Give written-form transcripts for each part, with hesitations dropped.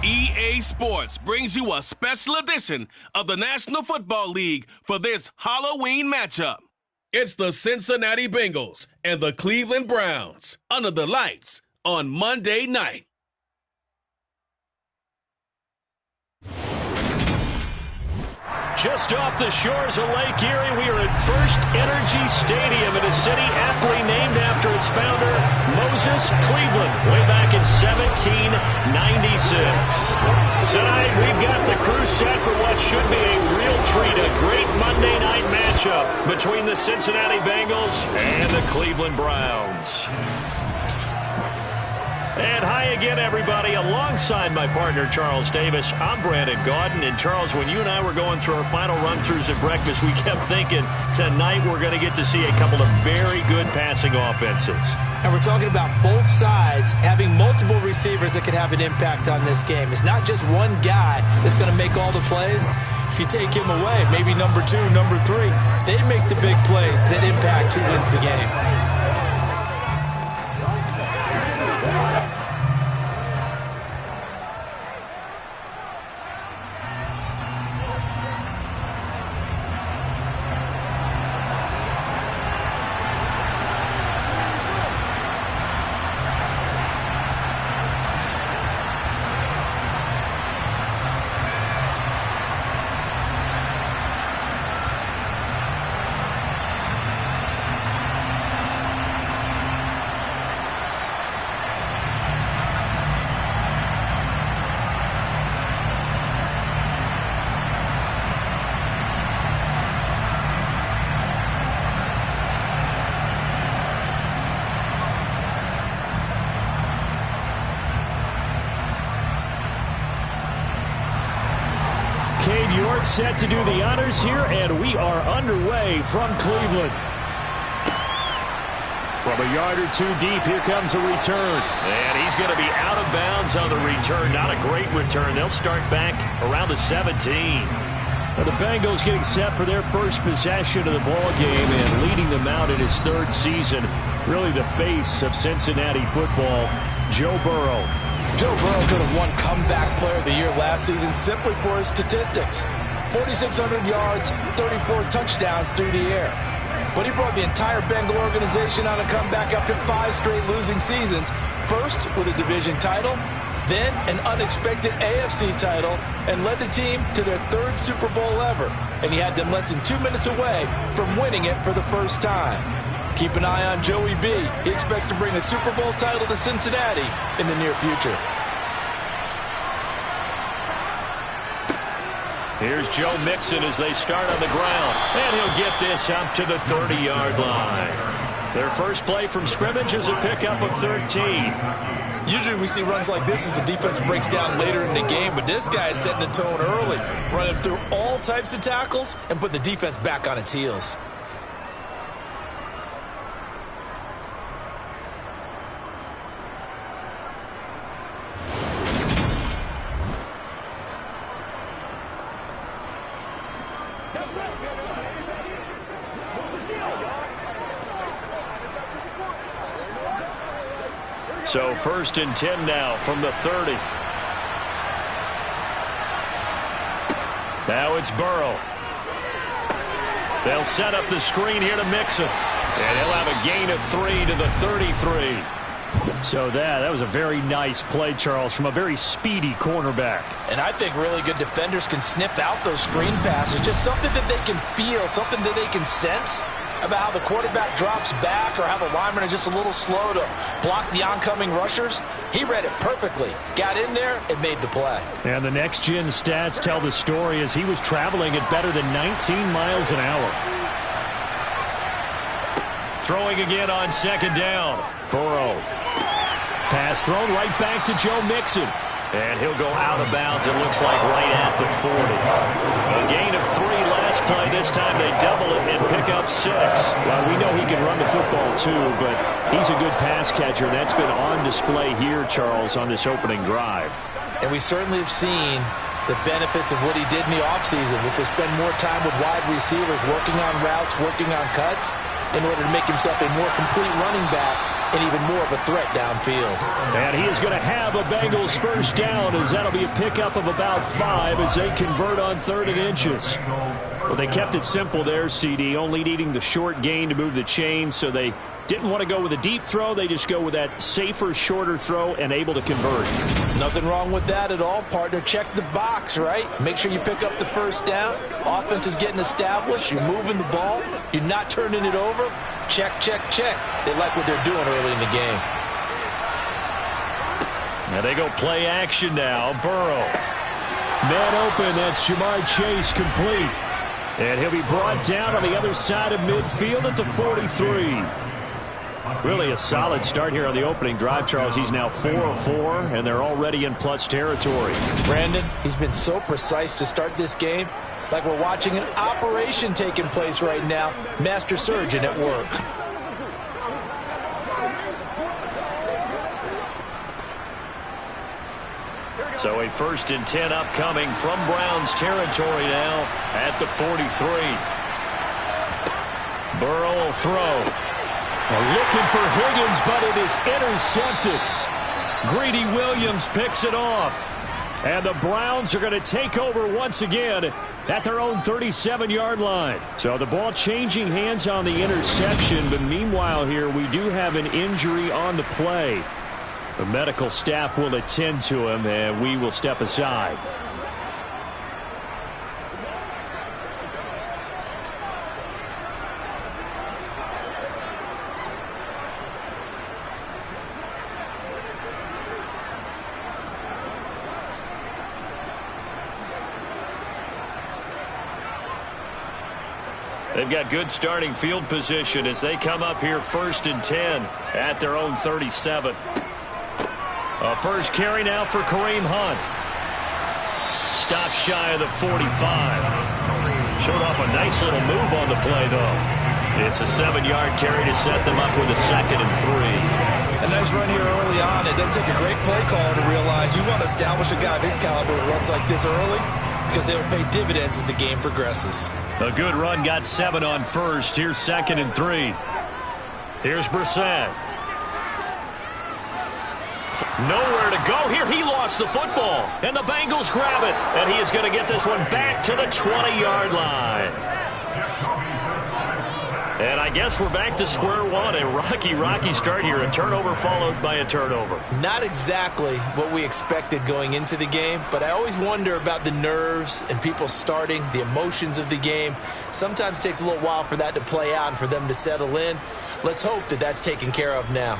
EA Sports brings you a special edition of the National Football League for this Halloween matchup. It's the Cincinnati Bengals and the Cleveland Browns under the lights on Monday night. Just off the shores of Lake Erie, we are at First Energy Stadium in a city aptly named after its founder, Moses Cleveland, way back in 1796. Tonight, we've got the crew set for what should be a real treat, a great Monday night matchup between the Cincinnati Bengals and the Cleveland Browns. And hi again, everybody. Alongside my partner, Charles Davis, I'm Brandon Gaudin. And Charles, when you and I were going through our final run-throughs at breakfast, we kept thinking tonight we're going to get to see a couple of very good passing offenses. And we're talking about both sides having multiple receivers that can have an impact on this game. It's not just one guy that's going to make all the plays. If you take him away, maybe number 2, number 3, they make the big plays that impact who wins the game. Set to do the honors here, and we are underway from Cleveland. From a yard or two deep, here comes a return. And he's going to be out of bounds on the return. Not a great return. They'll start back around the 17. Now the Bengals getting set for their first possession of the ball game and leading them out in his third season. Really the face of Cincinnati football, Joe Burrow. Joe Burrow could have won Comeback Player of the Year last season simply for his statistics. 4,600 yards, 34 touchdowns through the air. But he brought the entire Bengal organization on a comeback after 5 straight losing seasons. First with a division title, then an unexpected AFC title, and led the team to their 3rd Super Bowl ever. And he had them less than 2 minutes away from winning it for the first time. Keep an eye on Joey B. He expects to bring a Super Bowl title to Cincinnati in the near future. Here's Joe Mixon as they start on the ground. And he'll get this up to the 30-yard line. Their first play from scrimmage is a pickup of 13. Usually we see runs like this as the defense breaks down later in the game, but this guy is setting the tone early, running through all types of tackles and putting the defense back on its heels. So 1st and 10 now from the 30. Now it's Burrow. They'll set up the screen here to Mixon. And he'll have a gain of 3 to the 33. So that was a very nice play, Charles, from a very speedy cornerback. And I think really good defenders can sniff out those screen passes. Just something that they can feel, something that they can sense about how the quarterback drops back or how the linemen are just a little slow to block the oncoming rushers. He read it perfectly, got in there, and made the play. And the next-gen stats tell the story as he was traveling at better than 19 miles an hour. Throwing again on 2nd down. Burrow. Pass thrown right back to Joe Mixon. And he'll go out of bounds, it looks like, right at the 40. A gain of 3 last play. This time they double it and pick up 6. Well, we know he can run the football too, but he's a good pass catcher. That's been on display here, Charles, on this opening drive. And we certainly have seen the benefits of what he did in the offseason, which was spend more time with wide receivers, working on routes, working on cuts, in order to make himself a more complete running back and even more of a threat downfield. And he is going to have a Bengals first down, as that'll be a pickup of about 5 as they convert on 3rd and inches. Well, they kept it simple there, CD, only needing the short gain to move the chain, so they didn't want to go with a deep throw. They just go with that safer, shorter throw and able to convert. Nothing wrong with that at all, partner. Check the box, right? Make sure you pick up the first down. Offense is getting established. You're moving the ball. You're not turning it over. Check, check, check. They like what they're doing early in the game. Now they go play action now. Burrow. Man open. That's Jamar Chase complete. And he'll be brought down on the other side of midfield at the 43. Really a solid start here on the opening drive, Charles. He's now 4 of 4, and they're already in plus territory. Brandon, he's been so precise to start this game. Like we're watching an operation taking place right now. Master surgeon at work. So a 1st and 10 upcoming from Browns territory now at the 43. Burrow will throw. Looking for Higgins, but it is intercepted. Greedy Williams picks it off. And the Browns are going to take over once again at their own 37-yard line. So the ball changing hands on the interception, but meanwhile here we do have an injury on the play. The medical staff will attend to him, and we will step aside. They've got good starting field position as they come up here 1st and 10 at their own 37. A first carry now for Kareem Hunt. Stops shy of the 45. Showed off a nice little move on the play, though. It's a 7-yard carry to set them up with a 2nd and 3. A nice run here early on. It doesn't take a great play caller to realize you want to establish a guy of his caliber who runs like this early, because they will pay dividends as the game progresses. A good run, got 7 on first. Here's 2nd and 3. Here's Brissett. Nowhere to go here. He lost the football, and the Bengals grab it. And he is going to get this one back to the 20-yard line. And I guess we're back to square one. A rocky start here. A turnover followed by a turnover. Not exactly what we expected going into the game, but I always wonder about the nerves and people starting, the emotions of the game. Sometimes it takes a little while for that to play out and for them to settle in. Let's hope that that's taken care of now.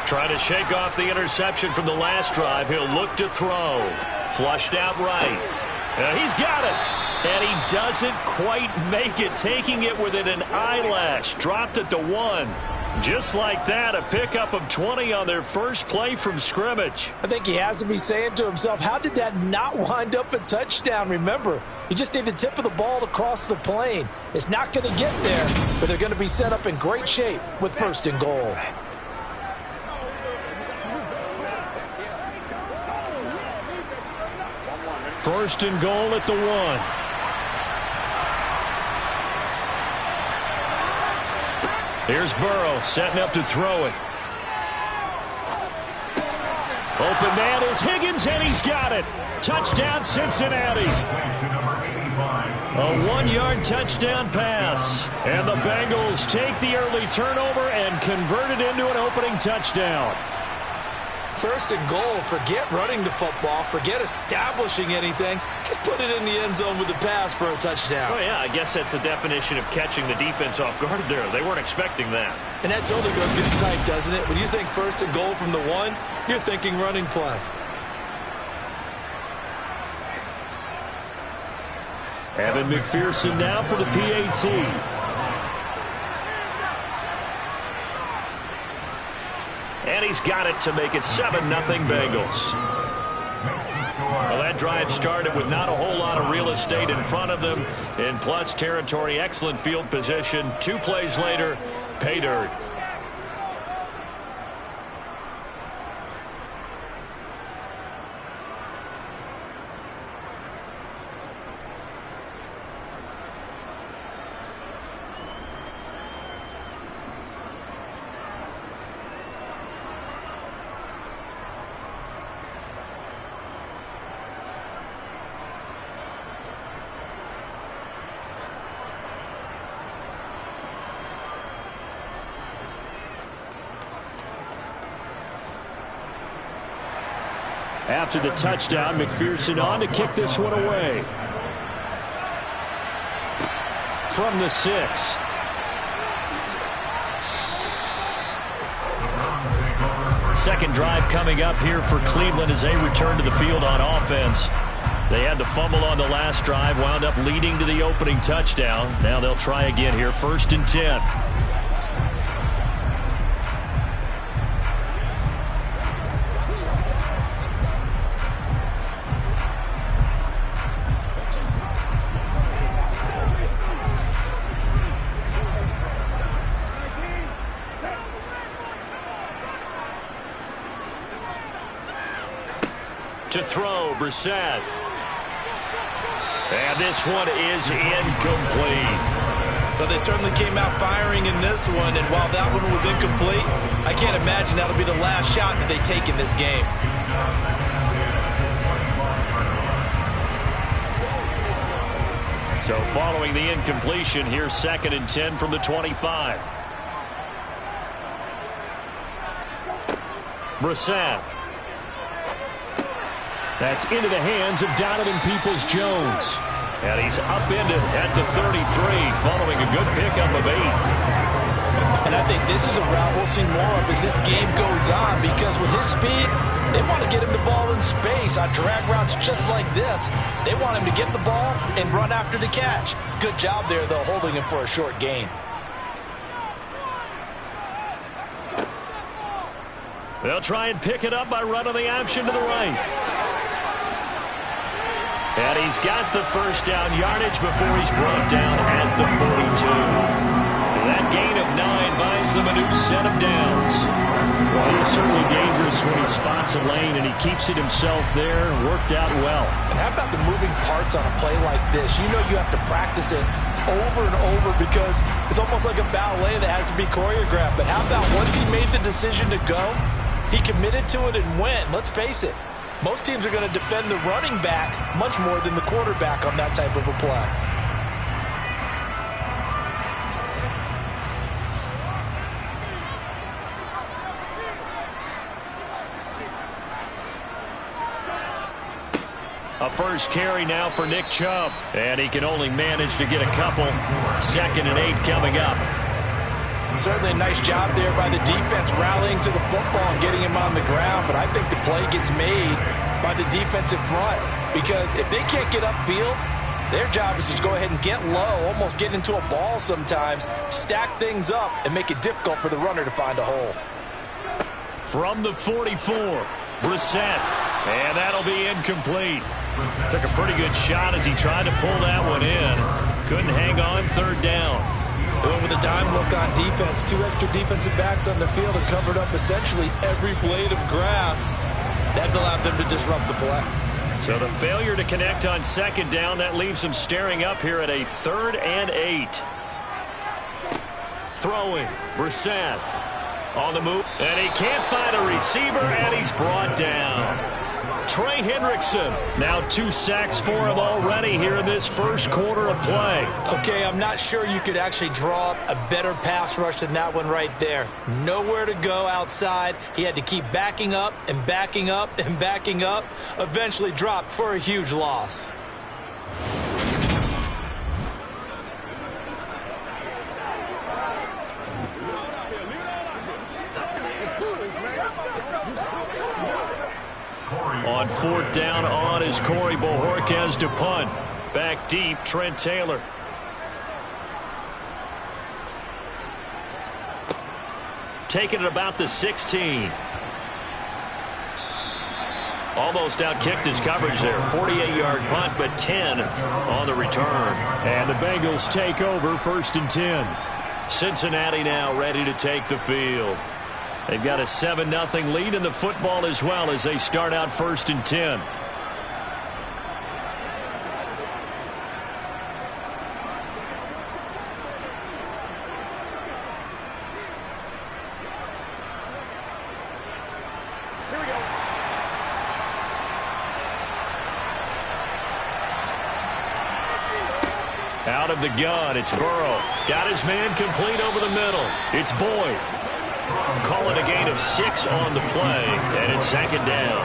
Trying to shake off the interception from the last drive. He'll look to throw. Flushed out right. He's got it. And he doesn't quite make it. Taking it within an eyelash. Dropped it to 1. Just like that, a pickup of 20 on their first play from scrimmage. I think he has to be saying to himself, how did that not wind up a touchdown? Remember, you just need the tip of the ball to cross the plane. It's not going to get there, but they're going to be set up in great shape with 1st and goal. First and goal at the 1. Here's Burrow setting up to throw it. Open man is Higgins, and he's got it. Touchdown, Cincinnati. A 1-yard touchdown pass. And the Bengals take the early turnover and convert it into an opening touchdown. 1st and goal. Forget running the football. Forget establishing anything. Just put it in the end zone with the pass for a touchdown. Oh, yeah, I guess that's the definition of catching the defense off guard there. They weren't expecting that. And that totally gets tight, doesn't it? When you think 1st and goal from the 1, you're thinking running play. Evan McPherson now for the PAT. And he's got it to make it 7-0 Bengals. Well, that drive started with not a whole lot of real estate in front of them. In plus territory, excellent field position. 2 plays later, pay dirt. After the touchdown, McPherson on to kick this one away. From the 6. Second drive coming up here for Cleveland as they return to the field on offense. They had the fumble on the last drive, wound up leading to the opening touchdown. Now they'll try again here, 1st and 10. To throw, Brissett. And this one is incomplete. But they certainly came out firing in this one, and while that one was incomplete, I can't imagine that'll be the last shot that they take in this game. So following the incompletion, here's 2nd and 10 from the 25. Brissett. That's into the hands of Donovan Peoples-Jones. And he's upended at the 33 following a good pickup of 8. And I think this is a route we'll see more of as this game goes on, because with his speed, they want to get him the ball in space on drag routes just like this. They want him to get the ball and run after the catch. Good job there, though, holding him for a short gain. They'll try and pick it up by running the option to the right. And he's got the first down yardage before he's brought down at the 42. That gain of 9 buys them a new set of downs. Well, he's certainly dangerous when he spots a lane, and he keeps it himself there. Worked out well. And how about the moving parts on a play like this? You know you have to practice it over and over because it's almost like a ballet that has to be choreographed. But how about once he made the decision to go, he committed to it and went. Let's face it. Most teams are going to defend the running back much more than the quarterback on that type of a play. A first carry now for Nick Chubb. And he can only manage to get a couple. 2nd and 8 coming up. Certainly a nice job there by the defense rallying to the football and getting him on the ground, but I think the play gets made by the defensive front because if they can't get upfield, their job is to go ahead and get low, almost get into a ball sometimes, stack things up, and make it difficult for the runner to find a hole. From the 44, Brissett, and that'll be incomplete. Took a pretty good shot as he tried to pull that one in. Couldn't hang on, 3rd down. With a dime look on defense, 2 extra defensive backs on the field and covered up essentially every blade of grass. That allowed them to disrupt the play. So the failure to connect on 2nd down, that leaves them staring up here at a 3rd and 8. Throwing, Brissett on the move, and he can't find a receiver, and he's brought down. Trey Hendrickson, now 2 sacks for him already here in this first quarter of play. Okay, I'm not sure you could actually draw up a better pass rush than that one right there. Nowhere to go outside. He had to keep backing up and backing up and backing up. Eventually dropped for a huge loss. On 4th down on is Corey Bojorquez to punt. Back deep, Trent Taylor. Taking it about the 16. Almost outkicked his coverage there. 48-yard punt, but 10 on the return. And the Bengals take over 1st and 10. Cincinnati now ready to take the field. They've got a 7-0 lead in the football as well as they start out 1st and 10. Out of the gun, it's Burrow. Got his man complete over the middle. It's Boyd. Calling a gain of 6 on the play, and it's 2nd down.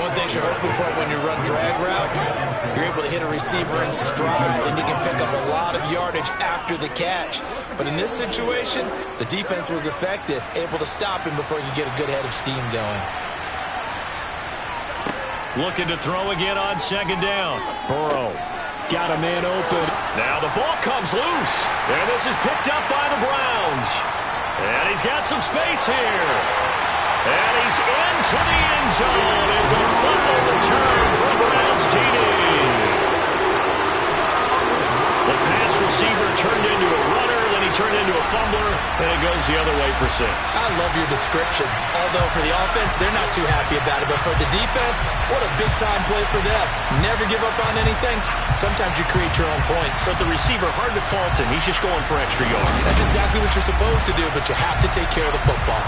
One thing you're hoping for when you run drag routes, you're able to hit a receiver in stride, and you can pick up a lot of yardage after the catch. But in this situation, the defense was effective, able to stop him before you get a good head of steam going. Looking to throw again on 2nd down. Burrow got a man open. Now the ball comes loose, and this is picked up by the Browns. And he's got some space here. And he's into the end zone. It's a fumble return for Browns TD. The pass receiver turned into a runner, then he turned into a fumbler, and it goes the other way for 6. I love your description. Although for the offense, they're not too happy about it. But for the defense, what a big-time play for them. Never give up on anything. Sometimes you create your own points. But the receiver, hard to fault him. He's just going for extra yards. That's exactly what you're supposed to do, but you have to take care of the football.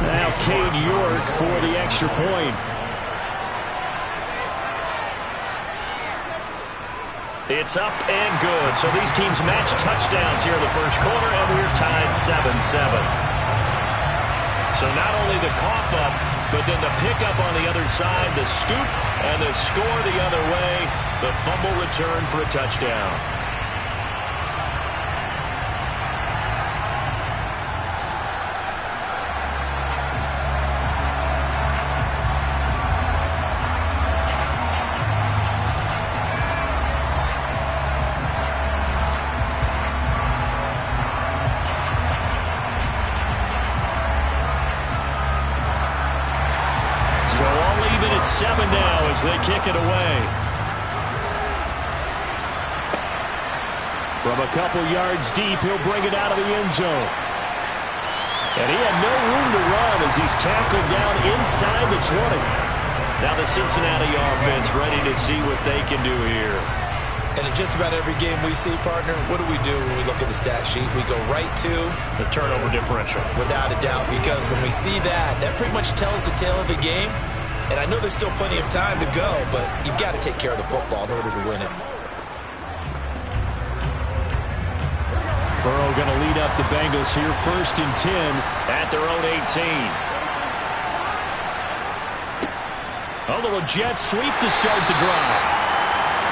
Now Cade York for the extra point. It's up and good. So these teams match touchdowns here in the first quarter, and we're tied 7-7. So not only the cough up, but then the pickup on the other side, the scoop, and the score the other way, the fumble return for a touchdown. It's 7 now as they kick it away. From a couple yards deep, he'll bring it out of the end zone. And he had no room to run as he's tackled down inside the 20. Now the Cincinnati offense ready to see what they can do here. And in just about every game we see, partner, what do when we look at the stat sheet? We go right to the turnover differential. Without a doubt, because when we see that, that pretty much tells the tale of the game. And I know there's still plenty of time to go, but you've got to take care of the football in order to win it. Burrow going to lead up the Bengals here, 1st and 10 at their own 18. A little jet sweep to start the drive.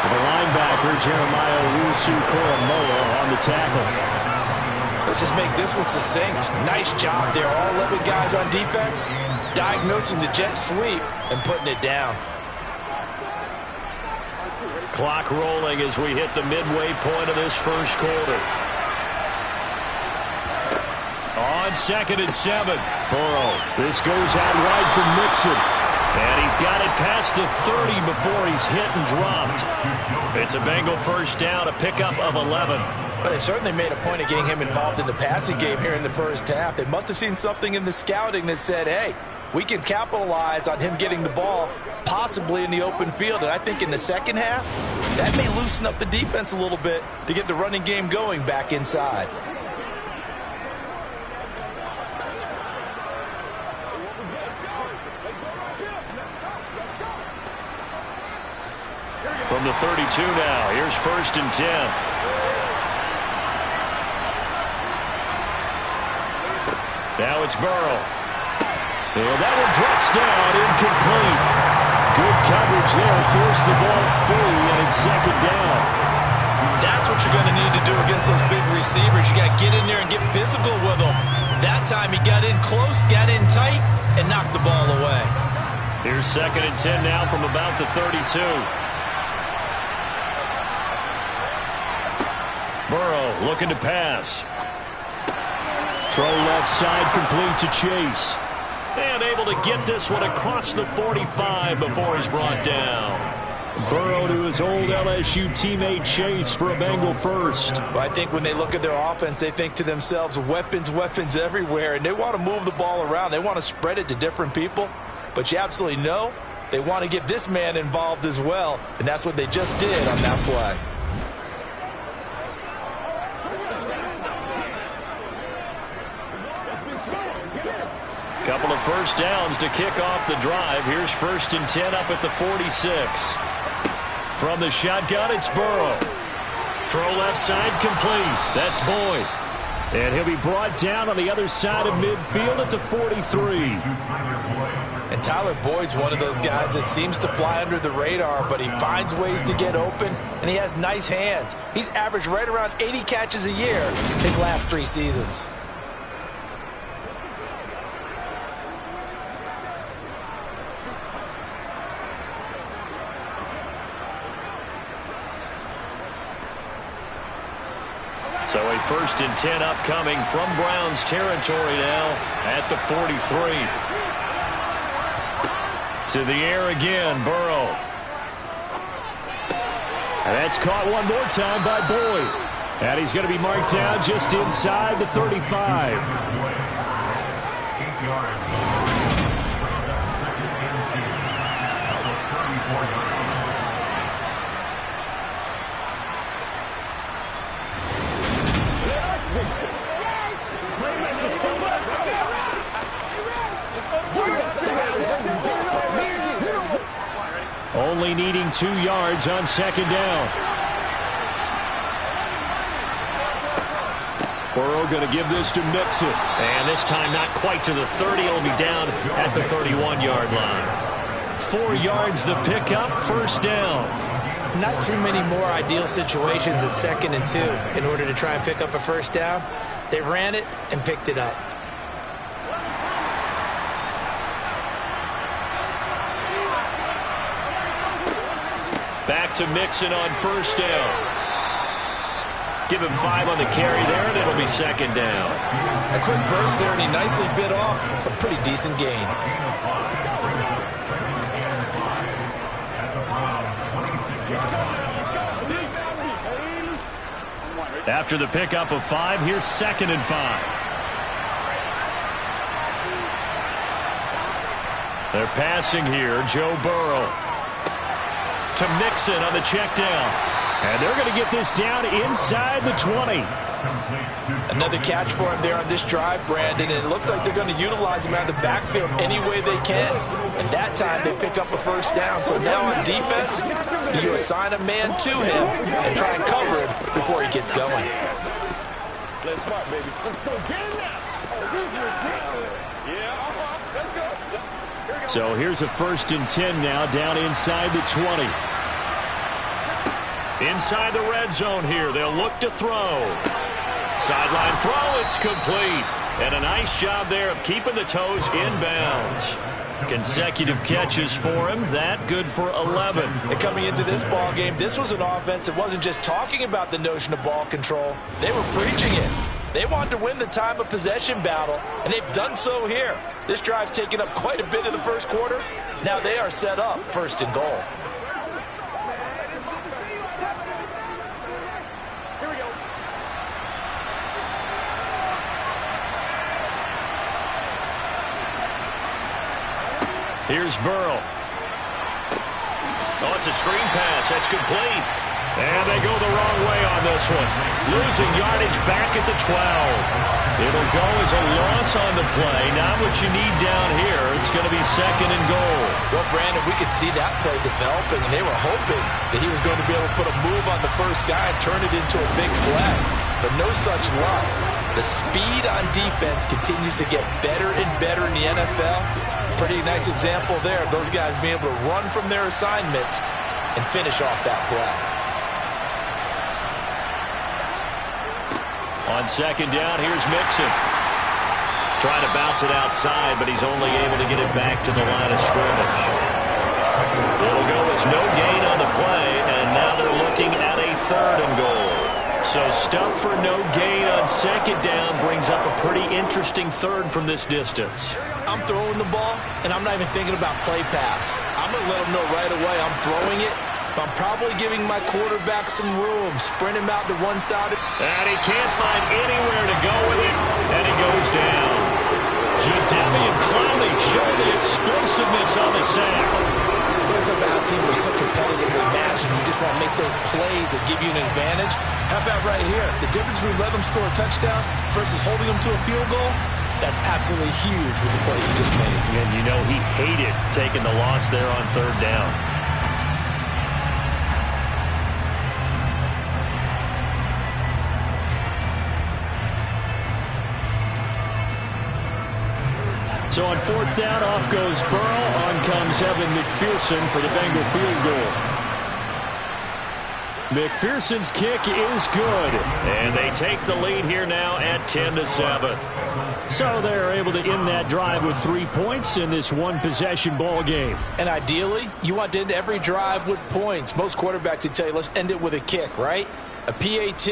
The linebacker, Jeremiah Owusu-Koramoah, on the tackle. Let's just make this one succinct. Nice job there. All 11 guys on defense diagnosing the jet sweep and putting it down. Clock rolling as we hit the midway point of this first quarter. On 2nd and 7. Burrow. This goes out wide for Mixon. And he's got it past the 30 before he's hit and dropped. It's a Bengal first down, a pickup of 11. But they certainly made a point of getting him involved in the passing game here in the first half. They must have seen something in the scouting that said, hey, we can capitalize on him getting the ball possibly in the open field. And I think in the second half, that may loosen up the defense a little bit to get the running game going back inside. From the 32 now, here's 1st and 10. Now it's Burrow. And that one drops down, incomplete. Good coverage there, forced the ball free, and it's 2nd down. That's what you're going to need to do against those big receivers. You got to get in there and get physical with them. That time he got in close, got in tight, and knocked the ball away. Here's 2nd and 10 now from about the 32. Burrow looking to pass. Throw left side complete to Chase. And able to get this one across the 45 before he's brought down. Burrow to his old LSU teammate Chase for a Bengal first. Well, I think when they look at their offense, they think to themselves, weapons, weapons everywhere, and they want to move the ball around. They want to spread it to different people, but you absolutely know they want to get this man involved as well, and that's what they just did on that play. Couple of first downs to kick off the drive. Here's 1st and 10 up at the 46. From the shotgun, it's Burrow. Throw left side complete. That's Boyd. And he'll be brought down on the other side of midfield at the 43. And Tyler Boyd's one of those guys that seems to fly under the radar, but he finds ways to get open, and he has nice hands. He's averaged right around 80 catches a year his last 3 seasons. So a 1st and 10 upcoming from Browns territory now at the 43. To the air again, Burrow. And that's caught one more time by Boyd. And he's going to be marked down just inside the 35. Only needing 2 yards on 2nd down. Burrow going to give this to Mixon. And this time not quite to the 30. It'll be down at the 31-yard line. 4 yards the pickup, 1st down. Not too many more ideal situations at 2nd and 2 in order to try and pick up a 1st down. They ran it and picked it up. Back to Mixon on 1st down. Give him 5 on the carry there, and it'll be 2nd down. A quick burst there, and he nicely bit off a pretty decent gain. After the pickup of 5, here's 2nd and 5. They're passing here, Joe Burrow. To Mixon on the check down. And they're going to get this down inside the 20. Another catch for him there on this drive, Brandon, and it looks like they're going to utilize him out of the backfield any way they can. And that time they pick up a 1st down. So now on defense, do you assign a man to him and try and cover him before he gets going? Let's start, baby. Let's go. Get him now. Let's go. So here's a 1st and 10 now down inside the 20. Inside the red zone here. They'll look to throw. Sideline throw. It's complete. And a nice job there of keeping the toes inbounds. Consecutive catches for him. That good for 11. And coming into this ball game, this was an offense that wasn't just talking about the notion of ball control. They were preaching it. They wanted to win the time of possession battle, and they've done so here. This drive's taken up quite a bit of the 1st quarter. Now they are set up 1st and goal. Here we go. Here's Burrow. Oh, it's a screen pass. That's complete. And they go the wrong way on this one. Losing yardage back at the 12. It'll go as a loss on the play. Not what you need down here. It's going to be 2nd and goal. Well, Brandon, we could see that play developing, and they were hoping that he was going to be able to put a move on the 1st guy and turn it into a big play. But no such luck. The speed on defense continues to get better and better in the NFL. Pretty nice example there of those guys being able to run from their assignments and finish off that play. On 2nd down, here's Mixon. Trying to bounce it outside, but he's only able to get it back to the line of scrimmage. It'll go as no gain on the play, and now they're looking at a 3rd and goal. So stuff for no gain on second down brings up a pretty interesting third from this distance. I'm throwing the ball, and I'm not even thinking about play pass. I'm going to let them know right away I'm throwing it, but I'm probably giving my quarterback some room, sprint him out to one side. And he can't find anywhere to go with it, and he goes down. Jadeveon Clowney showing the explosiveness on the sack. It's about how teams are so competitively matched, and you just want to make those plays that give you an advantage. How about right here? The difference between letting them score a touchdown versus holding them to a field goal, that's absolutely huge with the play he just made. And you know he hated taking the loss there on third down. So on fourth down, off goes Burrow. On comes Evan McPherson for the Bengal field goal. McPherson's kick is good. And they take the lead here now at 10-7. So they're able to end that drive with 3 points in this one-possession ball game. And ideally, you want to end every drive with points. Most quarterbacks would tell you, let's end it with a kick, right? A PAT,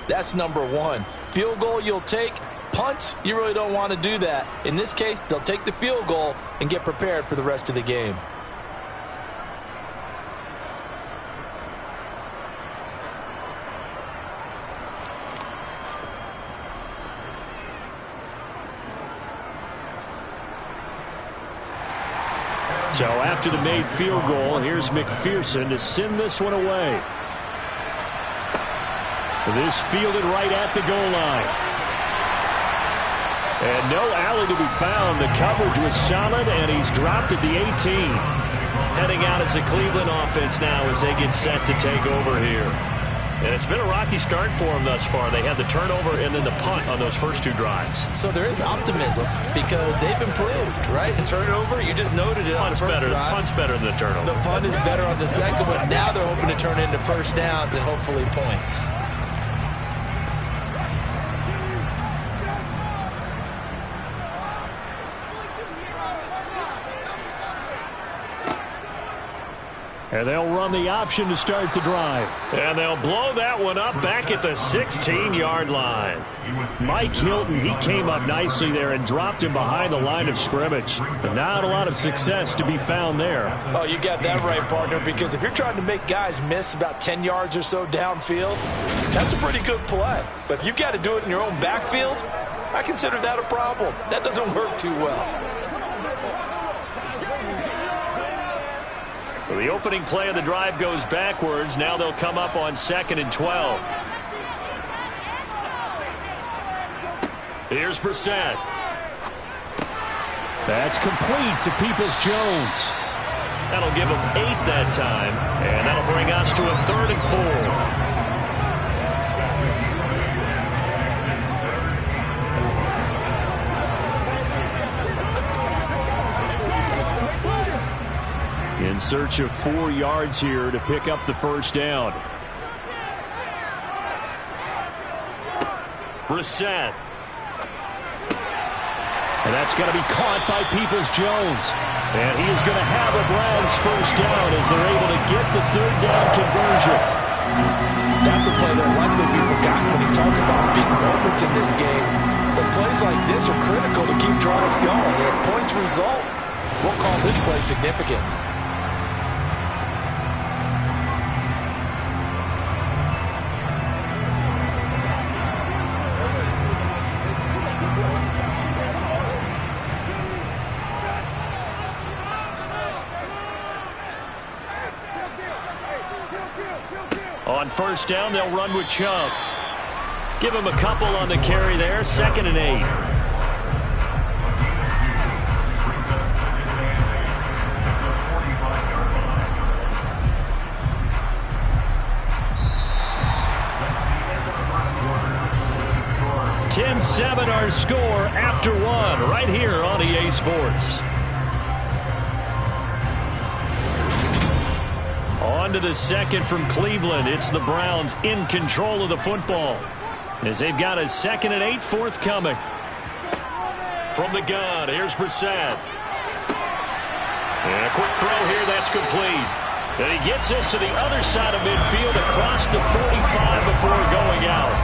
that's number one. Field goal you'll take. Punts, you really don't want to do that. In this case, they'll take the field goal and get prepared for the rest of the game. So after the made field goal, here's McPherson to send this one away. This fielded right at the goal line. And no alley to be found. The coverage was solid, and he's dropped at the 18. Heading out as the Cleveland offense now as they get set to take over here. And it's been a rocky start for them thus far. They had the turnover and then the punt on those first two drives. So there is optimism because they've improved, right? The turnover, you just noted it on the first drive. Punt's better than the turnover. The punt is better on the second one. Now they're hoping to turn into first downs and hopefully points. And they'll run the option to start the drive. And they'll blow that one up back at the 16-yard line. Mike Hilton, he came up nicely there and dropped him behind the line of scrimmage. But not a lot of success to be found there. Oh, you got that right, partner, because if you're trying to make guys miss about 10 yards or so downfield, that's a pretty good play. But if you've got to do it in your own backfield, I consider that a problem. That doesn't work too well. So the opening play of the drive goes backwards. Now they'll come up on 2nd and 12. Here's Brissett. That's complete to Peoples-Jones. That'll give them 8 that time. And that'll bring us to a 3rd and 4. In search of 4 yards here to pick up the first down. Brissett. And that's going to be caught by Peoples-Jones. And he is going to have a Browns first down as they're able to get the 3rd down conversion. That's a play that'll likely be forgotten when you talk about big moments in this game. But plays like this are critical to keep drives going. And if points result, we'll call this play significant. On first down, they'll run with Chubb. Give him a couple on the carry there. 2nd and 8. (10-7) our score after 1 right here on EA Sports. On to the second from Cleveland. It's the Browns in control of the football as they've got a 2nd and 8 forthcoming. From the gun, here's Brissett. And a quick throw here, that's complete. And he gets this to the other side of midfield across the 45 before going out.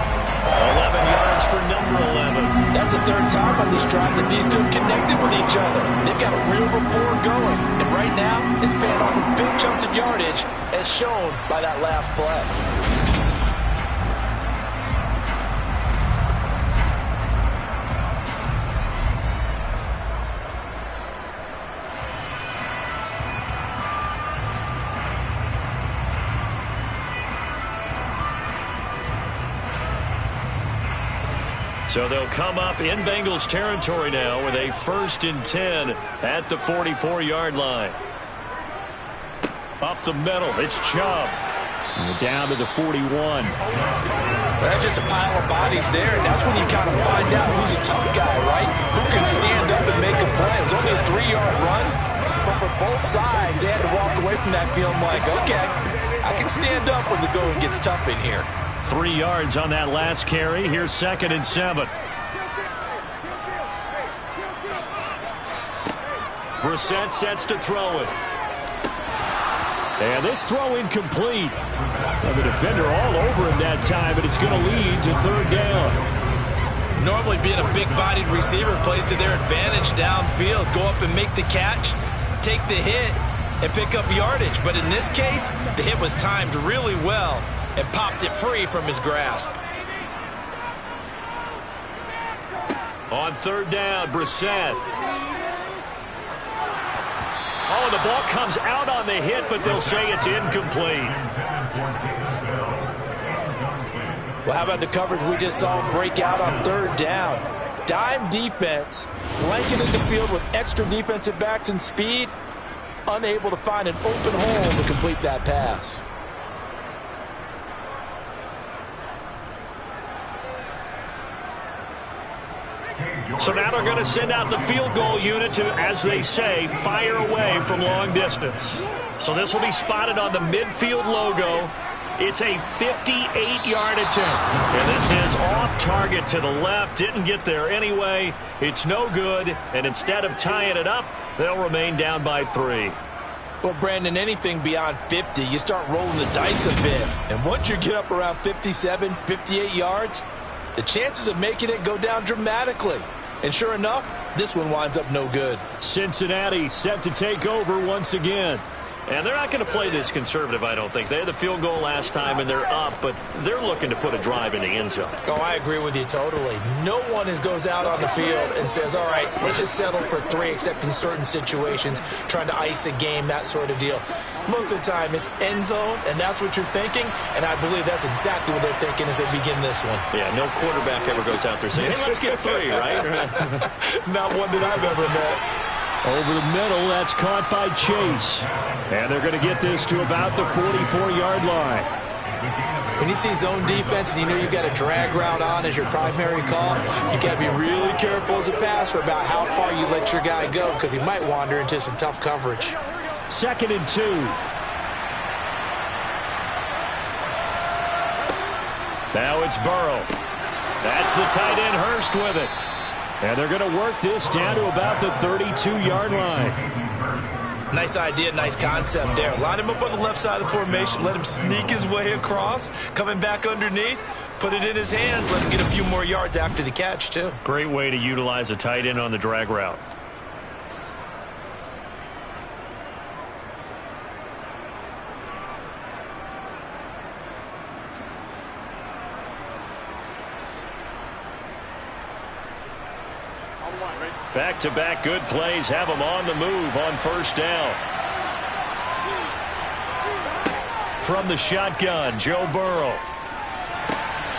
11 yards for number 11. That's the third time on this drive that these two have connected with each other. They've got a real rapport going. And right now, it's paying off with big chunks of yardage, as shown by that last play. So they'll come up in Bengals territory now with a 1st and 10 at the 44-yard line. Up the middle, it's Chubb. And down to the 41. That's just a pile of bodies there, and that's when you kind of find out who's a tough guy, right? Who can stand up and make a play. It was only a 3-yard run, but for both sides, they had to walk away from that feeling like, okay, I can stand up when the going gets tough in here. 3 yards on that last carry. Here's 2nd and 7. Brissett sets to throw it. And this throw incomplete. And the defender all over him that time, but it's going to lead to 3rd down. Normally being a big-bodied receiver plays to their advantage downfield. Go up and make the catch, take the hit, and pick up yardage. But in this case, the hit was timed really well and popped it free from his grasp. On 3rd down, Brissett. Oh, the ball comes out on the hit, but they'll say it's incomplete. Well, how about the coverage we just saw him break out on 3rd down? Dime defense, blanketed the field with extra defensive backs and speed, unable to find an open hole to complete that pass. So now they're going to send out the field goal unit to, as they say, fire away from long distance. So this will be spotted on the midfield logo. It's a 58-yard attempt. And this is off target to the left. Didn't get there anyway. It's no good. And instead of tying it up, they'll remain down by 3. Well, Brandon, anything beyond 50, you start rolling the dice a bit. And once you get up around 57, 58 yards, the chances of making it go down dramatically. And sure enough, this one winds up no good. Cincinnati set to take over once again. And they're not going to play this conservative, I don't think. They had the field goal last time, and they're up, but they're looking to put a drive in the end zone. Oh, I agree with you totally. No one goes out on the field and says, all right, let's just settle for 3, except in certain situations, trying to ice a game, that sort of deal. Most of the time, it's end zone, and that's what you're thinking, and I believe that's exactly what they're thinking as they begin this one. Yeah, no quarterback ever goes out there saying, hey, let's get 3, right? Not one that I've ever met. Over the middle, that's caught by Chase. And they're going to get this to about the 44-yard line. When you see zone defense and you know you've got a drag route on as your primary call, you've got to be really careful as a passer about how far you let your guy go, because he might wander into some tough coverage. 2nd and 2. Now it's Burrow. That's the tight end, Hurst, with it. And they're going to work this down to about the 32-yard line. Nice idea, nice concept there. Line him up on the left side of the formation, let him sneak his way across, coming back underneath, put it in his hands, let him get a few more yards after the catch, too. Great way to utilize a tight end on the drag route. Back-to-back good plays have them on the move on 1st down. From the shotgun, Joe Burrow.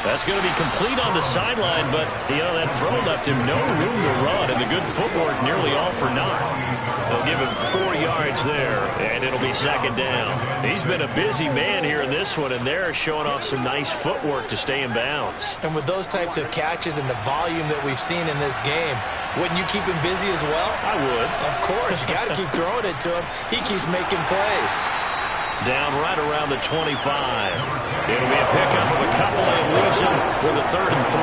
That's going to be complete on the sideline, but, you know, that throw left him no room to run, and the good footwork nearly all for naught. They'll give him 4 yards there, and it'll be 2nd down. He's been a busy man here in this one, and they're showing off some nice footwork to stay in bounds. And with those types of catches and the volume that we've seen in this game, wouldn't you keep him busy as well? I would. Of course. You got to keep throwing it to him. He keeps making plays. Down right around the 25. It'll be a pickup of a couple and leaves him with a 3rd and 3.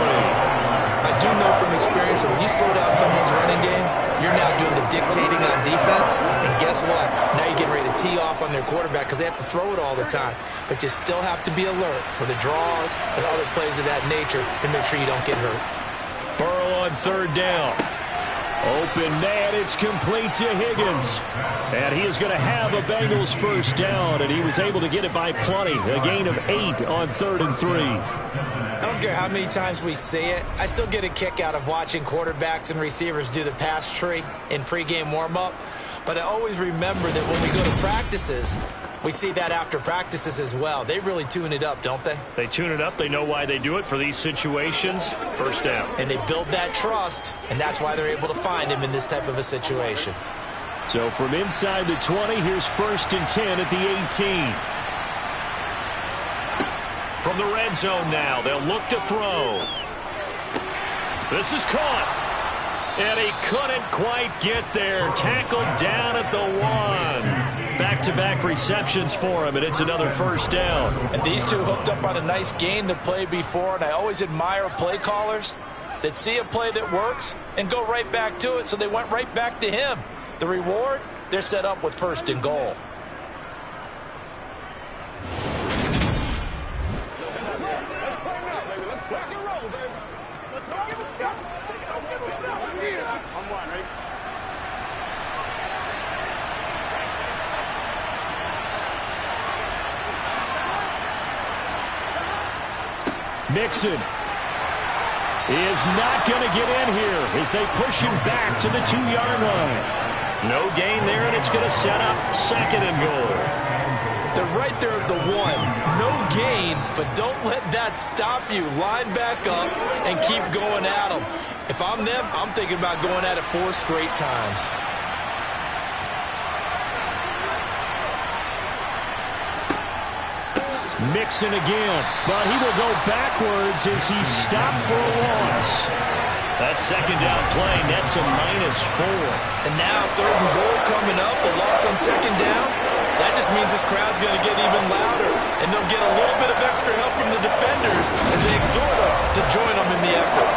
I do know from experience that when you slow down someone's running game, you're now doing the dictating on defense, and guess what? Now you're getting ready to tee off on their quarterback because they have to throw it all the time. But you still have to be alert for the draws and other plays of that nature and make sure you don't get hurt. Burrow on third down. Open man, it's complete to Higgins. And he is going to have a Bengals first down, and he was able to get it by plenty. A gain of 8 on 3rd and 3. I don't care how many times we say it, I still get a kick out of watching quarterbacks and receivers do the pass tree in pregame warm-up. But I always remember that when we go to practices, we see that after practices as well. They really tune it up, don't they? They tune it up. They know why they do it for these situations. First down. And they build that trust, and that's why they're able to find him in this type of a situation. So from inside the 20, here's 1st and 10 at the 18. From the red zone now, they'll look to throw. This is caught. And he couldn't quite get there. Tackled down at the 1. Back-to-back receptions for him, and it's another first down. And these two hooked up on a nice game that played before, and I always admire play callers that see a play that works and go right back to it, so they went right back to him. The reward, they're set up with 1st and goal. Mixon is not going to get in here as they push him back to the 2-yard line. No gain there, and it's going to set up 2nd and goal. They're right there at the 1. No gain, but don't let that stop you. Line back up and keep going at them. If I'm them, I'm thinking about going at it 4 straight times. Mixon again, but he will go backwards as he stopped for a loss. That 2nd down play nets a -4. And now 3rd and goal coming up, the loss on 2nd down. That just means this crowd's going to get even louder, and they'll get a little bit of extra help from the defenders as they exhort them to join them in the effort.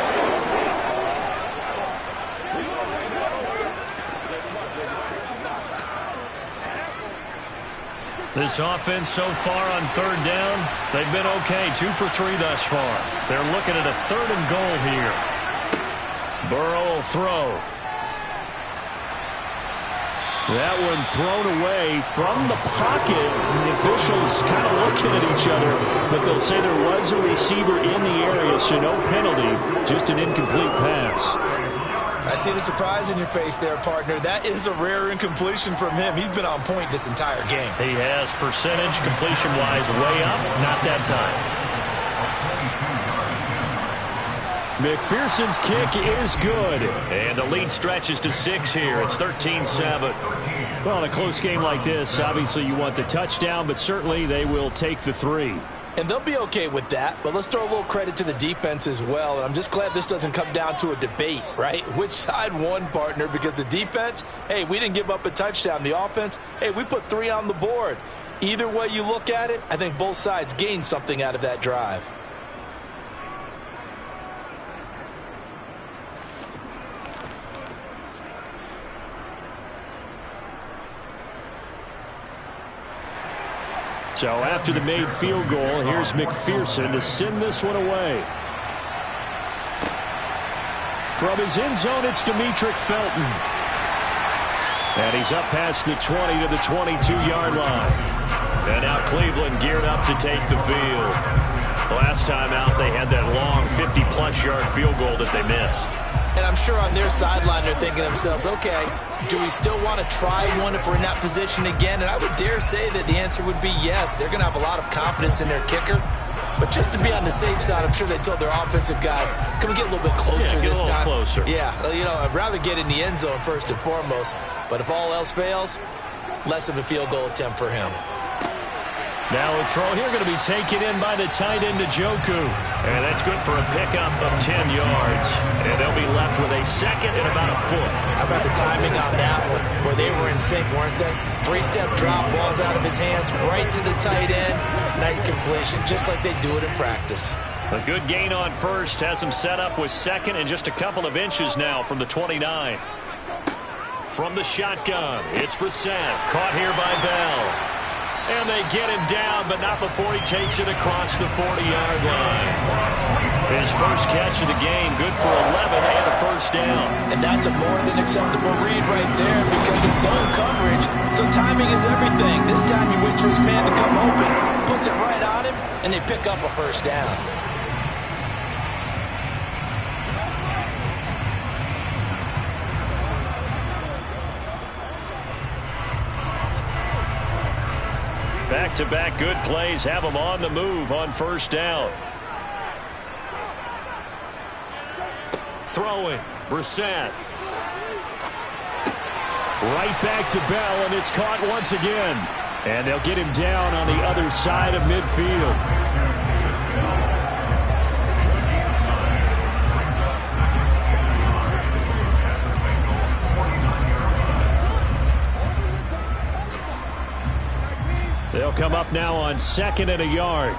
This offense so far on 3rd down, they've been okay. 2 for 3 thus far. They're looking at a 3rd and goal here. Burrow will throw. That one thrown away from the pocket. The officials kind of looking at each other, but they'll say there was a receiver in the area, so no penalty, just an incomplete pass. I see the surprise in your face there, partner. That is a rare incompletion from him. He's been on point this entire game. He has percentage, completion-wise, way up. Not that time. McPherson's kick is good. And the lead stretches to 6 here. It's 13-7. Well, in a close game like this, obviously you want the touchdown, but certainly they will take the 3. And they'll be okay with that, but let's throw a little credit to the defense as well. And I'm just glad this doesn't come down to a debate, right? Which side won, partner? Because the defense, hey, we didn't give up a touchdown. The offense, hey, we put 3 on the board. Either way you look at it, I think both sides gained something out of that drive. So after the made field goal, here's McPherson to send this one away. From his end zone, it's Demetric Felton. And he's up past the 20 to the 22-yard line. And now Cleveland geared up to take the field. Last time out, they had that long 50-plus yard field goal that they missed. And I'm sure on their sideline they're thinking to themselves, okay, do we still want to try one if we're in that position again? And I would dare say that the answer would be yes. They're going to have a lot of confidence in their kicker. But just to be on the safe side, I'm sure they told their offensive guys, can we get a little bit closer this time? Closer. Yeah, you know, I'd rather get in the end zone first and foremost. But if all else fails, less of a field goal attempt for him. Now a throw here going to be taken in by the tight end Njoku. And that's good for a pickup of 10 yards. And they'll be left with a 2nd and about a foot. How about the timing on that one, where they were in sync, weren't they? 3-step drop, balls out of his hands, right to the tight end. Nice completion, just like they do it in practice. A good gain on first has him set up with 2nd and just a couple of inches now from the 29. from the shotgun. It's Brissett, caught here by Bell. And they get him down, but not before he takes it across the 40-yard line. His first catch of the game, good for 11 and a first down. And that's a more than acceptable read right there because it's zone coverage, so timing is everything. This time he waits for his man to come open, puts it right on him, and they pick up a first down. Back-to-back good plays have them on the move on first down. Throwing, Brissett. Right back to Bell, and it's caught once again. And they'll get him down on the other side of midfield. They'll come up now on 2nd and a yard.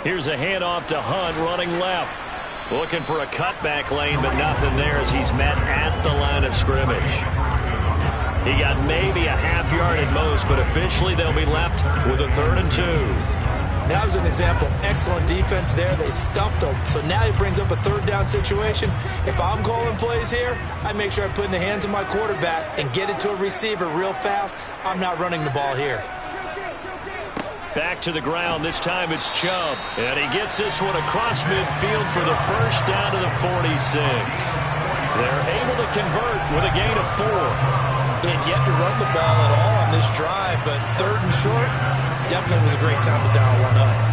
Here's a handoff to Hunt running left. Looking for a cutback lane, but nothing there as he's met at the line of scrimmage. He got maybe a half yard at most, but officially they'll be left with a 3rd and 2. That was an example of excellent defense there. They stuffed him. So now he brings up a 3rd down situation. If I'm calling plays here, I make sure I put in the hands of my quarterback and get it to a receiver real fast. I'm not running the ball here. Back to the ground. This time it's Chubb. And he gets this one across midfield for the first down to the 46. They're able to convert with a gain of 4. They had yet to run the ball at all on this drive, but 3rd and short, definitely was a great time to dial one up.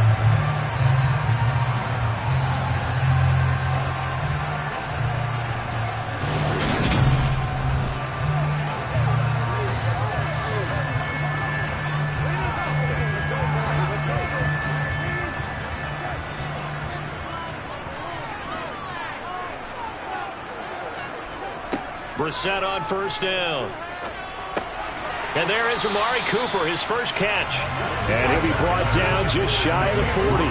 Brissett on first down. And there is Amari Cooper, his first catch. And he'll be brought down just shy of the 40.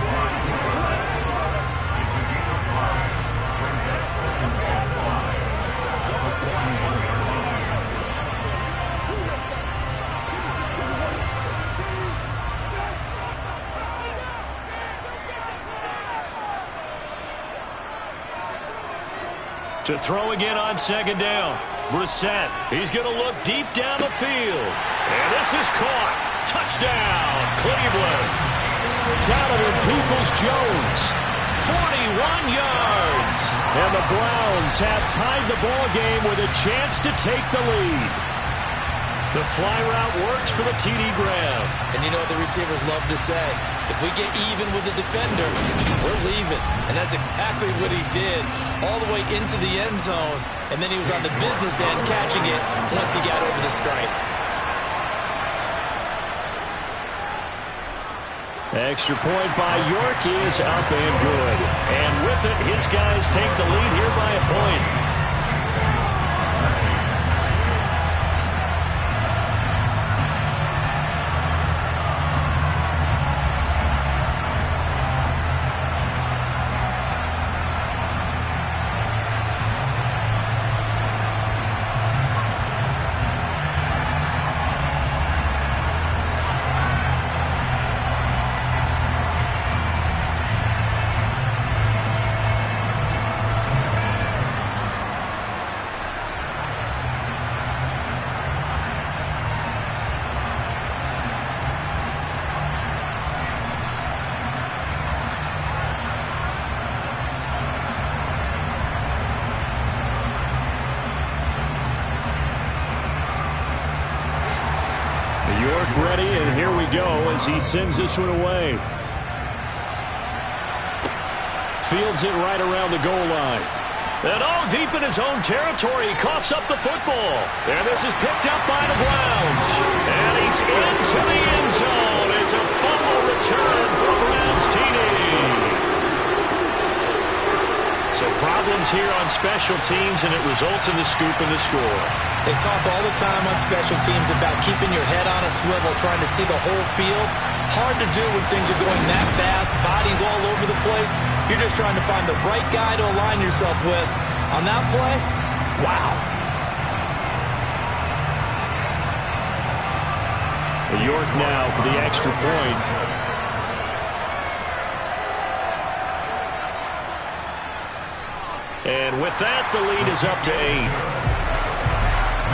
To throw again on 2nd down. Brissett, he's going to look deep down the field. And this is caught. Touchdown, Cleveland. Donovan Peoples-Jones. 41 yards. And the Browns have tied the ball game with a chance to take the lead. The fly route works for the TD grab. And you know what the receivers love to say? If we get even with the defender, we're leaving. And that's exactly what he did, all the way into the end zone. And then he was on the business end catching it once he got over the stripe. Extra point by York is up and good. And with it, his guys take the lead here by a point. Ready, and here we go as he sends this one away. Fields it right around the goal line. And all deep in his own territory, he coughs up the football. And this is picked up by the Browns. And he's into the end zone. It's a fumble return for Browns TD. So problems here on special teams, and it results in the scoop and the score. They talk all the time on special teams about keeping your head on a swivel, trying to see the whole field. Hard to do when things are going that fast, bodies all over the place. You're just trying to find the right guy to align yourself with. On that play, wow. York now for the extra point. And with that, the lead is up to 8.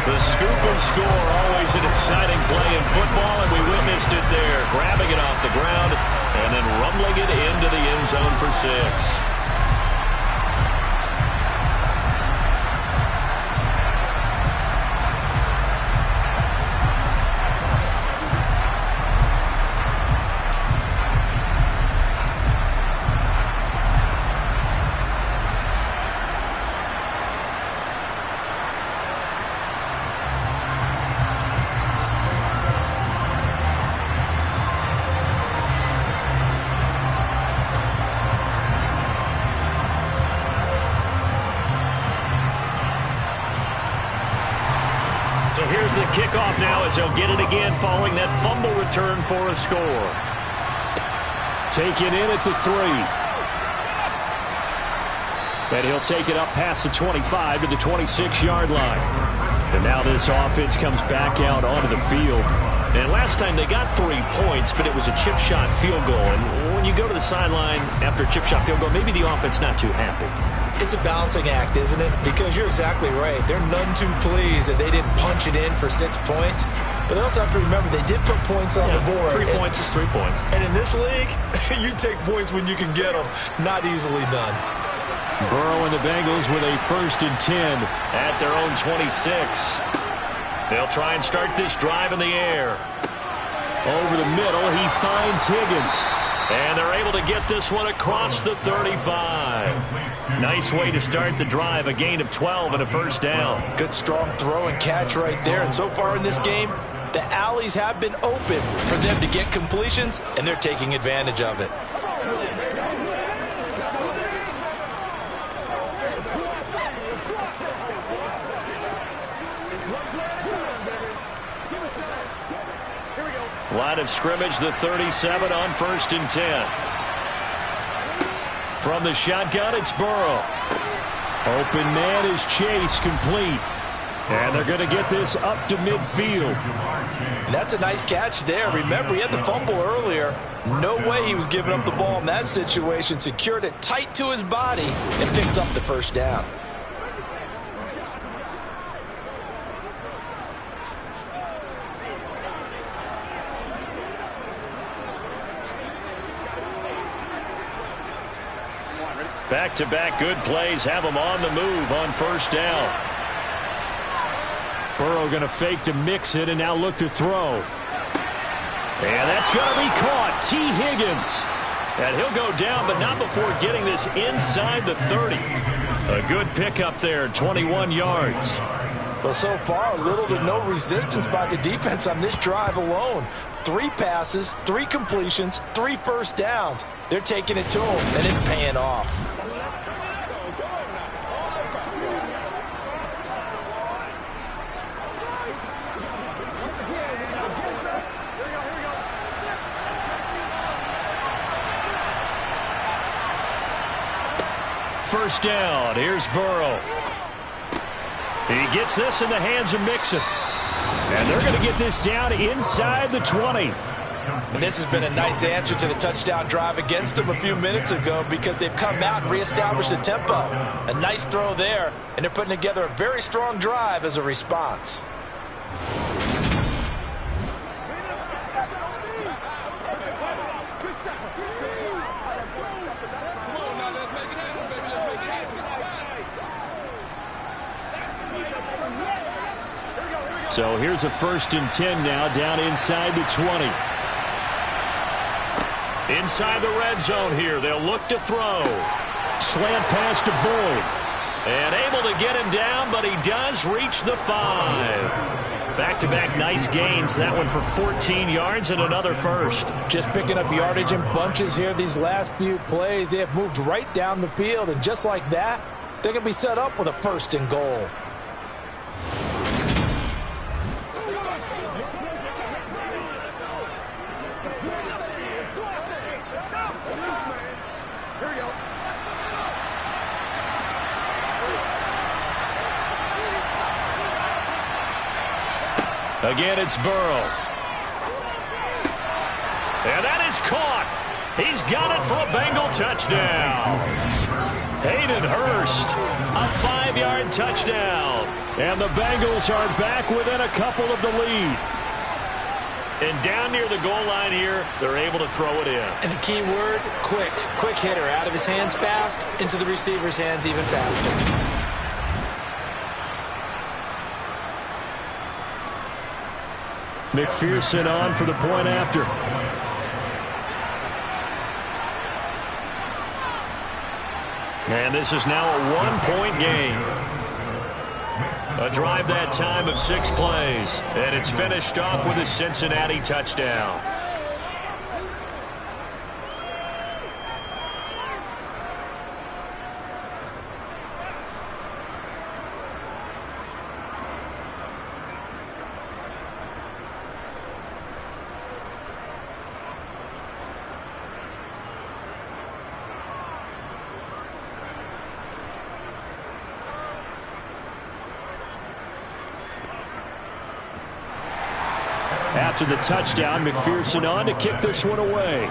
The scoop and score, always an exciting play in football, and we witnessed it there, grabbing it off the ground and then rumbling it into the end zone for 6. So here's the kickoff now as they'll get it again following that fumble return for a score. Taken in at the 3. And he'll take it up past the 25 to the 26-yard line. And now this offense comes back out onto the field. And last time they got 3 points, but it was a chip shot field goal. And when you go to the sideline after a chip shot field goal, maybe the offense not too happy. It's a balancing act, isn't it? Because you're exactly right. They're none too pleased that they didn't punch it in for 6 points. But they also have to remember they did put points on the board. 3 points is 3 points. And in this league, you take points when you can get them. Not easily done. Burrow and the Bengals with a 1st and 10 at their own 26. They'll try and start this drive in the air. Over the middle, he finds Higgins. And they're able to get this one across the 35. Nice way to start the drive, a gain of 12 and a 1st down. Good strong throw and catch right there. And so far in this game, the alleys have been open for them to get completions, and they're taking advantage of it. Line of scrimmage, the 37 on 1st and 10. From the shotgun, it's Burrow. Open man is Chase, complete. And they're going to get this up to midfield. That's a nice catch there. Remember, he had the fumble earlier. No way he was giving up the ball in that situation. Secured it tight to his body and picks up the 1st down. Back-to-back good plays have them on the move on 1st down. Burrow going to fake to mix it and now look to throw. And that's going to be caught. T. Higgins. And he'll go down, but not before getting this inside the 30. A good pickup there, 21 yards. Well, so far, little to no resistance by the defense on this drive alone. 3 passes, 3 completions, 3 1st downs. They're taking it to him, and it's paying off. First down, here's Burrow. He gets this in the hands of Mixon. And they're going to get this down inside the 20. And this has been a nice answer to the touchdown drive against them a few minutes ago because they've come out and reestablished the tempo. A nice throw there, and they're putting together a very strong drive as a response. So here's a 1st and 10 now down inside the 20. Inside the red zone here. They'll look to throw. Slant pass to Boyd. And able to get him down, but he does reach the 5. Back-to-back nice gains. That one for 14 yards and another first. Just picking up yardage in bunches here these last few plays. They have moved right down the field, and just like that, they're going to be set up with a 1st and goal. Again, it's Burrow. And that is caught. He's got it for a Bengal touchdown. Hayden Hurst, a 5-yard touchdown. And the Bengals are back within a couple of the lead. And down near the goal line here, they're able to throw it in. And the key word, quick. Quick hitter. Out of his hands fast, into the receiver's hands even faster. McPherson on for the point after. And this is now a 1-point game. A drive that time of 6 plays. And it's finished off with a Cincinnati touchdown. After the touchdown, McPherson on to kick this one away.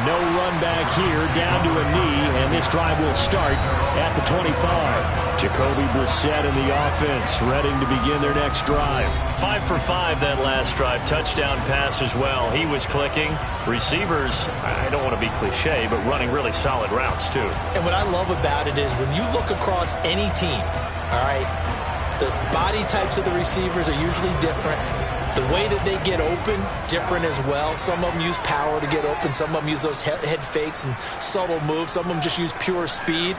No run back here, down to a knee, and this drive will start at the 25. Jacoby Brissett in the offense, ready to begin their next drive. 5 for 5 that last drive. Touchdown pass as well. He was clicking. Receivers, I don't want to be cliche, but running really solid routes too. And what I love about it is when you look across any team, all right, the body types of the receivers are usually different. The way that they get open, different as well. Some of them use power to get open. Some of them use those head fakes and subtle moves. Some of them just use pure speed.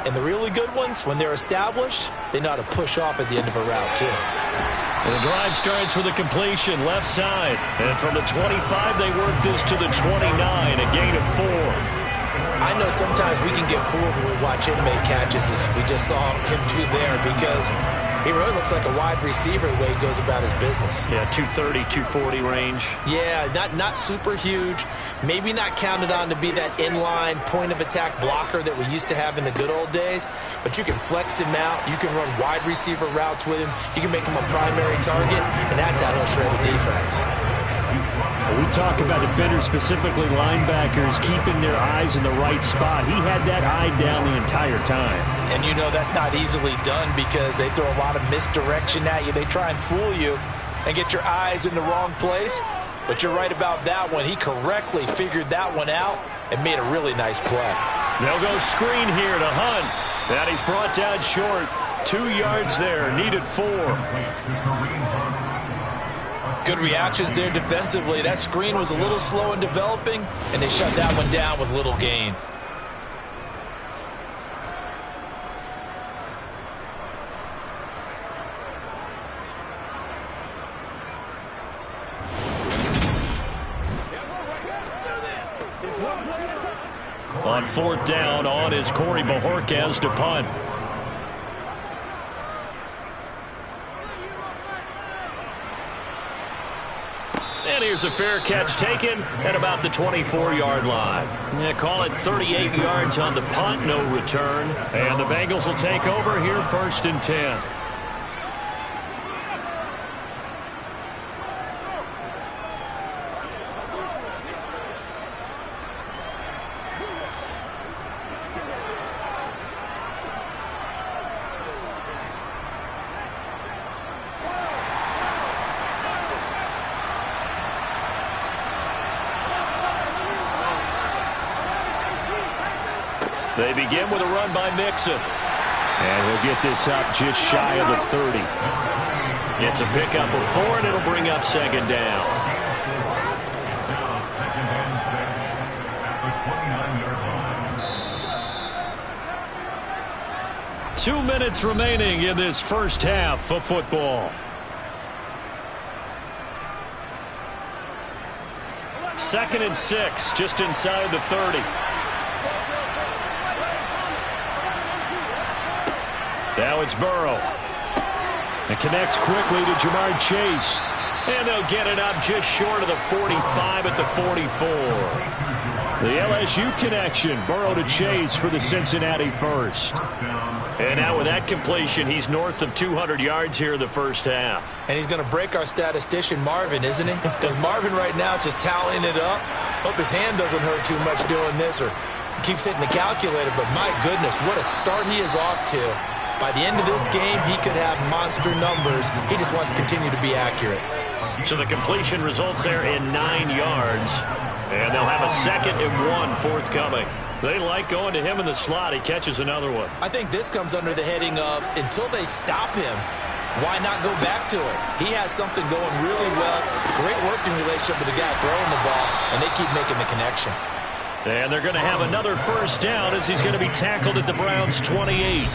And the really good ones, when they're established, they know how to push off at the end of a route, too. And the drive starts with a completion, left side. And from the 25, they work this to the 29, a gain of 4. I know sometimes we can get fooled when we watch him make catches, as we just saw him do there, because he really looks like a wide receiver the way he goes about his business. Yeah, 230, 240 range. Yeah, not super huge. Maybe not counted on to be that inline point-of-attack blocker that we used to have in the good old days, but you can flex him out. You can run wide receiver routes with him. You can make him a primary target, and that's how he'll shred a defense. We talk about defenders, specifically linebackers, keeping their eyes in the right spot. He had that eye down the entire time. And you know that's not easily done because they throw a lot of misdirection at you. They try and fool you and get your eyes in the wrong place. But you're right about that one. He correctly figured that one out and made a really nice play. They'll go screen here to Hunt. And he's brought down short. 2 yards there, needed 4. Good reactions there defensively. That screen was a little slow in developing, and they shut that one down with little gain. On 4th down, on is Corey Bojorquez to punt. And here's a fair catch taken at about the 24-yard line. Yeah, call it 38 yards on the punt, no return. And the Bengals will take over here, 1st and 10. They begin with a run by Mixon. And he'll get this up just shy of the 30. It's a pickup of 4, and it'll bring up 2nd down. 2 minutes remaining in this first half of football. Second and 6, just inside the 30. Now it's Burrow. It connects quickly to Jamar Chase. And they'll get it up just short of the 45 at the 44. The LSU connection, Burrow to Chase for the Cincinnati first. And now with that completion, he's north of 200 yards here in the first half. And he's going to break our statistician, Marvin, isn't he? Because Marvin right now is just tallying it up. Hope his hand doesn't hurt too much doing this or keeps hitting the calculator. But my goodness, what a start he is off to. By the end of this game, he could have monster numbers. He just wants to continue to be accurate. So the completion results there in 9 yards. And they'll have a 2nd and 1 forthcoming. They like going to him in the slot. He catches another one. I think this comes under the heading of until they stop him, why not go back to it? He has something going really well. Great working relationship with the guy throwing the ball, and they keep making the connection. And they're going to have another first down as he's going to be tackled at the Browns' 28.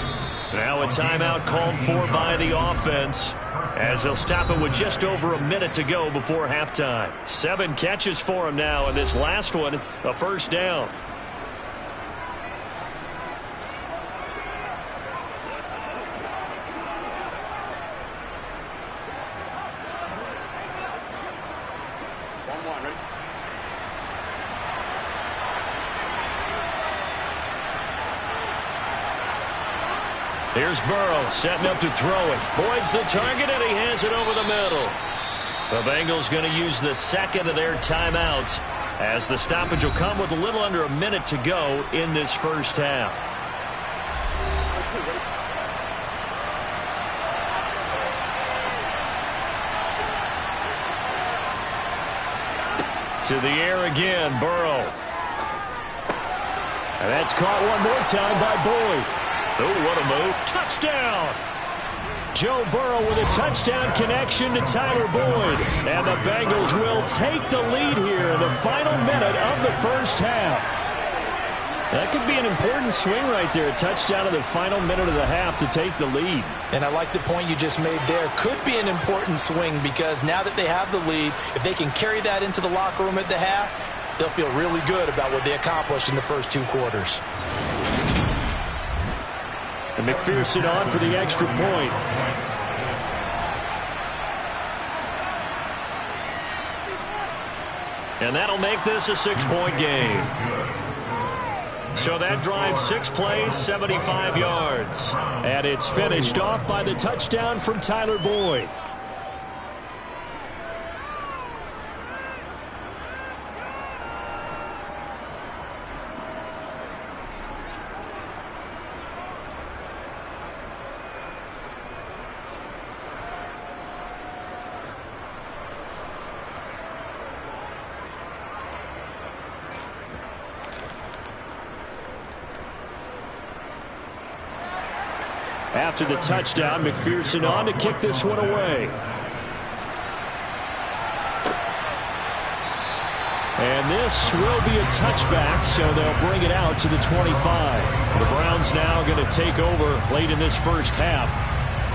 Now a timeout called for by the offense as they'll stop it with just over a minute to go before halftime. 7 catches for him now, and this last one, a first down. Here's Burrow setting up to throw it. Boyd's the target, and he has it over the middle. The Bengals going to use the second of their timeouts as the stoppage will come with a little under a minute to go in this first half. To the air again, Burrow. And that's caught one more time by Boyd. Oh, what a move. Touchdown! Joe Burrow with a touchdown connection to Tyler Boyd. And the Bengals will take the lead here in the final minute of the first half. That could be an important swing right there. A touchdown in the final minute of the half to take the lead. And I like the point you just made there. Could be an important swing because now that they have the lead, if they can carry that into the locker room at the half, they'll feel really good about what they accomplished in the first 2 quarters. And McPherson on for the extra point. And that'll make this a 6-point game. So that drives 6 plays, 75 yards. And it's finished off by the touchdown from Tyler Boyd. After the touchdown, McPherson on to kick this one away. And this will be a touchback, so they'll bring it out to the 25. The Browns now going to take over late in this first half.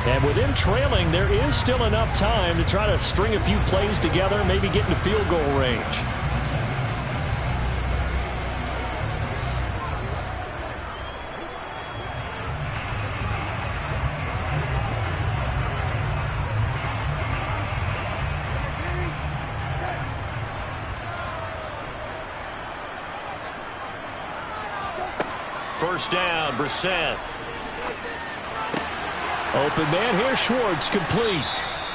And with them trailing, there is still enough time to try to string a few plays together, maybe get into field goal range. First down, Brissett. Open man here, Schwartz, complete.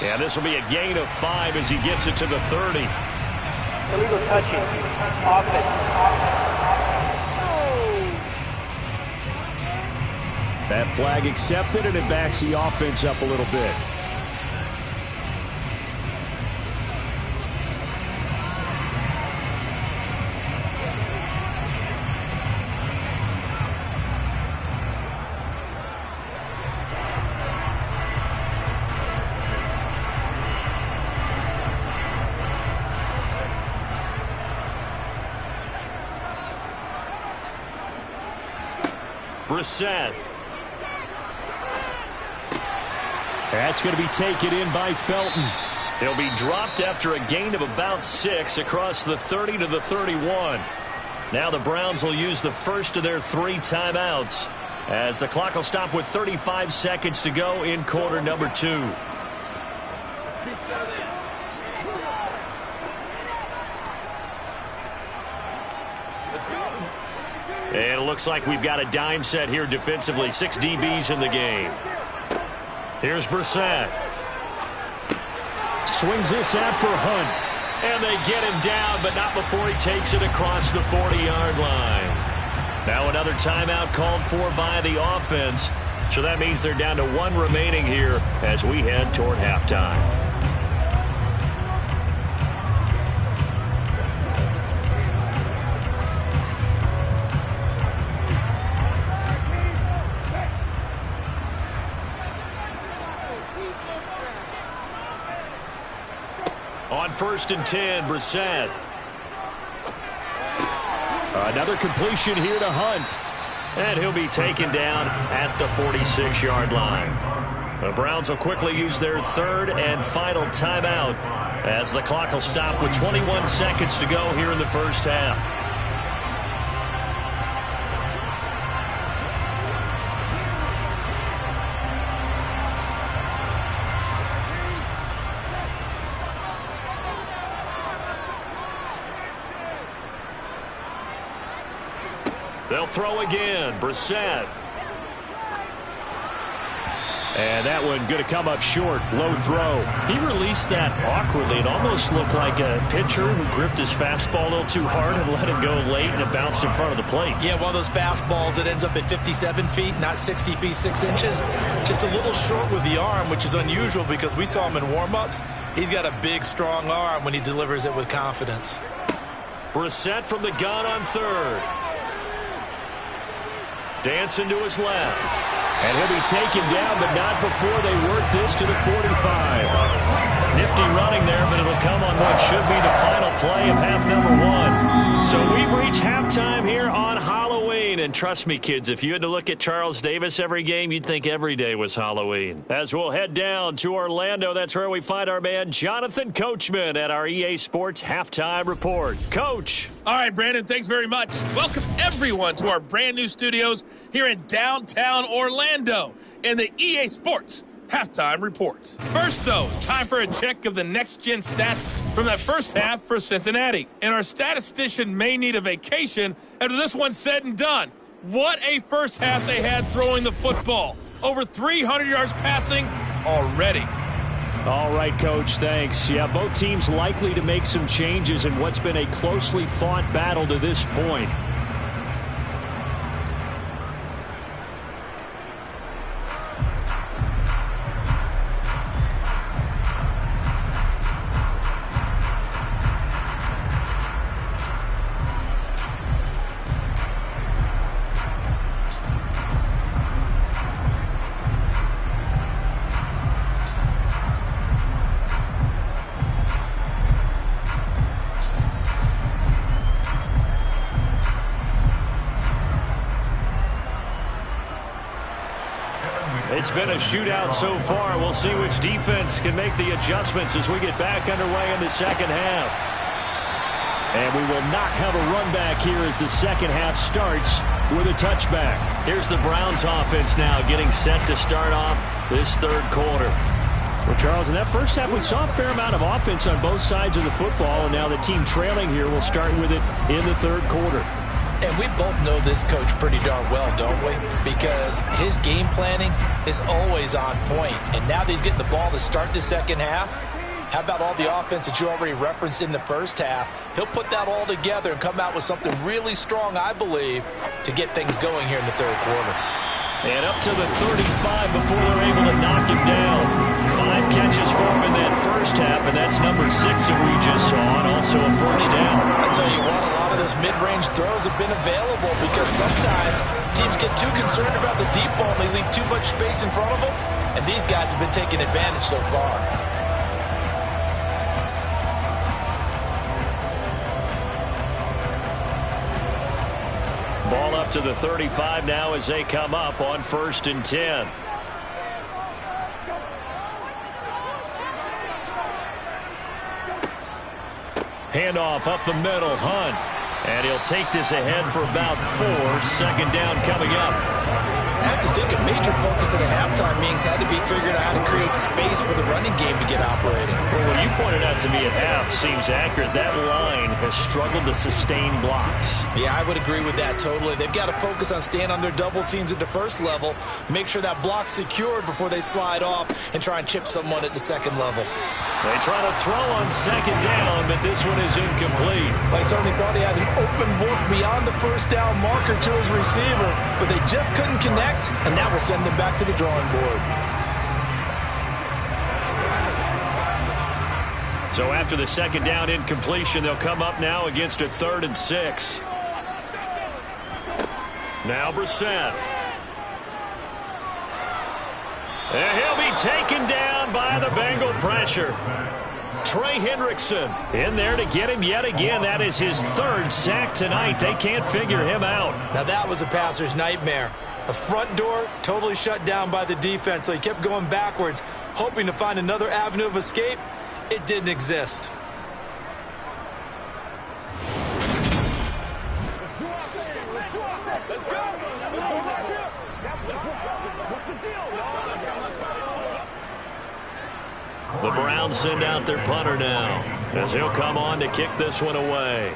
Yeah, this will be a gain of 5 as he gets it to the 30. Illegal touching. Offense. That flag accepted, and it backs the offense up a little bit. Brissett. That's going to be taken in by Felton. He'll be dropped after a gain of about 6 across the 30 to the 31. Now the Browns will use the first of their 3 timeouts as the clock will stop with 35 seconds to go in quarter number 2. And it looks like we've got a dime set here defensively. 6 DBs in the game. Here's Brissett. Swings this out for Hunt. And they get him down, but not before he takes it across the 40-yard line. Now another timeout called for by the offense. So that means they're down to 1 remaining here as we head toward halftime. On 1st and 10, Brissett. Another completion here to Hunt. And he'll be taken down at the 46-yard line. The Browns will quickly use their 3rd and final timeout as the clock will stop with 21 seconds to go here in the first half. They'll throw again. Brissett. And that one going to come up short. Low throw. He released that awkwardly. It almost looked like a pitcher who gripped his fastball a little too hard and let it go late, and it bounced in front of the plate. Yeah, one of those fastballs that ends up at 57 feet, not 60 feet, 6 inches. Just a little short with the arm, which is unusual because we saw him in warm-ups. He's got a big, strong arm when he delivers it with confidence. Brissett from the gun on 3rd. Dancing to his left. And he'll be taken down, but not before they work this to the 45. Nifty running there, but it'll come on what should be the final play of half number 1. So we've reached halftime here on Halloween. And trust me, kids, if you had to look at Charles Davis every game, you'd think every day was Halloween. As we'll head down to Orlando, that's where we find our man Jonathan Coachman at our EA Sports Halftime Report. Coach. All right, Brandon, thanks very much. Welcome, everyone, to our brand new studios here in downtown Orlando in the EA Sports Halftime Report. First, though, time for a check of the next-gen stats from that first half for Cincinnati. And our statistician may need a vacation after this one's said and done. What a first half they had throwing the football. Over 300 yards passing already. All right, Coach, thanks. Yeah, both teams likely to make some changes in what's been a closely fought battle to this point. It's been a shootout so far. We'll see which defense can make the adjustments as we get back underway in the second half. And we will not have a run back here as the second half starts with a touchback. Here's the Browns offense now getting set to start off this 3rd quarter. Well, Charles, in that first half, we saw a fair amount of offense on both sides of the football, and now the team trailing here will start with it in the 3rd quarter. And we both know this coach pretty darn well, don't we? Because his game planning is always on point. And now that he's getting the ball to start the second half, how about all the offense that you already referenced in the first half? He'll put that all together and come out with something really strong, I believe, to get things going here in the 3rd quarter. And up to the 35 before they're able to knock him down. 5 catches for him in that first half, and that's number 6 that we just saw, and also a first down. I tell you what, a lot of those mid-range throws have been available because sometimes teams get too concerned about the deep ball and they leave too much space in front of them, and these guys have been taking advantage so far. Ball up to the 35 now as they come up on 1st and 10. Handoff up the middle, Hunt. And he'll take this ahead for about 4. Second down coming up. I have to think a major focus of the halftime meetings had to be figuring out how to create space for the running game to get operating. Well, what you pointed out to me at half seems accurate. That line has struggled to sustain blocks. Yeah, I would agree with that totally. They've got to focus on staying on their double teams at the first level, make sure that block's secured before they slide off and try and chip someone at the second level. They try to throw on second down, but this one is incomplete. They certainly thought he had an open look beyond the first down marker to his receiver, but they just couldn't connect, and that will send them back to the drawing board. So after the second down incompletion, they'll come up now against a 3rd and 6. Now Brissett. And he'll be taken down by the Bengal pressure. Trey Hendrickson in there to get him yet again. That is his 3rd sack tonight. They can't figure him out. Now that was a passer's nightmare. The front door totally shut down by the defense, so he kept going backwards, hoping to find another avenue of escape. It didn't exist. The Browns send out their punter now, as he'll come on to kick this one away.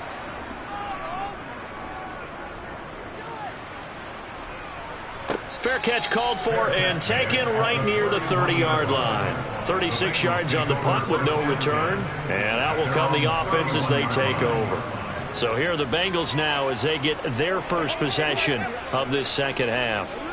Fair catch called for and taken right near the 30-yard line. 36 yards on the punt with no return, and out will come the offense as they take over. So here are the Bengals now as they get their first possession of this second half.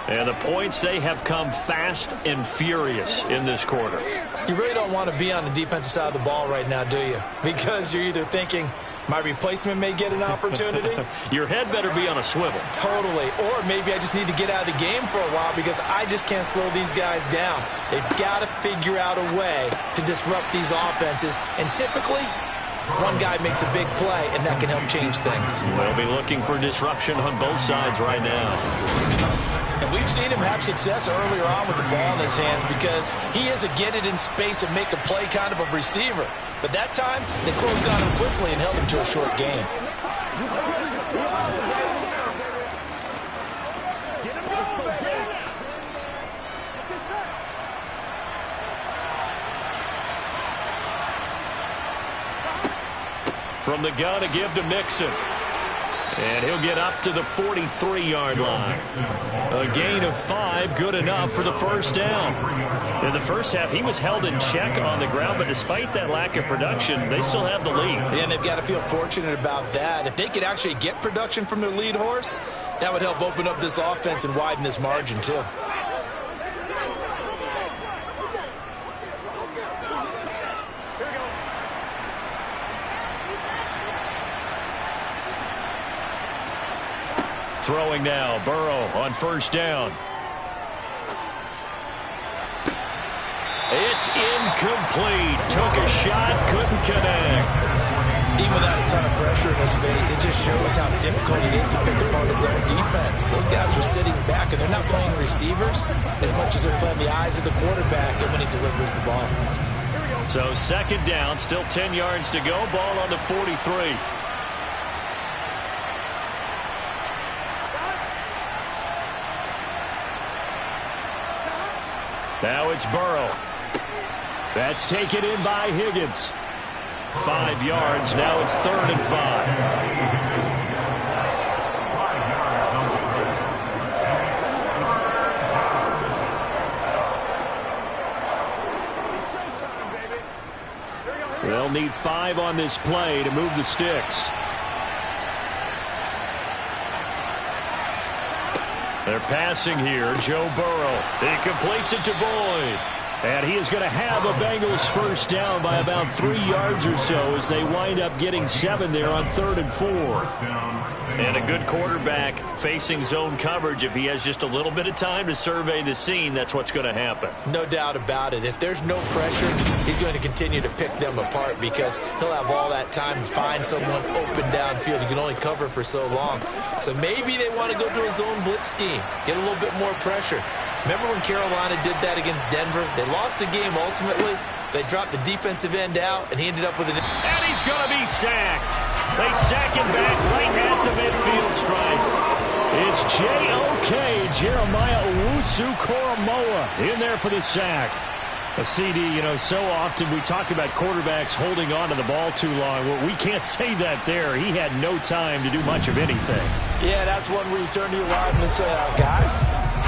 And the points, they have come fast and furious in this quarter. You really don't want to be on the defensive side of the ball right now, do you? Because you're either thinking, my replacement may get an opportunity. Your head better be on a swivel. Totally. Or maybe I just need to get out of the game for a while because I just can't slow these guys down. They've got to figure out a way to disrupt these offenses. And typically, one guy makes a big play, and that can help change things. They'll be looking for disruption on both sides right now. And we've seen him have success earlier on with the ball in his hands because he is a get it in space and make a play kind of a receiver. But that time, they closed on him quickly and held him to a short game. From the gun, a give to Mixon. And he'll get up to the 43-yard line. A gain of 5, good enough for the first down. In the first half, he was held in check on the ground, but despite that lack of production, they still have the lead. And they've got to feel fortunate about that. If they could actually get production from their lead horse, that would help open up this offense and widen this margin, too. Throwing now, Burrow on first down. It's incomplete. Took a shot, couldn't connect. Even without a ton of pressure in his face, it just shows how difficult it is to pick apart his own defense. Those guys are sitting back, and they're not playing receivers as much as they're playing the eyes of the quarterback and when he delivers the ball. So second down, still 10 yards to go. Ball on the 43. Now it's Burrow. That's taken in by Higgins. 5 yards. Now it's 3rd and 5. They'll need 5 on this play to move the sticks. They're passing here. Joe Burrow. He completes it to Boyd. And he is going to have a Bengals first down by about 3 yards or so as they wind up getting 7 there on 3rd and 4. And a good quarterback facing zone coverage. If he has just a little bit of time to survey the scene, that's what's going to happen. No doubt about it. If there's no pressure, he's going to continue to pick them apart because he'll have all that time to find someone open downfield. He can only cover for so long. So maybe they want to go to a zone blitz scheme, get a little bit more pressure. Remember when Carolina did that against Denver? They lost the game ultimately, They dropped the defensive end out, and he ended up with an... And he's going to be sacked. They sack him back right at the midfield stripe. It's J.O.K. Jeremiah Owusu-Koramoah in there for the sack. A CD, so often we talk about quarterbacks holding on to the ball too long. Well, we can't say that there. He had no time to do much of anything. Yeah, that's one where you turn to your lineman and say, guys,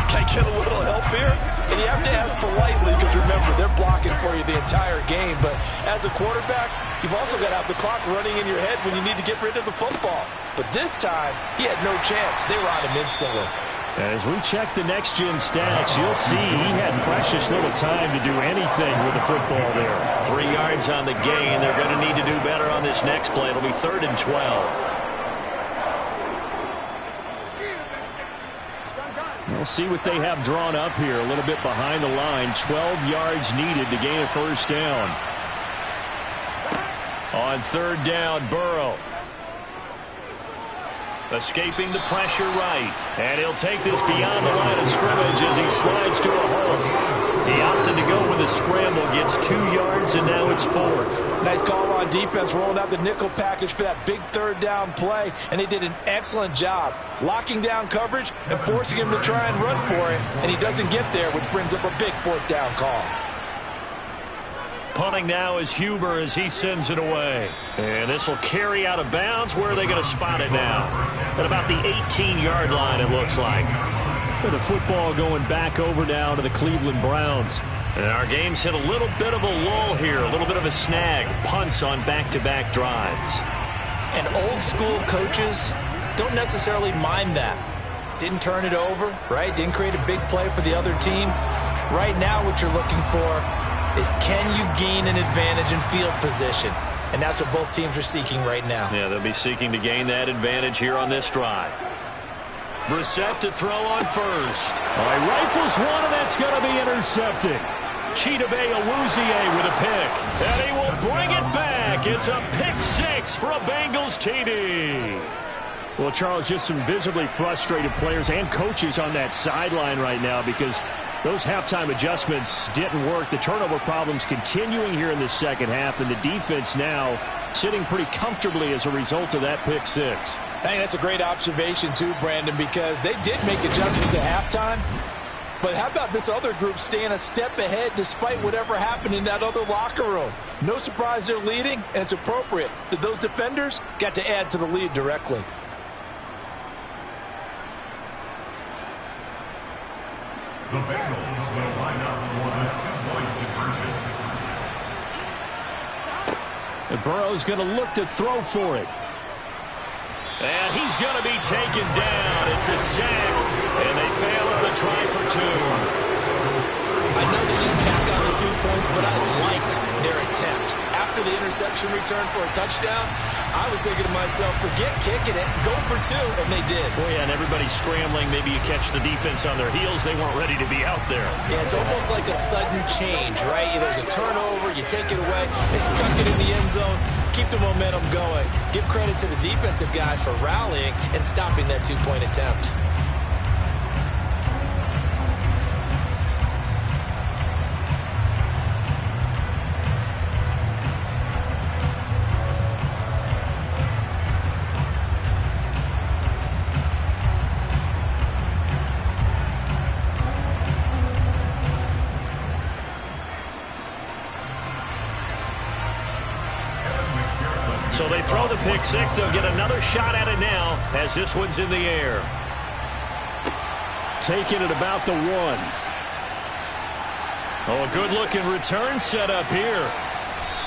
can I get a little help here? And you have to ask politely because, remember, they're blocking for you the entire game. But as a quarterback, you've also got to have the clock running in your head when you need to get rid of the football. But this time, he had no chance. They were on him instantly. As we check the next-gen stats, you'll see he had precious little time to do anything with the football there. 3 yards on the gain. They're going to need to do better on this next play. It'll be 3rd and 12. We'll see what they have drawn up here. A little bit behind the line. 12 yards needed to gain a first down. On 3rd down, Burrow. Escaping the pressure right. And he'll take this beyond the line of scrimmage as he slides to a hole. He opted to go with a scramble, gets 2 yards, and now it's 4th. Nice call on defense, rolling out the nickel package for that big 3rd down play, and they did an excellent job locking down coverage and forcing him to try and run for it, and he doesn't get there, which brings up a big 4th down call. Punting now is Huber as he sends it away. And this will carry out of bounds. Where are they going to spot it now? At about the 18-yard line, it looks like. With the football going back over now to the Cleveland Browns. And our game's hit a little bit of a lull here, a little bit of a snag. Punts on back-to-back drives. And old-school coaches don't necessarily mind that. Didn't turn it over, right? Didn't create a big play for the other team. Right now, what you're looking for is can you gain an advantage in field position? And that's what both teams are seeking right now. Yeah, they'll be seeking to gain that advantage here on this drive. Brissett to throw on first. All right, rifles one, and that's going to be intercepted. Chidobe Awuzie with a pick. And he will bring it back. It's a pick 6 for a Bengals TD. Well, Charles, just some visibly frustrated players and coaches on that sideline right now because those halftime adjustments didn't work. The turnover problems continuing here in the second half, and the defense now sitting pretty comfortably as a result of that pick 6. I think that's a great observation too, Brandon, because they did make adjustments at halftime. But how about this other group staying a step ahead despite whatever happened in that other locker room? No surprise they're leading, and it's appropriate that those defenders got to add to the lead directly. The Bengals will line up for the 2-point conversion. And Burrow's going to look to throw for it. And he's going to be taken down. It's a sack, and they fail on the try for 2. I know they didn't tack on the 2 points, but I liked their attempt. After the interception return for a touchdown, I was thinking to myself, forget kicking it, go for 2, and they did. Well, yeah, and everybody's scrambling. Maybe you catch the defense on their heels. They weren't ready to be out there. Yeah, it's almost like a sudden change, right? There's a turnover, you take it away, they stuck it in the end zone, keep the momentum going. Give credit to the defensive guys for rallying and stopping that 2-point attempt. So they throw the pick 6. They'll get another shot at it now as this one's in the air. Taking it about the 1. Oh, a good-looking return set up here.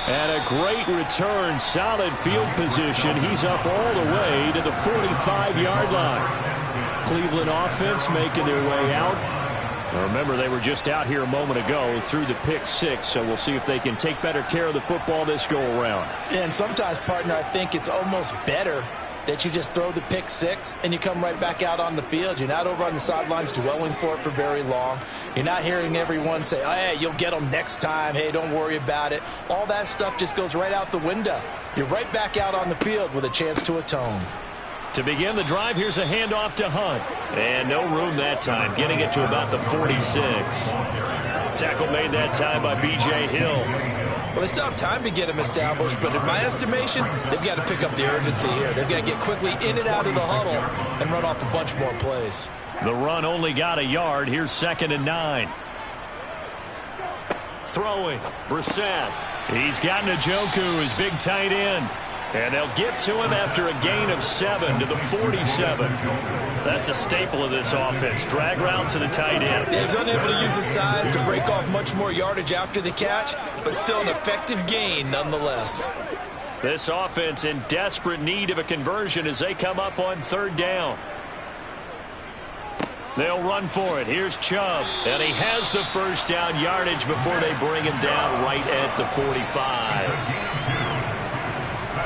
And a great return. Solid field position. He's up all the way to the 45-yard line. Cleveland offense making their way out. Remember, they were just out here a moment ago through the pick 6, so we'll see if they can take better care of the football this go-around. And sometimes, partner, I think it's almost better that you just throw the pick 6 and you come right back out on the field. You're not over on the sidelines dwelling for it for very long. You're not hearing everyone say, oh, hey, you'll get them next time. Hey, don't worry about it. All that stuff just goes right out the window. You're right back out on the field with a chance to atone. To begin the drive, here's a handoff to Hunt. And no room that time, getting it to about the 46. Tackle made that time by B.J. Hill. Well, they still have time to get him established, but in my estimation, they've got to pick up the urgency here. They've got to get quickly in and out of the huddle and run off a bunch more plays. The run only got a yard. Here's 2nd and 9. Throwing, Brissett. He's got Njoku, his big tight end. And they'll get to him after a gain of 7 to the 47. That's a staple of this offense. Drag route to the tight end. Yeah, he's unable to use his size to break off much more yardage after the catch, but still an effective gain nonetheless. This offense in desperate need of a conversion as they come up on 3rd down. They'll run for it. Here's Chubb. And he has the first down yardage before they bring him down right at the 45.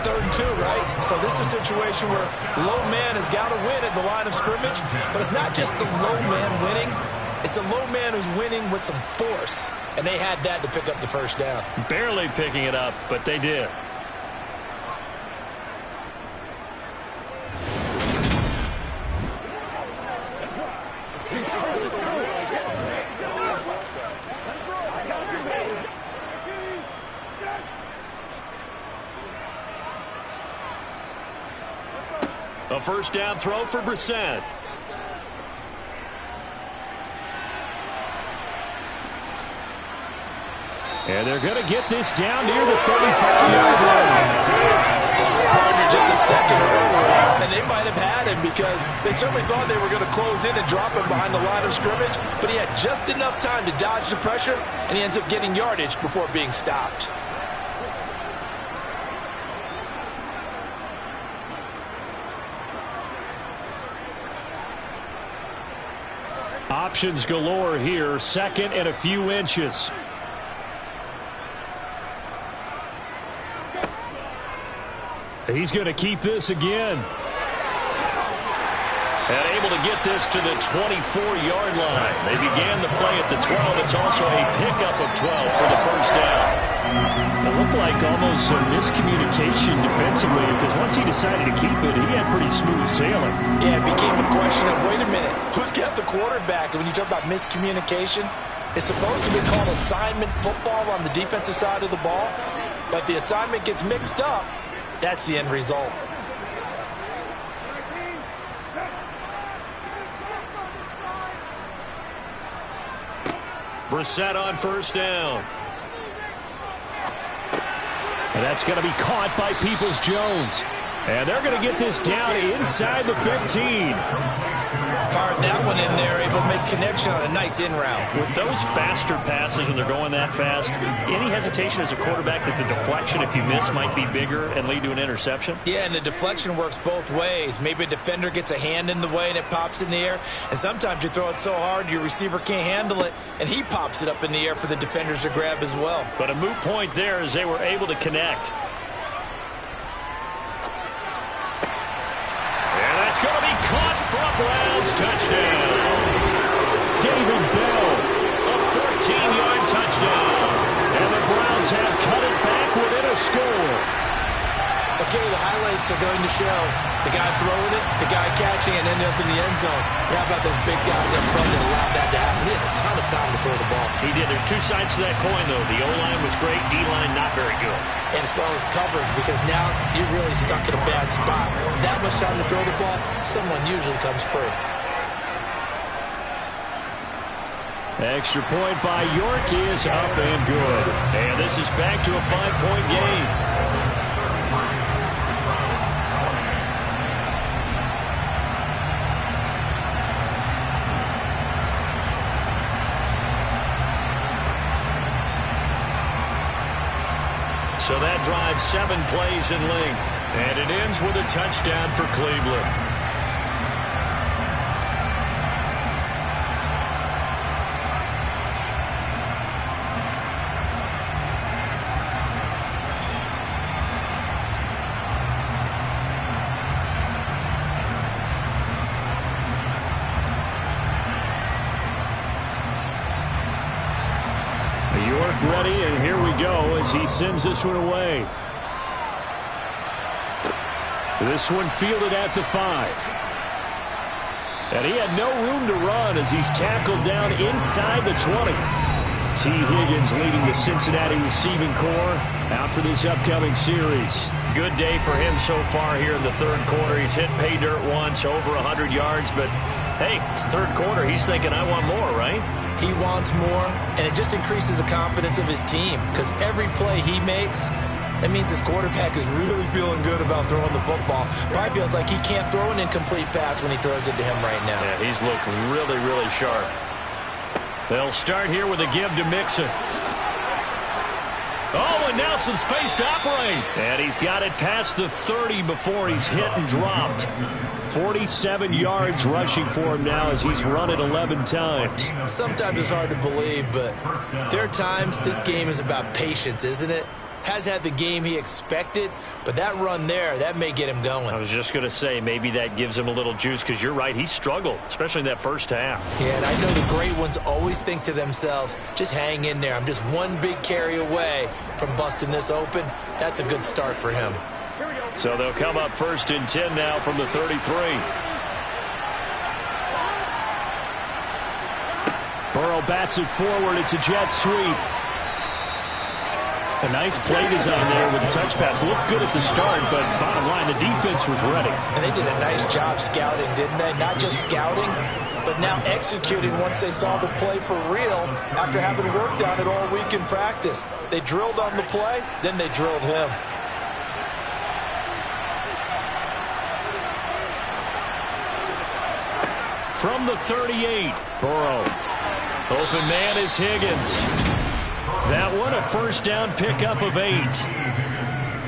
3rd and 2, right? So this is a situation where low man has got to win at the line of scrimmage, but it's not just the low man winning. It's the low man who's winning with some force, and they had that to pick up the first down. Barely picking it up, but they did. A first down throw for Brissett. And they're going to get this down near the 35-yard line. Partner just a second earlier, and they might have had him because they certainly thought they were going to close in and drop him behind the line of scrimmage, but he had just enough time to dodge the pressure, and he ends up getting yardage before being stopped. Options galore here. 2nd and a few inches. He's going to keep this again. And able to get this to the 24-yard line. They began the play at the 12. It's also a pickup of 12 for the first down. It looked like almost some miscommunication defensively because once he decided to keep it, he had pretty smooth sailing. Yeah, it became a question of, wait a minute, who's got the quarterback? And when you talk about miscommunication, it's supposed to be called assignment football on the defensive side of the ball. But the assignment gets mixed up. That's the end result. Brissett on first down. And that's going to be caught by Peoples-Jones. And they're going to get this down inside the 15. Fired that one in there, able to make connection on a nice in route. With those faster passes when they're going that fast, any hesitation as a quarterback that the deflection, if you miss, might be bigger and lead to an interception? Yeah, and the deflection works both ways. Maybe a defender gets a hand in the way and it pops in the air. And sometimes you throw it so hard your receiver can't handle it, and he pops it up in the air for the defenders to grab as well. But a moot point there as they were able to connect. It's going to be caught for a Browns touchdown. David Bell, a 14-yard touchdown. And the Browns have cut it back within a score. Okay, the highlights are going to show the guy throwing it, the guy catching it, and ending up in the end zone. How about those big guys up front that allowed that to happen? He had a ton of time to throw the ball. He did. There's two sides to that coin, though. The O-line was great. D-line not very good. And as well as coverage, because now you're really stuck in a bad spot. That much time to throw the ball, someone usually comes free. Extra point by York is up and good. And this is back to a 5-point game. So that drives 7 plays in length. And it ends with a touchdown for Cleveland. York ready, and here we go as he sends this one away. This one fielded at the 5. And he had no room to run as he's tackled down inside the 20. T. Higgins leading the Cincinnati receiving corps out for this upcoming series. Good day for him so far here in the third quarter. He's hit pay dirt once, over 100 yards, but hey, it's the third quarter. He's thinking, I want more, right? He wants more, and it just increases the confidence of his team because every play he makes, that means his quarterback is really feeling good about throwing the football. Probably feels like he can't throw an incomplete pass when he throws it to him right now. Yeah, he's looked really, really sharp. They'll start here with a give to Mixon. Oh, and now some space to operate. And he's got it past the 30 before he's hit and dropped. 47 yards rushing for him now as he's run it 11 times. Sometimes it's hard to believe, but there are times this game is about patience, isn't it? Has had the game he expected, but that run there, that may get him going. I was just going to say, maybe that gives him a little juice because you're right, he struggled, especially in that first half. Yeah, and I know the great ones always think to themselves, just hang in there. I'm just one big carry away from busting this open. That's a good start for him. So they'll come up 1st and 10 now from the 33. Burrow bats it forward. It's a jet sweep. A nice play design there with the touch pass. Looked good at the start, but bottom line, the defense was ready. And they did a nice job scouting, didn't they? Not just scouting, but now executing once they saw the play for real after having worked on it all week in practice. They drilled on the play, then they drilled him. From the 38, Burrow. Open man is Higgins. That one a first down pickup of 8.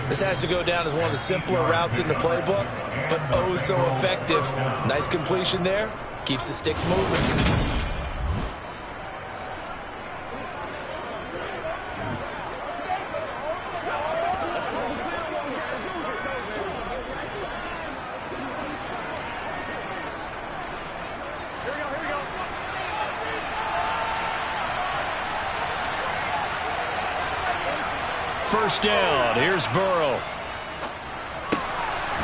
This has to go down as one of the simpler routes in the playbook, but oh so effective. Nice completion there. Keeps the sticks moving. First down. Here's Burrow.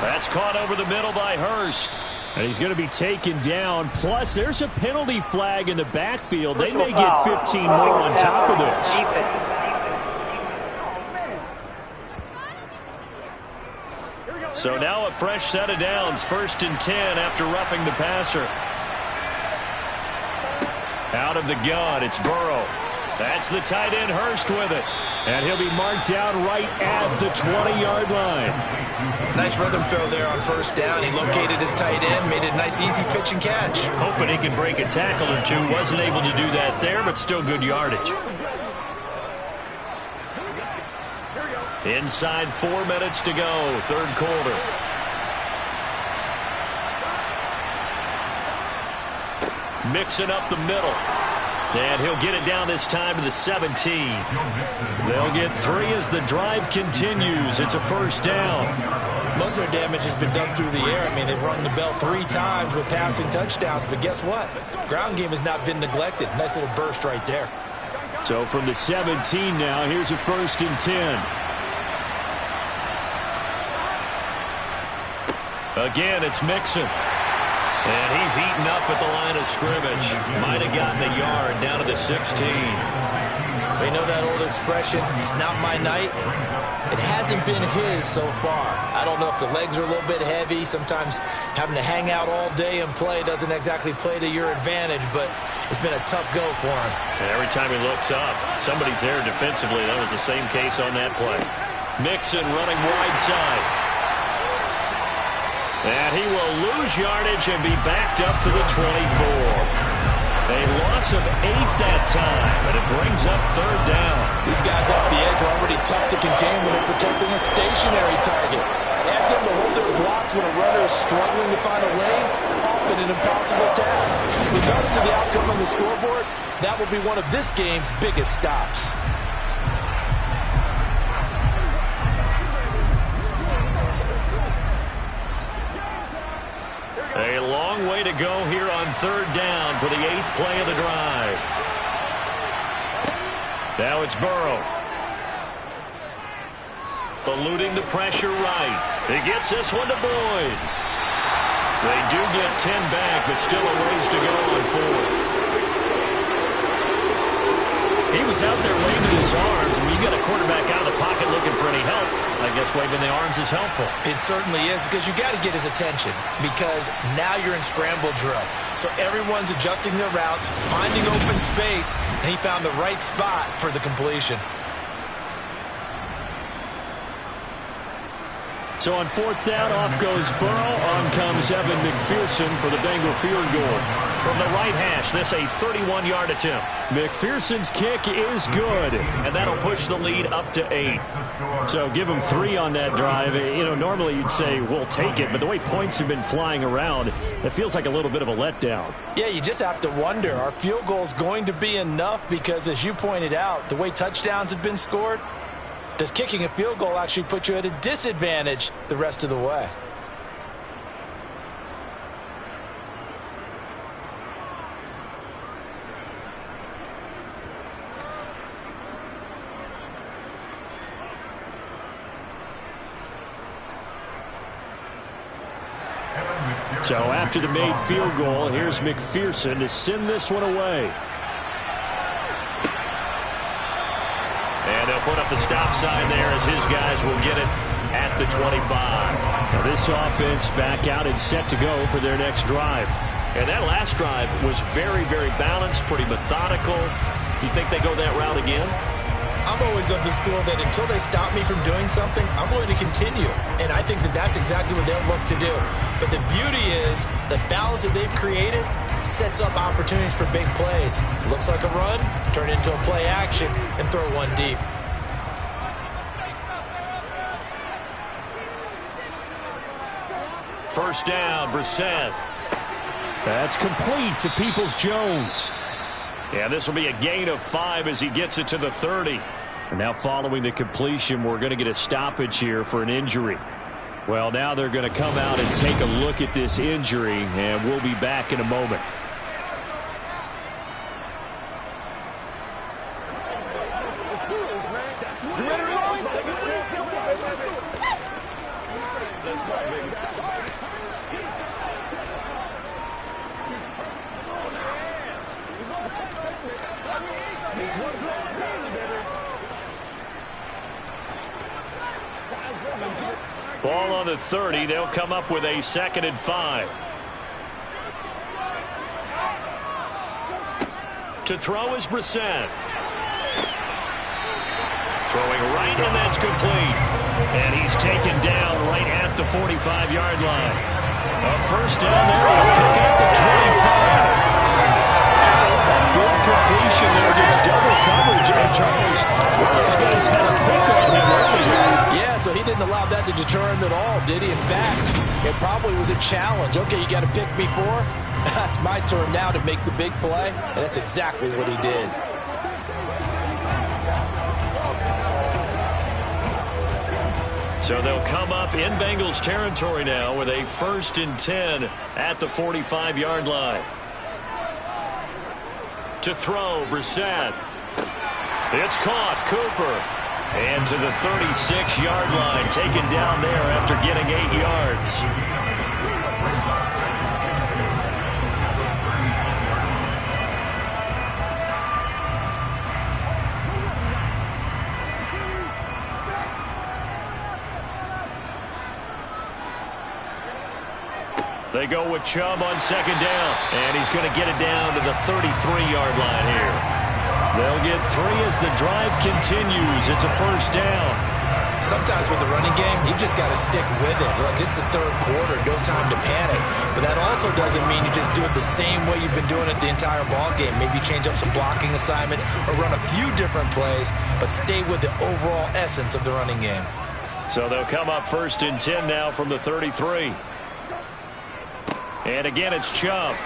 That's caught over the middle by Hurst. And he's going to be taken down. Plus, there's a penalty flag in the backfield. They may get 15 more on top of this. So now a fresh set of downs. 1st and 10 after roughing the passer. Out of the gun, it's Burrow. That's the tight end, Hurst, with it. And he'll be marked down right at the 20-yard line. Nice rhythm throw there on first down. He located his tight end, made it a nice, easy pitch and catch. Hoping he could break a tackle or two. Wasn't able to do that there, but still good yardage. Inside 4 minutes to go, third quarter. Mixing up the middle. And he'll get it down this time to the 17. They'll get 3 as the drive continues. It's a first down. Most of their damage has been done through the air. I mean, they've rung the bell 3 times with passing touchdowns. But guess what? Ground game has not been neglected. Nice little burst right there. So from the 17 now, here's a 1st and 10. Again, it's Mixon. And he's heating up at the line of scrimmage. Might have gotten a yard down to the 16. We know that old expression, it's not my night. It hasn't been his so far. I don't know if the legs are a little bit heavy. Sometimes having to hang out all day and play doesn't exactly play to your advantage, but it's been a tough go for him. And every time he looks up, somebody's there defensively. That was the same case on that play. Mixon running wide side. And he will lose yardage and be backed up to the 24. A loss of 8 that time, and it brings up third down. These guys off the edge are already tough to contain when they're protecting a stationary target. Ask them to hold their blocks when a runner is struggling to find a lane, often an impossible task. Regardless of the outcome on the scoreboard, that will be one of this game's biggest stops. A long way to go here on third down for the 8th play of the drive. Now it's Burrow. Eluding the pressure right. He gets this one to Boyd. They do get 10 back, but still a ways to go on 4th. He was out there waving his arms. When you got a quarterback out of the pocket looking for any help, I guess waving the arms is helpful. It certainly is, because you got to get his attention, because now you're in scramble drill. So everyone's adjusting their routes, finding open space, and he found the right spot for the completion. So on 4th down, off goes Burrow. On comes Evan McPherson for the Bengal field goal. From the right hash, this a 31-yard attempt. McPherson's kick is good. And that'll push the lead up to 8. So give them 3 on that drive. You know, normally you'd say, we'll take it. But the way points have been flying around, it feels like a little bit of a letdown. Yeah, you just have to wonder, are field goals going to be enough? Because as you pointed out, the way touchdowns have been scored, does kicking a field goal actually put you at a disadvantage the rest of the way? So after the made field goal, here's McPherson to send this one away. And they'll put up the stop sign there as his guys will get it at the 25. Now this offense back out and set to go for their next drive. And that last drive was very, very balanced, pretty methodical. You think they go that route again? I'm always of the school that until they stop me from doing something, I'm going to continue. And I think that that's exactly what they'll look to do. But the beauty is the balance that they've created sets up opportunities for big plays. Looks like a run, turn it into a play action, and throw one deep. First down, Brissett. That's complete to Peoples-Jones. Yeah, this will be a gain of 5 as he gets it to the 30. And now following the completion, we're going to get a stoppage here for an injury. Well, now they're going to come out and take a look at this injury, and we'll be back in a moment. Ball on the 30. They'll come up with a 2nd and 5. To throw is Brissett. Throwing right, and that's complete. And he's taken down right at the 45-yard line. A first down there. He'll pick up the 25. Good completion there against double coverage. And Charles, one of those guys had a pick on him earlier. Yeah, so he didn't allow that to deter him at all, did he? In fact, it probably was a challenge. Okay, you got to pick me 4. That's my turn now to make the big play, and that's exactly what he did. So they'll come up in Bengals territory now with a 1st and 10 at the 45-yard line. To throw, Brissett. It's caught, Cooper. And to the 36-yard line, taken down there after getting 8 yards. They go with Chubb on 2nd down, and he's going to get it down to the 33-yard line here. They'll get 3 as the drive continues. It's a 1st down. Sometimes with the running game, you've just got to stick with it. Look, it's the 3rd quarter, no time to panic. But that also doesn't mean you just do it the same way you've been doing it the entire ball game. Maybe change up some blocking assignments or run a few different plays, but stay with the overall essence of the running game. So they'll come up 1st and 10 now from the 33. And again, it's Chubb.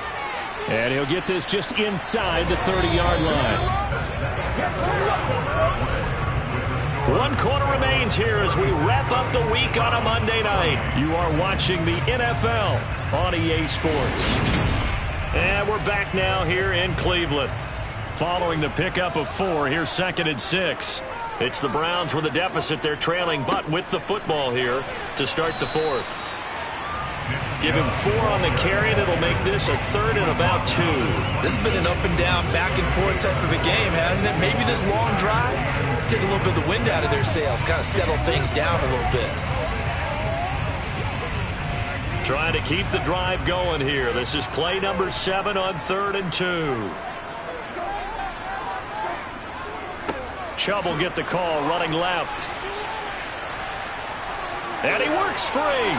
And he'll get this just inside the 30-yard line. 1 quarter remains here as we wrap up the week on a Monday night. You are watching the NFL on EA Sports. And we're back now here in Cleveland. Following the pickup of 4, here's 2nd and 6. It's the Browns with a deficit. They're trailing, but with the football here to start the 4th. Give him 4 on the carry, and it'll make this a 3rd and about 2. This has been an up and down, back and forth type of a game, hasn't it? Maybe this long drive could take a little bit of the wind out of their sails, kind of settle things down a little bit. Trying to keep the drive going here. This is play number 7 on 3rd and 2. Chubb will get the call, running left. And he works free.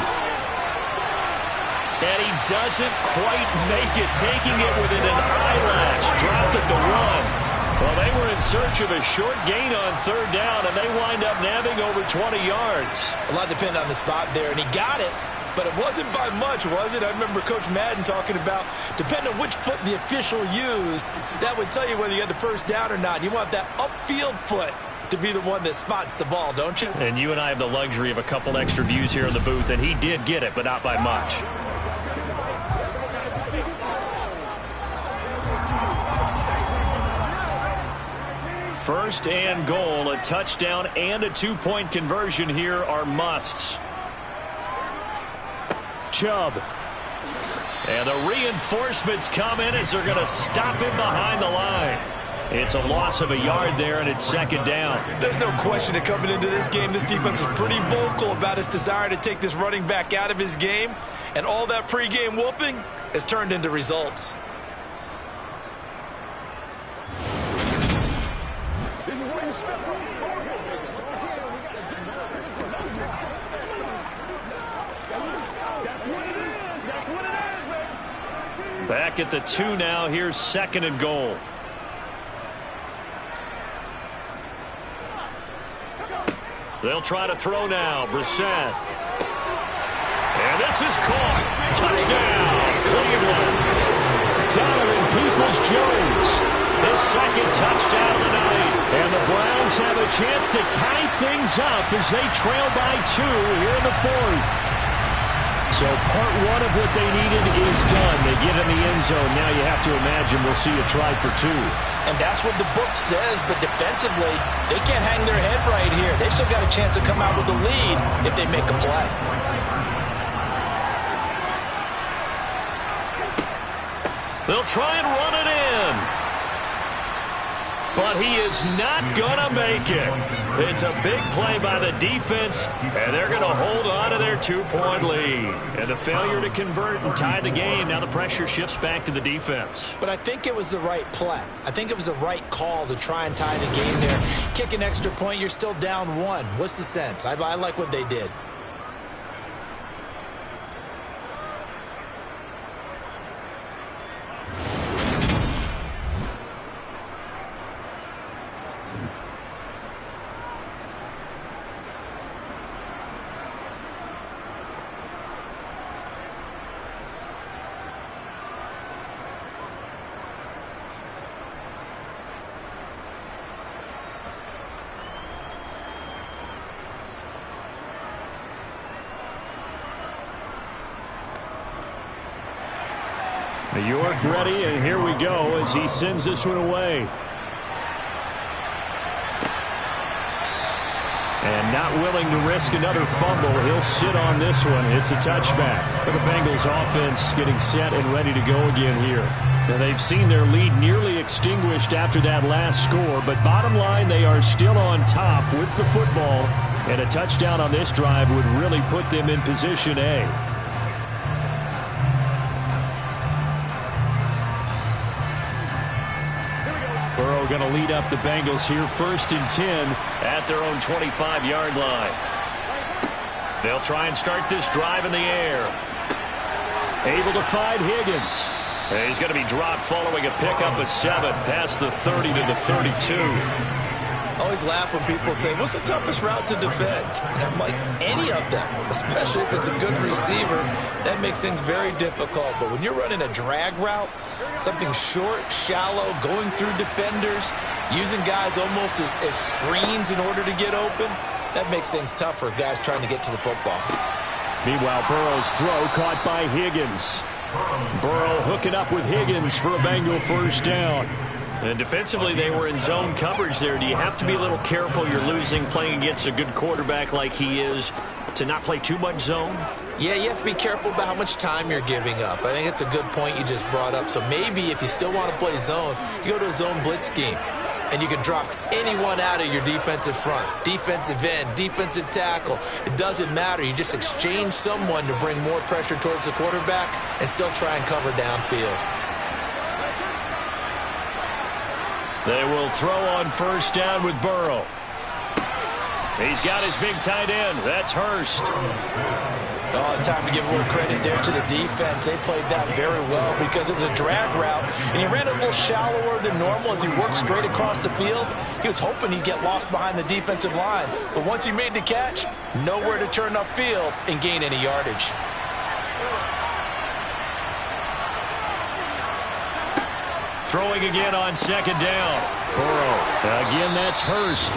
And he doesn't quite make it, taking it within an eyelash. Dropped at the 1. Well, they were in search of a short gain on 3rd down, and they wind up nabbing over 20 yards. A lot depended on the spot there, and he got it. But it wasn't by much, was it? I remember Coach Madden talking about, depending on which foot the official used, that would tell you whether you had the first down or not. You want that upfield foot to be the one that spots the ball, don't you? And you and I have the luxury of a couple extra views here in the booth, and he did get it, but not by much. First and goal, a touchdown and a 2-point conversion here are musts. Chubb. And the reinforcements come in as they're going to stop him behind the line. It's a loss of a yard there, and it's 2nd down. There's no question that coming into this game, this defense is pretty vocal about its desire to take this running back out of his game. And all that pregame wolfing has turned into results. Back at the 2 now. Here's 2nd and goal. They'll try to throw now. Brissett. And this is caught. Touchdown, Cleveland. Donovan Peoples-Jones. His 2nd touchdown of the night. And the Browns have a chance to tie things up as they trail by 2 here in the 4th. So part 1 of what they needed is done. They get in the end zone. Now you have to imagine we'll see a try for 2. And that's what the book says, but defensively, they can't hang their head right here. They've still got a chance to come out with the lead if they make a play. They'll try and run it in. But he is not going to make it. It's a big play by the defense, and they're going to hold on to their 2-point lead. And a failure to convert and tie the game. Now the pressure shifts back to the defense. But I think it was the right play. I think it was the right call to try and tie the game there. Kick an extra point, you're still down 1. What's the sense? I like what they did. York ready, and here we go as he sends this one away. And not willing to risk another fumble, he'll sit on this one. It's a touchback. The Bengals offense getting set and ready to go again here. Now they've seen their lead nearly extinguished after that last score, but bottom line, they are still on top with the football, and a touchdown on this drive would really put them in position A. Burrow going to lead up the Bengals here, 1st and 10 at their own 25-yard line. They'll try and start this drive in the air. Able to find Higgins. And he's going to be dropped following a pickup of 7 past the 30 to the 32. Always laugh when people say, what's the toughest route to defend? And I'm like, any of them, especially if it's a good receiver, that makes things very difficult. But when you're running a drag route, something short, shallow, going through defenders, using guys almost as screens in order to get open, that makes things tough for guys trying to get to the football. Meanwhile, Burrow's throw caught by Higgins. Burrow hooking up with Higgins for a Bengal 1st down. And defensively, they were in zone coverage there. Do you have to be a little careful? You're losing playing against a good quarterback like he is. to not play too much zone? Yeah, you have to be careful about how much time you're giving up. I think it's a good point you just brought up. So maybe if you still want to play zone, you go to a zone blitz scheme. And you can drop anyone out of your defensive front. Defensive end, defensive tackle. It doesn't matter. You just exchange someone to bring more pressure towards the quarterback and still try and cover downfield. They will throw on first down with Burrow. He's got his big tight end. That's Hurst. Oh, it's time to give a little credit there to the defense. They played that very well because it was a drag route, and he ran a little shallower than normal as he worked straight across the field. He was hoping he'd get lost behind the defensive line, but once he made the catch, nowhere to turn upfield and gain any yardage. Throwing again on second down. Burrow. Again, that's Hurst.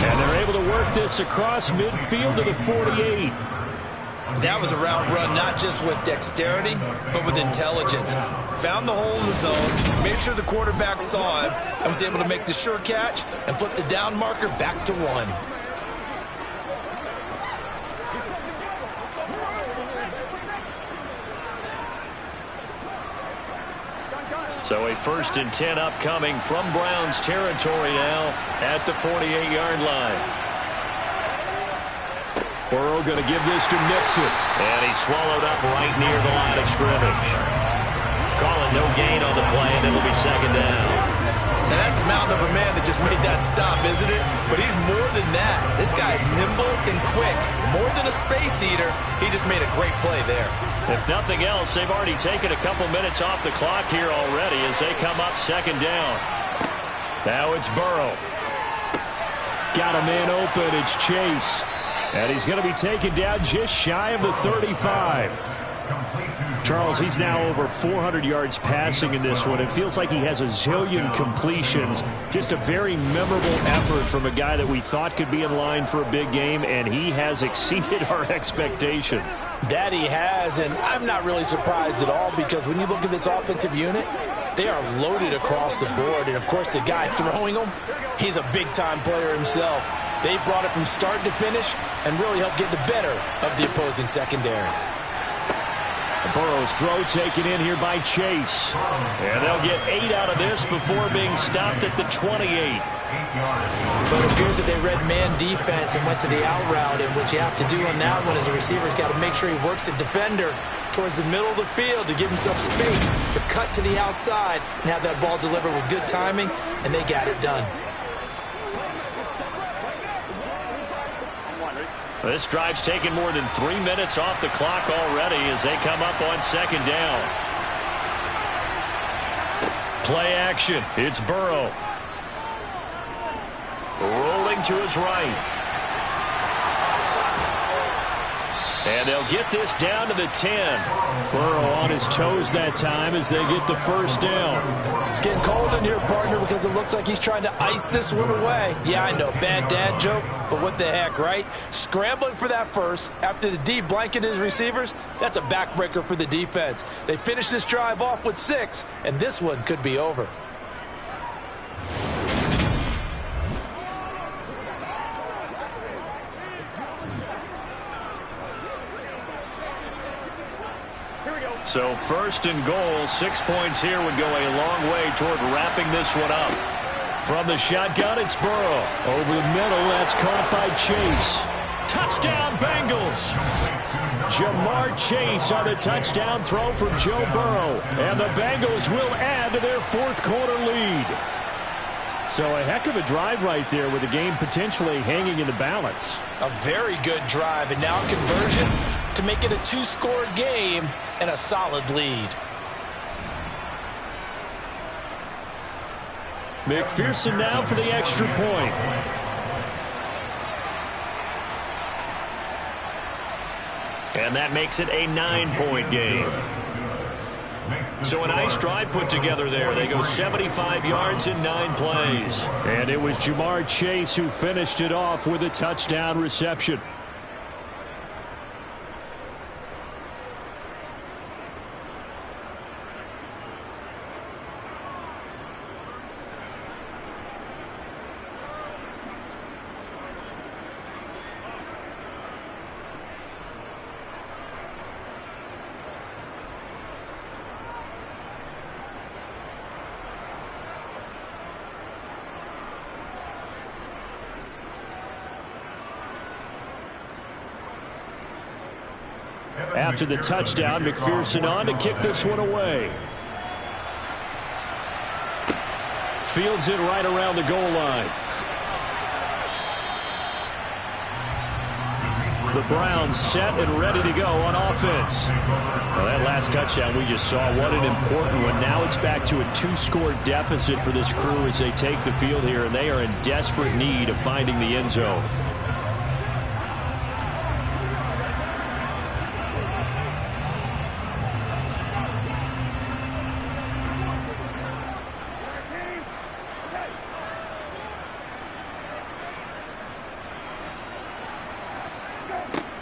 And they're able to work this across midfield to the 48. That was a route run not just with dexterity, but with intelligence. Found the hole in the zone, made sure the quarterback saw him, and was able to make the sure catch and flip the down marker back to 1. So a 1st and 10 upcoming from Browns territory now at the 48-yard line. Burrow going to give this to Mixon. And he's swallowed up right near the line of scrimmage. Calling no gain on the play, and it'll be second down. Now that's a mountain of a man that just made that stop, isn't it? But he's more than that. This guy's nimble and quick. More than a space eater, he just made a great play there. If nothing else, they've already taken a couple minutes off the clock here already as they come up second down. Now it's Burrow. Got a man open. It's Chase. And he's going to be taken down just shy of the 35. Charles, he's now over 400 yards passing in this one. It feels like he has a zillion completions. Just a very memorable effort from a guy that we thought could be in line for a big game, and he has exceeded our expectations. That he has, and I'm not really surprised at all because when you look at this offensive unit, they are loaded across the board. And, of course, the guy throwing them, he's a big-time player himself. They brought it from start to finish and really helped get the better of the opposing secondary. Burrow's throw taken in here by Chase. And they'll get 8 out of this before being stopped at the 28. But it appears that they read man defense and went to the out route. And what you have to do on that one is the receiver's got to make sure he works the defender towards the middle of the field to give himself space to cut to the outside and have that ball delivered with good timing, and they got it done. This drive's taken more than 3 minutes off the clock already as they come up on second down. Play action. It's Burrow. Rolling to his right. And they'll get this down to the 10. Burrow on his toes that time as they get the first down. It's getting cold in here, partner, because it looks like he's trying to ice this one away. Yeah, I know, bad dad joke, but what the heck, right? Scrambling for that first after the D blanketed his receivers, that's a backbreaker for the defense. They finished this drive off with 6, and this one could be over. So 1st and goal, 6 points here would go a long way toward wrapping this one up. From the shotgun, it's Burrow. Over the middle, that's caught by Chase. Touchdown, Bengals! Jamar Chase on the touchdown throw from Joe Burrow. And the Bengals will add to their 4th quarter lead. So a heck of a drive right there with the game potentially hanging in the balance. A very good drive, and now conversion to make it a 2-score game and a solid lead. McPherson now for the extra point. And that makes it a 9-point game. So a nice drive put together there. They go 75 yards in 9 plays. And it was Jamar Chase who finished it off with a touchdown reception. After the touchdown, McPherson on to kick this one away. Fields it right around the goal line. The Browns set and ready to go on offense. Well, that last touchdown we just saw, what an important one. Now it's back to a 2-score deficit for this crew as they take the field here, and they are in desperate need of finding the end zone.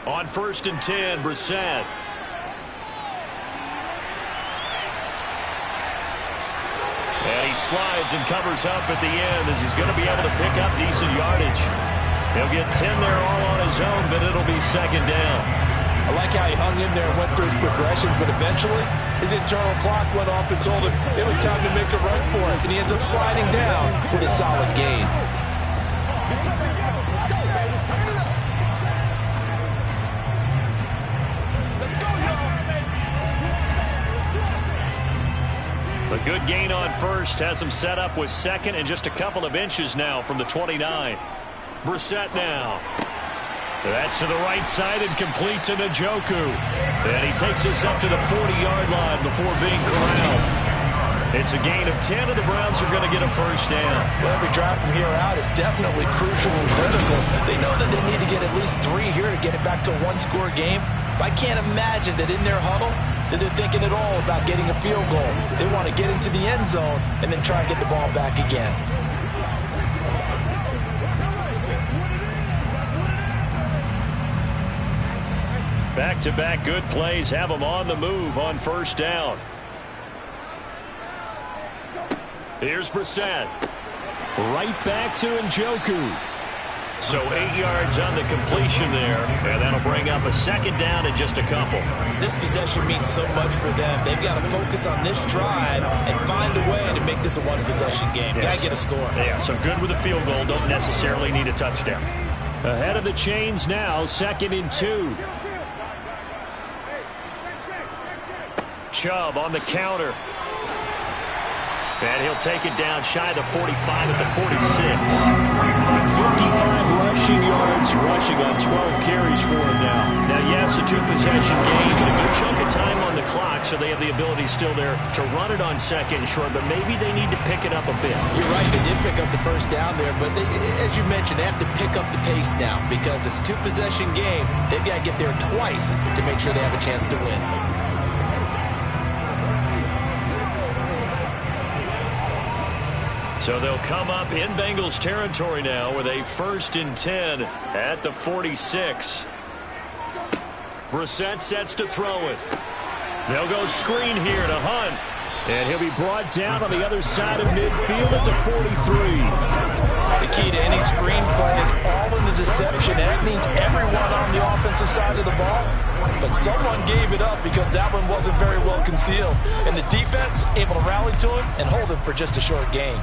On 1st and 10, Brissett. And he slides and covers up at the end as he's going to be able to pick up decent yardage. He'll get 10 there all on his own, but it'll be 2nd down. I like how he hung in there and went through his progressions, but eventually his internal clock went off and told him it was time to make a run for it, and he ends up sliding down with a solid gain. A good gain on 1st has him set up with 2nd and just a couple of inches now from the 29. Brissett now. That's to the right side and complete to Njoku. And he takes us up to the 40-yard line before being corralled. It's a gain of 10, and the Browns are going to get a 1st down. Well, every drive from here out is definitely crucial and critical. They know that they need to get at least 3 here to get it back to a 1-score game. But I can't imagine that in their huddle that they're thinking at all about getting a field goal. They want to get into the end zone and then try and get the ball back again. Back-to-back good plays have them on the move on 1st down. Here's Brissett. Right back to Njoku. So 8 yards on the completion there, and that'll bring up a 2nd down and just a couple. This possession means so much for them. They've got to focus on this drive and find a way to make this a one-possession game. Yes. Got to get a score. Yeah, so good with a field goal. Don't necessarily need a touchdown. Ahead of the chains now, 2nd and 2. Chubb on the counter. And he'll take it down shy of the 45 at the 46. 55 rushing yards, rushing on 12 carries for him now. Now, yes, a 2-possession game, but a good chunk of time on the clock, so they have the ability still there to run it on 2nd and short, but maybe they need to pick it up a bit. You're right, they did pick up the 1st down there, but as you mentioned, they have to pick up the pace now because it's a 2-possession game. They've got to get there twice to make sure they have a chance to win. So they'll come up in Bengals territory now with a 1st and 10 at the 46. Brissett sets to throw it. They'll go screen here to Hunt. And he'll be brought down on the other side of midfield at the 43. The key to any screen play is all in the deception. That means everyone on the offensive side of the ball. But someone gave it up because that one wasn't very well concealed. And the defense able to rally to him and hold him for just a short gain.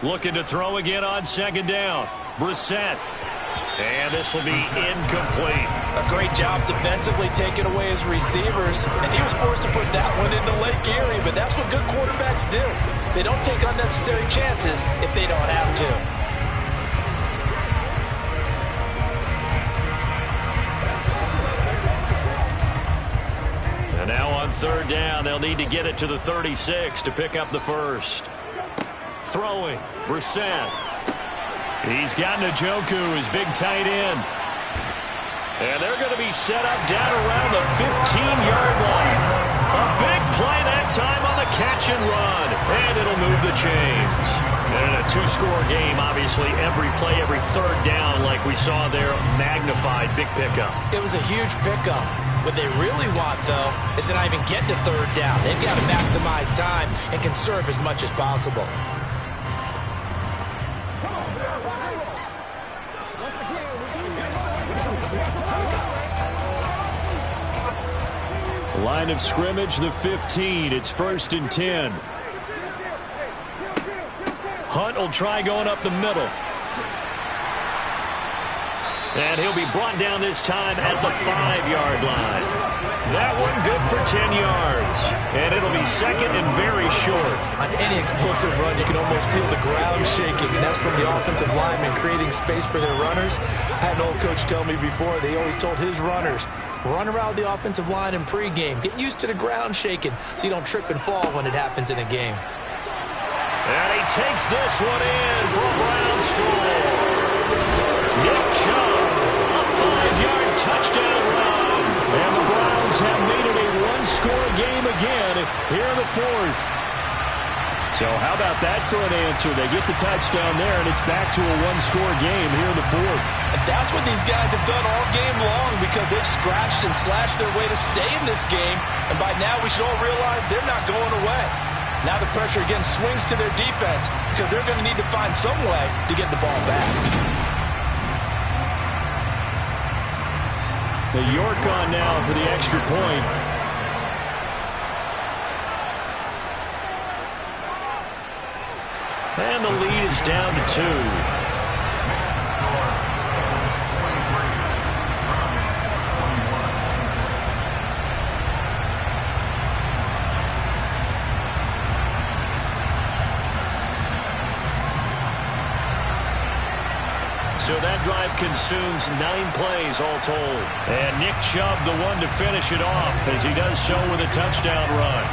Looking to throw again on 2nd down. Brissett. And this will be incomplete. A great job defensively taking away his receivers. And he was forced to put that one into Lake Erie. But that's what good quarterbacks do. They don't take unnecessary chances if they don't have to. And now on 3rd down, they'll need to get it to the 36 to pick up the 1st. Throwing, Brissett. He's got Njoku, his big tight end. And they're going to be set up down around the 15-yard line. A big play that time on the catch and run. And it'll move the chains. And a 2-score game, obviously, every play, every 3rd down, like we saw there, magnified, big pickup. It was a huge pickup. What they really want, though, is to not even get to 3rd down. They've got to maximize time and conserve as much as possible. Line of scrimmage, the 15. It's 1st and 10. Hunt will try going up the middle. And he'll be brought down this time at the 5-yard line. That one good for 10 yards. And it'll be second and very short. On any explosive run, you can almost feel the ground shaking, and that's from the offensive linemen creating space for their runners. I had an old coach tell me before, they always told his runners, run around the offensive line in pregame. Get used to the ground shaking so you don't trip and fall when it happens in a game. And he takes this one in for a Brown score. Nick Chubb, a 5-yard touchdown run. And the Browns have made it a one-score game again here in the fourth. So how about that for an answer? They get the touchdown there, and it's back to a one-score game here in the fourth. And that's what these guys have done all game long, because they've scratched and slashed their way to stay in this game. And by now we should all realize they're not going away. Now the pressure again swings to their defense, because they're going to need to find some way to get the ball back. The York on now for the extra point. And the lead is down to 2. So that drive consumes 9 plays all told. And Nick Chubb the one to finish it off as he does so with a touchdown run.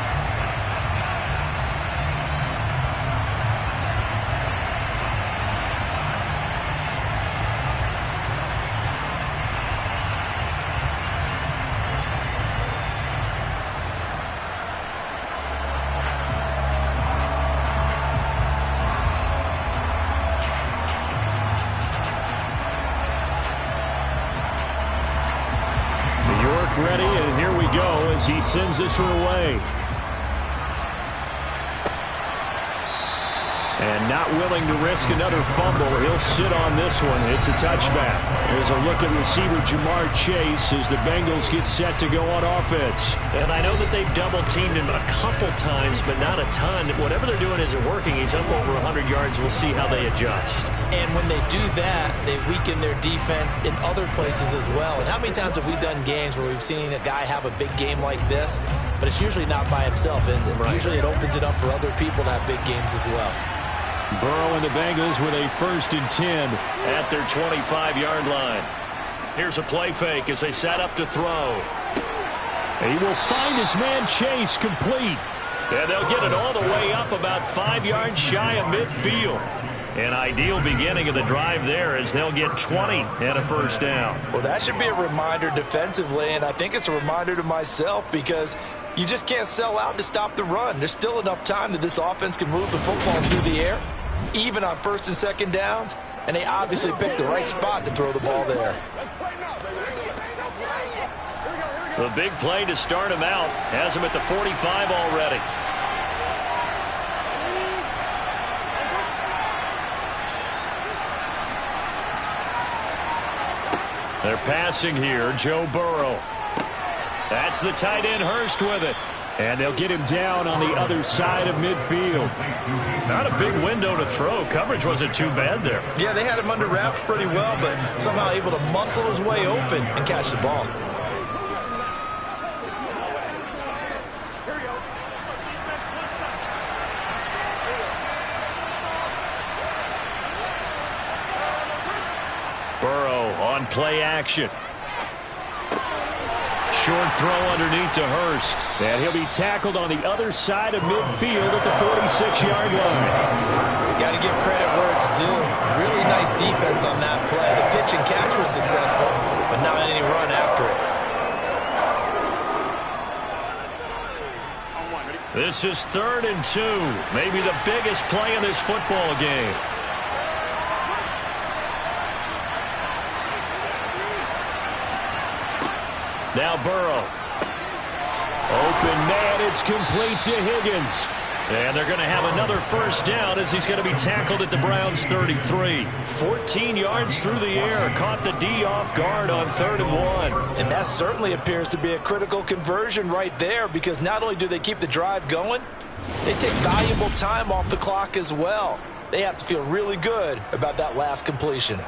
Ready, and here we go as he sends this one away. And not willing to risk another fumble. He'll sit on this one. It's a touchback. There's a look at receiver Jamar Chase as the Bengals get set to go on offense. And I know that they've double-teamed him a couple times, but not a ton. Whatever they're doing isn't working. He's up over 100 yards. We'll see how they adjust. And when they do that, they weaken their defense in other places as well. And how many times have we done games where we've seen a guy have a big game like this, but it's usually not by himself, is it? Right. Usually it opens it up for other people to have big games as well. Burrow and the Bengals with a 1st and 10 at their 25-yard line. Here's a play fake as they set up to throw. He will find his man Chase complete. And they'll get it all the way up about 5 yards shy of midfield. An ideal beginning of the drive there as they'll get 20 and a first down. Well, that should be a reminder defensively, and I think it's a reminder to myself, because you just can't sell out to stop the run. There's still enough time that this offense can move the football through the air, even on 1st and 2nd downs, and they obviously picked the right spot to throw the ball there. The big play to start him out has him at the 45 already. They're passing here, Joe Burrow. That's the tight end Hurst with it. And they'll get him down on the other side of midfield. Not a big window to throw. Coverage wasn't too bad there. Yeah, they had him under wraps pretty well, but somehow able to muscle his way open and catch the ball. Burrow on play action. Short throw underneath to Hurst. And he'll be tackled on the other side of midfield at the 46-yard line. Got to give credit where it's due. Really nice defense on that play. The pitch and catch was successful, but not any run after it. This is 3rd and 2. Maybe the biggest play in this football game. Now Burrow. Open man, it's complete to Higgins. And they're going to have another first down as he's going to be tackled at the Browns' 33. 14 yards through the air. Caught the D off guard on 3rd and 1. And that certainly appears to be a critical conversion right there, because not only do they keep the drive going, they take valuable time off the clock as well. They have to feel really good about that last completion.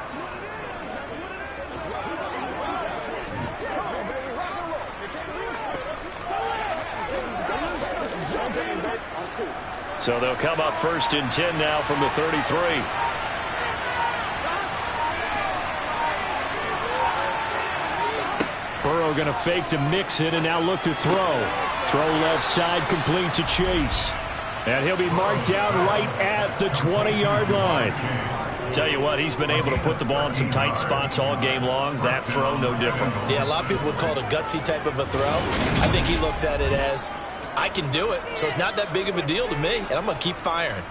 So they'll come up 1st and 10 now from the 33. Burrow going to fake to mix it and now look to throw. Throw left side complete to Chase. And he'll be marked down right at the 20-yard line. Tell you what, he's been able to put the ball in some tight spots all game long. That throw, no different. Yeah, a lot of people would call it a gutsy type of a throw. I think he looks at it as, I can do it, so it's not that big of a deal to me, and I'm going to keep firing.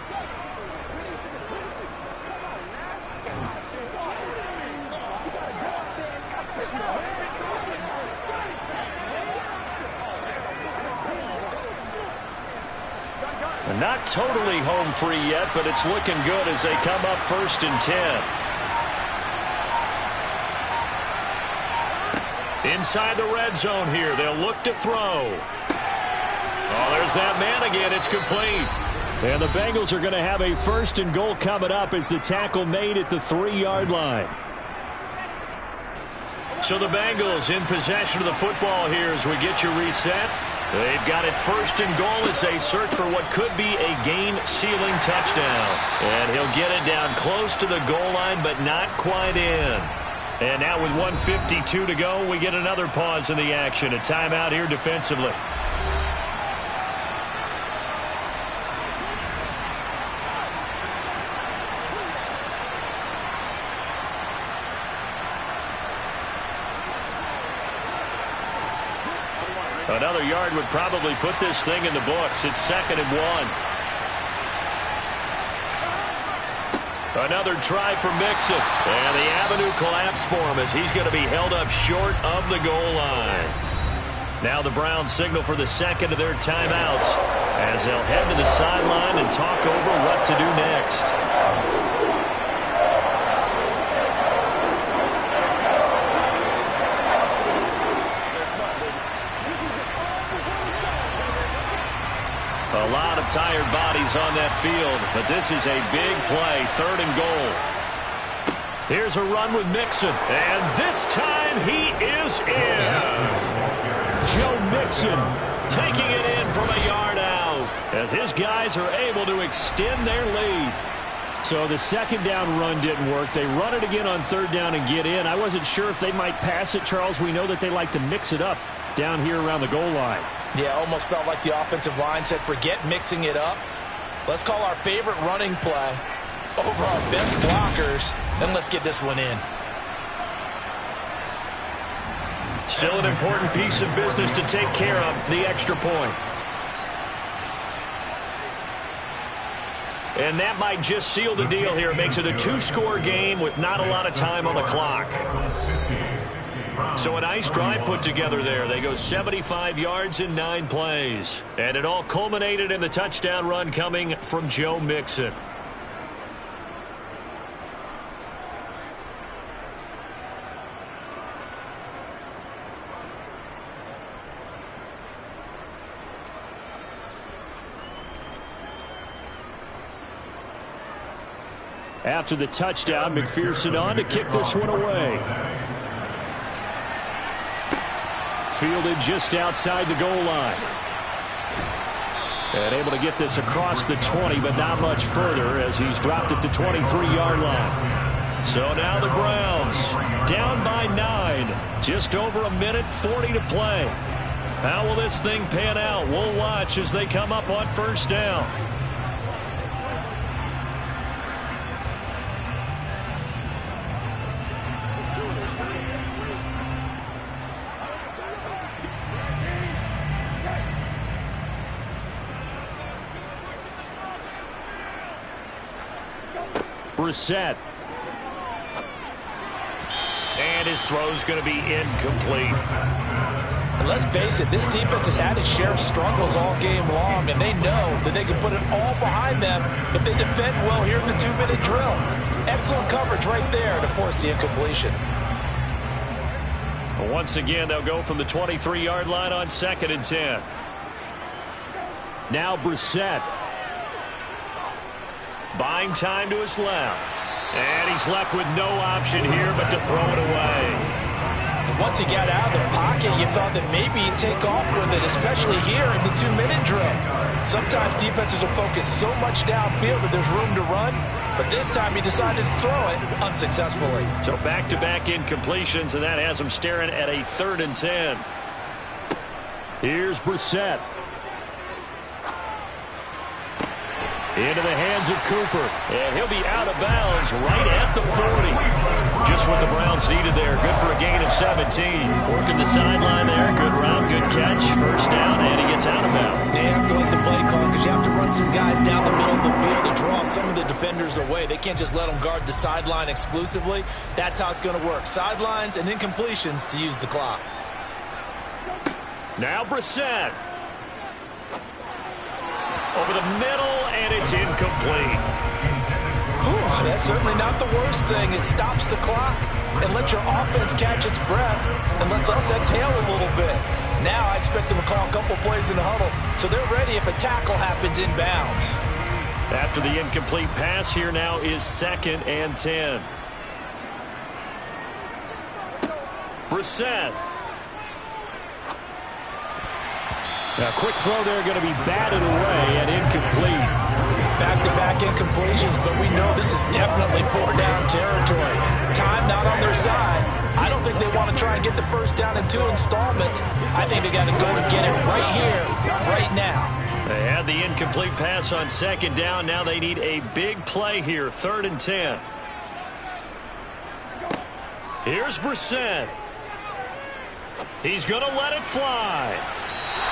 Not totally home free yet, but it's looking good as they come up 1st and 10. Inside the red zone here. They'll look to throw. Oh, there's that man again. It's complete. And the Bengals are going to have a 1st and goal coming up as the tackle made at the 3-yard line. So the Bengals in possession of the football here as we get you reset. They've got it 1st and goal as they search for what could be a game-sealing touchdown. And he'll get it down close to the goal line, but not quite in. And now with 1:52 to go, we get another pause in the action. A timeout here defensively. Another yard would probably put this thing in the books. It's 2nd and 1. Another try for Mixon. And the avenue collapsed for him as he's going to be held up short of the goal line. Now the Browns signal for the 2nd of their timeouts as they'll head to the sideline and talk over what to do next. A lot of tired bodies on that field, but this is a big play, 3rd and goal. Here's a run with Mixon, and this time he is in. Joe Mixon taking it in from a yard out as his guys are able to extend their lead. So the 2nd down run didn't work. They run it again on 3rd down and get in. I wasn't sure if they might pass it, Charles. We know that they like to mix it up down here around the goal line. Yeah, almost felt like the offensive line said, forget mixing it up. Let's call our favorite running play over our best blockers, and let's get this one in. Still an important piece of business to take care of, the extra point. And that might just seal the deal here. It makes it a 2-score game with not a lot of time on the clock. So a nice drive put together there. They go 75 yards in 9 plays. And it all culminated in the touchdown run coming from Joe Mixon. After the touchdown, McPherson on to kick this one away. Fielded just outside the goal line. And able to get this across the 20, but not much further as he's dropped it to 23-yard line. So now the Browns down by 9. Just over a minute 40 to play. How will this thing pan out? We'll watch as they come up on 1st down. Brissett. And his throw's going to be incomplete. And let's face it, this defense has had its share of struggles all game long, and they know that they can put it all behind them if they defend well here in the 2-minute drill. Excellent coverage right there to force the incompletion. Well, once again, they'll go from the 23-yard line on 2nd and 10. Now Brissett. Buying time to his left. And he's left with no option here but to throw it away. Once he got out of the pocket, you thought that maybe he'd take off with it, especially here in the 2-minute drill. Sometimes defenses will focus so much downfield that there's room to run, but this time he decided to throw it unsuccessfully. So back-to-back incompletions, and that has him staring at a 3rd and 10. Here's Brissett. Into the hands of Cooper, and he'll be out of bounds right at the 40. Just what the Browns needed there. Good for a gain of 17. Working the sideline there. Good route, good catch. First down, and he gets out of bounds. They have to like the play call because you have to run some guys down the middle of the field to draw some of the defenders away. They can't just let them guard the sideline exclusively. That's how it's going to work. Sidelines and incompletions to use the clock. Now Brissett. Over the middle, and it's incomplete. Whew, that's certainly not the worst thing. It stops the clock and lets your offense catch its breath and lets us exhale a little bit. Now I expect them to call a couple plays in the huddle so they're ready if a tackle happens inbounds. After the incomplete pass, here now is 2nd and 10. Brissett. A quick throw there, going to be batted away and incomplete. Back-to-back incompletions, but we know this is definitely 4-down territory. Time not on their side. I don't think they want to try and get the first down in 2 installments. I think they got to go and get it right here, right now. They had the incomplete pass on 2nd down. Now they need a big play here, 3rd and 10. Here's Brissett. He's going to let it fly.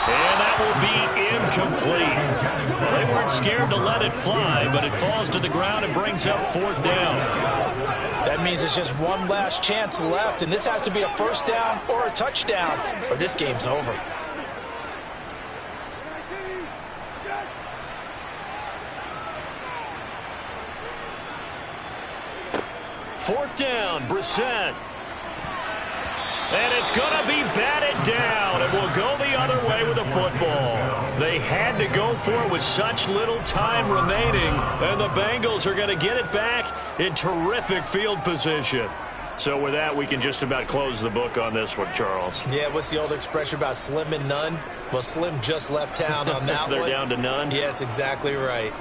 And that will be incomplete. Well, they weren't scared to let it fly, but it falls to the ground and brings up 4th down. That means it's just one last chance left, and this has to be a first down or a touchdown, or this game's over. Fourth down, Brissett. And it's going to be batted down, and will go the other way with the football. They had to go for it with such little time remaining, and the Bengals are going to get it back in terrific field position. So with that, we can just about close the book on this one, Charles. Yeah, what's the old expression about slim and none? Well, Slim just left town on that one. They're down to none? Yes, exactly right.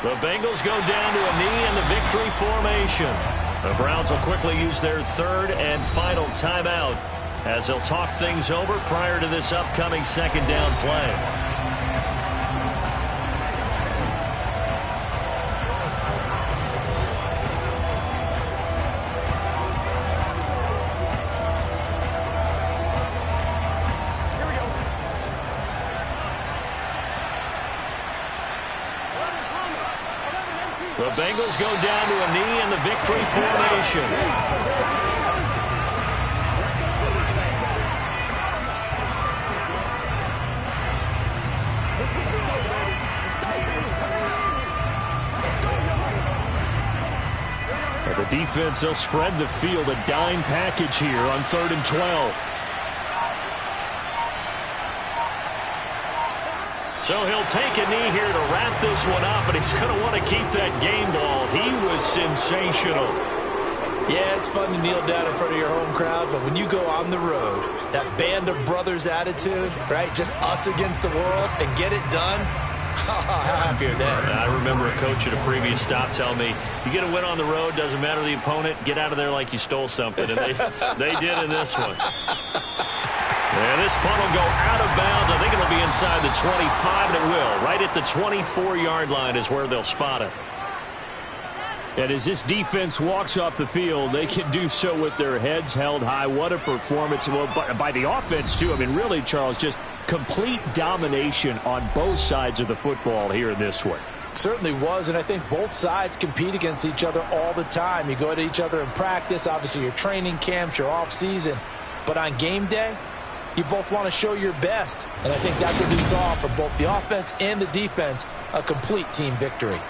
The Bengals go down to a knee in the victory formation. The Browns will quickly use their 3rd and final timeout as they'll talk things over prior to this upcoming 2nd down play. The Bengals go down to a knee in the victory formation. The defense, they'll spread the field, a dime package here on 3rd and 12. So he'll take a knee here to wrap this one up, and he's going to want to keep that game ball. He was sensational. Yeah, it's fun to kneel down in front of your home crowd, but when you go on the road, that band of brothers attitude, right, just us against the world, and get it done, how happy are they? I remember a coach at a previous stop telling me, you get a win on the road, doesn't matter the opponent, get out of there like you stole something. And they did in this one. And this punt will go out of bounds. I think it'll be inside the 25, and it will. Right at the 24-yard line is where they'll spot it. And as this defense walks off the field, they can do so with their heads held high. What a performance. Well, by the offense, too. I mean, really, Charles, just complete domination on both sides of the football here in this one. Certainly was, and I think both sides compete against each other all the time. You go at each other in practice, obviously your training camps, your off-season. But on game day, you both want to show your best. And I think that's what we saw from both the offense and the defense, a complete team victory.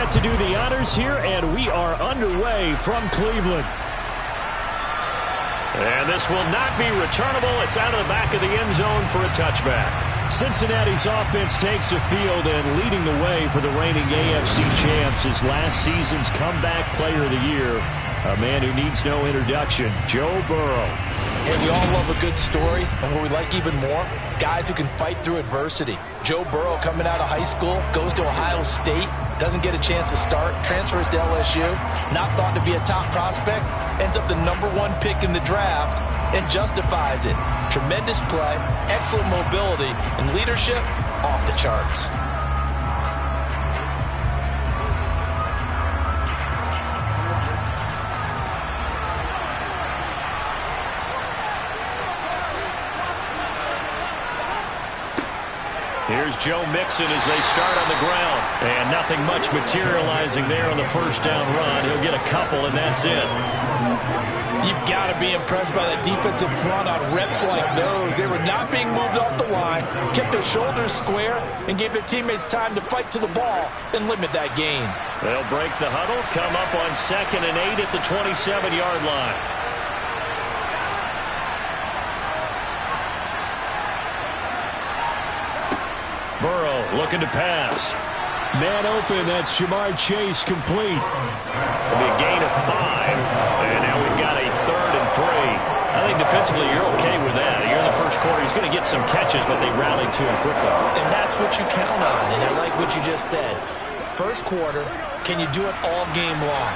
set to do the honors here, and we are underway from Cleveland. And this will not be returnable. It's out of the back of the end zone for a touchback. Cincinnati's offense takes the field and leading the way for the reigning AFC champs is last season's comeback player of the year, a man who needs no introduction, Joe Burrow. Hey, we all love a good story, and what we like even more, guys who can fight through adversity. Joe Burrow coming out of high school, goes to Ohio State, doesn't get a chance to start, transfers to LSU, not thought to be a top prospect, ends up the #1 pick in the draft, and justifies it. Tremendous play, excellent mobility, and leadership off the charts. Here's Joe Mixon as they start on the ground. And nothing much materializing there on the first down run. He'll get a couple, and that's it. You've got to be impressed by that defensive front on reps like those. They were not being moved off the line, kept their shoulders square, and gave their teammates time to fight to the ball and limit that gain. They'll break the huddle, come up on 2nd and 8 at the 27-yard line. Burrow looking to pass. Man open, that's Jamar Chase complete. It'll be a gain of 5, and now we've got a 3rd and 3. I think defensively you're okay with that. You're in the first quarter. He's going to get some catches, but they rallied to him quickly. And that's what you count on, and I like what you just said. First quarter, can you do it all game long?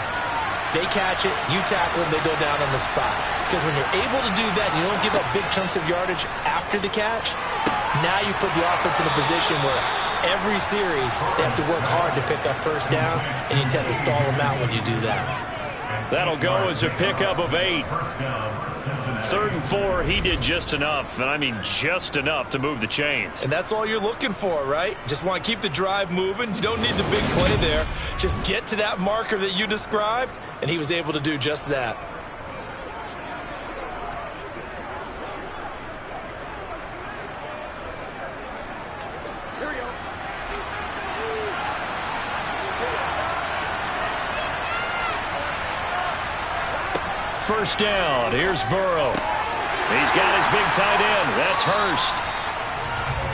They catch it, you tackle them, they go down on the spot. Because when you're able to do that and you don't give up big chunks of yardage after the catch, now you put the offense in a position where every series they have to work hard to pick up first downs, and you tend to stall them out when you do that. That'll go as a pickup of 8. 3rd and 4, he did just enough, and I mean just enough to move the chains. And that's all you're looking for, right? Just want to keep the drive moving. You don't need the big play there. Just get to that marker that you described, and he was able to do just that. First down, here's Burrow. He's got his big tight end. That's Hurst.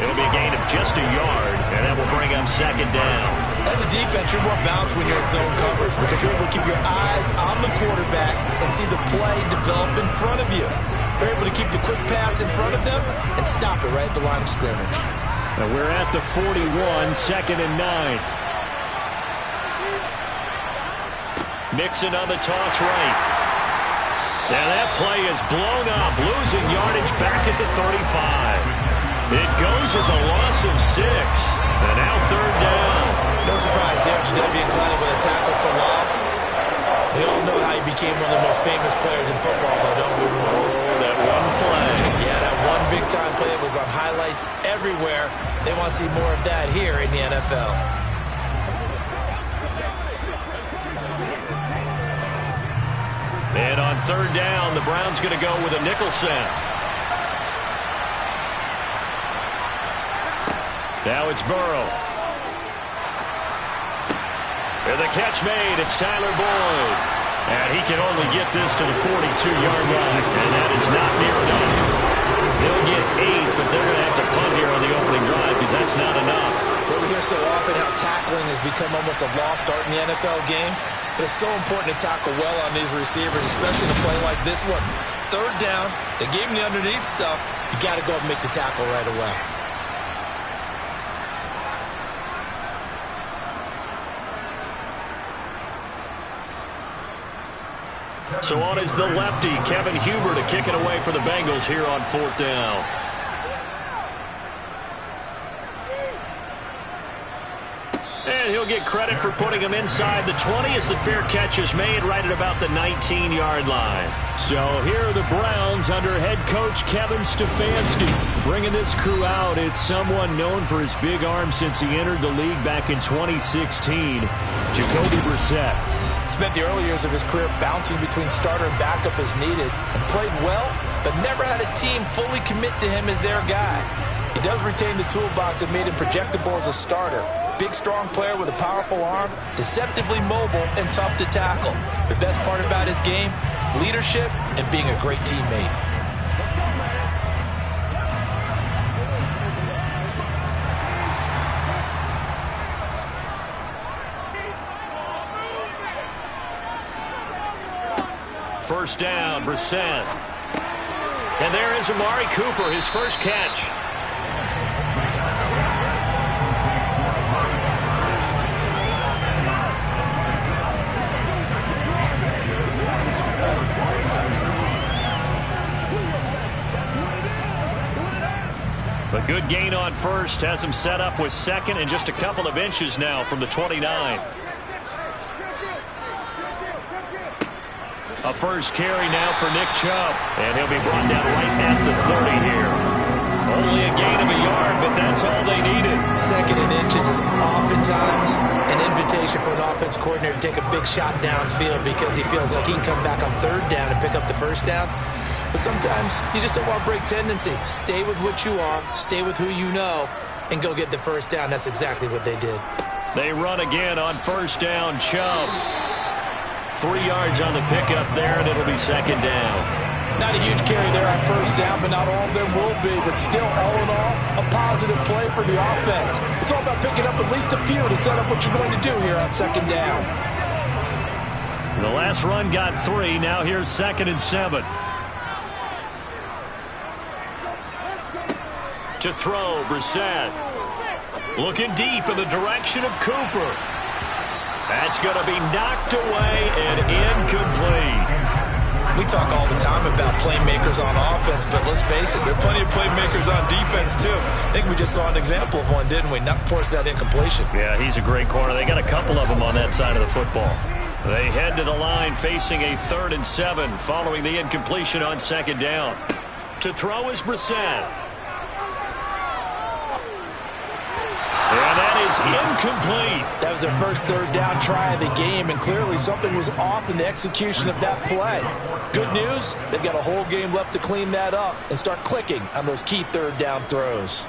It'll be a gain of just a yard, and that will bring up 2nd down. As a defense, you're more balanced when you're in zone coverage because you're able to keep your eyes on the quarterback and see the play develop in front of you. You're able to keep the quick pass in front of them and stop it right at the line of scrimmage. And we're at the 41, 2nd and 9. Mixon on the toss right. Now that play is blown up, losing yardage back at the 35. It goes as a loss of 6, and now 3rd down. No surprise there, Jadeveon Clowney with a tackle for loss. We all know how he became one of the most famous players in football, though, don't we? Oh, that one play. Yeah, that one big-time play that was on highlights everywhere. They want to see more of that here in the NFL. And on 3rd down, the Browns going to go with a nickel set. Now it's Burrow. And the catch made. It's Tyler Boyd. And he can only get this to the 42-yard line. And that is not near enough. They'll get 8, but they're going to have to punt here on the opening drive because that's not enough. Well, we hear so often how tackling has become almost a lost art in the NFL game. But it's so important to tackle well on these receivers, especially in a play like this one. 3rd down, they gave him the underneath stuff. You got to go and make the tackle right away. So on is the lefty, Kevin Huber, to kick it away for the Bengals here on 4th down. And he'll get credit for putting him inside the 20 as the fair catch is made right at about the 19-yard line. So here are the Browns under head coach Kevin Stefanski. Bringing this crew out, it's someone known for his big arm since he entered the league back in 2016, Jacoby Brissett. Spent the early years of his career bouncing between starter and backup as needed and played well, but never had a team fully commit to him as their guy. He does retain the toolbox that made him projectable as a starter, big, strong player with a powerful arm, deceptively mobile, and tough to tackle. The best part about his game, leadership and being a great teammate. First down, Brissett. And there is Amari Cooper, his first catch. A good gain on first, has him set up with second and just a couple of inches now from the 29. A first carry now for Nick Chubb, and he'll be brought down right at the 30 here. Only a gain of a yard, but that's all they needed. Second and inches is oftentimes an invitation for an offense coordinator to take a big shot downfield because he feels like he can come back on third down and pick up the first down. But sometimes you just don't want to break tendency. Stay with what you are, stay with who you know, and go get the first down. That's exactly what they did. They run again on first down, Chubb. 3 yards on the pickup there, and it'll be second down. Not a huge carry there on first down, but not all of them will be. But still, all in all, a positive play for the offense. It's all about picking up at least a few to set up what you're going to do here on second down. The last run got 3. Now here's 2nd and 7. To throw, Brissett. Looking deep in the direction of Cooper. That's going to be knocked away and incomplete. We talk all the time about playmakers on offense, but let's face it, there are plenty of playmakers on defense, too. I think we just saw an example of one, didn't we? Not force that incompletion. Yeah, he's a great corner. They got a couple of them on that side of the football. They head to the line facing a 3rd and 7 following the incompletion on second down. To throw is Brissett. And that is incomplete. That was their first third down try of the game, and clearly something was off in the execution of that play. Good news, they've got a whole game left to clean that up and start clicking on those key third down throws.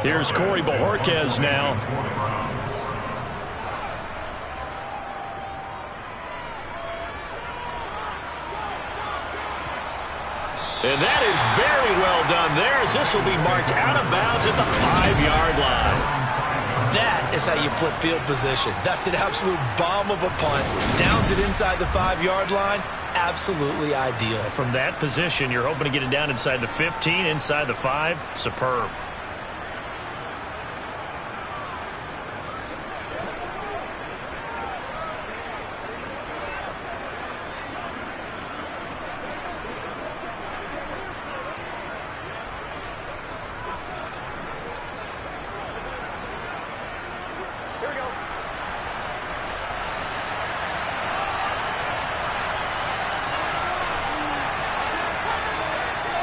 Here's Corey Bojorquez now. And that is very well done there, as this will be marked out of bounds at the 5-yard line. That is how you flip field position. That's an absolute bomb of a punt. Downs it inside the 5-yard line. Absolutely ideal. From that position, you're hoping to get it down inside the 15, inside the 5. Superb.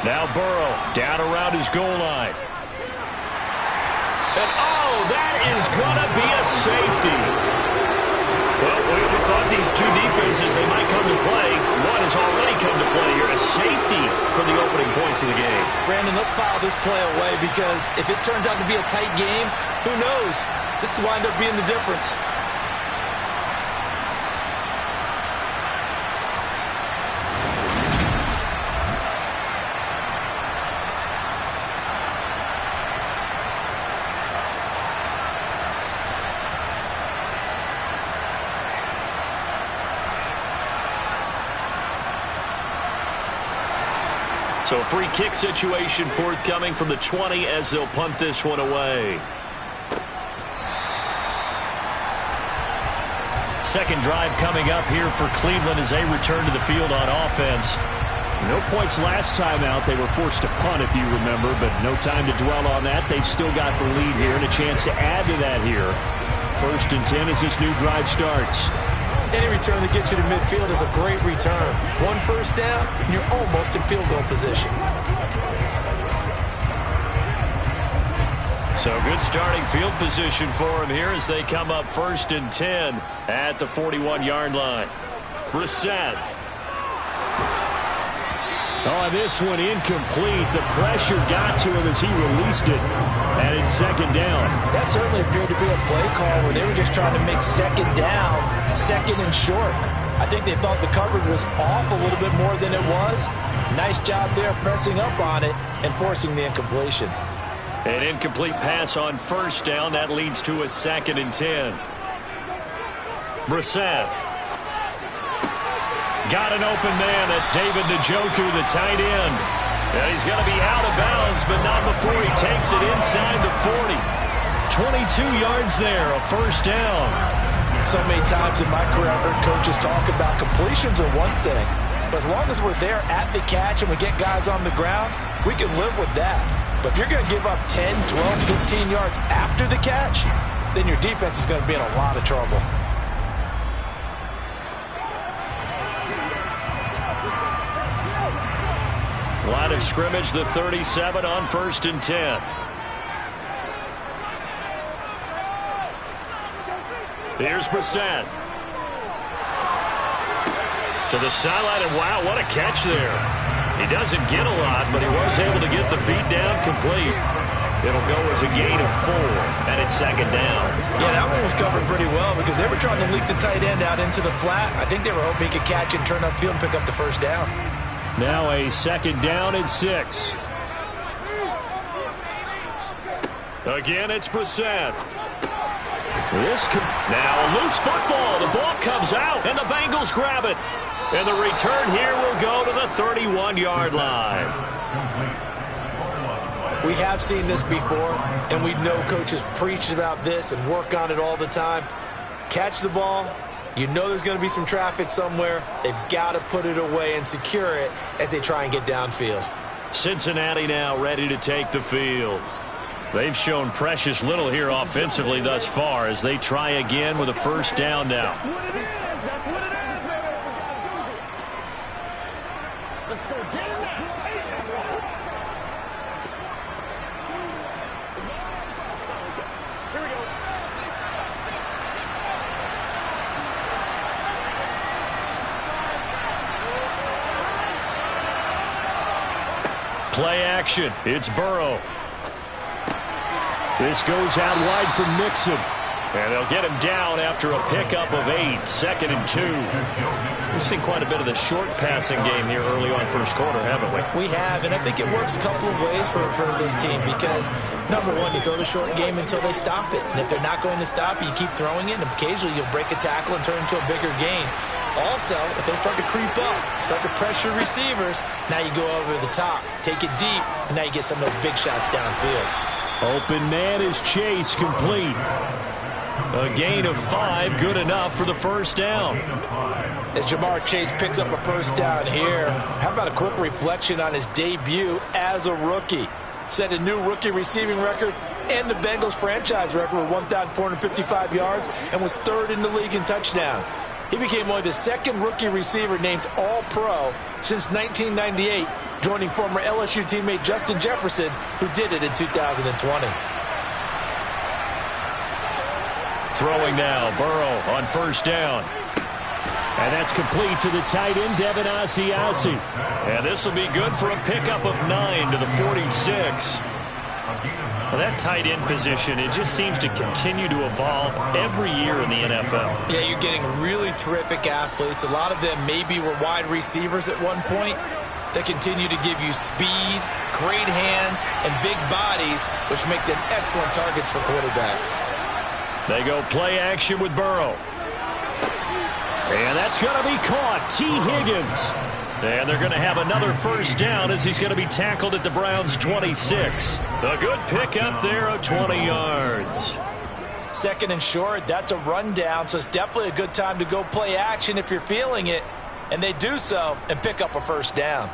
Now Burrow down around his goal line. And oh, that is going to be a safety. Well, we thought these two defenses, they might come to play. One has already come to play here. A safety for the opening points of the game. Brandon, let's file this play away because if it turns out to be a tight game, who knows? This could wind up being the difference. So a free kick situation forthcoming from the 20 as they'll punt this one away. Second drive coming up here for Cleveland as they return to the field on offense. No points last time out. They were forced to punt, if you remember, but no time to dwell on that. They've still got the lead here and a chance to add to that here. 1st and 10 as this new drive starts. Any return that gets you to midfield is a great return. 1 first down, and you're almost in field goal position. So good starting field position for him here as they come up 1st and 10 at the 41-yard line. Brissett. Oh, this one incomplete. The pressure got to him as he released it. And it's second down. That certainly appeared to be a play call where they were just trying to make second down, second and short. I think they thought the coverage was off a little bit more than it was. Nice job there pressing up on it and forcing the incompletion. An incomplete pass on first down. That leads to a 2nd and 10. Brissett. Got an open man. That's David Njoku, the tight end. And he's going to be out of bounds, but not before he takes it inside the 40. 22 yards there, a first down. So many times in my career, I've heard coaches talk about completions are one thing. But as long as we're there at the catch and we get guys on the ground, we can live with that. But if you're going to give up 10, 12, 15 yards after the catch, then your defense is going to be in a lot of trouble. Line of scrimmage, the 37 on 1st and 10. Here's Brissett. To the sideline, and wow, what a catch there. He doesn't get a lot, but he was able to get the feet down complete. It'll go as a gain of 4, and it's second down. Yeah, that one was covered pretty well because they were trying to leak the tight end out into the flat. I think they were hoping he could catch and turn upfield and pick up the first down. Now a 2nd down and 6. Again, it's Brissett. Now a loose football. The ball comes out, and the Bengals grab it. And the return here will go to the 31-yard line. We have seen this before, and we know coaches preach about this and work on it all the time. Catch the ball. You know there's going to be some traffic somewhere. They've got to put it away and secure it as they try and get downfield. Cincinnati now ready to take the field. They've shown precious little here offensively thus far as they try again with a first down now. That's what it is, baby. Let's go get it now. Here we go. Play action. It's Burrow. This goes out wide for Mixon. And they'll get him down after a pickup of 8, 2nd and 2. We've seen quite a bit of the short passing game here early on first quarter, haven't we? We have, and I think it works a couple of ways for this team because, number one, you throw the short game until they stop it. And if they're not going to stop it, you keep throwing it, and occasionally you'll break a tackle and turn it into a bigger gain. Also, if they start to creep up, start to pressure receivers, now you go over the top, take it deep, and now you get some of those big shots downfield. Open man is Chase, complete. A gain of 5, good enough for the first down. As Jamar Chase picks up a first down here, how about a quick reflection on his debut as a rookie? Set a new rookie receiving record and the Bengals franchise record with 1,455 yards and was 3rd in the league in touchdowns. He became only the 2nd rookie receiver named All-Pro since 1998, joining former LSU teammate Justin Jefferson, who did it in 2020. Throwing now, Burrow on first down. And that's complete to the tight end, Devin Asiasi. And this will be good for a pickup of 9 to the 46. Well, that tight end position, it just seems to continue to evolve every year in the NFL. Yeah, you're getting really terrific athletes. A lot of them maybe were wide receivers at one point. They continue to give you speed, great hands, and big bodies, which make them excellent targets for quarterbacks. They go play action with Burrow. And that's going to be caught. T. Higgins. And they're going to have another first down as he's going to be tackled at the Browns' 26. A good pickup there of 20 yards. 2nd and short, that's a rundown, so it's definitely a good time to go play action if you're feeling it. And they do so and pick up a first down.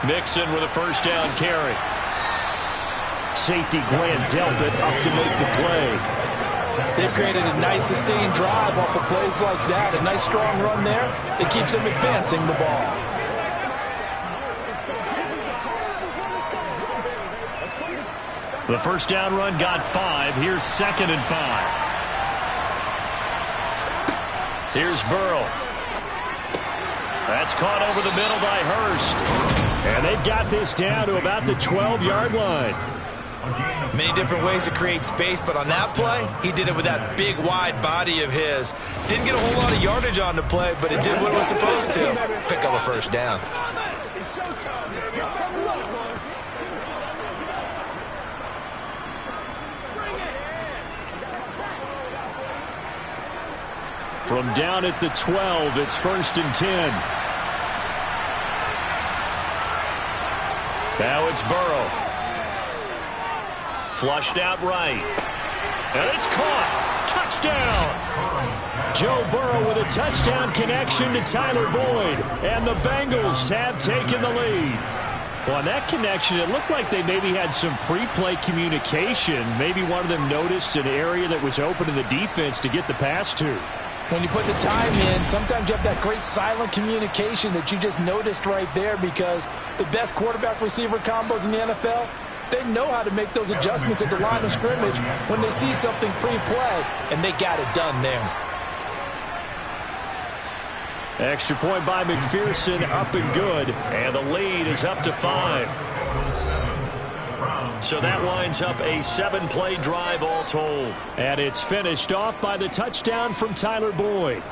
Mixon with a first down carry. Safety Grant Delpit up to make the play. They've created a nice sustained drive off of plays like that. A nice strong run there. It keeps them advancing the ball. The first down run got 5. Here's 2nd and 5. Here's Burrow. That's caught over the middle by Hurst. And they've got this down to about the 12-yard line. Many different ways to create space, but on that play, he did it with that big, wide body of his. Didn't get a whole lot of yardage on the play, but it did what it was supposed to. Pick up a first down. It's showtime. Let's get some love, boys. From down at the 12, it's 1st and 10. Now it's Burrow. Flushed out right. And it's caught. Touchdown. Joe Burrow with a touchdown connection to Tyler Boyd. And the Bengals have taken the lead. Well, on that connection, it looked like they maybe had some pre-play communication. Maybe one of them noticed an area that was open in the defense to get the pass to. When you put the time in, sometimes you have that great silent communication that you just noticed right there, because the best quarterback-receiver combos in the NFL, they know how to make those adjustments at the line of scrimmage when they see something pre-play, and they got it done there. Extra point by McPherson, up and good, and the lead is up to 5. So that winds up a 7-play drive all told. And it's finished off by the touchdown from Tyler Boyd.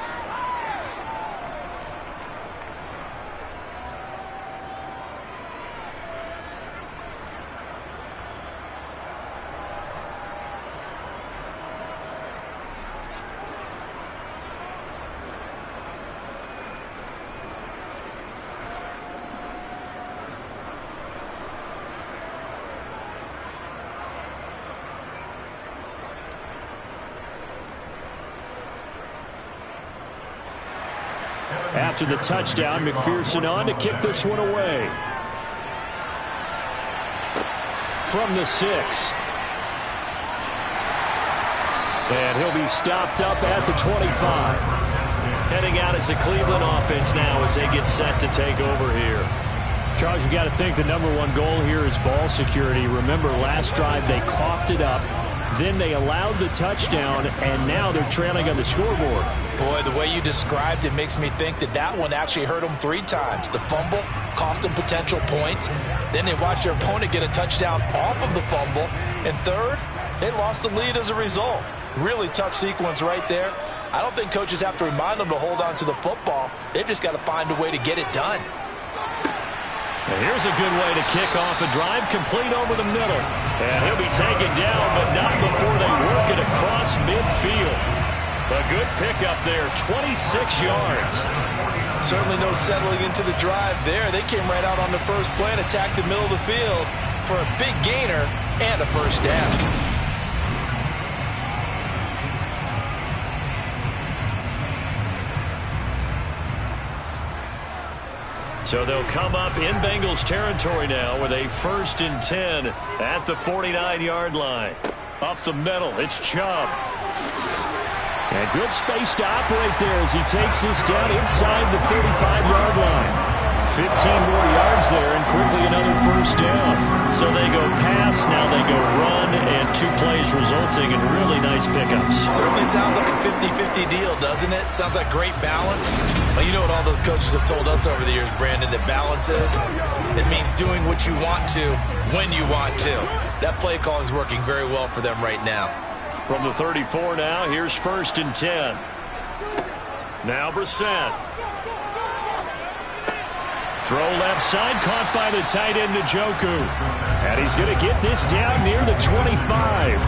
After the touchdown, McPherson on to kick this one away. From the 6. And he'll be stopped up at the 25. Heading out as the Cleveland offense now as they get set to take over here. Charles, you got to think the #1 goal here is ball security. Remember, last drive they coughed it up. Then they allowed the touchdown, and now they're trailing on the scoreboard. Boy, the way you described it makes me think that that one actually hurt them 3 times. The fumble cost them potential points. Then they watched their opponent get a touchdown off of the fumble. And third, they lost the lead as a result. Really tough sequence right there. I don't think coaches have to remind them to hold on to the football. They've just got to find a way to get it done. And here's a good way to kick off a drive, complete over the middle. And he'll be taken down, but not before they work it across midfield. A good pickup there, 26 yards. Certainly no settling into the drive there. They came right out on the first play and attacked the middle of the field for a big gainer and a first down. So they'll come up in Bengals territory now with a 1st and 10 at the 49-yard line. Up the middle, it's Chubb. And good space to operate there as he takes this down inside the 35-yard line. 15 more yards there and quickly another first down. So they go pass, now they go run, and 2 plays resulting in really nice pickups. Certainly sounds like a 50-50 deal, doesn't it? Sounds like great balance. Well, you know what all those coaches have told us over the years, Brandon, that balance is? It means doing what you want to when you want to. That play calling is working very well for them right now. From the 34 now, here's 1st and 10. Now Brissett. Throw left side, caught by the tight end Njoku. And he's going to get this down near the 25.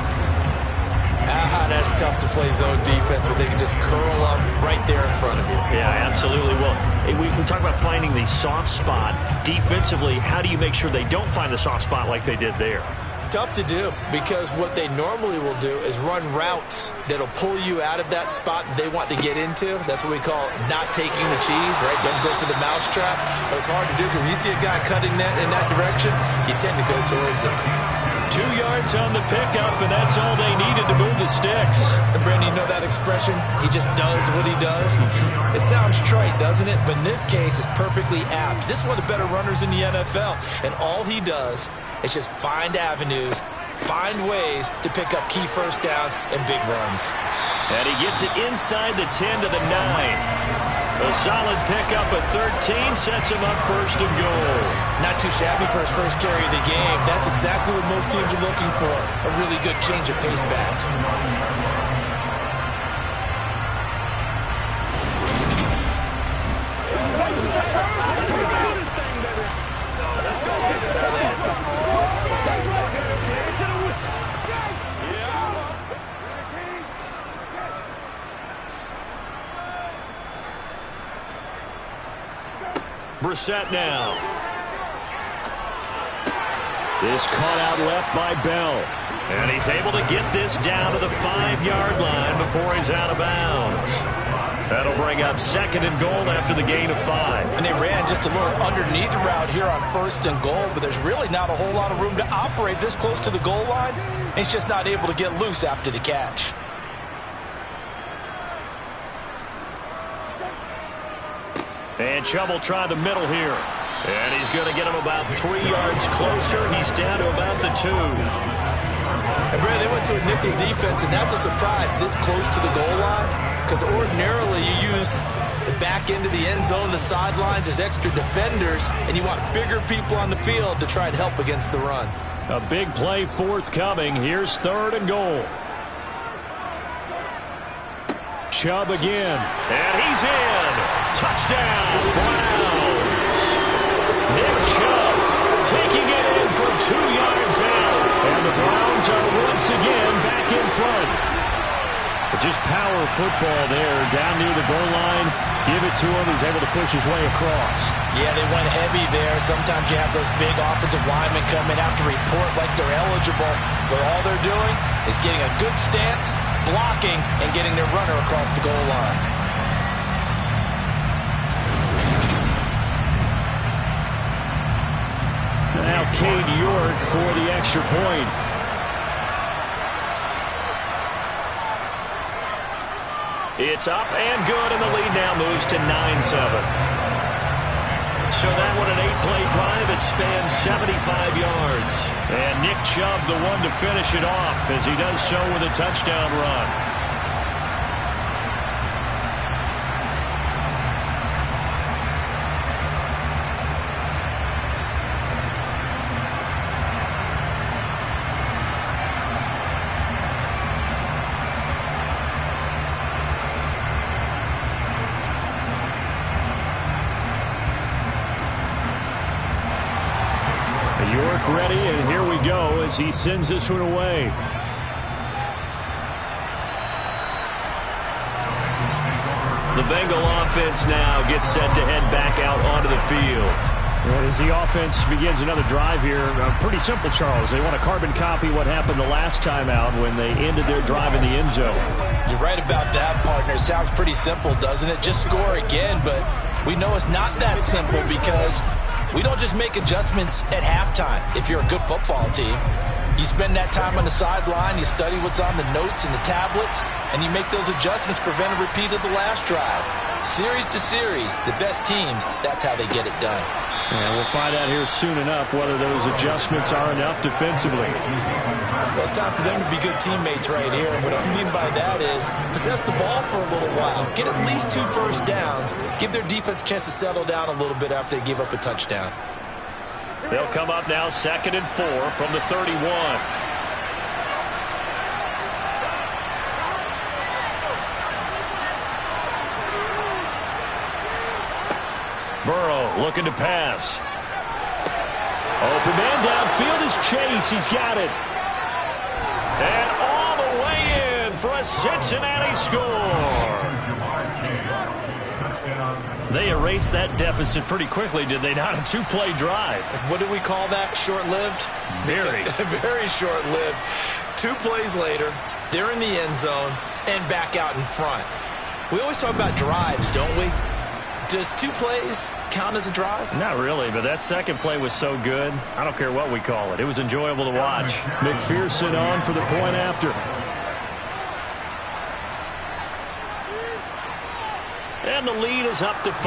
That's tough to play zone defense where they can just curl up right there in front of you. Yeah, absolutely. Well, we talk about finding the soft spot. Defensively, how do you make sure they don't find the soft spot like they did there? Tough to do, because what they normally will do is run routes that'll pull you out of that spot they want to get into. That's what we call not taking the cheese, right? Don't go for the mousetrap. But it's hard to do because when you see a guy cutting that in that direction, you tend to go towards him. 2 yards on the pickup, and that's all they needed to move the sticks. And Brandon, you know that expression? He just does what he does. It sounds trite, doesn't it? But in this case, it's perfectly apt. This is one of the better runners in the NFL, and all he does is just find avenues, find ways to pick up key first downs and big runs. And he gets it inside the 10 to the 9. A solid pickup of 13 sets him up first and goal. Not too shabby for his first carry of the game. That's exactly what most teams are looking for. A really good change of pace back. Brissett now. Is caught out left by Bell. And he's able to get this down to the 5-yard line before he's out of bounds. That'll bring up 2nd and goal after the gain of 5. And they ran just a little underneath route here on 1st and goal, but there's really not a whole lot of room to operate this close to the goal line. He's just not able to get loose after the catch. And Chubb will try the middle here. And he's going to get him about 3 yards closer. He's down to about the 2. And Brad, they went to a nickel defense, and that's a surprise this close to the goal line. Because ordinarily you use the back end of the end zone, the sidelines as extra defenders, and you want bigger people on the field to try and help against the run. A big play forthcoming. Here's 3rd and goal. Chubb again. And he's in. Touchdown, Browns. Nick Chubb taking it in from 2 yards out. And the Browns are once again back in front. Just power football there down near the goal line. Give it to him. He's able to push his way across. Yeah, they went heavy there. Sometimes you have those big offensive linemen come in, have to report like they're eligible. But all they're doing is getting a good stance, blocking, and getting their runner across the goal line. Now Cade York for the extra point. It's up and good, and the lead now moves to 9-7. So that one, an 8-play drive. It spans 75 yards. And Nick Chubb, the one to finish it off, as he does so with a touchdown run. York ready, and here we go as he sends this one away. The Bengal offense now gets set to head back out onto the field. And as the offense begins another drive here, pretty simple, Charles. They want to carbon copy what happened the last time out when they ended their drive in the end zone. You're right about that, partner. Sounds pretty simple, doesn't it? Just score again, but we know it's not that simple because we don't just make adjustments at halftime. If you're a good football team, you spend that time on the sideline, you study what's on the notes and the tablets, and you make those adjustments, prevent a repeat of the last drive. Series to series, the best teams, that's how they get it done. And we'll find out here soon enough whether those adjustments are enough defensively. Well, it's time for them to be good teammates right here. And what I mean by that is possess the ball for a little while. Get at least 2 first downs. Give their defense a chance to settle down a little bit after they give up a touchdown. They'll come up now 2nd and 4 from the 31. Burrow looking to pass. Open man downfield is Chase. He's got it. And all the way in for a Cincinnati score. They erased that deficit pretty quickly, did they not? A 2-play drive. What do we call that? Short-lived? Very. Very short-lived. 2 plays later, they're in the end zone and back out in front. We always talk about drives, don't we? Does 2 plays count as a drive? Not really, but that second play was so good. I don't care what we call it. It was enjoyable to watch. McPherson on for the point after. And the lead is up to 5.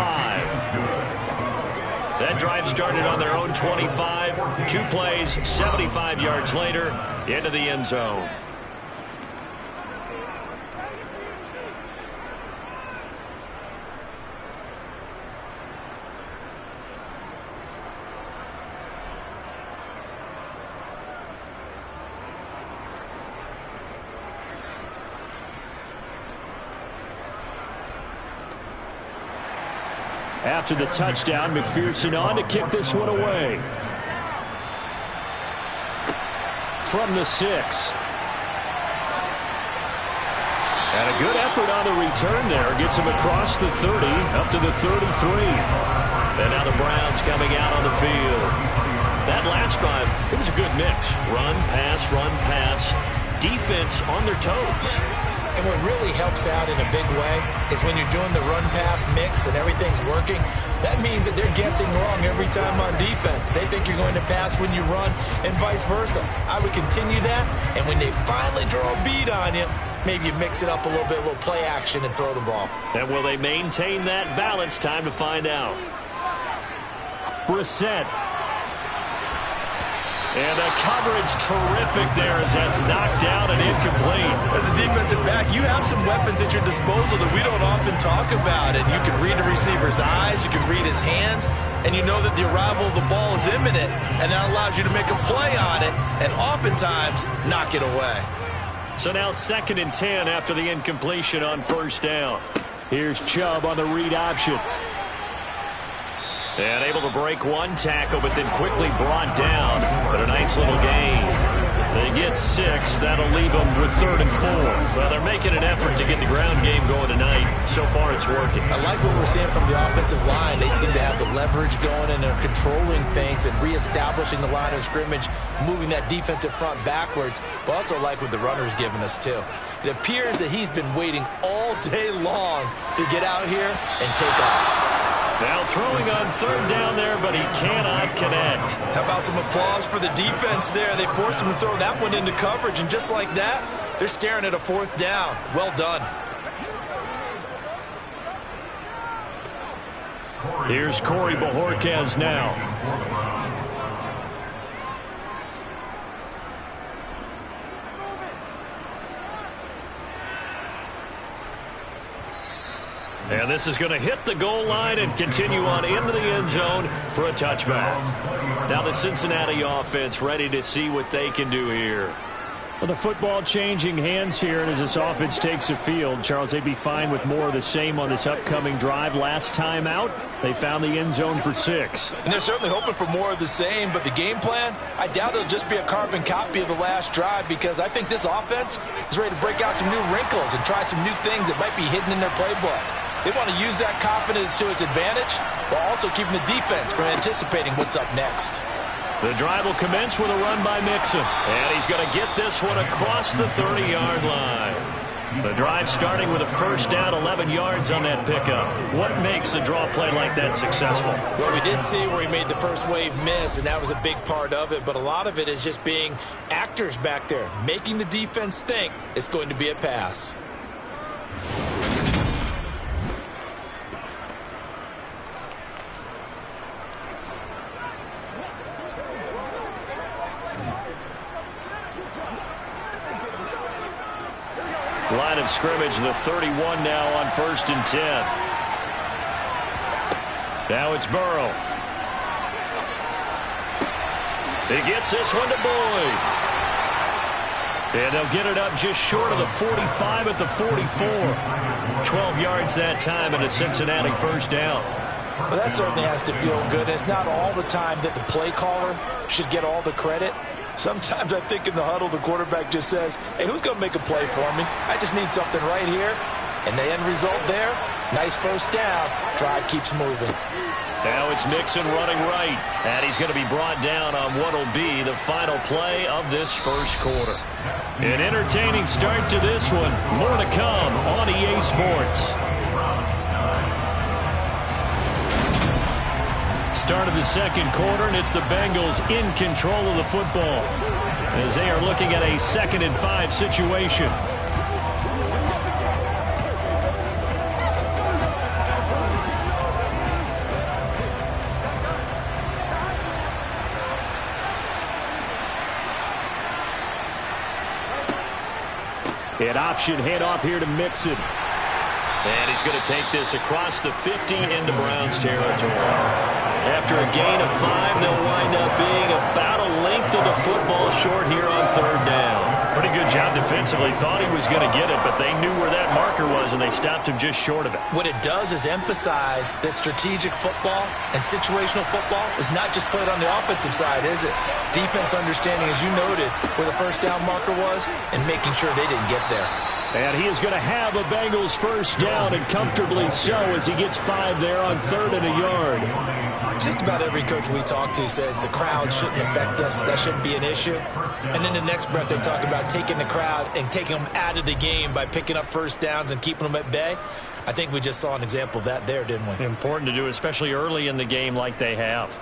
That drive started on their own 25. 2 plays, 75 yards later, into the end zone. After the touchdown, McPherson on to kick this one away. From the 6. And a good effort on the return there. Gets him across the 30, up to the 33. And now the Browns coming out on the field. That last drive, it was a good mix. Run, pass, defense on their toes. And what really helps out in a big way is when you're doing the run-pass mix and everything's working, that means that they're guessing wrong every time on defense. They think you're going to pass when you run and vice versa. I would continue that, and when they finally draw a bead on you, maybe you mix it up a little bit, a little play action, and throw the ball. And will they maintain that balance? Time to find out. Brissett. And the coverage terrific there as that's knocked down and incomplete. As a defensive back, you have some weapons at your disposal that we don't often talk about. And you can read the receiver's eyes, you can read his hands, and you know that the arrival of the ball is imminent. And that allows you to make a play on it and oftentimes knock it away. So now 2nd and 10 after the incompletion on 1st down. Here's Chubb on the read option. And able to break 1 tackle, but then quickly brought down. But a nice little gain. They get 6. That'll leave them with 3rd and 4. Well, they're making an effort to get the ground game going tonight. So far, it's working. I like what we're seeing from the offensive line. They seem to have the leverage going, and they're controlling things and reestablishing the line of scrimmage, moving that defensive front backwards. But also like what the runner's giving us, too. It appears that he's been waiting all day long to get out here and take off. Now throwing on 3rd down there, but he cannot connect. How about some applause for the defense there? They forced him to throw that one into coverage, and just like that, they're staring at a 4th down. Well done. Here's Corey Bojorquez now. And this is going to hit the goal line and continue on into the end zone for a touchback. Now the Cincinnati offense ready to see what they can do here. Well, the football changing hands here, and as this offense takes the field, Charles, they'd be fine with more of the same on this upcoming drive. Last time out, they found the end zone for 6. And they're certainly hoping for more of the same, but the game plan, I doubt it'll just be a carbon copy of the last drive, because I think this offense is ready to break out some new wrinkles and try some new things that might be hidden in their playbook. They want to use that confidence to its advantage while also keeping the defense from anticipating what's up next. The drive will commence with a run by Mixon. And he's going to get this one across the 30-yard line. The drive starting with a 1st down, 11 yards on that pickup. What makes a draw play like that successful? Well, we did see where he made the first wave miss, and that was a big part of it. But a lot of it is just being actors back there, making the defense think it's going to be a pass. Line of scrimmage, the 31 now on 1st and 10. Now it's Burrow. He gets this one to Boyd. And they'll get it up just short of the 45 at the 44. 12 yards that time, and a Cincinnati 1st down. Well, that certainly has to feel good. It's not all the time that the play caller should get all the credit. Sometimes I think in the huddle, the quarterback just says, hey, who's going to make a play for me? I just need something right here. And the end result there, nice 1st down. Drive keeps moving. Now it's Mixon running right. And he's going to be brought down on what will be the final play of this 1st quarter. An entertaining start to this one. More to come on EA Sports. start of the second quarter, and it's the Bengals in control of the football as they are looking at a 2nd and 5 situation. An option handoff here to Mixon. And he's going to take this across the 50 into Browns territory. After a gain of 5, they'll wind up being about a length of the football short here on 3rd down. Pretty good job defensively. Thought he was going to get it, but they knew where that marker was, and they stopped him just short of it. What it does is emphasize that strategic football and situational football is not just played on the offensive side, is it? Defense understanding, as you noted, where the 1st down marker was and making sure they didn't get there. And he is going to have a Bengals 1st down, and comfortably so, as he gets 5 there on 3rd and a yard. Just about every coach we talk to says the crowd shouldn't affect us. That shouldn't be an issue. And in the next breath, they talk about taking the crowd and taking them out of the game by picking up 1st downs and keeping them at bay. I think we just saw an example of that there, didn't we? Important to do, especially early in the game like they have.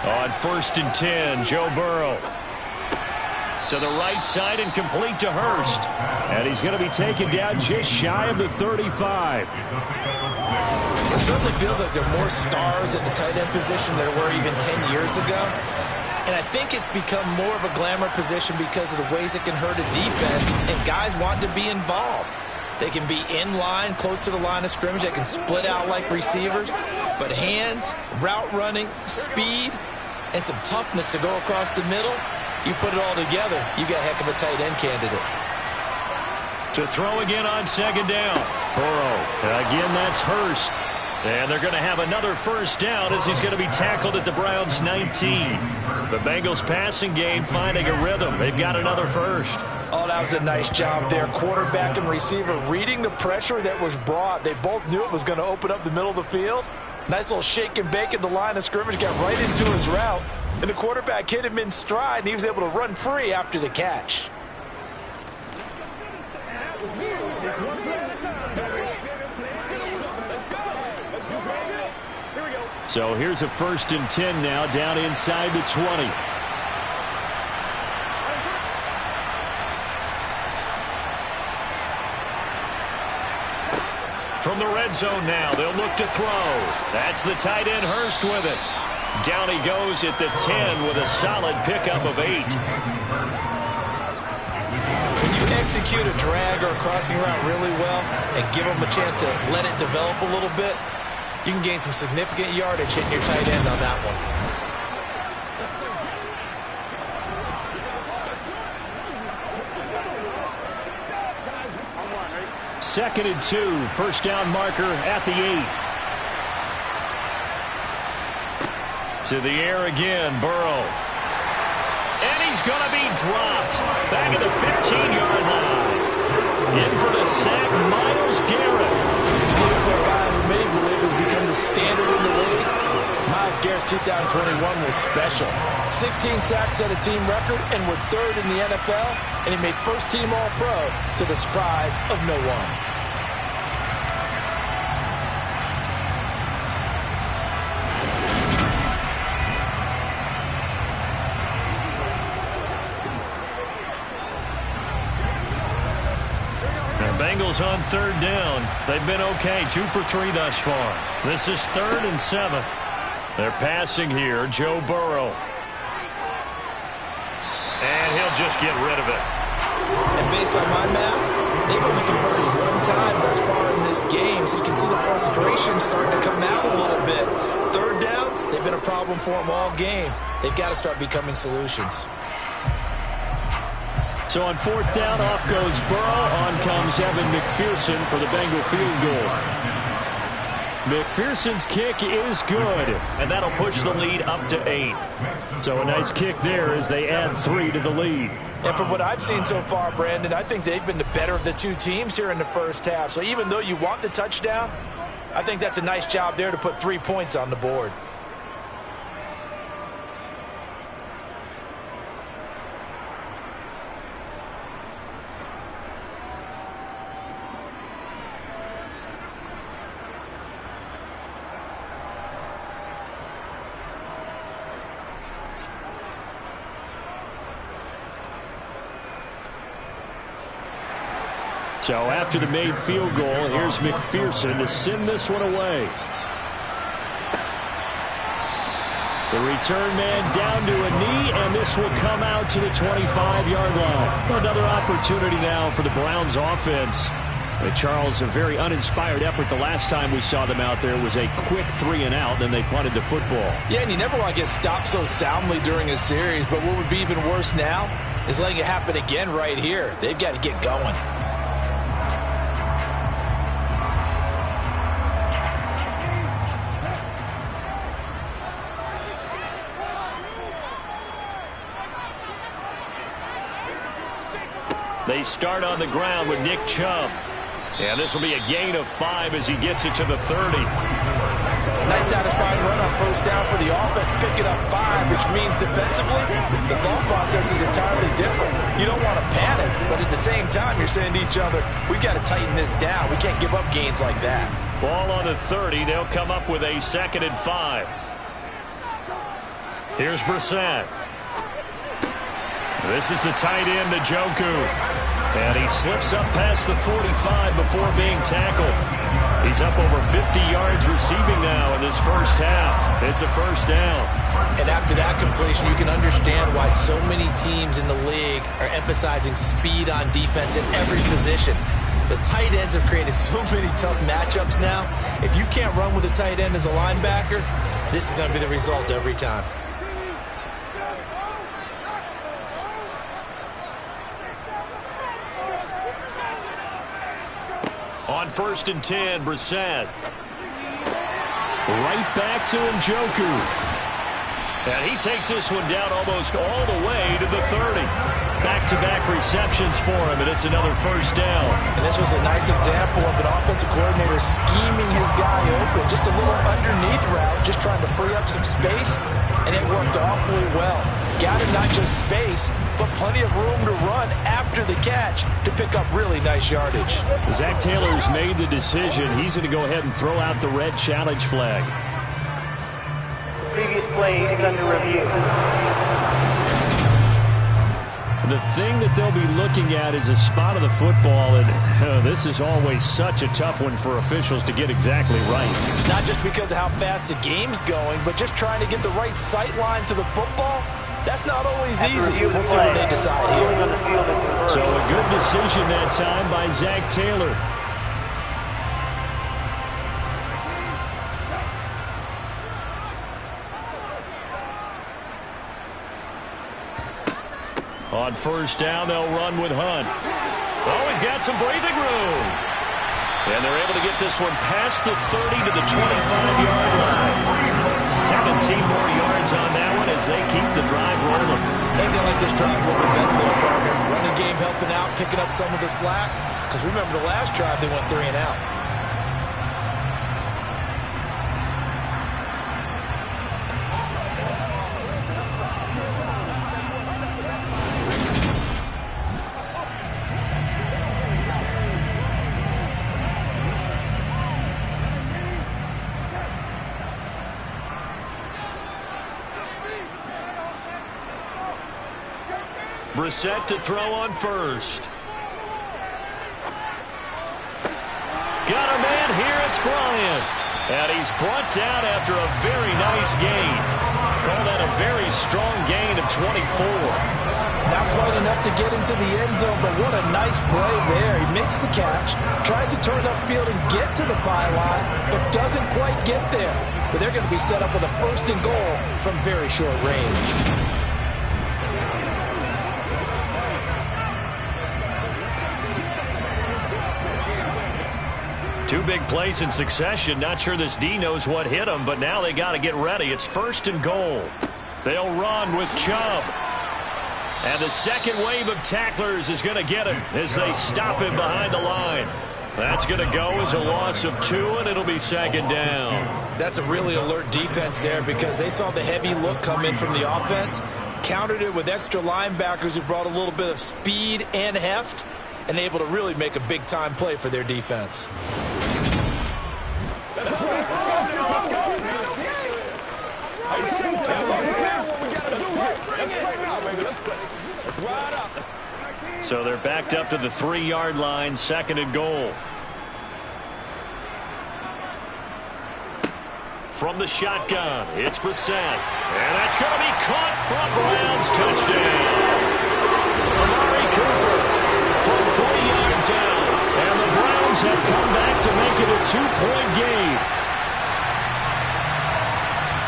On 1st and 10, Joe Burrow. To the right side and complete to Hurst. And he's going to be taken down just shy of the 35. It certainly feels like there are more stars at the tight end position than there were even 10 years ago. And I think it's become more of a glamour position because of the ways it can hurt a defense, and guys want to be involved. They can be in line, close to the line of scrimmage. They can split out like receivers. But hands, route running, speed, and some toughness to go across the middle, you put it all together, you got a heck of a tight end candidate. To throw again on 2nd down. Burrow. Again, that's Hurst. And they're going to have another 1st down as he's going to be tackled at the Browns' 19. The Bengals passing game finding a rhythm. They've got another 1st. Oh, that was a nice job there. Quarterback and receiver reading the pressure that was brought. They both knew it was going to open up the middle of the field. Nice little shake and bake at the line of scrimmage, got right into his route. And the quarterback hit him in stride, and he was able to run free after the catch. So here's a 1st and 10 now, down inside the 20. From the red zone now, they'll look to throw. That's the tight end Hurst with it. Down he goes at the 10 with a solid pickup of 8. When you execute a drag or a crossing route really well and give them a chance to let it develop a little bit, you can gain some significant yardage hitting your tight end on that one. 2nd and 2, 1st down marker at the 8. To the air again, Burrow. And he's going to be dropped. Back at the 15-yard line. In for the sack, Myles Garrett. For a guy who many believe has become the standard in the league, Myles Garrett's 2021 was special. 16 sacks set a team record and were 3rd in the NFL, and he made 1st-team All-Pro to the surprise of no one. Bengals on 3rd down. They've been okay, 2 for 3 thus far. This is 3rd and 7. They're passing here, Joe Burrow. And he'll just get rid of it. And based on my math, they've only converted 1 time thus far in this game, so you can see the frustration starting to come out a little bit. 3rd downs, they've been a problem for them all game. They've got to start becoming solutions. So on 4th down, off goes Burrow. On comes Evan McPherson for the Bengal field goal. McPherson's kick is good, and that'll push the lead up to 8. So a nice kick there as they add 3 to the lead. And from what I've seen so far, Brandon, I think they've been the better of the two teams here in the first half. So even though you want the touchdown, I think that's a nice job there to put 3 points on the board. So after the made field goal, here's McPherson to send this one away. The return man down to a knee, and this will come out to the 25-yard line. Another opportunity now for the Browns offense. Charles, a very uninspired effort the last time we saw them out there was a quick 3-and-out, then they punted the football. Yeah, and you never want to get stopped so soundly during a series, but what would be even worse now is letting it happen again right here. They've got to get going. They start on the ground with Nick Chubb. And this will be a gain of 5 as he gets it to the 30. Nice satisfying run on first down for the offense, picking up 5, which means defensively, the thought process is entirely different. You don't want to panic, but at the same time, you're saying to each other, we've got to tighten this down. We can't give up gains like that. Ball on the 30. They'll come up with a 2nd and 5. Here's Brissett. This is the tight end, Njoku. And he slips up past the 45 before being tackled. He's up over 50 yards receiving now in this first half. It's a first down. And after that completion, you can understand why so many teams in the league are emphasizing speed on defense at every position. The tight ends have created so many tough matchups now. If you can't run with a tight end as a linebacker, this is going to be the result every time. On 1st and 10, Brissett. Right back to Njoku. And he takes this one down almost all the way to the 30. Back-to-back receptions for him, and it's another first down. And this was a nice example of an offensive coordinator scheming his guy open. Just a little underneath route, just trying to free up some space, and it worked awfully well. Got him not just space, but plenty of room to run after the catch to pick up really nice yardage. Zach Taylor's made the decision. He's going to go ahead and throw out the red challenge flag. Previous play is under review. The thing that they'll be looking at is a spot of the football, and this is always such a tough one for officials to get exactly right. Not just because of how fast the game's going, but just trying to get the right sight line to the football. That's not always easy. We'll see what they decide here. So a good decision that time by Zach Taylor. On first down, they'll run with Hunt. Oh, he's got some breathing room. And they're able to get this one past the 30 to the 25-yard line. 17 more yards on that one as they keep the drive rolling. Ain't they like this drive a little bit better, little partner? Running game helping out, picking up some of the slack. Because remember the last drive, they went 3 and out. Brissett to throw on first. Got a man here, it's Bryant. And he's brought down after a very nice gain. Call that a very strong gain of 24. Not quite enough to get into the end zone, but what a nice play there. He makes the catch, tries to turn upfield and get to the pylon, but doesn't quite get there. But they're going to be set up with a 1st and goal from very short range. Two big plays in succession. Not sure this D knows what hit him, but now they got to get ready. It's 1st and goal. They'll run with Chubb. And the second wave of tacklers is going to get him as they stop him behind the line. That's going to go as a loss of 2, and it'll be 2nd down. That's a really alert defense there because they saw the heavy look come in from the offense, countered it with extra linebackers who brought a little bit of speed and heft, and able to really make a big-time play for their defense. So they're backed up to the 3-yard line, 2nd and goal. From the shotgun, it's Brissett. And that's going to be caught from Browns. Touchdown. Amari Cooper from 3 yards out. And the Browns have come back to make it a 2-point game.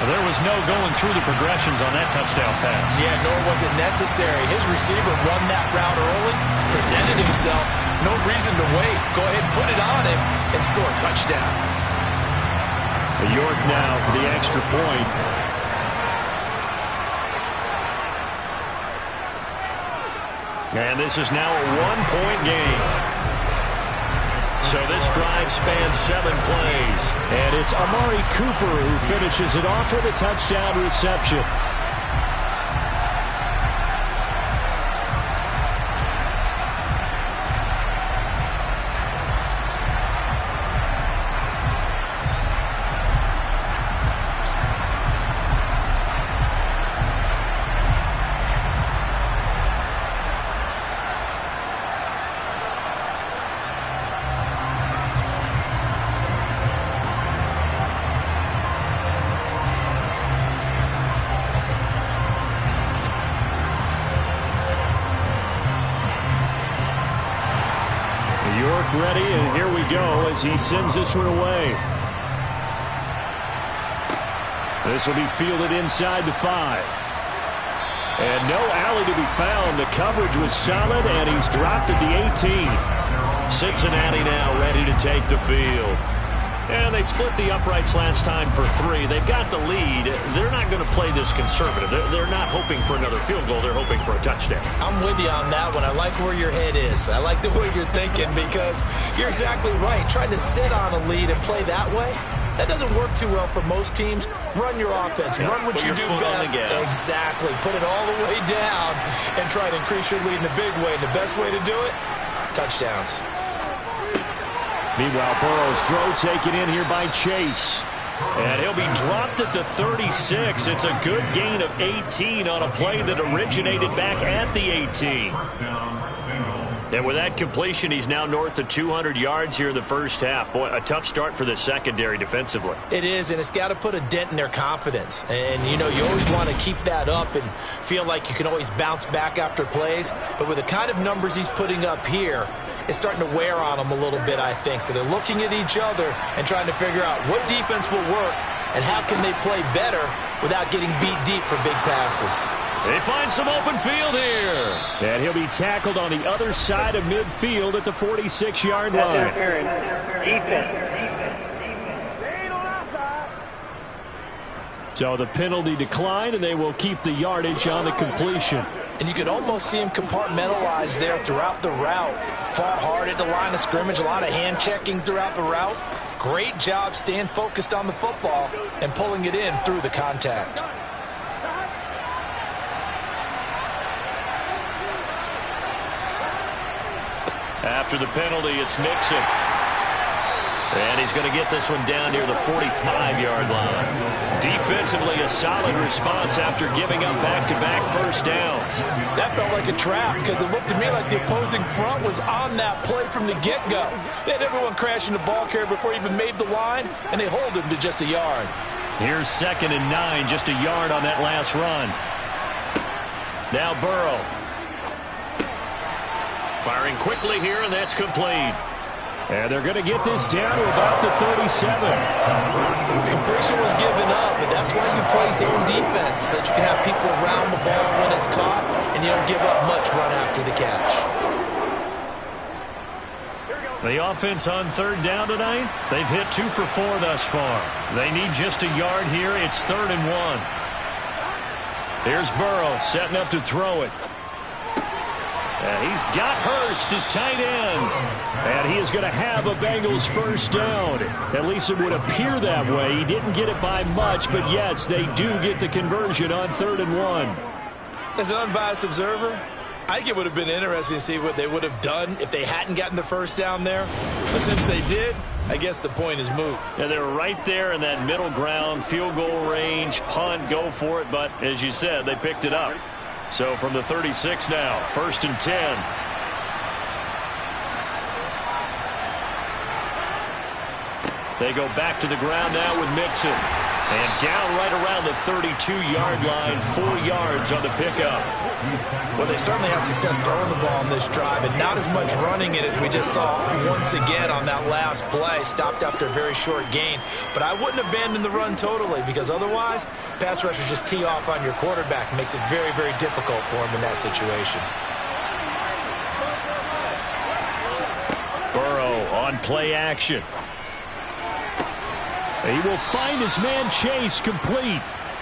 There was no going through the progressions on that touchdown pass. Yeah, nor was it necessary. His receiver run that route early, presented himself. No reason to wait. Go ahead and put it on him and score a touchdown. York now for the extra point. And this is now a 1-point game. So this drive spans 7 plays. And it's Amari Cooper who finishes it off with a touchdown reception. Ready, and here we go as he sends this one away. This will be fielded inside the 5. And no alley to be found. The coverage was solid, and he's dropped at the 18. Cincinnati now ready to take the field. And they split the uprights last time for 3. They've got the lead. They're not going to play this conservative. They're not hoping for another field goal. They're hoping for a touchdown. I'm with you on that one. I like where your head is. I like the way you're thinking because you're exactly right. Trying to sit on a lead and play that way, that doesn't work too well for most teams. Run your offense. Run what you do best. Exactly. Put it all the way down and try to increase your lead in a big way. And the best way to do it, touchdowns. Meanwhile, Burrow's throw taken in here by Chase. And he'll be dropped at the 36. It's a good gain of 18 on a play that originated back at the 18. And with that completion, he's now north of 200 yards here in the first half. Boy, a tough start for the secondary defensively. It is, and it's got to put a dent in their confidence. And, you know, you always want to keep that up and feel like you can always bounce back after plays. But with the kind of numbers he's putting up here, it's starting to wear on them a little bit, I think. So they're looking at each other and trying to figure out what defense will work and how can they play better without getting beat deep for big passes. They find some open field here. And he'll be tackled on the other side of midfield at the 46-yard line. So the penalty declined, and they will keep the yardage on the completion. And you can almost see him compartmentalize there throughout the route. Fought hard at the line of scrimmage, a lot of hand checking throughout the route. Great job staying focused on the football and pulling it in through the contact. After the penalty, it's Mixon. And he's going to get this one down near the 45-yard line. Defensively, a solid response after giving up back-to-back first downs. That felt like a trap because it looked to me like the opposing front was on that play from the get-go. They had everyone crashing the ball carrier before he even made the line, and they hold him to just a yard. Here's 2nd and 9, just a yard on that last run. Now Burrow. Firing quickly here, and that's complete. And they're going to get this down to about the 37. Completion was given up, but that's why you play zone defense, so that you can have people around the ball when it's caught, and you don't give up much run after the catch. The offense on third down tonight, they've hit 2 for 4 thus far. They need just a yard here. It's 3rd and 1. Here's Burrow setting up to throw it. And he's got Hurst as tight end. And he is going to have a Bengals first down. At least it would appear that way. He didn't get it by much, but yes, they do get the conversion on 3rd and 1. As an unbiased observer, I think it would have been interesting to see what they would have done if they hadn't gotten the first down there. But since they did, I guess the point is moot. Yeah, they're right there in that middle ground, field goal range, punt, go for it. But as you said, they picked it up. So from the 36 now, 1st and 10. They go back to the ground now with Mixon. And down right around the 32-yard line, 4 yards on the pickup. Well, they certainly had success throwing the ball on this drive, and not as much running it as we just saw once again on that last play. Stopped after a very short gain. But I wouldn't abandon the run totally, because otherwise, pass rushers just tee off on your quarterback. It makes it very, very difficult for him in that situation. Burrow on play action. He will find his man Chase complete.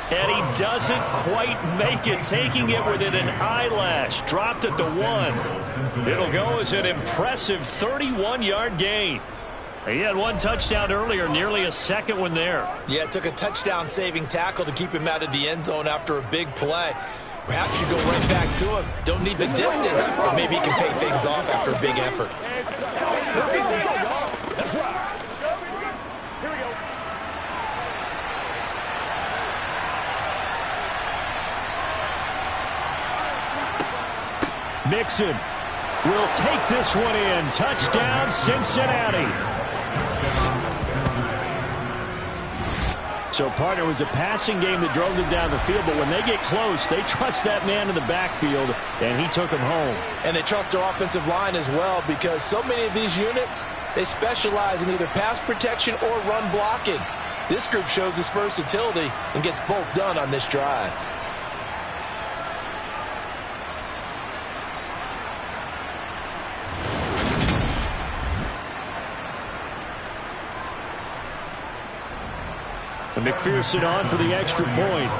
And he doesn't quite make it, taking it within an eyelash. Dropped at the 1. It'll go as an impressive 31-yard gain. He had 1 touchdown earlier, nearly a second one there. Yeah, it took a touchdown-saving tackle to keep him out of the end zone after a big play. Perhaps you go right back to him. Don't need the distance, but maybe he can pay things off after a big effort. That's right. Mixon will take this one in. Touchdown, Cincinnati. So, partner, it was a passing game that drove them down the field, but when they get close, they trust that man in the backfield, and he took them home. And they trust their offensive line as well, because so many of these units, they specialize in either pass protection or run blocking. This group shows its versatility and gets both done on this drive. McPherson on for the extra point.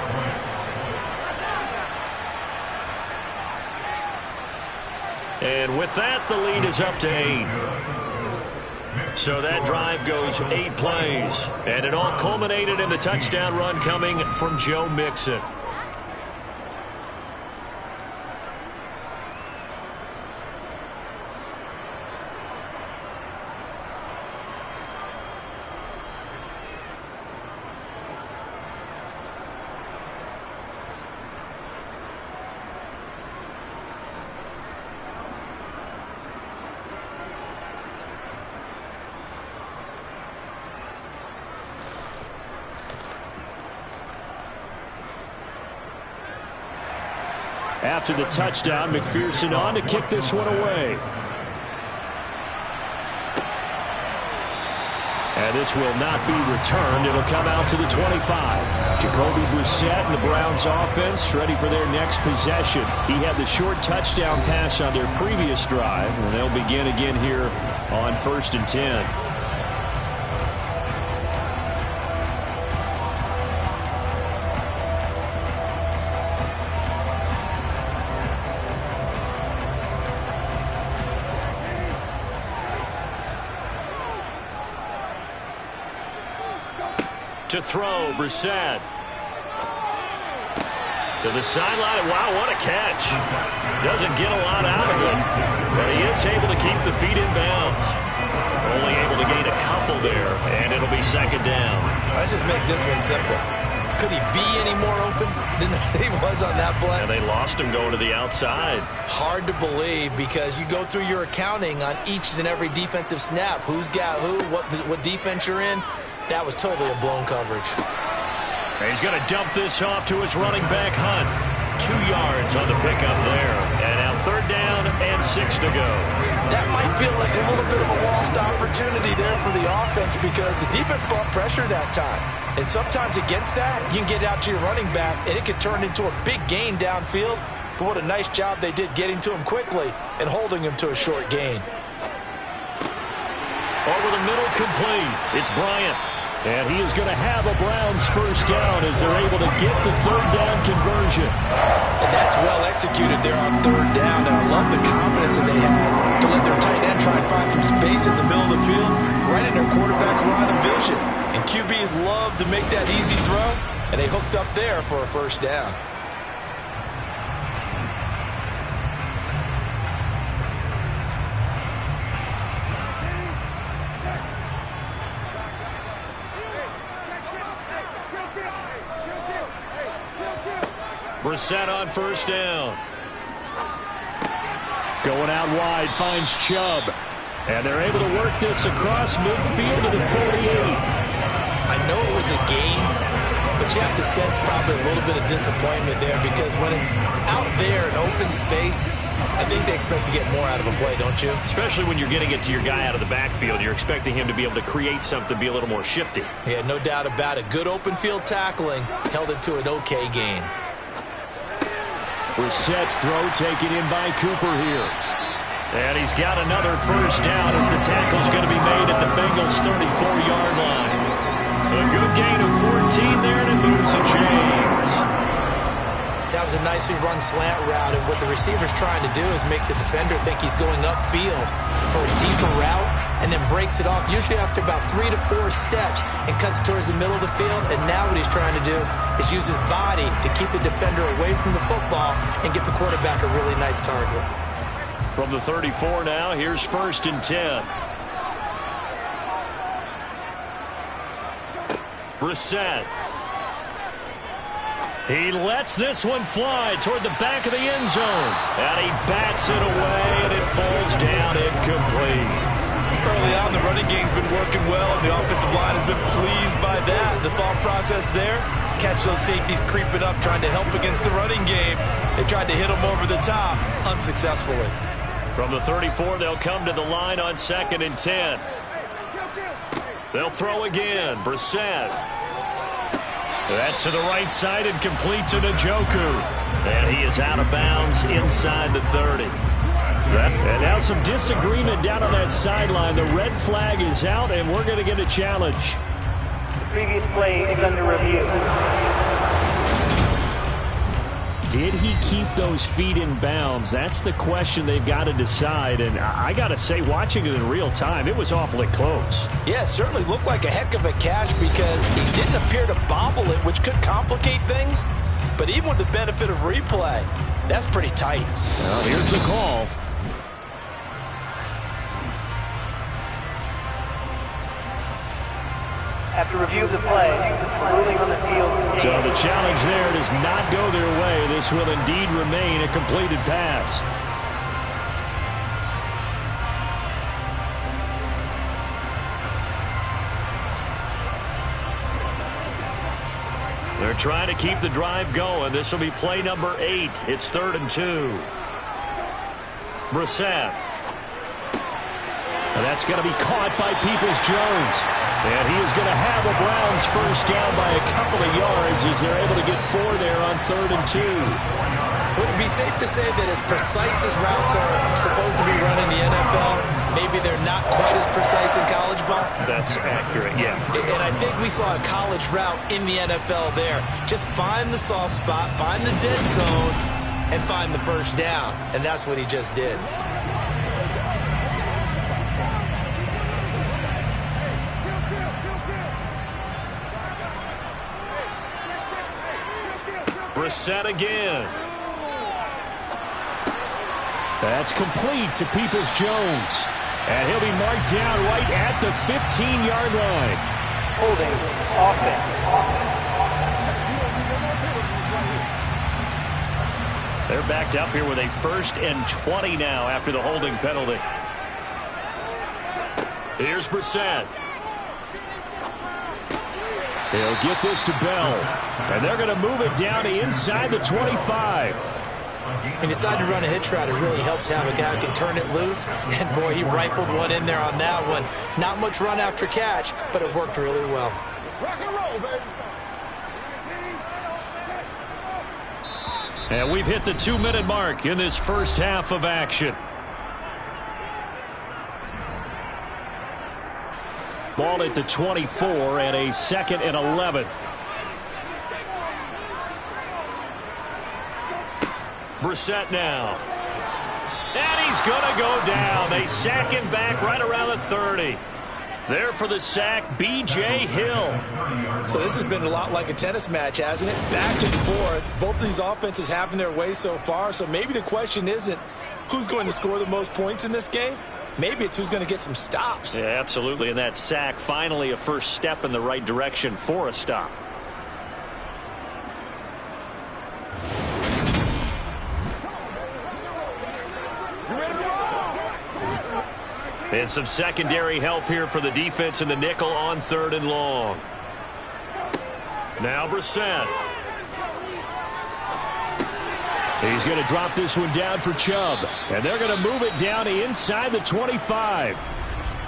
And with that, the lead is up to 8. So that drive goes 8 plays. And it all culminated in the touchdown run coming from Joe Mixon. After the touchdown, McPherson on to kick this one away. And this will not be returned. It'll come out to the 25. Jacoby Brissett and the Browns offense ready for their next possession. He had the short touchdown pass on their previous drive, and they'll begin again here on 1st and 10. To throw, Brissett. To the sideline. Wow, what a catch. Doesn't get a lot out of it, but he is able to keep the feet in bounds. Only able to gain a couple there, and it'll be 2nd down. Let's just make this one simple. Could he be any more open than he was on that play? And they lost him going to the outside. Hard to believe, because you go through your accounting on each and every defensive snap. Who's got who, what defense you're in. That was totally a blown coverage. He's going to dump this off to his running back, Hunt. 2 yards on the pickup there. And now 3rd down and 6 to go. That might feel like a little bit of a lost opportunity there for the offense, because the defense brought pressure that time. And sometimes against that, you can get out to your running back, and it could turn into a big gain downfield. But what a nice job they did getting to him quickly and holding him to a short gain. Over the middle, complete. It's Bryant. And he is going to have a Browns first down as they're able to get the third down conversion. And that's well executed there on third down. And I love the confidence that they had to let their tight end try and find some space in the middle of the field, right in their quarterback's line of vision. And QBs love to make that easy throw, and they hooked up there for a first down. Brissett on first down. Going out wide, finds Chubb. And they're able to work this across midfield to the 48. I know it was a game, but you have to sense probably a little bit of disappointment there because when it's out there in open space, I think they expect to get more out of a play, don't you? Especially when you're getting it to your guy out of the backfield. You're expecting him to be able to create something, be a little more shifty. Yeah, no doubt about it. Good open field tackling held it to an okay gain. Brissett's throw taken in by Cooper here. And he's got another first down as the tackle's going to be made at the Bengals' 34-yard line. A good gain of 14 there, and it moves the chains. That was a nicely run slant route, and what the receiver's trying to do is make the defender think he's going upfield for a deeper route and then breaks it off, usually after about 3 to 4 steps, and cuts towards the middle of the field. And now what he's trying to do is use his body to keep the defender away from the football and give the quarterback a really nice target. From the 34 now, here's 1st and 10. Brissett. He lets this one fly toward the back of the end zone. And he bats it away, and it falls down incomplete. Early on, the running game's been working well, and the offensive line has been pleased by that. The thought process there, catch those safeties creeping up, trying to help against the running game. They tried to hit them over the top, unsuccessfully. From the 34, they'll come to the line on 2nd and 10. They'll throw again. Brissett. That's to the right side and complete to Njoku. And he is out of bounds inside the 30. And now some disagreement down on that sideline. The red flag is out, and we're going to get a challenge. The previous play is under review. Did he keep those feet in bounds? That's the question they've got to decide. And I got to say, watching it in real time, it was awfully close. Yeah, it certainly looked like a heck of a catch because he didn't appear to bobble it, which could complicate things. But even with the benefit of replay, that's pretty tight. Well, here's the call. After review of the play, ruling on the field. So the challenge there does not go their way. This will indeed remain a completed pass. They're trying to keep the drive going. This will be play number 8. It's 3rd and 2. Brissett. And that's going to be caught by Peoples-Jones. And he is going to have a Browns first down by a couple of yards as they're able to get 4 there on 3rd and 2. Would it be safe to say that as precise as routes are supposed to be run in the NFL, maybe they're not quite as precise in college ball? That's accurate, yeah. And I think we saw a college route in the NFL there. Just find the soft spot, find the dead zone, and find the first down. And that's what he just did. Brissett again. That's complete to Peoples-Jones. And he'll be marked down right at the 15-yard line. Holding, offense. They're backed up here with a 1st and 20 now after the holding penalty. Here's Brissett. He'll get this to Bell. And they're going to move it down to inside the 25. He decided to run a hitch route. It really helps to have a guy who can turn it loose. And, boy, he rifled one in there on that one. Not much run after catch, but it worked really well. Let's rock and roll, baby. And we've hit the 2-minute mark in this first half of action. Ball at the 24 and a 2nd and 11. Brissett now. And he's going to go down. They sack him back right around the 30. There for the sack, B.J. Hill. So this has been a lot like a tennis match, hasn't it? Back and forth. Both of these offenses having their way so far. So maybe the question isn't who's going to score the most points in this game. Maybe it's who's going to get some stops. Yeah, absolutely. And that sack, finally a first step in the right direction for a stop. And some secondary help here for the defense in the nickel on 3rd and long. Now Brissett. He's going to drop this one down for Chubb. And they're going to move it down inside the 25.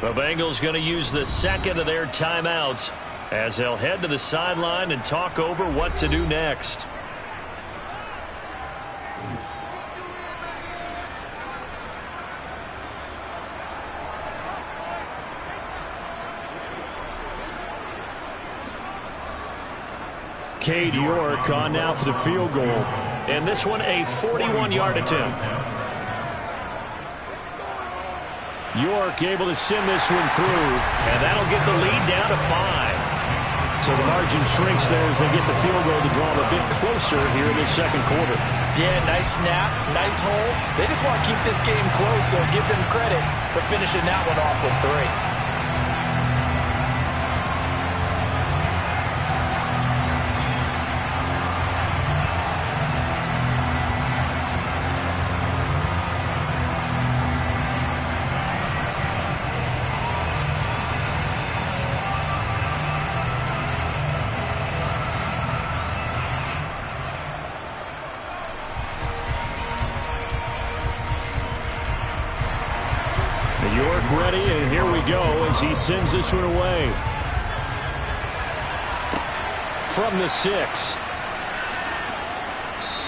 The Bengals going to use the 2nd of their timeouts as they'll head to the sideline and talk over what to do next. Cade York on now for the field goal. And this one a 41-yard attempt. York able to send this one through. And that'll get the lead down to 5. So the margin shrinks there as they get the field goal to draw them a bit closer here in the 2nd quarter. Yeah, nice snap, nice hole. They just want to keep this game close, so give them credit for finishing that one off with 3. York ready, and here we go as he sends this one away. From the 6.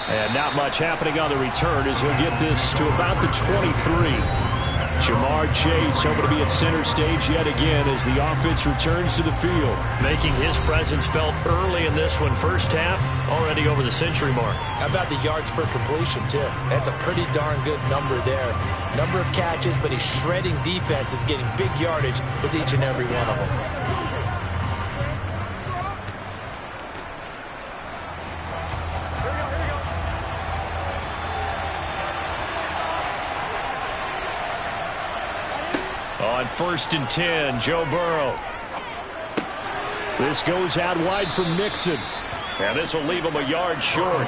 And not much happening on the return as he'll get this to about the 23. Jamar Chase hoping to be at center stage yet again as the offense returns to the field. Making his presence felt early in this one. First half, already over the century mark. How about the yards per completion, too? That's a pretty darn good number there. Number of catches, but he's shredding defense, is getting big yardage with each and every one of them. On 1st and 10, Joe Burrow. This goes out wide for Mixon. And this will leave him a yard short.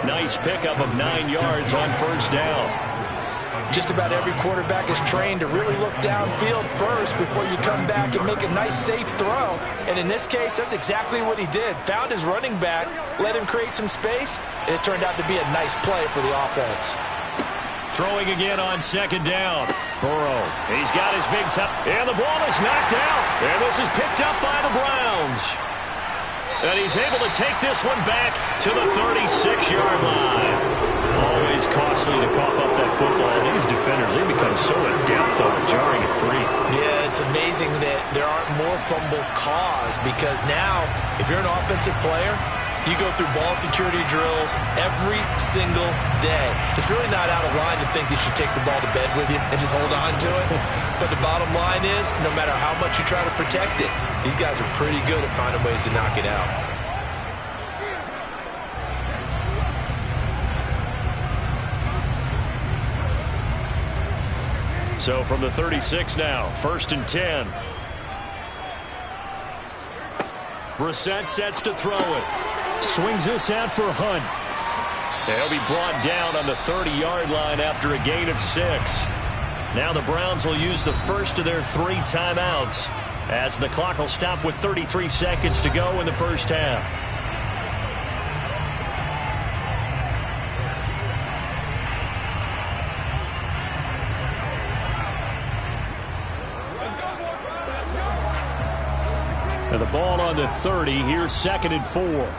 Nice pickup of 9 yards on 1st down. Just about every quarterback is trained to really look downfield first before you come back and make a nice, safe throw. And in this case, that's exactly what he did. Found his running back, let him create some space, and it turned out to be a nice play for the offense. Throwing again on 2nd down. Burrow, he's got his big top, and the ball is knocked out. And this is picked up by the Browns. And he's able to take this one back to the 36-yard line. Always costly to cough up that football. These defenders, they become so adept on jarring it free. Yeah, it's amazing that there aren't more fumbles caused because now, if you're an offensive player, you go through ball security drills every single day. It's really not out of line to think that you take the ball to bed with you and just hold on to it. But the bottom line is, no matter how much you try to protect it, these guys are pretty good at finding ways to knock it out. So from the 36 now, 1st and 10. Brissett sets to throw it. Swings this out for Hunt. He'll be brought down on the 30-yard line after a gain of 6. Now the Browns will use the first of their 3 timeouts as the clock will stop with 33 seconds to go in the first half. And the ball on the 30. Here's 2nd and 4.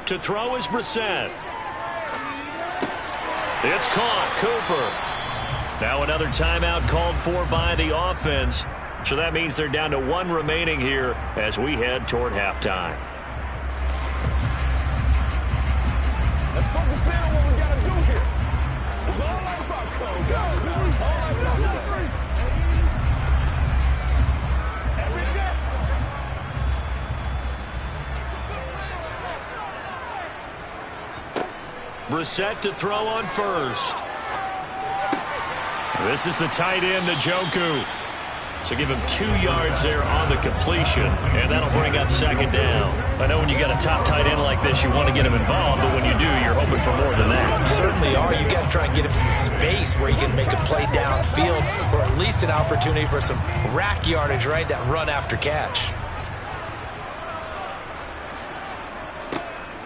To throw is Brissett. It's caught. Cooper. Now another timeout called for by the offense. So that means they're down to 1 remaining here as we head toward halftime. Let's focus in on what we got to do here. It's all about code. Go. It's all about code. Every day. Brissett to throw on first. This is the tight end, Njoku. So give him 2 yards there on the completion, and that'll bring up second down. I know when you got a top tight end like this, you want to get him involved, but when you do, you're hoping for more than that. You certainly are. You got to try and get him some space where he can make a play downfield, or at least an opportunity for some rack yardage, right? That run after catch.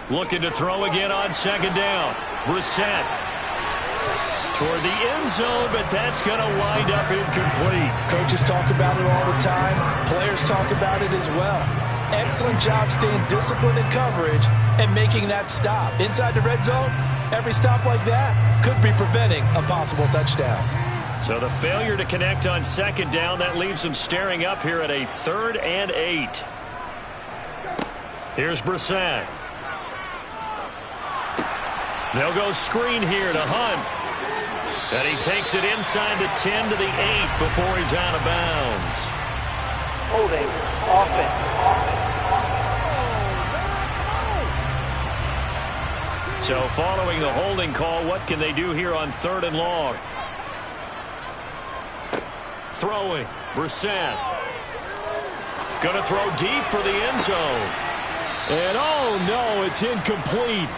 Looking to throw again on second down. Brissett toward the end zone, but that's going to wind up incomplete. Coaches talk about it all the time. Players talk about it as well. Excellent job staying disciplined in coverage and making that stop. Inside the red zone, every stop like that could be preventing a possible touchdown. So the failure to connect on second down, that leaves them staring up here at a 3rd and 8. Here's Brissett. They'll go screen here to Hunt. And he takes it inside the 10 to the 8 before he's out of bounds. Holding offense. So following the holding call, what can they do here on 3rd and long? Throwing. Brissett. Going to throw deep for the end zone. And oh no, it's incomplete.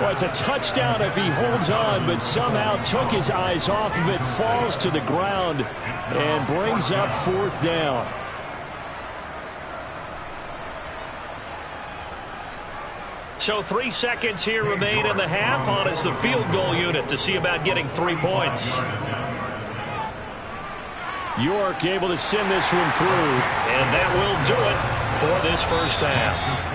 Well, it's a touchdown if he holds on, but somehow took his eyes off of it, falls to the ground, and brings up 4th down. So 3 seconds here remain in the half. On is the field goal unit to see about getting 3 points. York able to send this one through. And that will do it for this first half.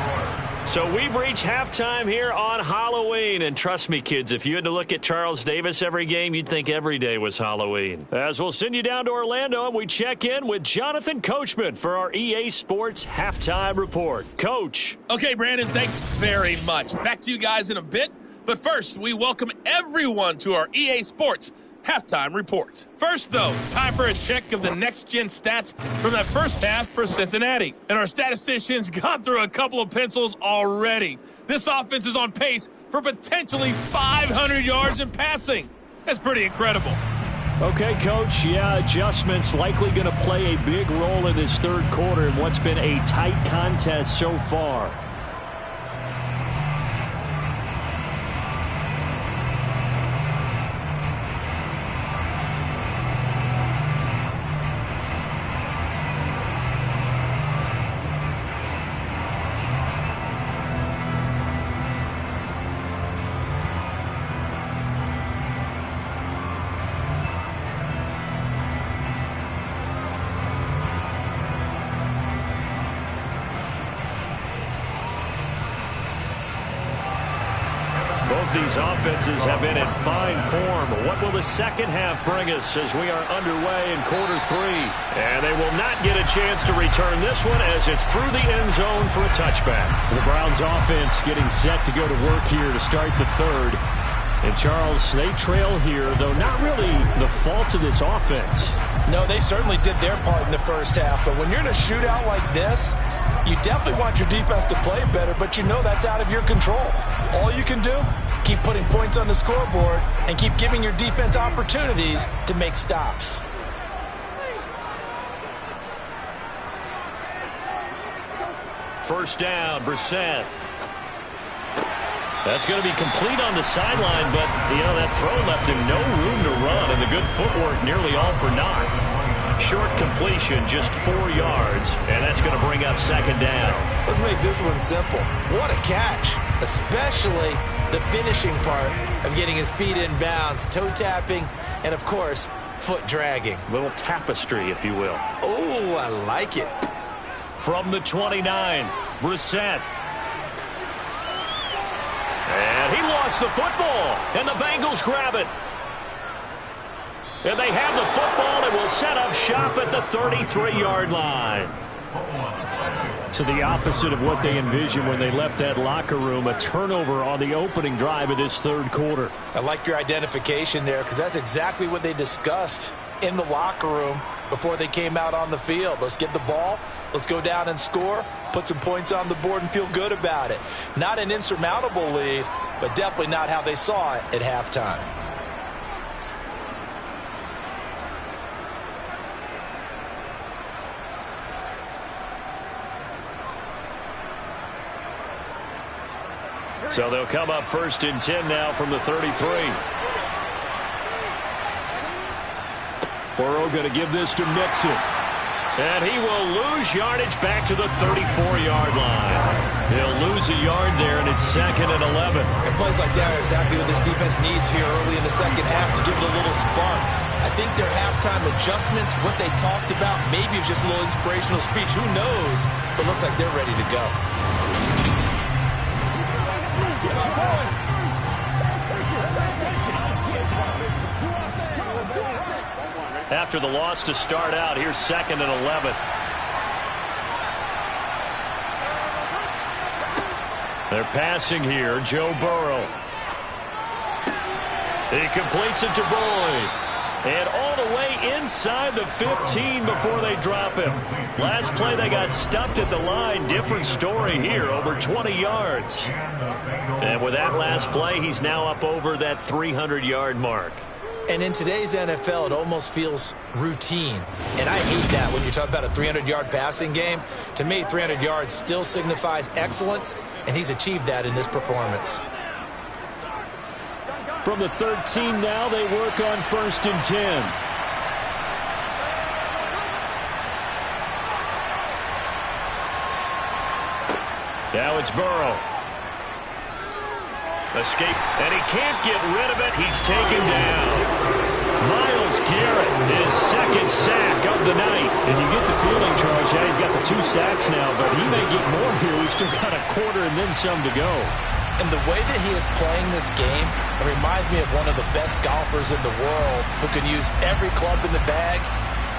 So we've reached halftime here on Halloween. And trust me, kids, if you had to look at Charles Davis every game, you'd think every day was Halloween. As we'll send you down to Orlando, and we check in with Jonathan Coachman for our EA Sports Halftime Report. Coach. Okay, Brandon, thanks very much. Back to you guys in a bit. But first, we welcome everyone to our EA Sports Halftime Report. First, though, time for a check of the next-gen stats from that first half for Cincinnati. And our statisticians got through a couple of pencils already. This offense is on pace for potentially 500 yards in passing. That's pretty incredible. Okay, Coach, yeah, adjustments likely going to play a big role in this 3rd quarter in what's been a tight contest so far. These offenses have been in fine form. What will the second half bring us as we are underway in quarter 3? And they will not get a chance to return this one as it's through the end zone for a touchback. The Browns offense getting set to go to work here to start the 3rd. And Charles, they trail here, though not really the fault of this offense. No, they certainly did their part in the first half, but when you're in a shootout like this, you definitely want your defense to play better, but you know that's out of your control. All you can do, keep putting points on the scoreboard and keep giving your defense opportunities to make stops. First down, Brissett. That's going to be complete on the sideline, but, you know, that throw left him no room to run, and the good footwork nearly all for naught. Short completion, just 4 yards, and that's going to bring up second down. Let's make this one simple. What a catch, especially the finishing part of getting his feet in bounds, toe tapping, and, of course, foot dragging. Little tapestry, if you will. Oh, I like it. From the 29, Brissett. And he lost the football, and the Bengals grab it. And they have the football and will set up shop at the 33-yard line. So the opposite of what they envisioned when they left that locker room, a turnover on the opening drive of this third quarter. I like your identification there because that's exactly what they discussed in the locker room before they came out on the field. Let's get the ball. Let's go down and score, put some points on the board, and feel good about it. Not an insurmountable lead, but definitely not how they saw it at halftime. So they'll come up 1st and 10 now from the 33. Burrow going to give this to Mixon. And he will lose yardage back to the 34-yard line. He'll lose a yard there, and it's 2nd and 11. And plays like that are exactly what this defense needs here early in the second half to give it a little spark. I think their halftime adjustments, what they talked about, maybe it was just a little inspirational speech. Who knows? But looks like they're ready to go. After the loss to start out, here's 2nd and 11. They're passing here. Joe Burrow. He completes it to Boyd. And all the way inside the 15 before they drop him. Last play, they got stuffed at the line. Different story here, over 20 yards. And with that last play, he's now up over that 300-yard mark. And in today's NFL, it almost feels routine. And I hate that when you talk about a 300-yard passing game. To me, 300 yards still signifies excellence, and he's achieved that in this performance. From the 13 now, they work on 1st and 10. Now it's Burrow. Escape, and he can't get rid of it. He's taken down. Myles Garrett, his 2nd sack of the night. And you get the feeling, Charles, yeah, he's got the 2 sacks now, but he may get more here. He's still got a quarter and then some to go. And the way that he is playing this game, it reminds me of one of the best golfers in the world who can use every club in the bag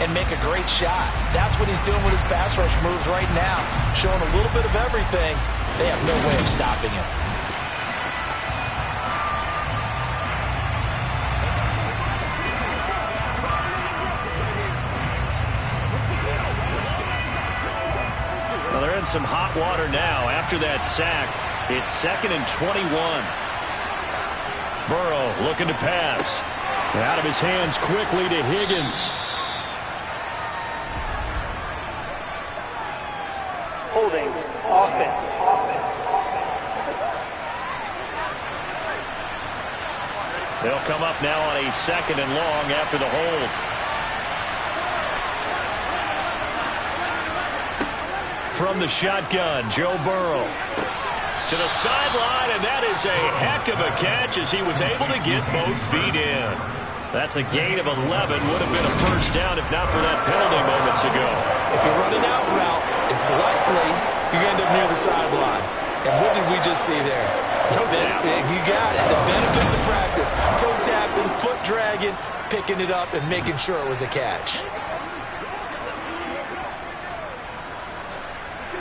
and make a great shot. That's what he's doing with his pass rush moves right now, showing a little bit of everything. They have no way of stopping him. Well, they're in some hot water now after that sack. It's 2nd and 21. Burrow looking to pass. Out of his hands quickly to Higgins. Holding offense. They'll come up now on a 2nd and long after the hold. From the shotgun, Joe Burrow. To the sideline, and that is a heck of a catch as he was able to get both feet in. That's a gain of 11. Would have been a first down if not for that penalty moments ago. If you're running out route, it's likely you're going to end up near the sideline. And what did we just see there? Toe tap. You got it. The benefits of practice. Toe tapping, foot dragging, picking it up, and making sure it was a catch.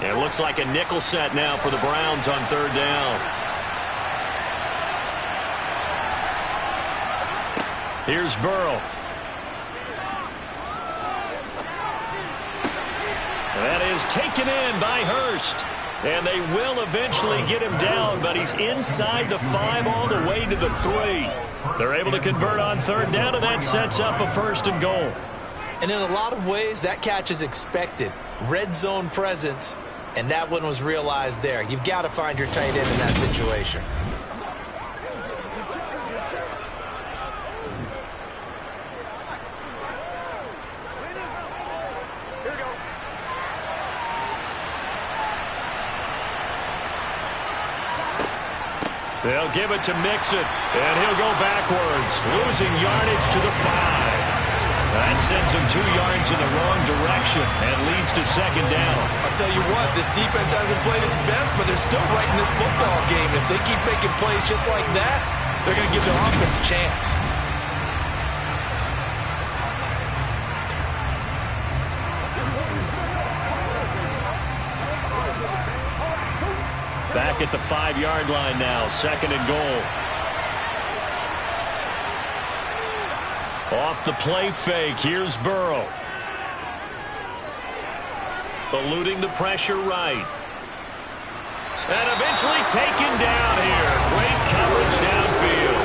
It looks like a nickel set now for the Browns on 3rd down. Here's Burrow. That is taken in by Hurst. And they will eventually get him down, but he's inside the 5 all the way to the 3. They're able to convert on 3rd down, and that sets up a 1st and goal. And in a lot of ways, that catch is expected. Red zone presence. And that one was realized there. You've got to find your tight end in that situation. They'll give it to Mixon, and he'll go backwards, losing yardage to the 5. That sends him 2 yards in the wrong direction and leads to 2nd down. I'll tell you what, this defense hasn't played its best, but they're still right in this football game. If they keep making plays just like that, they're going to give their offense a chance. Back at the 5-yard line now, 2nd and goal. Off the play fake, here's Burrow. Eluding the pressure right. And eventually taken down here. Great coverage downfield.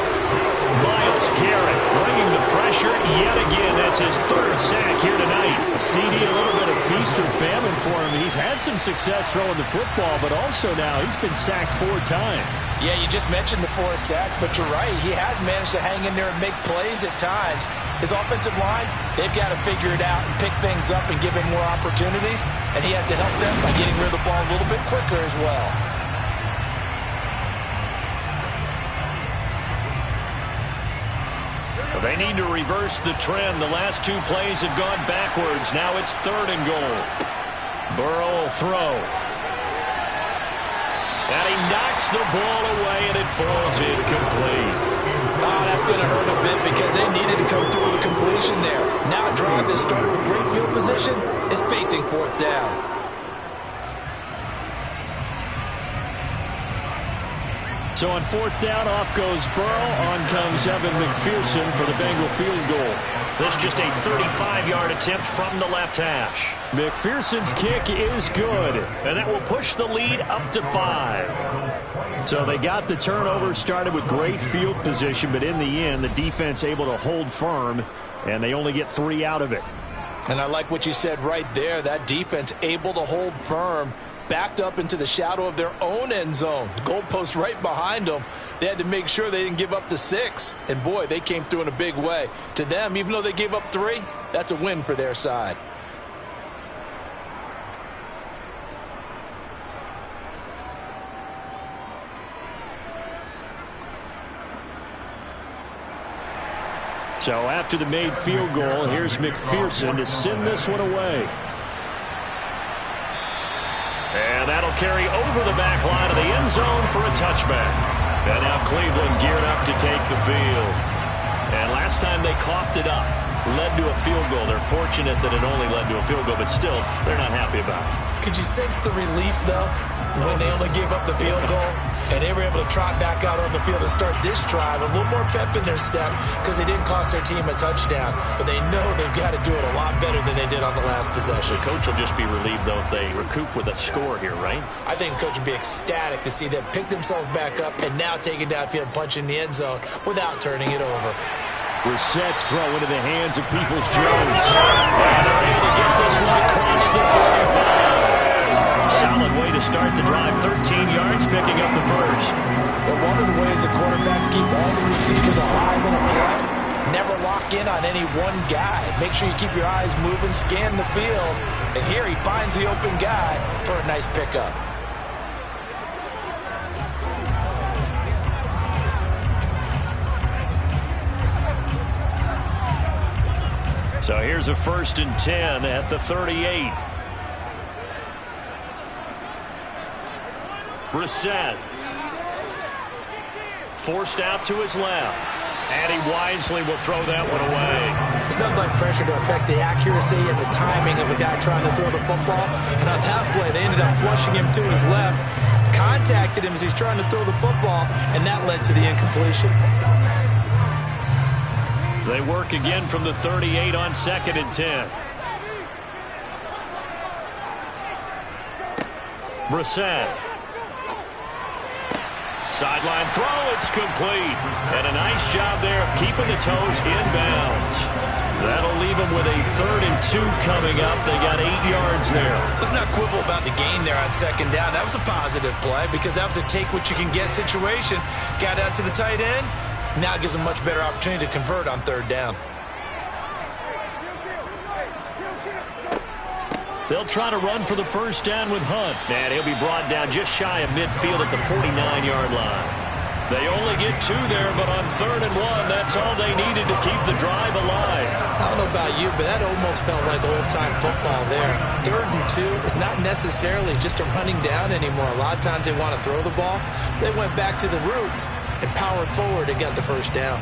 Myles Garrett bringing the pressure yet again. That's his 3rd sack here tonight. CD, a little bit of feast or famine for him. He's had some success throwing the football, but also now he's been sacked 4 times. Yeah, you just mentioned the 4 sacks, but you're right. He has managed to hang in there and make plays at times. His offensive line, they've got to figure it out and pick things up and give him more opportunities, and he has to help them by getting rid of the ball a little bit quicker as well. They need to reverse the trend. The last 2 plays have gone backwards. Now it's 3rd and goal. Burrow will throw. And he knocks the ball away, and it falls incomplete. Oh, that's going to hurt a bit because they needed to come through with a completion there. Now a drive that started with great field position is facing 4th down. So on 4th down, off goes Burrow. On comes Evan McPherson for the Bengal field goal. This just a 35-yard attempt from the left hash. McPherson's kick is good. And that will push the lead up to 5. So they got the turnover, started with great field position, but in the end, the defense able to hold firm, and they only get 3 out of it. And I like what you said right there. That defense able to hold firm, backed up into the shadow of their own end zone. The goalpost right behind them. They had to make sure they didn't give up the 6. And, boy, they came through in a big way. To them, even though they gave up 3, that's a win for their side. So after the made field goal, here's McPherson to send this one away. And that'll carry over the back line of the end zone for a touchback. And now Cleveland geared up to take the field. And last time they coughed it up, led to a field goal. They're fortunate that it only led to a field goal, but still, they're not happy about it. Could you sense the relief, though, when they only gave up the field goal? And they were able to trot back out on the field and start this drive. A little more pep in their step because they didn't cost their team a touchdown. But they know they've got to do it a lot better than they did on the last possession. The coach will just be relieved, though, if they recoup with a score here, right? I think the coach would be ecstatic to see them pick themselves back up and now take it downfield and punch in the end zone without turning it over. Brissett's throw into the hands of Peoples-Jones. And they're able to get this one across the 45. Solid way to start the drive. 13 yards, picking up the first. Well, one of the ways the quarterbacks keep all the receivers alive in a play, never lock in on any one guy. Make sure you keep your eyes moving, scan the field. And here he finds the open guy for a nice pickup. So here's a 1st and 10 at the 38. Brissett forced out to his left, and he wisely will throw that one away. It's nothing like pressure to affect the accuracy and the timing of a guy trying to throw the football. And on that play, they ended up flushing him to his left, contacted him as he's trying to throw the football, and that led to the incompletion. They work again from the 38 on 2nd and 10. Brissett. Sideline throw, it's complete. And a nice job there of keeping the toes inbounds. That'll leave them with a 3rd and 2 coming up. They got 8 yards there. Let's not quibble about the gain there on 2nd down. That was a positive play because that was a take-what-you-can-get situation. Got out to the tight end. Now it gives them a much better opportunity to convert on 3rd down. They'll try to run for the 1st down with Hunt. And he'll be brought down just shy of midfield at the 49-yard line. They only get 2 there, but on 3rd and 1, that's all they needed to keep the drive alive. I don't know about you, but that almost felt like old-time football there. 3rd and 2 is not necessarily just a running down anymore. A lot of times they want to throw the ball. They went back to the roots and powered forward and got the 1st down.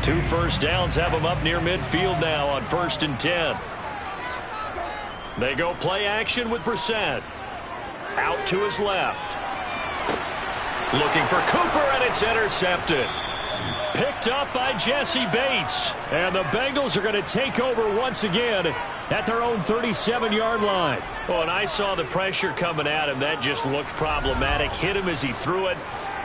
2 first downs have them up near midfield now on 1st and 10. They go play action with Brissett. Out to his left. Looking for Cooper, and it's intercepted. Picked up by Jesse Bates. And the Bengals are going to take over once again at their own 37-yard line. Oh, and I saw the pressure coming at him. That just looked problematic. Hit him as he threw it,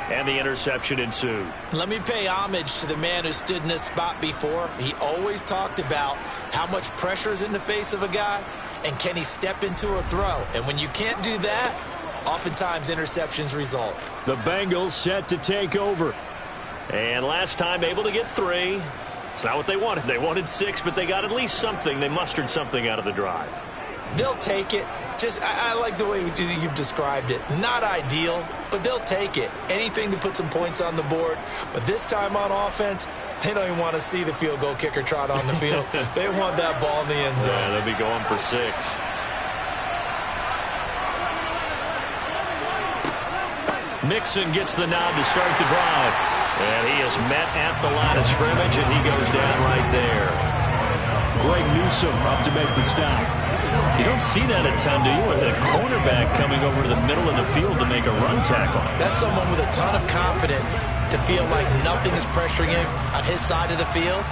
and the interception ensued. Let me pay homage to the man who stood in this spot before. He always talked about how much pressure is in the face of a guy, and can he step into a throw. And when you can't do that, oftentimes interceptions result. The Bengals set to take over. And last time able to get 3. It's not what they wanted. They wanted 6, but they got at least something. They mustered something out of the drive. They'll take it. I like the way you've described it. Not ideal, but they'll take it. Anything to put some points on the board. But this time on offense, they don't even want to see the field goal kicker trot on the field. They want that ball in the end zone. Yeah, they'll be going for 6. Mixon gets the nod to start the drive. And he is met at the line of scrimmage, and he goes down right there. Greg Newsome up to make the stop. You don't see that a ton, do you? With a cornerback coming over to the middle of the field to make a run tackle. That's someone with a ton of confidence to feel like nothing is pressuring him on his side of the field.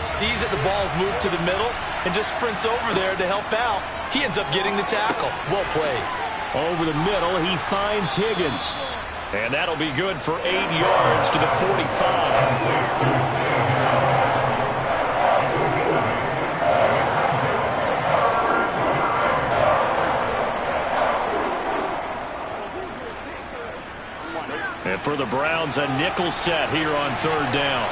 Sees that the ball's moved to the middle and just sprints over there to help out. He ends up getting the tackle. Well played. Over the middle, he finds Higgins. And that'll be good for 8 yards to the 45. And for the Browns, a nickel set here on 3rd down.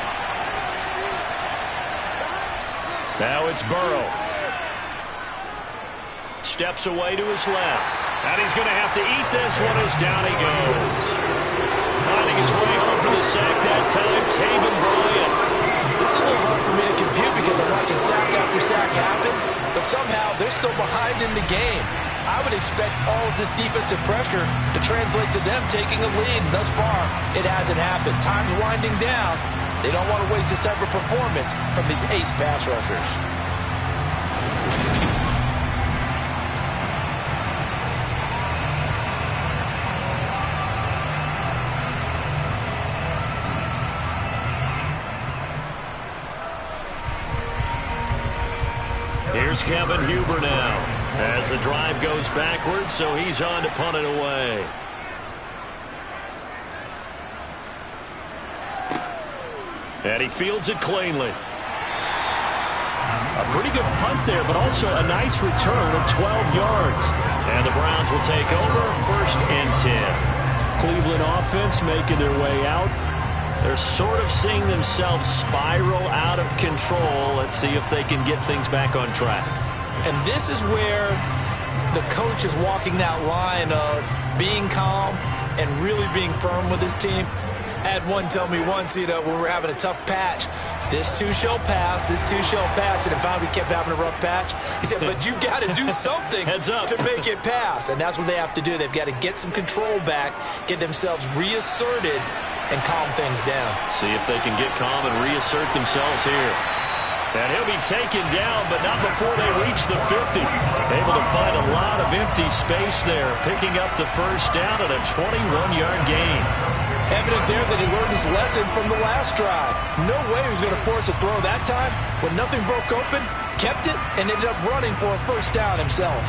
Now it's Burrow. Steps away to his left. And he's going to have to eat this one as down he goes. Finding his way home for the sack that time, Taven Bryan. This is a little hard for me to compute because I'm watching sack after sack happen, but somehow they're still behind in the game. I would expect all of this defensive pressure to translate to them taking a lead. Thus far, it hasn't happened. Time's winding down. They don't want to waste this type of performance from these ace pass rushers. Here's Kevin Huber now as the drive goes backwards, so he's on to punt it away. And he fields it cleanly. A pretty good punt there, but also a nice return of 12 yards. And the Browns will take over 1st and 10. Cleveland offense making their way out. They're sort of seeing themselves spiral out of control. Let's see if they can get things back on track. And this is where the coach is walking that line of being calm and really being firm with his team. I had one tell me once, when we were having a tough patch, this too shall pass, this too shall pass. And finally we kept having a rough patch. He said, but you've got to do something Heads up. to make it pass. And that's what they have to do. They've got to get some control back, get themselves reasserted, and calm things down. See if they can get calm and reassert themselves here. And he'll be taken down, but not before they reach the 50. Able to find a lot of empty space there, picking up the 1st down at a 21-yard gain. Evident there that he learned his lesson from the last drive. No way he was going to force a throw that time. When nothing broke open, kept it, and ended up running for a 1st down himself.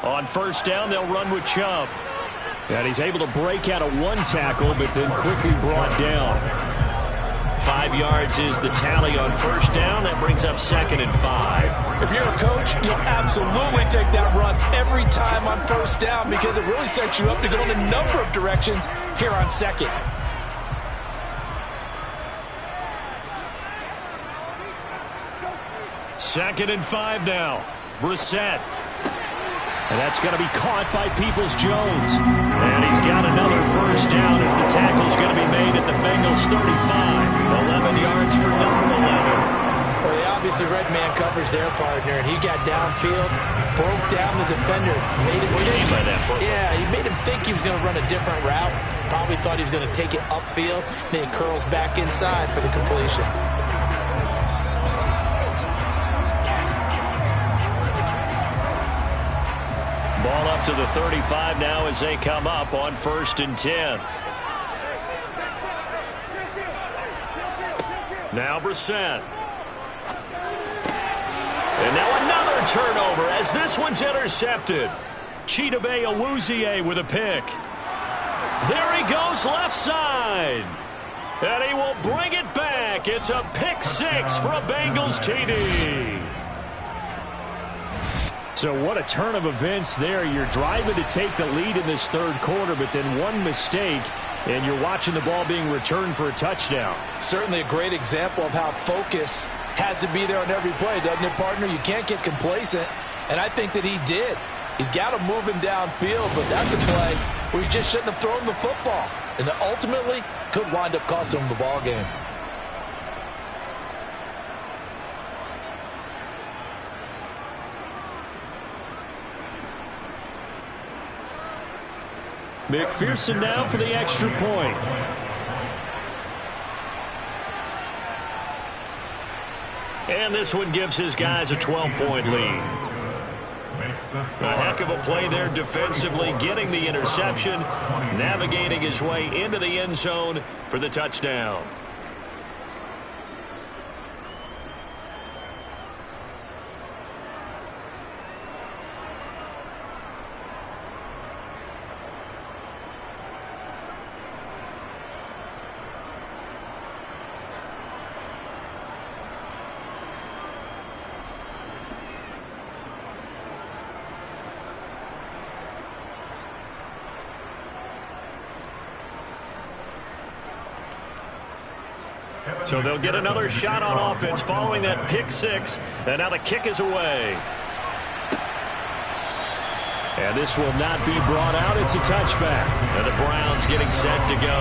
On 1st down, they'll run with Chubb. And he's able to break out of 1 tackle, but then quickly brought down. 5 yards is the tally on 1st down. That brings up 2nd and 5. If you're a coach, you'll absolutely take that run every time on 1st down because it really sets you up to go in a number of directions here on 2nd. Second and 5 now. Brissett. And that's going to be caught by Peoples-Jones. And he's got another first down as the tackle's going to be made at the Bengals 35. 11 yards for number 11. Well, they obviously read man coverage their partner, and he got downfield, broke down the defender. Made him what do you mean by that? Yeah, he made him think he was going to run a different route. Probably thought he was going to take it upfield. Then he curls back inside for the completion. Ball up to the 35 now as they come up on 1st and 10. Now Brissett. And now another turnover as this one's intercepted. Chidobe Awuzie with a pick. There he goes left side. And he will bring it back. It's a pick 6 for a Bengals TD. So what a turn of events there. You're driving to take the lead in this third quarter, but then one mistake, and you're watching the ball being returned for a touchdown. Certainly a great example of how focus has to be there on every play, doesn't it, partner? You can't get complacent, and I think that he did. He's got him moving downfield, but that's a play where he just shouldn't have thrown the football. And that ultimately could wind up costing him the ball game. McPherson now for the extra point. And this one gives his guys a 12-point lead. A heck of a play there defensively, getting the interception, navigating his way into the end zone for the touchdown. So they'll get another shot on offense following that pick 6. And now the kick is away. And this will not be brought out. It's a touchback. And the Browns getting set to go.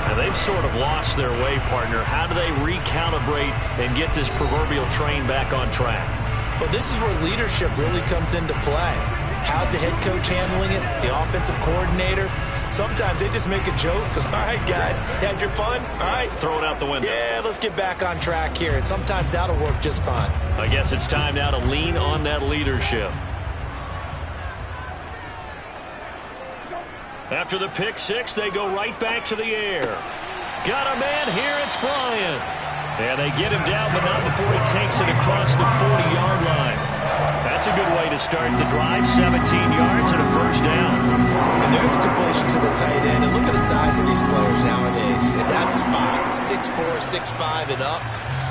And they've sort of lost their way, partner. How do they recalibrate and get this proverbial train back on track? Well, this is where leadership really comes into play. How's the head coach handling it? The offensive coordinator? Sometimes they just make a joke because, all right, guys, had your fun? All right. Throw it out the window. Yeah, let's get back on track here. And sometimes that'll work just fine. I guess it's time now to lean on that leadership. After the pick 6, they go right back to the air. Got a man here. It's Bryant. And they get him down, but not before he takes it across the 40-yard line. That's a good way to start the drive. 17 yards and a first down. And there's a completion to the tight end. And look at the size of these players nowadays. At that spot, 6'4", 6'5", and up.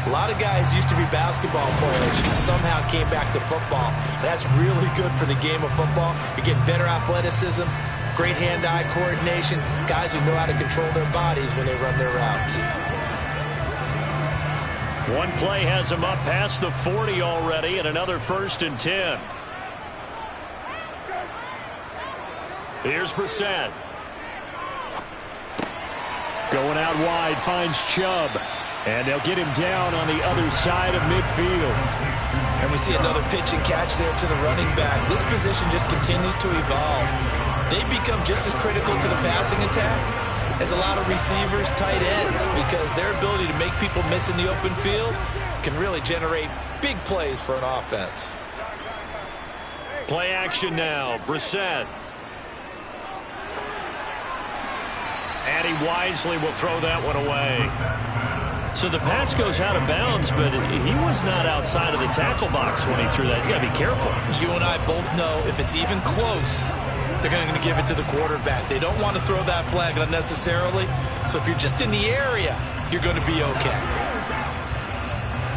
A lot of guys used to be basketball players who somehow came back to football. That's really good for the game of football. You're getting better athleticism, great hand-eye coordination, guys who know how to control their bodies when they run their routes. One play has him up past the 40 already, and another 1st and 10. Here's Brissett. Going out wide, finds Chubb. And they'll get him down on the other side of midfield. And we see another pitch and catch there to the running back. This position just continues to evolve. They become just as critical to the passing attack as a lot of receivers, tight ends, because their ability to make people miss in the open field can really generate big plays for an offense. Play action now. Brissett. And he wisely will throw that one away. So the pass goes out of bounds, but he was not outside of the tackle box when he threw that. He's got to be careful. You and I both know if it's even close, they're going to give it to the quarterback. They don't want to throw that flag unnecessarily. So if you're just in the area, you're going to be okay.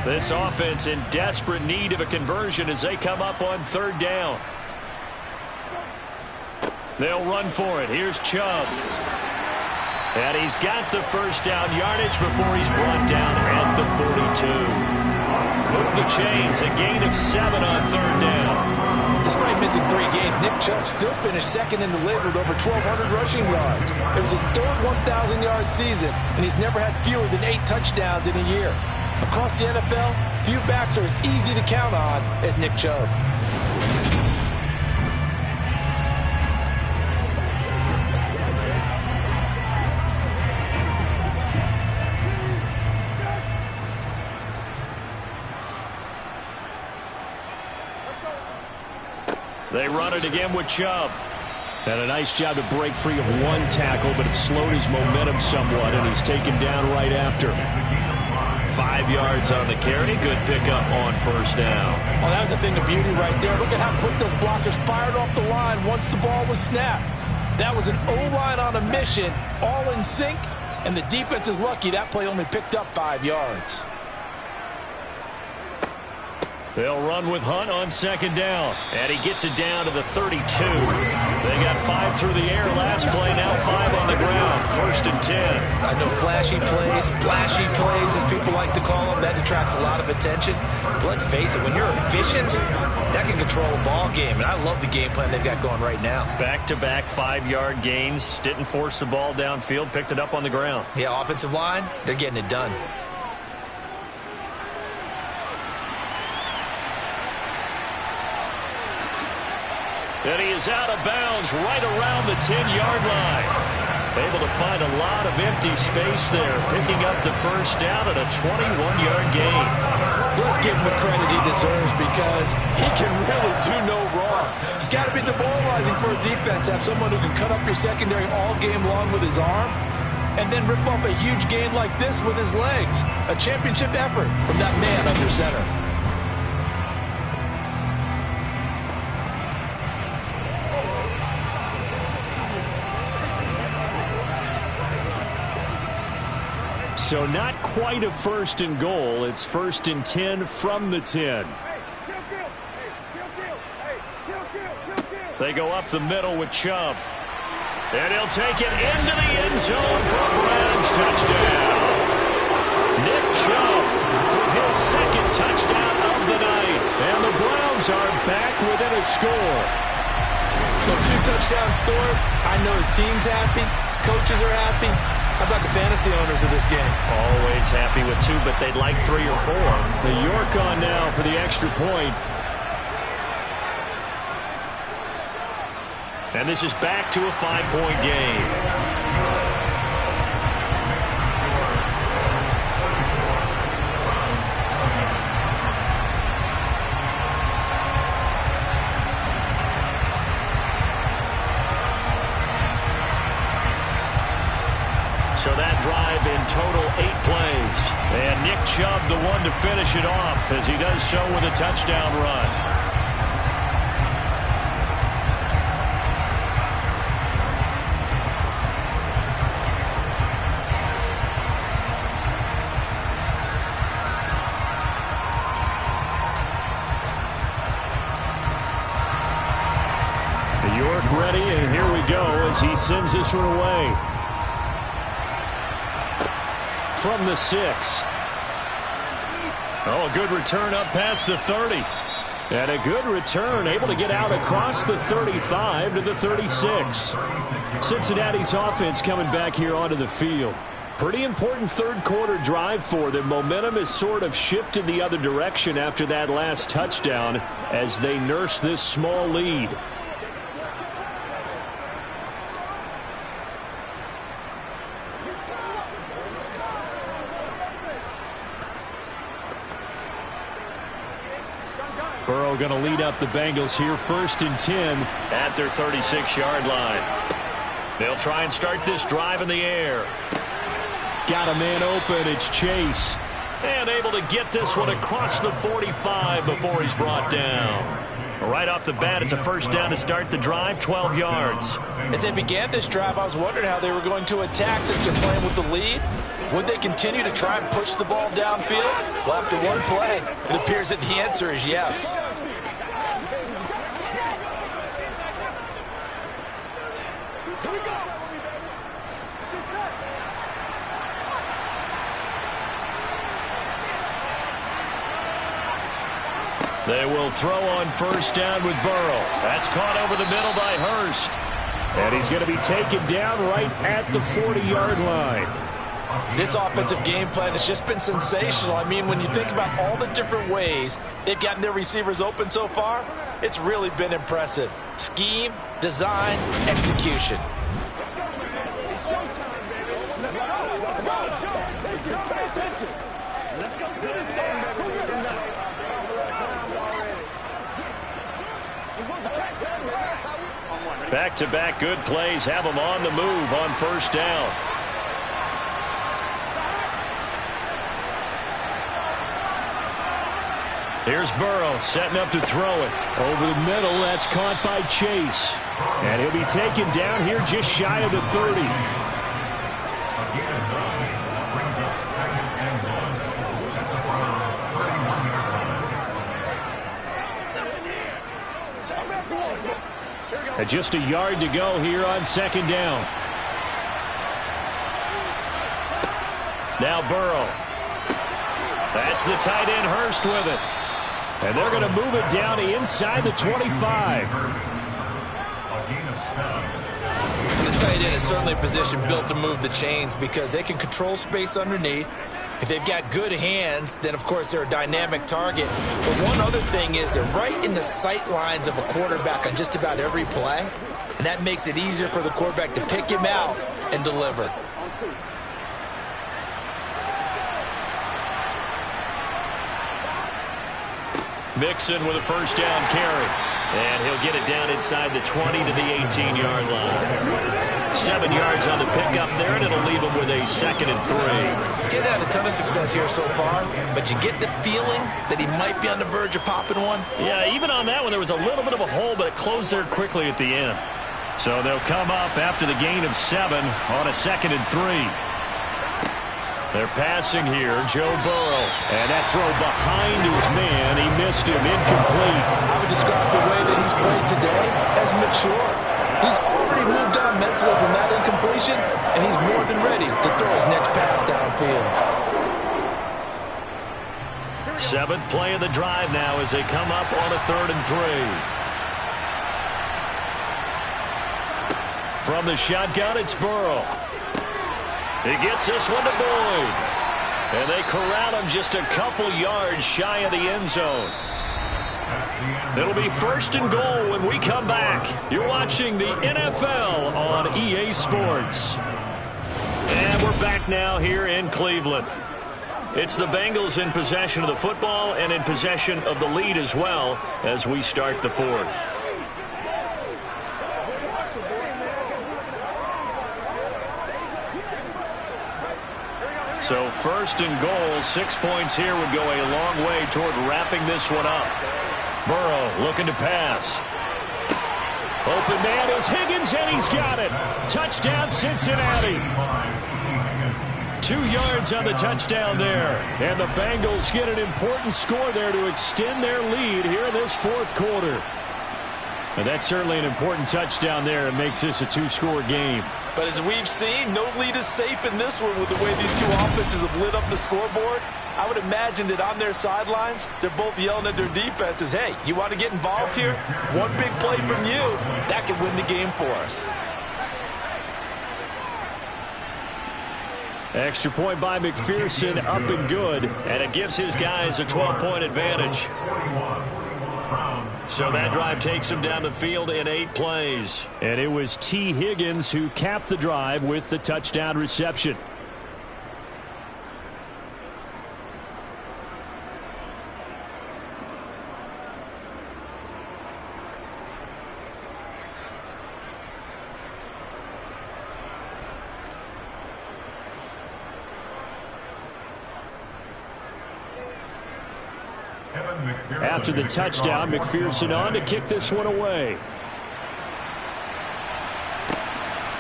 This offense in desperate need of a conversion as they come up on 3rd down. They'll run for it. Here's Chubb. And he's got the first down yardage before he's brought down at the 42. Move the chains, a gain of 7 on 3rd down. Despite missing 3 games, Nick Chubb still finished second in the league with over 1,200 rushing yards. It was his third 1,000-yard season, and he's never had fewer than 8 touchdowns in a year. Across the NFL, few backs are as easy to count on as Nick Chubb. They run it again with Chubb. And a nice job to break free of one tackle, but it slowed his momentum somewhat, and he's taken down right after. 5 yards on the carry. Good pickup on first down. Oh, that was a thing of beauty right there. Look at how quick those blockers fired off the line once the ball was snapped. That was an O-line on a mission, all in sync, and the defense is lucky that play only picked up 5 yards. They'll run with Hunt on second down. And he gets it down to the 32. They got 5 through the air last play, now 5 on the ground. 1st and 10. I know flashy plays, splashy plays, as people like to call them, that attracts a lot of attention. But let's face it, when you're efficient, that can control a ball game. And I love the game plan they've got going right now. Back-to-back 5-yard gains. Didn't force the ball downfield. Picked it up on the ground. Yeah, offensive line, they're getting it done. And he is out of bounds right around the 10-yard line. Able to find a lot of empty space there, picking up the first down at a 21-yard gain. Let's give him the credit he deserves because he can really do no wrong. It's got to be demoralizing for a defense to have someone who can cut up your secondary all game long with his arm and then rip off a huge gain like this with his legs. A championship effort from that man under center. So not quite a 1st and goal. It's 1st and 10 from the 10. They go up the middle with Chubb. And he'll take it into the end zone for a Browns touchdown. Nick Chubb with his 2nd touchdown of the night. And the Browns are back within a score. Well, 2 touchdowns scored. I know his team's happy. His coaches are happy. How about the fantasy owners of this game? Always happy with 2, but they'd like 3 or 4. The York on now for the extra point. And this is back to a 5-point game. So that drive in total 8 plays. And Nick Chubb the one to finish it off as he does so with a touchdown run. York ready, and here we go as he sends this one away. From the 6. Oh, a good return up past the 30. And a good return, able to get out across the 35 to the 36. Cincinnati's offense coming back here onto the field. Pretty important 3rd quarter drive for them. Momentum has sort of shifted the other direction after that last touchdown as they nurse this small lead. Burrow going to lead up the Bengals here, 1st and 10 at their 36-yard line. They'll try and start this drive in the air. Got a man open. It's Chase. And able to get this one across the 45 before he's brought down. Right off the bat, it's a 1st down to start the drive, 12 yards. As they began this drive, I was wondering how they were going to attack since they're playing with the lead. Would they continue to try and push the ball downfield? Well, after one play, it appears that the answer is yes. They will throw on first down with Burrow. That's caught over the middle by Hurst. And he's going to be taken down right at the 40-yard line. This offensive game plan has just been sensational. I mean, when you think about all the different ways they've gotten their receivers open so far, it's really been impressive. Scheme, design, execution. It's showtime, baby. Let's go. Let's go do this, baby. Back-to-back good plays have them on the move on first down. Here's Burrow setting up to throw it. Over the middle, that's caught by Chase. And he'll be taken down here just shy of the 30. And just a yard to go here on second down. Now Burrow. That's the tight end Hurst with it. And they're going to move it down inside the 25. The tight end is certainly a position built to move the chains because they can control space underneath. If they've got good hands, then, of course, they're a dynamic target. But one other thing is they're right in the sight lines of a quarterback on just about every play, and that makes it easier for the quarterback to pick him out and deliver. Mixon with a first down carry. And he'll get it down inside the 20 to the 18-yard line. 7 yards on the pickup there, and it'll leave him with a 2nd and 3. Kid had a ton of success here so far, but you get the feeling that he might be on the verge of popping one. Yeah, even on that one, there was a little bit of a hole, but it closed there quickly at the end. So they'll come up after the gain of 7 on a 2nd and 3. They're passing here, Joe Burrow. And that throw behind his man, he missed him, incomplete. I would describe the way that he's played today as mature. He's already moved on mentally from that incompletion, and he's more than ready to throw his next pass downfield. 7th play of the drive now as they come up on a 3rd and 3. From the shotgun, it's Burrow. He gets this one to Boyd. And they corral him just a couple yards shy of the end zone. It'll be 1st and goal when we come back. You're watching the NFL on EA Sports. And we're back now here in Cleveland. It's the Bengals in possession of the football and in possession of the lead as well as we start the 4th. So 1st and goal, 6 points here would go a long way toward wrapping this one up. Burrow looking to pass. Open man is Higgins, and he's got it. Touchdown, Cincinnati. 2 yards on the touchdown there. And the Bengals get an important score there to extend their lead here in this 4th quarter. And that's certainly an important touchdown there. It makes this a 2-score game. But as we've seen, no lead is safe in this one with the way these two offenses have lit up the scoreboard. I would imagine that on their sidelines, they're both yelling at their defenses, hey, you want to get involved here? One big play from you, that could win the game for us. Extra point by McPherson, up and good. And it gives his guys a 12-point advantage. So that drive takes him down the field in 8 plays. And it was T. Higgins who capped the drive with the touchdown reception. After the touchdown, McPherson on to kick this one away.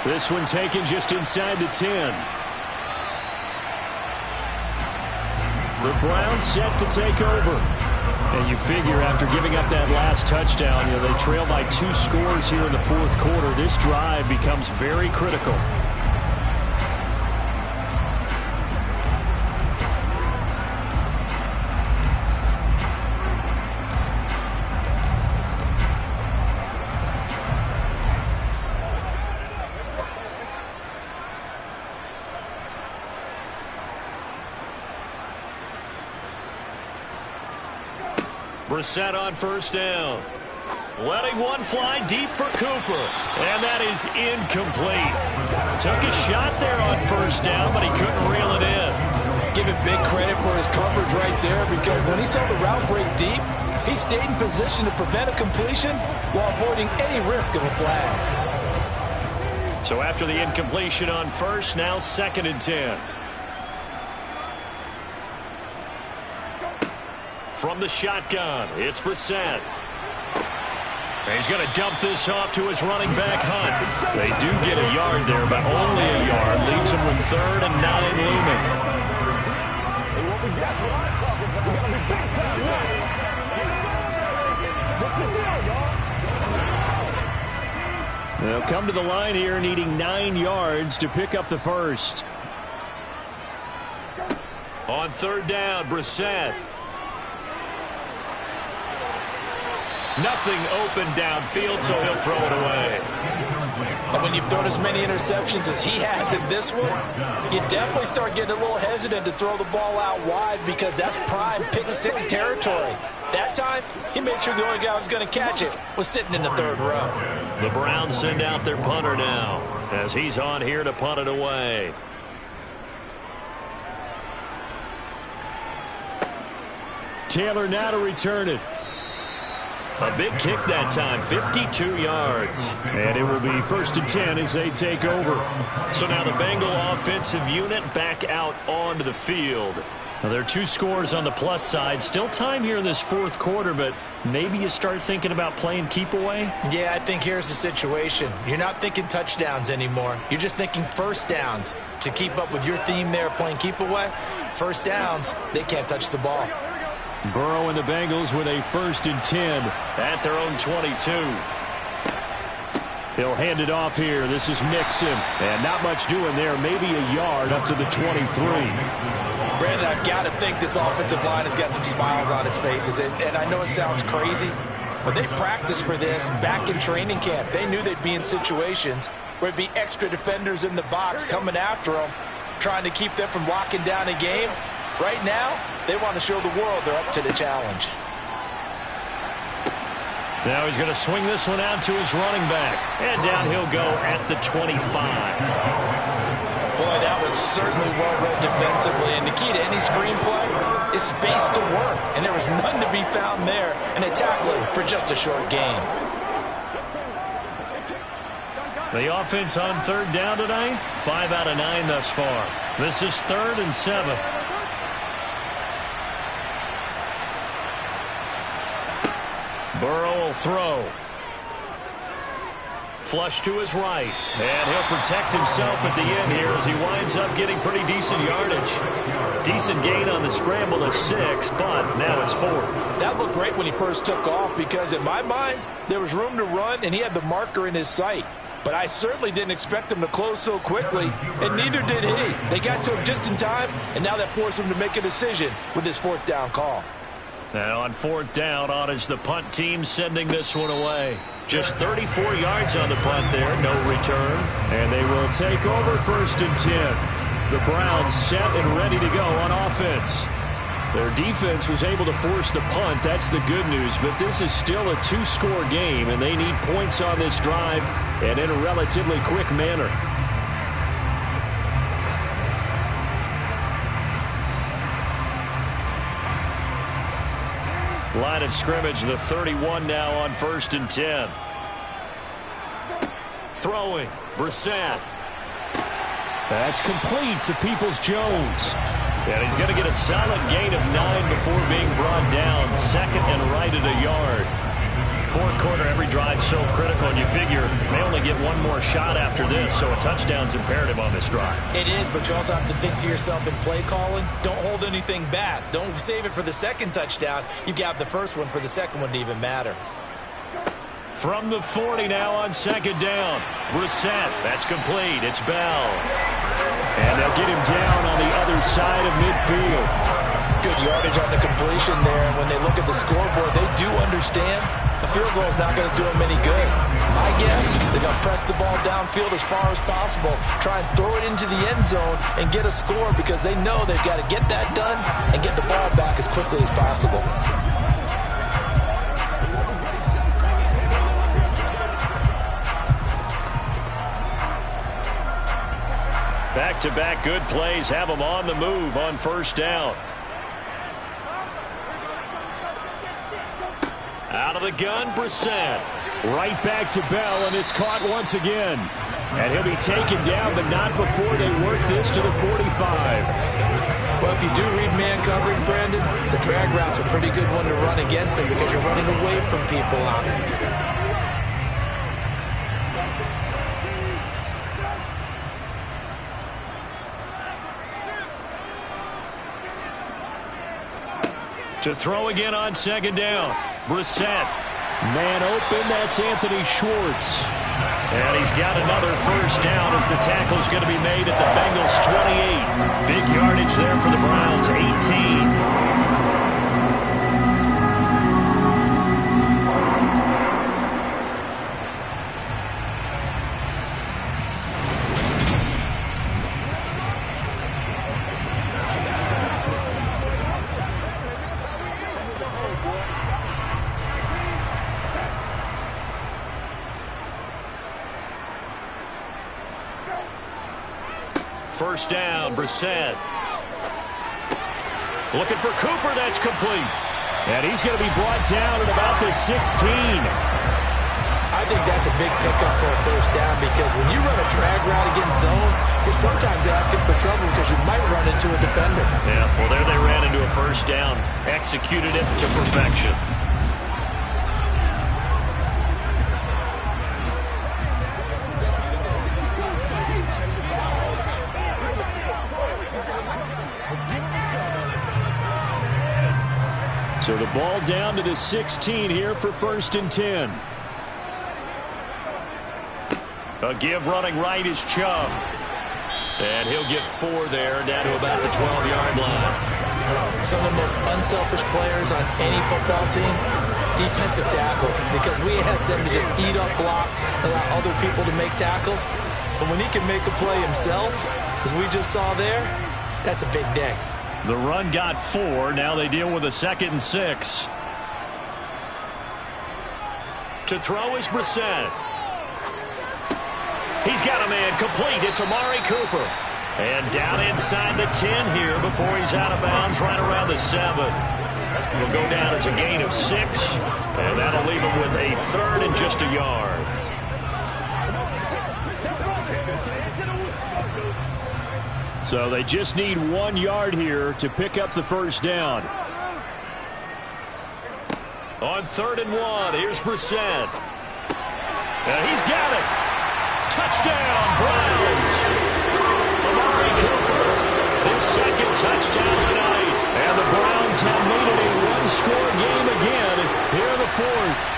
This one taken just inside the 10. The Browns set to take over. And you figure after giving up that last touchdown, they trail by 2 scores here in the 4th quarter. This drive becomes very critical. Brissett on first down. Letting one fly deep for Cooper. And that is incomplete. Took a shot there on first down, but he couldn't reel it in. Give him big credit for his coverage right there, because when he saw the route break deep, he stayed in position to prevent a completion while avoiding any risk of a flag. So after the incompletion on first, now 2nd and 10. From the shotgun, it's Brissett. He's going to dump this off to his running back, Hunt. They do get a yard there, but only a yard. Leaves him with 3rd and 9 looming. That's what I'm talking about. We got to be big time now. What's the deal, y'all? They'll come to the line here needing 9 yards to pick up the first. On 3rd down, Brissett. Nothing open downfield, so he'll throw it away. And when you've thrown as many interceptions as he has in this one, you definitely start getting a little hesitant to throw the ball out wide, because that's prime pick 6 territory. That time, he made sure the only guy who was going to catch it was sitting in the 3rd row. The Browns send out their punter now, as he's on here to punt it away. Taylor now to return it. A big kick that time, 52 yards. And it will be 1st and 10 as they take over. So now the Bengal offensive unit back out onto the field. Now there are 2 scores on the plus side. Still time here in this 4th quarter, but maybe you start thinking about playing keep away? Yeah, I think here's the situation. You're not thinking touchdowns anymore. You're just thinking first downs. To keep up with your theme there, playing keep away, first downs, they can't touch the ball. Burrow and the Bengals with a 1st and 10 at their own 22. He'll hand it off here. This is Mixon. And not much doing there. Maybe a yard up to the 23. Brandon, I've got to think this offensive line has got some smiles on its faces. And I know it sounds crazy, but they practiced for this back in training camp. They knew they'd be in situations where it'd be extra defenders in the box coming after them, trying to keep them from locking down a game. Right now, they want to show the world they're up to the challenge. Now he's going to swing this one out to his running back. And down he'll go at the 25. Boy, that was certainly well-read defensively. And the key to any screenplay is space to work. And there was none to be found there. And they tackled him for just a short game. The offense on 3rd down tonight, 5 out of 9 thus far. This is 3rd and 7. Burrow will throw. Flush to his right. And he'll protect himself at the end here as he winds up getting pretty decent yardage. Decent gain on the scramble of 6, but now it's 4th. That looked great when he first took off, because in my mind, there was room to run and he had the marker in his sight. But I certainly didn't expect him to close so quickly, and neither did he. They got to him just in time, and now that forced him to make a decision with his 4th down call. Now on 4th down, on is the punt team sending this one away. Just 34 yards on the punt there, no return. And they will take over 1st and 10. The Browns set and ready to go on offense. Their defense was able to force the punt. That's the good news. But this is still a 2-score game, and they need points on this drive and in a relatively quick manner. Line of scrimmage, the 31 now on 1st and 10. Throwing, Brissett. That's complete to Peoples-Jones. And he's going to get a solid gain of 9 before being brought down. 2nd and right at a yard. 4th quarter, every drive so critical, and you figure they only get one more shot after this, so a touchdown's imperative on this drive. It is, but you also have to think to yourself in play calling, don't hold anything back. Don't save it for the 2nd touchdown. You've got the 1st one for the 2nd one to even matter. From the 40 now on 2nd down. Brissett, that's complete. It's Bell. And they'll get him down on the other side of midfield. Good yardage on the completion there. And when they look at the scoreboard, they do understand the field goal is not going to do them any good. My guess, they're going to press the ball downfield as far as possible, try and throw it into the end zone and get a score, because they know they've got to get that done and get the ball back as quickly as possible. Back-to-back good plays have them on the move on first down. Out of the gun, Brissett. Right back to Bell, and it's caught once again. And he'll be taken down, but not before they work this to the 45. Well, if you do read man coverage, Brandon, the drag route's a pretty good one to run against him because you're running away from people on it. To throw again on second down. Brissett. Man open, that's Anthony Schwartz. And he's got another first down as the tackle's going to be made at the Bengals 28. Big yardage there for the Browns, 18. First down, Brissett. Looking for Cooper, that's complete. And he's going to be brought down at about the 16. I think that's a big pickup for a first down because when you run a drag route against zone, you're sometimes asking for trouble because you might run into a defender. Yeah, well, there they ran into a first down. Executed it to perfection. So the ball down to the 16 here for 1st and 10. A give running right is Chubb. And he'll get 4 there, down to about the 12-yard line. Some of the most unselfish players on any football team, defensive tackles, because we ask them to just eat up blocks, allow other people to make tackles. But when he can make a play himself, as we just saw there, that's a big day. The run got 4. Now they deal with a 2nd and 6. To throw is Brissett. He's got a man complete. It's Amari Cooper. And down inside the 10 here before he's out of bounds right around the 7. It'll go down as a gain of 6. And that'll leave him with a 3rd and just a yard. So they just need 1 yard here to pick up the first down. On 3rd and 1, here's Brissett. And he's got it. Touchdown, Browns. Amari Cooper, his 2nd touchdown tonight. And the Browns have made it a 1-score game again here in the 4th.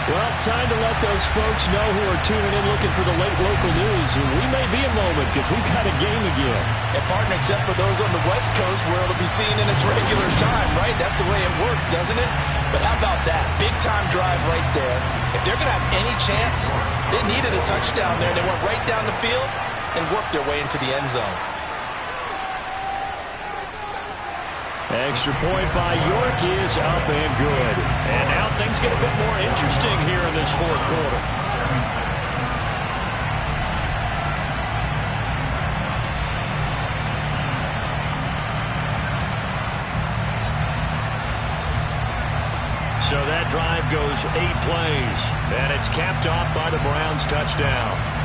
Well, time to let those folks know who are tuning in looking for the late local news. We may be a moment because we've got a game again. And, partner, except for those on the West Coast where it'll be seen in its regular time, right? That's the way it works, doesn't it? But how about that? Big-time drive right there. If they're going to have any chance, they needed a touchdown there. They went right down the field and worked their way into the end zone. Extra point by York is up and good. And now things get a bit more interesting here in this 4th quarter. So that drive goes 8 plays, and it's capped off by the Browns' touchdown.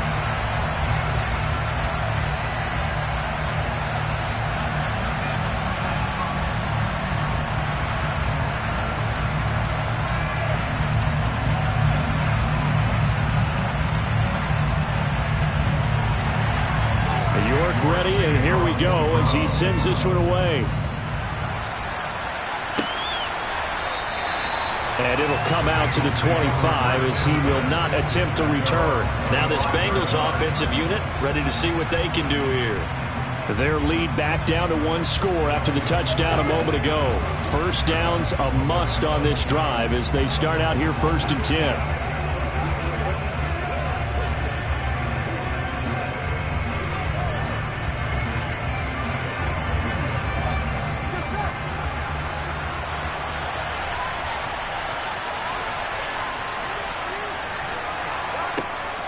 Ready, and here we go as he sends this one away. And it'll come out to the 25 as he will not attempt to return. Now this Bengals offensive unit ready to see what they can do here. Their lead back down to 1 score after the touchdown a moment ago. First down's a must on this drive as they start out here 1st and 10.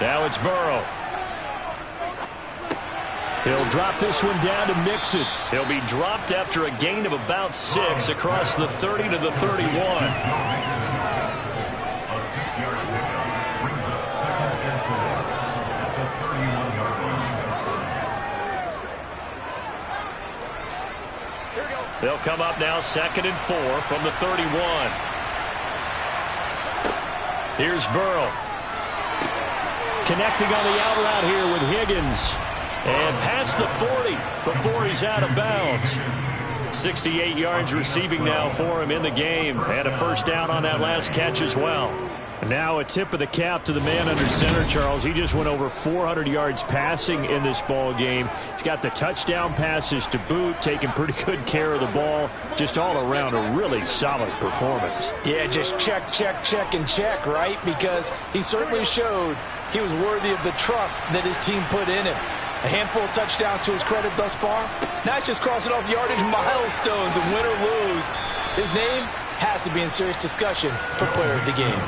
Now it's Burrow. He'll drop this one down to Mixon. He'll be dropped after a gain of about 6 across the 30 to the 31. They'll come up now 2nd and 4 from the 31. Here's Burrow. Connecting on the out route here with Higgins. And past the 40 before he's out of bounds. 68 yards receiving now for him in the game. And a first down on that last catch as well. Now a tip of the cap to the man under center, Charles. He just went over 400 yards passing in this ball game. He's got the touchdown passes to boot, taking pretty good care of the ball. Just all around a really solid performance. Yeah, just check, check, check, and check, right? Because he certainly showed he was worthy of the trust that his team put in him. A handful of touchdowns to his credit thus far. Now he's just crossing off yardage milestones, and win or lose, his name has to be in serious discussion for player of the game.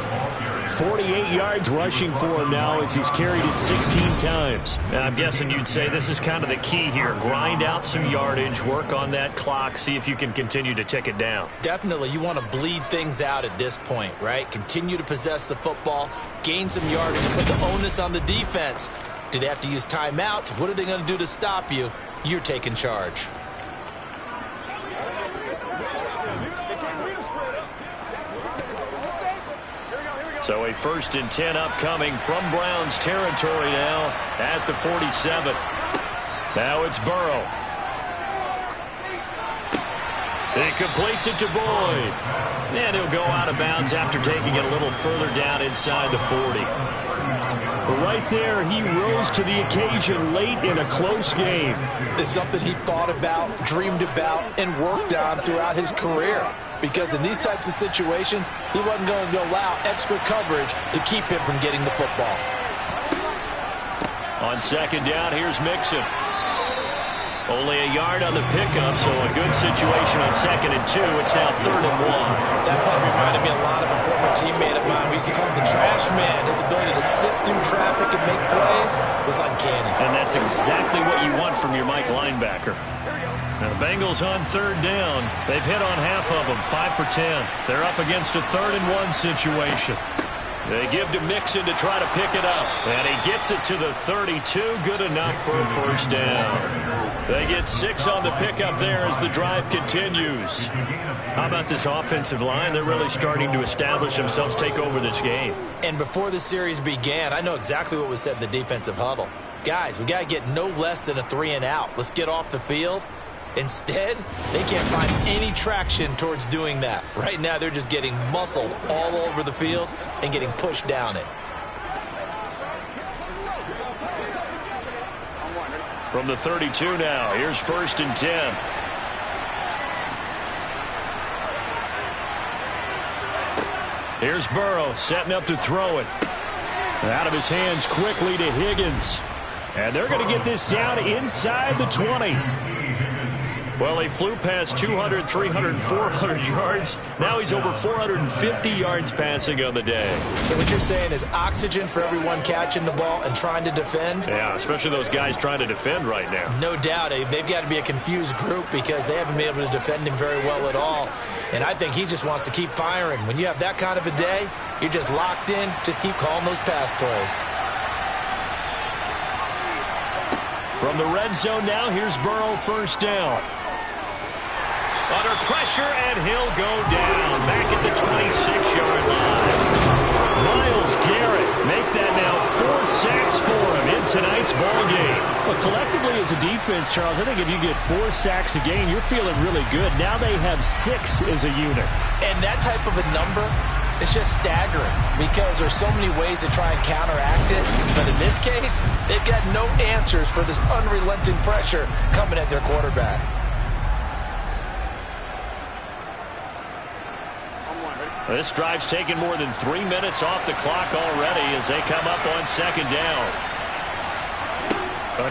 48 yards rushing for him now as he's carried it 16 times. And I'm guessing you'd say this is kind of the key here. Grind out some yardage, work on that clock, see if you can continue to tick it down. Definitely, you want to bleed things out at this point, right? Continue to possess the football, gain some yardage, put the onus on the defense. Do they have to use timeouts? What are they going to do to stop you? You're taking charge. So a 1st and 10 upcoming from Browns territory now at the 47. Now it's Burrow. He completes it to Boyd. And he'll go out of bounds after taking it a little further down inside the 40. But right there, he rose to the occasion late in a close game. It's something he thought about, dreamed about, and worked on throughout his career. Because in these types of situations, he wasn't going to allow extra coverage to keep him from getting the football. On 2nd down, here's Mixon. Only a yard on the pickup, so a good situation on 2nd and 2. It's now 3rd and 1. That play reminded me a lot of a former teammate of mine. We used to call him the trash man. His ability to sit through traffic and make plays was uncanny. And that's exactly what you want from your Mike linebacker. Now the Bengals on 3rd down. They've hit on half of them, 5 for 10. They're up against a 3rd and 1 situation. They give to Mixon to try to pick it up. And he gets it to the 32. Good enough for a first down. They get 6 on the pickup there as the drive continues. How about this offensive line? They're really starting to establish themselves, take over this game. And before the series began, I know exactly what was said in the defensive huddle. Guys, we got to get no less than a 3 and out. Let's get off the field. Instead, they can't find any traction towards doing that. Right now, they're just getting muscled all over the field and getting pushed down it. From the 32 now, here's 1st and 10. Here's Burrow setting up to throw it. Out of his hands quickly to Higgins. And they're going to get this down inside the 20. Well, he flew past 200, 300, 400 yards. Now he's over 450 yards passing on the day. So what you're saying is oxygen for everyone catching the ball and trying to defend? Yeah, especially those guys trying to defend right now. No doubt. They've got to be a confused group because they haven't been able to defend him very well at all. And I think he just wants to keep firing. When you have that kind of a day, you're just locked in. Just keep calling those pass plays. From the red zone now, here's Burrow, 1st down. Under pressure, and he'll go down back at the 26-yard line. Myles Garrett make that now 4 sacks for him in tonight's ball game. Well, collectively as a defense, Charles, I think if you get 4 sacks a game, you're feeling really good. Now they have 6 as a unit. And that type of a number, it's just staggering because there's so many ways to try and counteract it. But in this case, they've got no answers for this unrelenting pressure coming at their quarterback. This drive's taken more than 3 minutes off the clock already as they come up on 2nd down.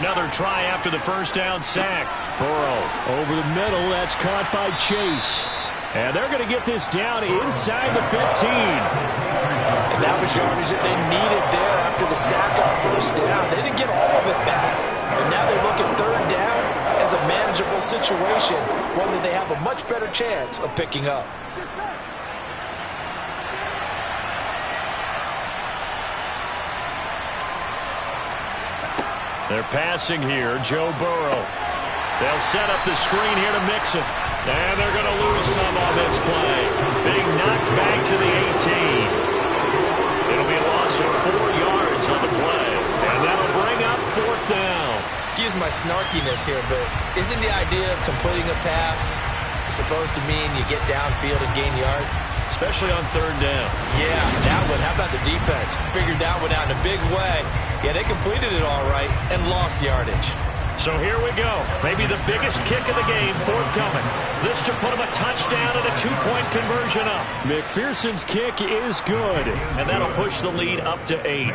Another try after the first down sack. Burrow over the middle. That's caught by Chase. And they're going to get this down inside the 15. And that was yardage that they needed there after the sack on first down. They didn't get all of it back, And now they look at third down as a manageable situation, one that they have a much better chance of picking up. They're passing here, Joe Burrow. They'll set up the screen here to Mixon. And they're going to lose some on this play. Being knocked back to the 18. It'll be a loss of 4 yards on the play. And that'll bring up fourth down. Excuse my snarkiness here, but isn't the idea of completing a pass supposed to mean you get downfield and gain yards? Especially on third down. Yeah, that one. How about the defense? Figured that one out in a big way. Yeah, they completed it all right and lost yardage. So here we go. Maybe the biggest kick of the game forthcoming. This to put him a touchdown and a 2-point conversion up. McPherson's kick is good, and that'll push the lead up to 8.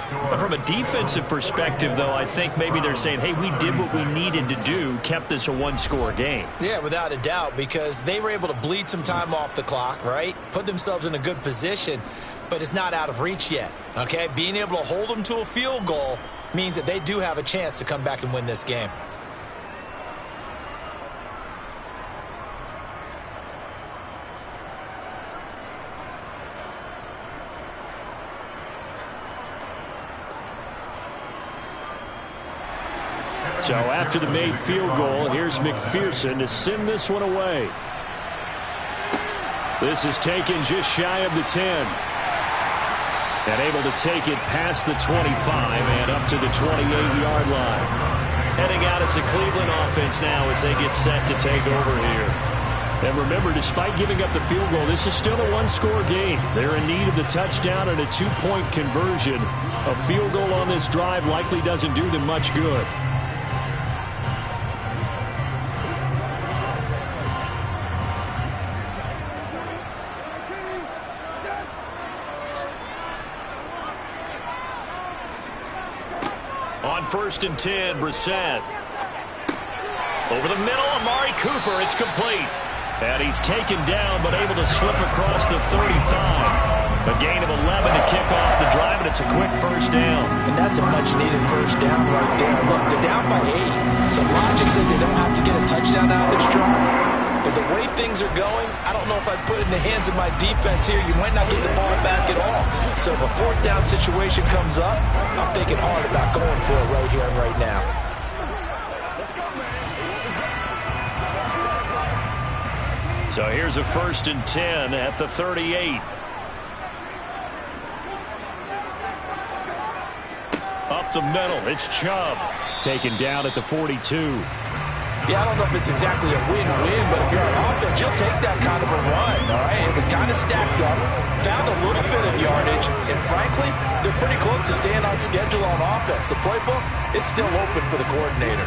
But from a defensive perspective, though, I think maybe they're saying, hey, we did what we needed to do, kept this a one-score game. Yeah, without a doubt, because they were able to bleed some time off the clock, right? Put themselves in a good position, but it's not out of reach yet, okay? Being able to hold them to a field goal means that they do have a chance to come back and win this game. So after the made field goal, here's McPherson to send this one away. This is taken just shy of the 10. And able to take it past the 25 and up to the 28-yard line. Heading out as the Cleveland offense now as they get set to take over here. And remember, despite giving up the field goal, this is still a one-score game. They're in need of the touchdown and a 2-point conversion. A field goal on this drive likely doesn't do them much good. On 1st and 10, Brissett. Over the middle, Amari Cooper. It's complete. And he's taken down, but able to slip across the 35. A gain of 11 to kick off the drive, and it's a quick first down. And that's a much-needed first down right there. Look, they're down by 8. So logic says they don't have to get a touchdown out of this drive. But the way things are going, I don't know if I'd put it in the hands of my defense here. You might not get the ball back at all. So if a fourth down situation comes up, I'm thinking hard about going for it right here and right now. So here's a 1st and 10 at the 38. Up the middle, it's Chubb. Taken down at the 42. Yeah, I don't know if it's exactly a win-win, but if you're on offense, you'll take that kind of a run, all right? It was kind of stacked up, found a little bit of yardage, and frankly, they're pretty close to staying on schedule on offense. The playbook is still open for the coordinator.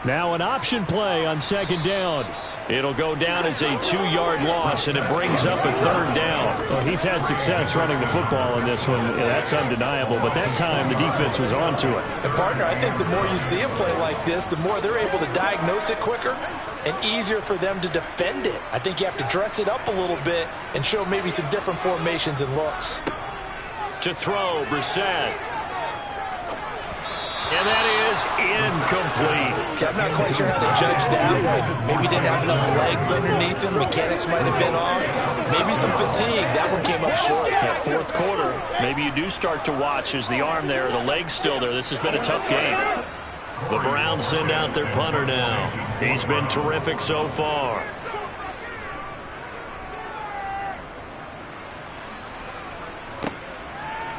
Now an option play on 2nd down. It'll go down as a 2-yard loss, and it brings up a 3rd down. Well, he's had success running the football in this one. Yeah, that's undeniable, but that time the defense was onto it. And, partner, I think the more you see a play like this, the more they're able to diagnose it quicker and easier for them to defend it. I think you have to dress it up a little bit and show maybe some different formations and looks. To throw, Brissett. And that is incomplete. Okay, I'm not quite sure how to judge that one. Maybe didn't have enough legs underneath him. Mechanics might have been off. Maybe some fatigue. That one came up short. That 4th quarter, maybe you do start to watch as the arm there, the leg's still there. This has been a tough game. The Browns send out their punter now. He's been terrific so far.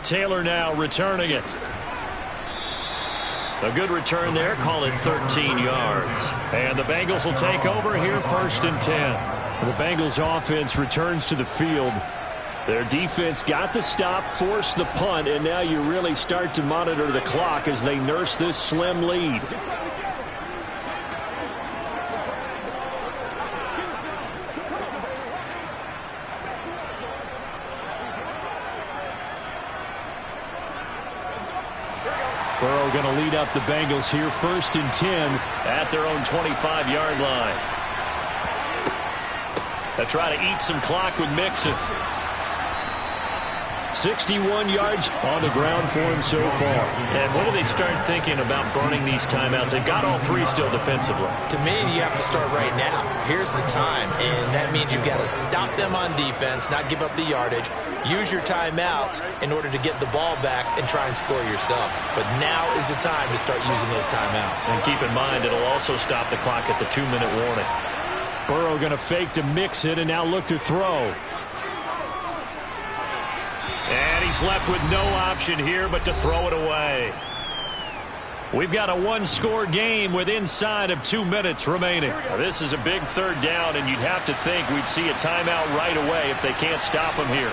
Taylor now returning it. A good return there, call it 13 yards. And the Bengals will take over here 1st and 10. The Bengals offense returns to the field. Their defense got the stop, forced the punt, and now you really start to monitor the clock as they nurse this slim lead. Burrow going to lead up the Bengals here 1st and 10 at their own 25-yard line. They try to eat some clock with Mixon. 61 yards on the ground for him so far. And when do they start thinking about burning these timeouts? They've got all three still defensively. To me, you have to start right now. Here's the time, and that means you've got to stop them on defense, not give up the yardage, use your timeouts in order to get the ball back and try and score yourself. But now is the time to start using those timeouts. And keep in mind, it'll also stop the clock at the 2-minute warning. Burrow going to fake to Mixon and now look to throw. And he's left with no option here but to throw it away. We've got a one-score game with inside of 2 minutes remaining. Now, this is a big third down, and you'd have to think we'd see a timeout right away if they can't stop him here.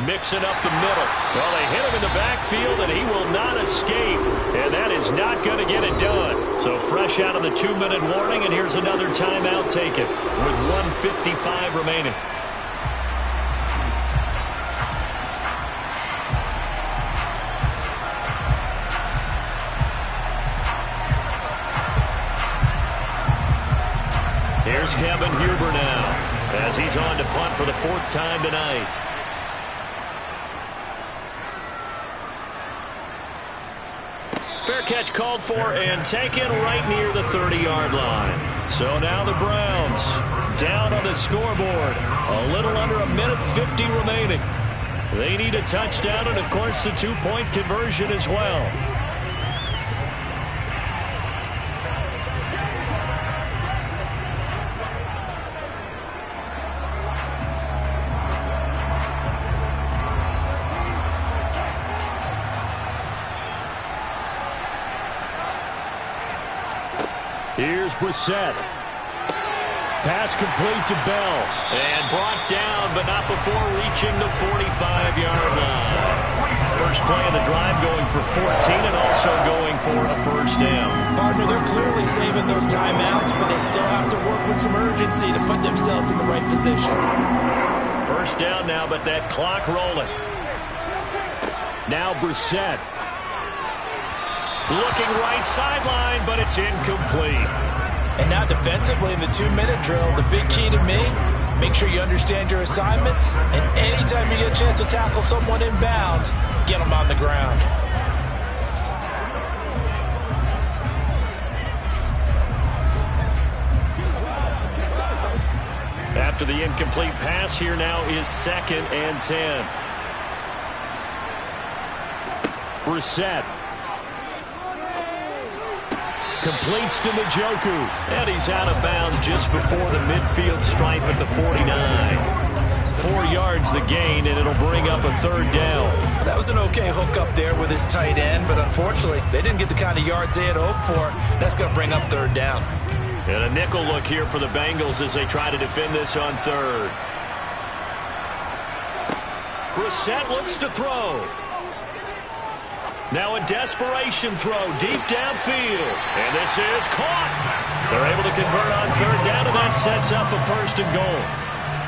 Mixing up the middle. Well, they hit him in the backfield, and he will not escape. And that is not going to get it done. So fresh out of the 2-minute warning, and here's another timeout taken with 1:55 remaining. Here's Kevin Huber now as he's on to punt for the 4th time tonight. Fair catch called for and taken right near the 30-yard line. So now the Browns down on the scoreboard. A little under 1:50 remaining. They need a touchdown and, of course, the 2-point conversion as well. Here's Brissett. Pass complete to Bell. And brought down, but not before reaching the 45-yard line. First play of the drive going for 14 and also going for a first down. Partner, they're clearly saving those timeouts, but they still have to work with some urgency to put themselves in the right position. First down now, but that clock rolling. Now Brissett. Looking right sideline, but it's incomplete. And now defensively in the 2-minute drill, the big key to me, make sure you understand your assignments, and anytime you get a chance to tackle someone in bounds, get them on the ground. After the incomplete pass, here now is 2nd and 10. Brissett. Completes to Njoku. And he's out of bounds just before the midfield stripe at the 49. 4 yards the gain, and it'll bring up a 3rd down. That was an okay hook up there with his tight end, but unfortunately, they didn't get the kind of yards they had hoped for. That's going to bring up 3rd down. And a nickel look here for the Bengals as they try to defend this on 3rd. Brissett looks to throw. Now a desperation throw deep downfield. And this is caught. They're able to convert on 3rd down, and that sets up a 1st and goal.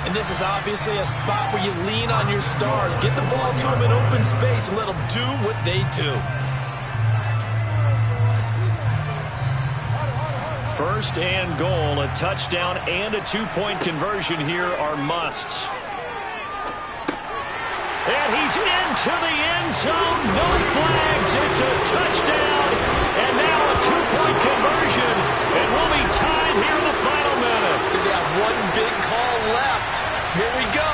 And this is obviously a spot where you lean on your stars. Get the ball to them in open space and let them do what they do. 1st and goal. A touchdown and a 2-point conversion here are musts. And he's into the end zone. No flags. It's a touchdown. And now a 2-point conversion. And we'll be tied here in the final minute. They got one big call left. Here we go.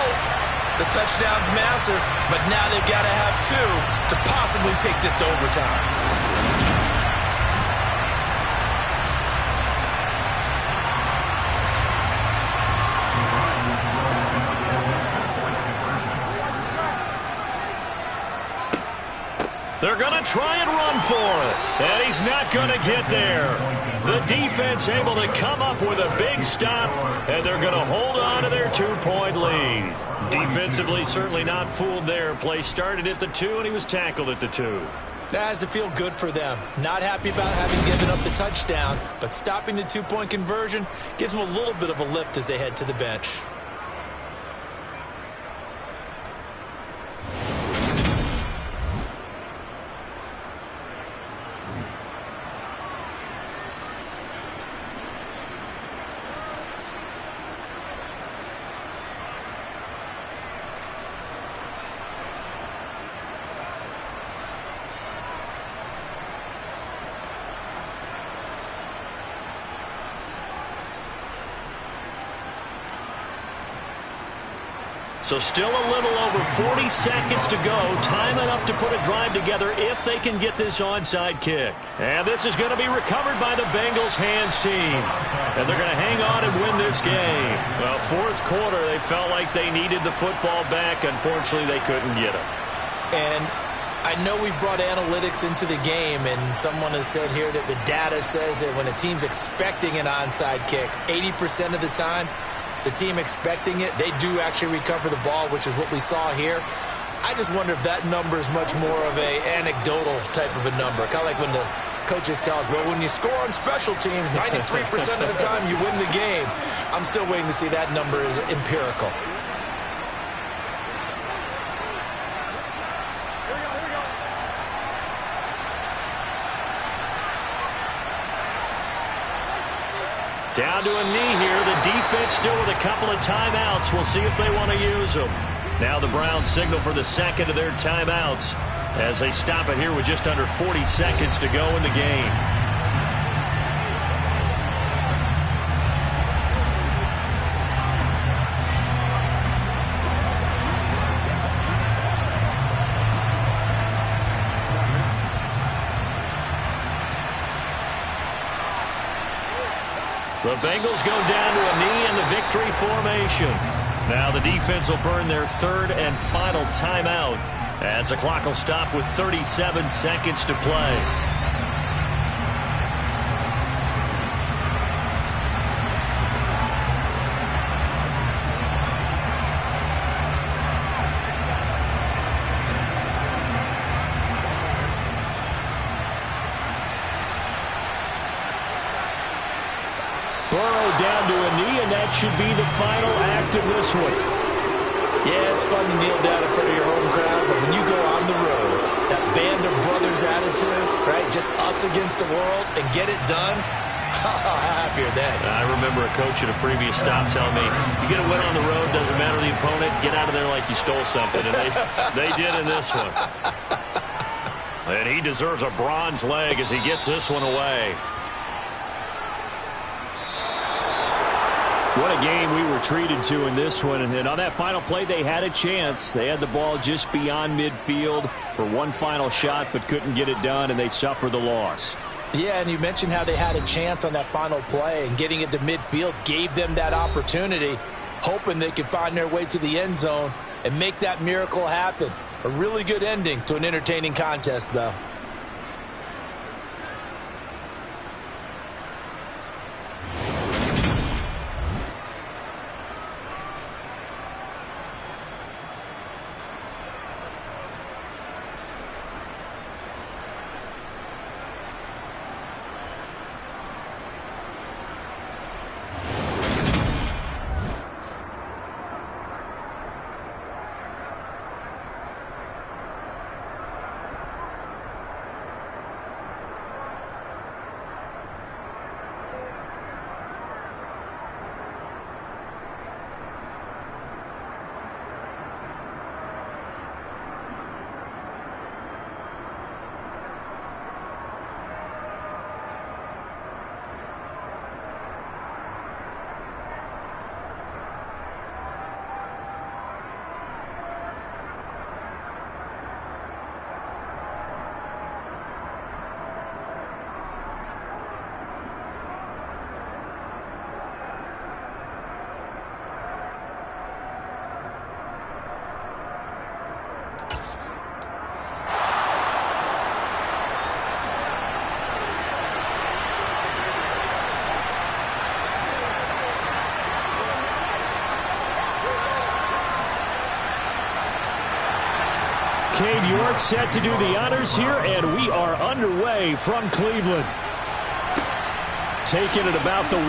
The touchdown's massive, but now they've got to have 2 to possibly take this to overtime. They're going to try and run for it. And he's not going to get there. The defense able to come up with a big stop, and they're going to hold on to their 2-point lead. Defensively, certainly not fooled there. Play started at the 2, and he was tackled at the 2. That has to feel good for them. Not happy about having given up the touchdown, but stopping the 2-point conversion gives them a little bit of a lift as they head to the bench. So still a little over 40 seconds to go. Time enough to put a drive together if they can get this onside kick. And this is going to be recovered by the Bengals hands team. And they're going to hang on and win this game. Well, fourth quarter, they felt like they needed the football back. Unfortunately, they couldn't get it. And I know we brought analytics into the game, and someone has said here that the data says that when a team's expecting an onside kick, 80% of the time, the team expecting it, they do actually recover the ball, which is what we saw here. I just wonder if that number is much more of a anecdotal type of a number. Kind of like when the coaches tell us, well, when you score on special teams, 93% of the time you win the game. I'm still waiting to see that number is empirical. Down to a knee here. The defense still with a couple of timeouts. We'll see if they want to use them. Now the Browns signal for the second of their timeouts as they stop it here with just under 40 seconds to go in the game. The Bengals go down to a knee in the victory formation. Now the defense will burn their third and final timeout as the clock will stop with 37 seconds to play. Down to a knee, and that should be the final act of this one. Yeah, it's fun to kneel down in front of your home crowd, but when you go on the road, that band of brothers attitude, right, just us against the world, and get it done, how happier then. I remember a coach at a previous stop telling me, you get a win on the road, doesn't matter the opponent, get out of there like you stole something, and they did in this one. And he deserves a bronze leg as he gets this one away. What a game we were treated to in this one. And on that final play, they had a chance. They had the ball just beyond midfield for one final shot, but couldn't get it done, and they suffered the loss. Yeah, and you mentioned how they had a chance on that final play, and getting it to midfield gave them that opportunity, hoping they could find their way to the end zone and make that miracle happen. A really good ending to an entertaining contest, though. Cade York set to do the honors here, and we are underway from Cleveland. Taking it about the 1.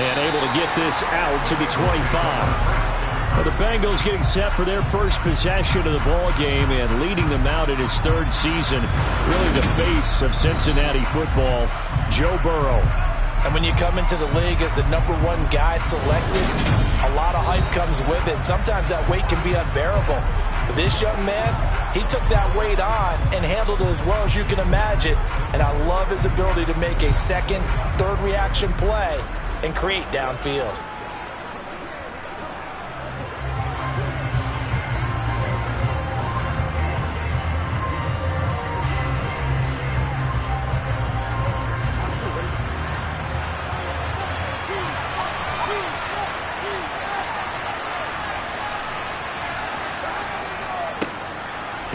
And able to get this out to the 25. Well, the Bengals getting set for their first possession of the ball game and leading them out in his third season. Really the face of Cincinnati football, Joe Burrow. And when you come into the league as the #1 guy selected, a lot of hype comes with it. Sometimes that weight can be unbearable. But this young man, he took that weight on and handled it as well as you can imagine. And I love his ability to make a second, third reaction play and create downfield.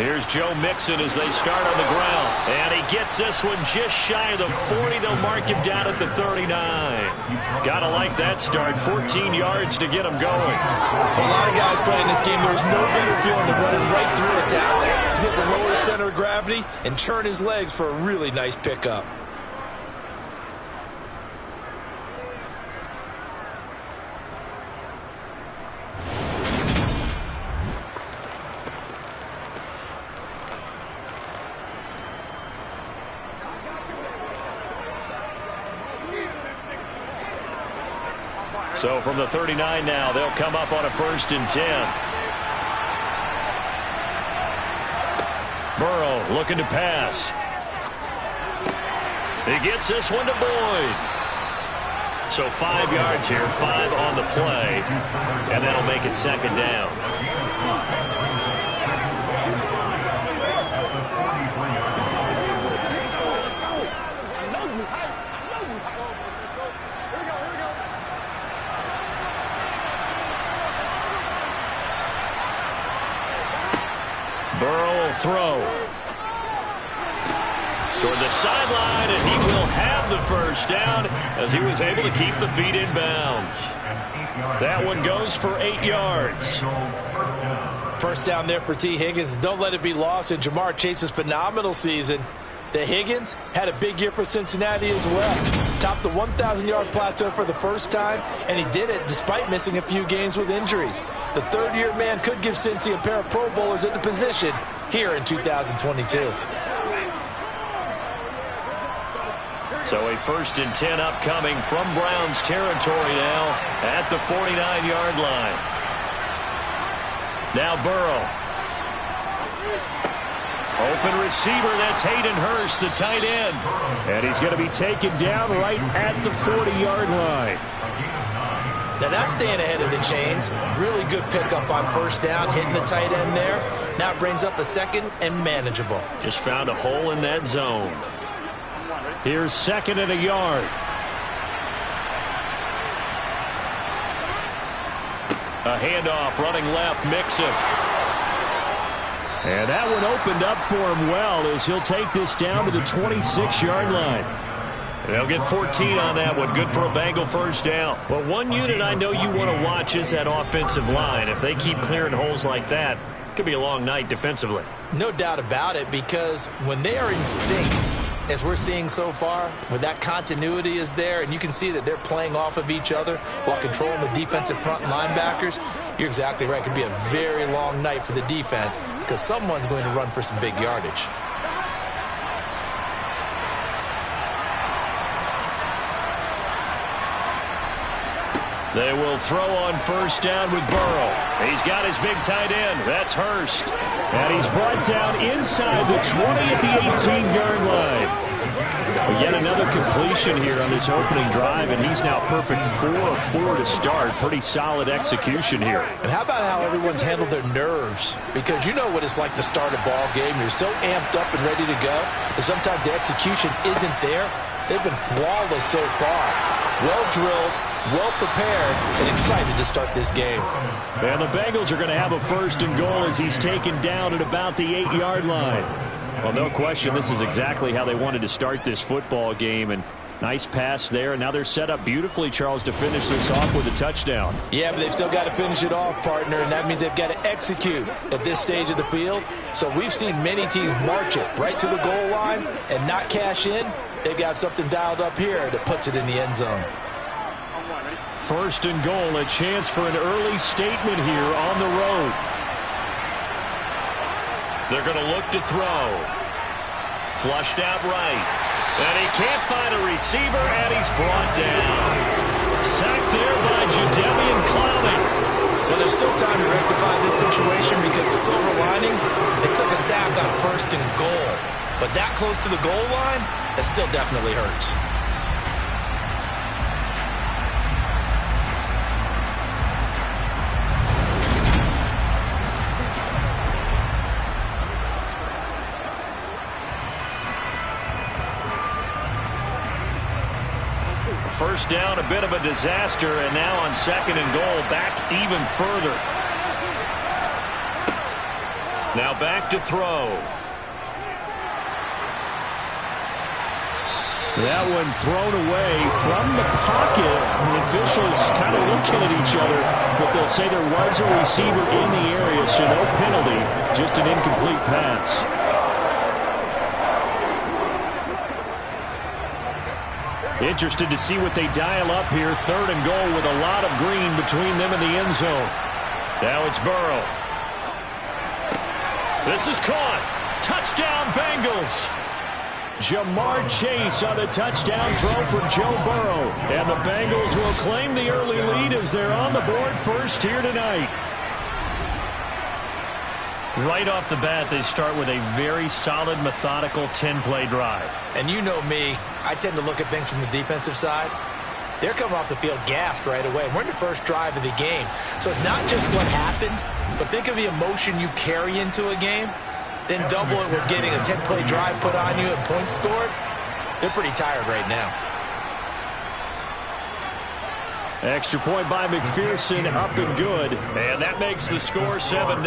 Here's Joe Mixon as they start on the ground. And he gets this one just shy of the 40. They'll mark him down at the 39. Gotta like that start. 14 yards to get him going. For a lot of guys playing this game, there's no better feeling than running right through a tackle. He's able to lower his center of gravity and turn his legs for a really nice pickup. So from the 39 now, they'll come up on a 1st and 10. Burrow looking to pass. He gets this one to Boyd. So 5 yards here, 5 on the play, and that'll make it 2nd down. Burrow will throw toward the sideline, and he will have the 1st down as he was able to keep the feet in bounds. That one goes for 8 yards. 1st down there for T. Higgins. Don't let it be lost in Jamar Chase's phenomenal season. The Higgins had a big year for Cincinnati as well. Topped the 1,000-yard plateau for the first time, and he did it despite missing a few games with injuries. The 3rd-year man could give Cincy a pair of Pro Bowlers at the position here in 2022. So a 1st and 10 upcoming from Browns territory now at the 49-yard line. Now Burrow. Open receiver, that's Hayden Hurst, the tight end. And he's going to be taken down right at the 40-yard line. Now that's staying ahead of the chains. Really good pickup on 1st down, hitting the tight end there. Now it brings up a 2nd and manageable. Just found a hole in that zone. Here's 2nd and a yard. A handoff running left, Mixon. And that one opened up for him well as he'll take this down to the 26-yard line. They'll get 14 on that one. Good for a Bengal 1st down. But one unit I know you want to watch is that offensive line. If they keep clearing holes like that, it could be a long night defensively. No doubt about it, because when they are in sync, as we're seeing so far, when that continuity is there and you can see that they're playing off of each other while controlling the defensive front linebackers, you're exactly right. It could be a very long night for the defense because someone's going to run for some big yardage. They will throw on 1st down with Burrow. He's got his big tight end. That's Hurst. And he's brought down inside the 20 at the 18-yard line. But yet another completion here on this opening drive, and he's now perfect 4 of 4 to start. Pretty solid execution here. And how about how everyone's handled their nerves? Because you know what it's like to start a ball game. You're so amped up and ready to go, and sometimes the execution isn't there. They've been flawless so far. Well drilled, well prepared, and excited to start this game. And the Bengals are going to have a 1st and goal as he's taken down at about the 8-yard line. Well, no question, this is exactly how they wanted to start this football game. And nice pass there. And now they're set up beautifully, Charles, to finish this off with a touchdown. Yeah, but they've still got to finish it off, partner, and that means they've got to execute at this stage of the field. So we've seen many teams march it right to the goal line and not cash in. They've got something dialed up here that puts it in the end zone. 1st and goal, a chance for an early statement here on the road. They're going to look to throw. Flushed out right. And he can't find a receiver, and he's brought down. Sacked there by Jadeveon Clowney. Well, there's still time to rectify this situation because the silver lining, they took a sack on 1st and goal. But that close to the goal line, that still definitely hurts. First down, a bit of a disaster, and now on 2nd and goal, back even further. Now back to throw. That one thrown away from the pocket. The officials kind of looking at each other, but they'll say there was a receiver in the area, so no penalty, just an incomplete pass. Interested to see what they dial up here. 3rd and goal with a lot of green between them and the end zone. Now it's Burrow. This is caught. Touchdown, Bengals. Jamar Chase on the touchdown throw for Joe Burrow. And the Bengals will claim the early lead as they're on the board first here tonight. Right off the bat, they start with a very solid, methodical 10-play drive. And you know me, I tend to look at things from the defensive side. They're coming off the field gassed right away. We're in the first drive of the game. So it's not just what happened, but think of the emotion you carry into a game. Then double it with getting a 10-play drive put on you and points scored. They're pretty tired right now. Extra point by McPherson, up and good. And that makes the score 7-0.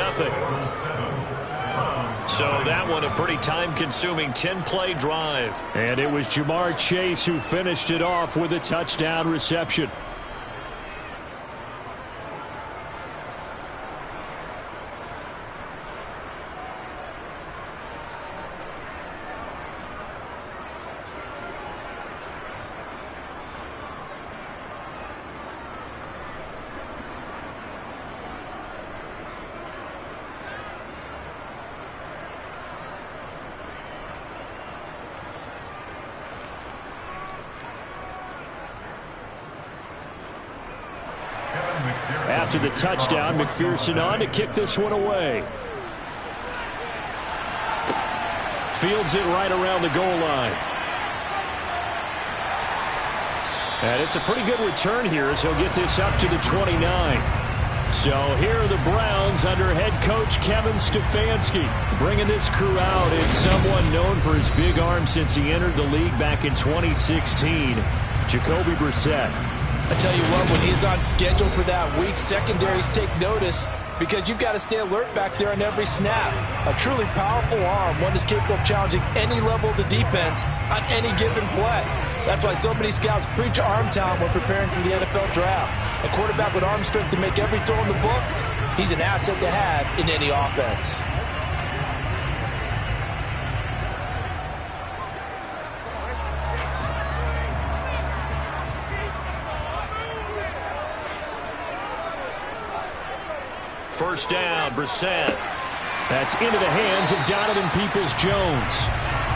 So that one a pretty time-consuming 10-play drive. And it was Jamar Chase who finished it off with a touchdown reception. After the touchdown, McPherson on to kick this one away. Fields it right around the goal line. And it's a pretty good return here as he'll get this up to the 29. So here are the Browns under head coach Kevin Stefanski. Bringing this crew out, it's someone known for his big arm since he entered the league back in 2016, Jacoby Brissett. I tell you what, when he's on schedule for that week, secondaries take notice because you've got to stay alert back there on every snap. A truly powerful arm, one that's capable of challenging any level of the defense on any given play. That's why so many scouts preach arm talent when preparing for the NFL draft. A quarterback with arm strength to make every throw in the book, he's an asset to have in any offense. First down, Brissett. That's into the hands of Donovan Peoples-Jones.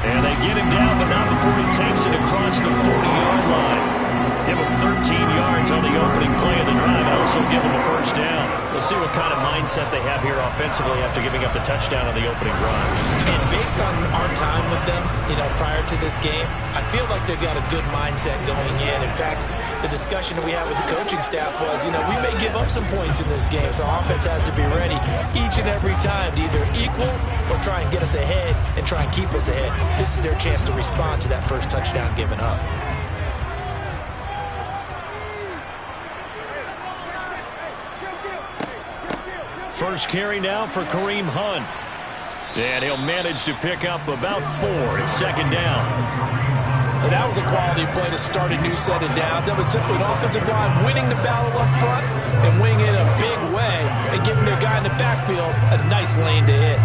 And they get him down, but not before he takes it across the 40-yard line. Give him 13 yards on the opening play of the drive and also give him a first down. We'll see what kind of mindset they have here offensively after giving up the touchdown on the opening drive. And based on our time with them, prior to this game, I feel like they've got a good mindset going in. In fact, the discussion that we had with the coaching staff was, we may give up some points in this game, so offense has to be ready each and every time to either equal or try and get us ahead and try and keep us ahead. This is their chance to respond to that first touchdown given up. First carry now for Kareem Hunt. And he'll manage to pick up about 4. It's second down. And that was a quality play to start a new set of downs. That was simply an offensive line winning the battle up front and winning it in a big way and giving their guy in the backfield a nice lane to hit.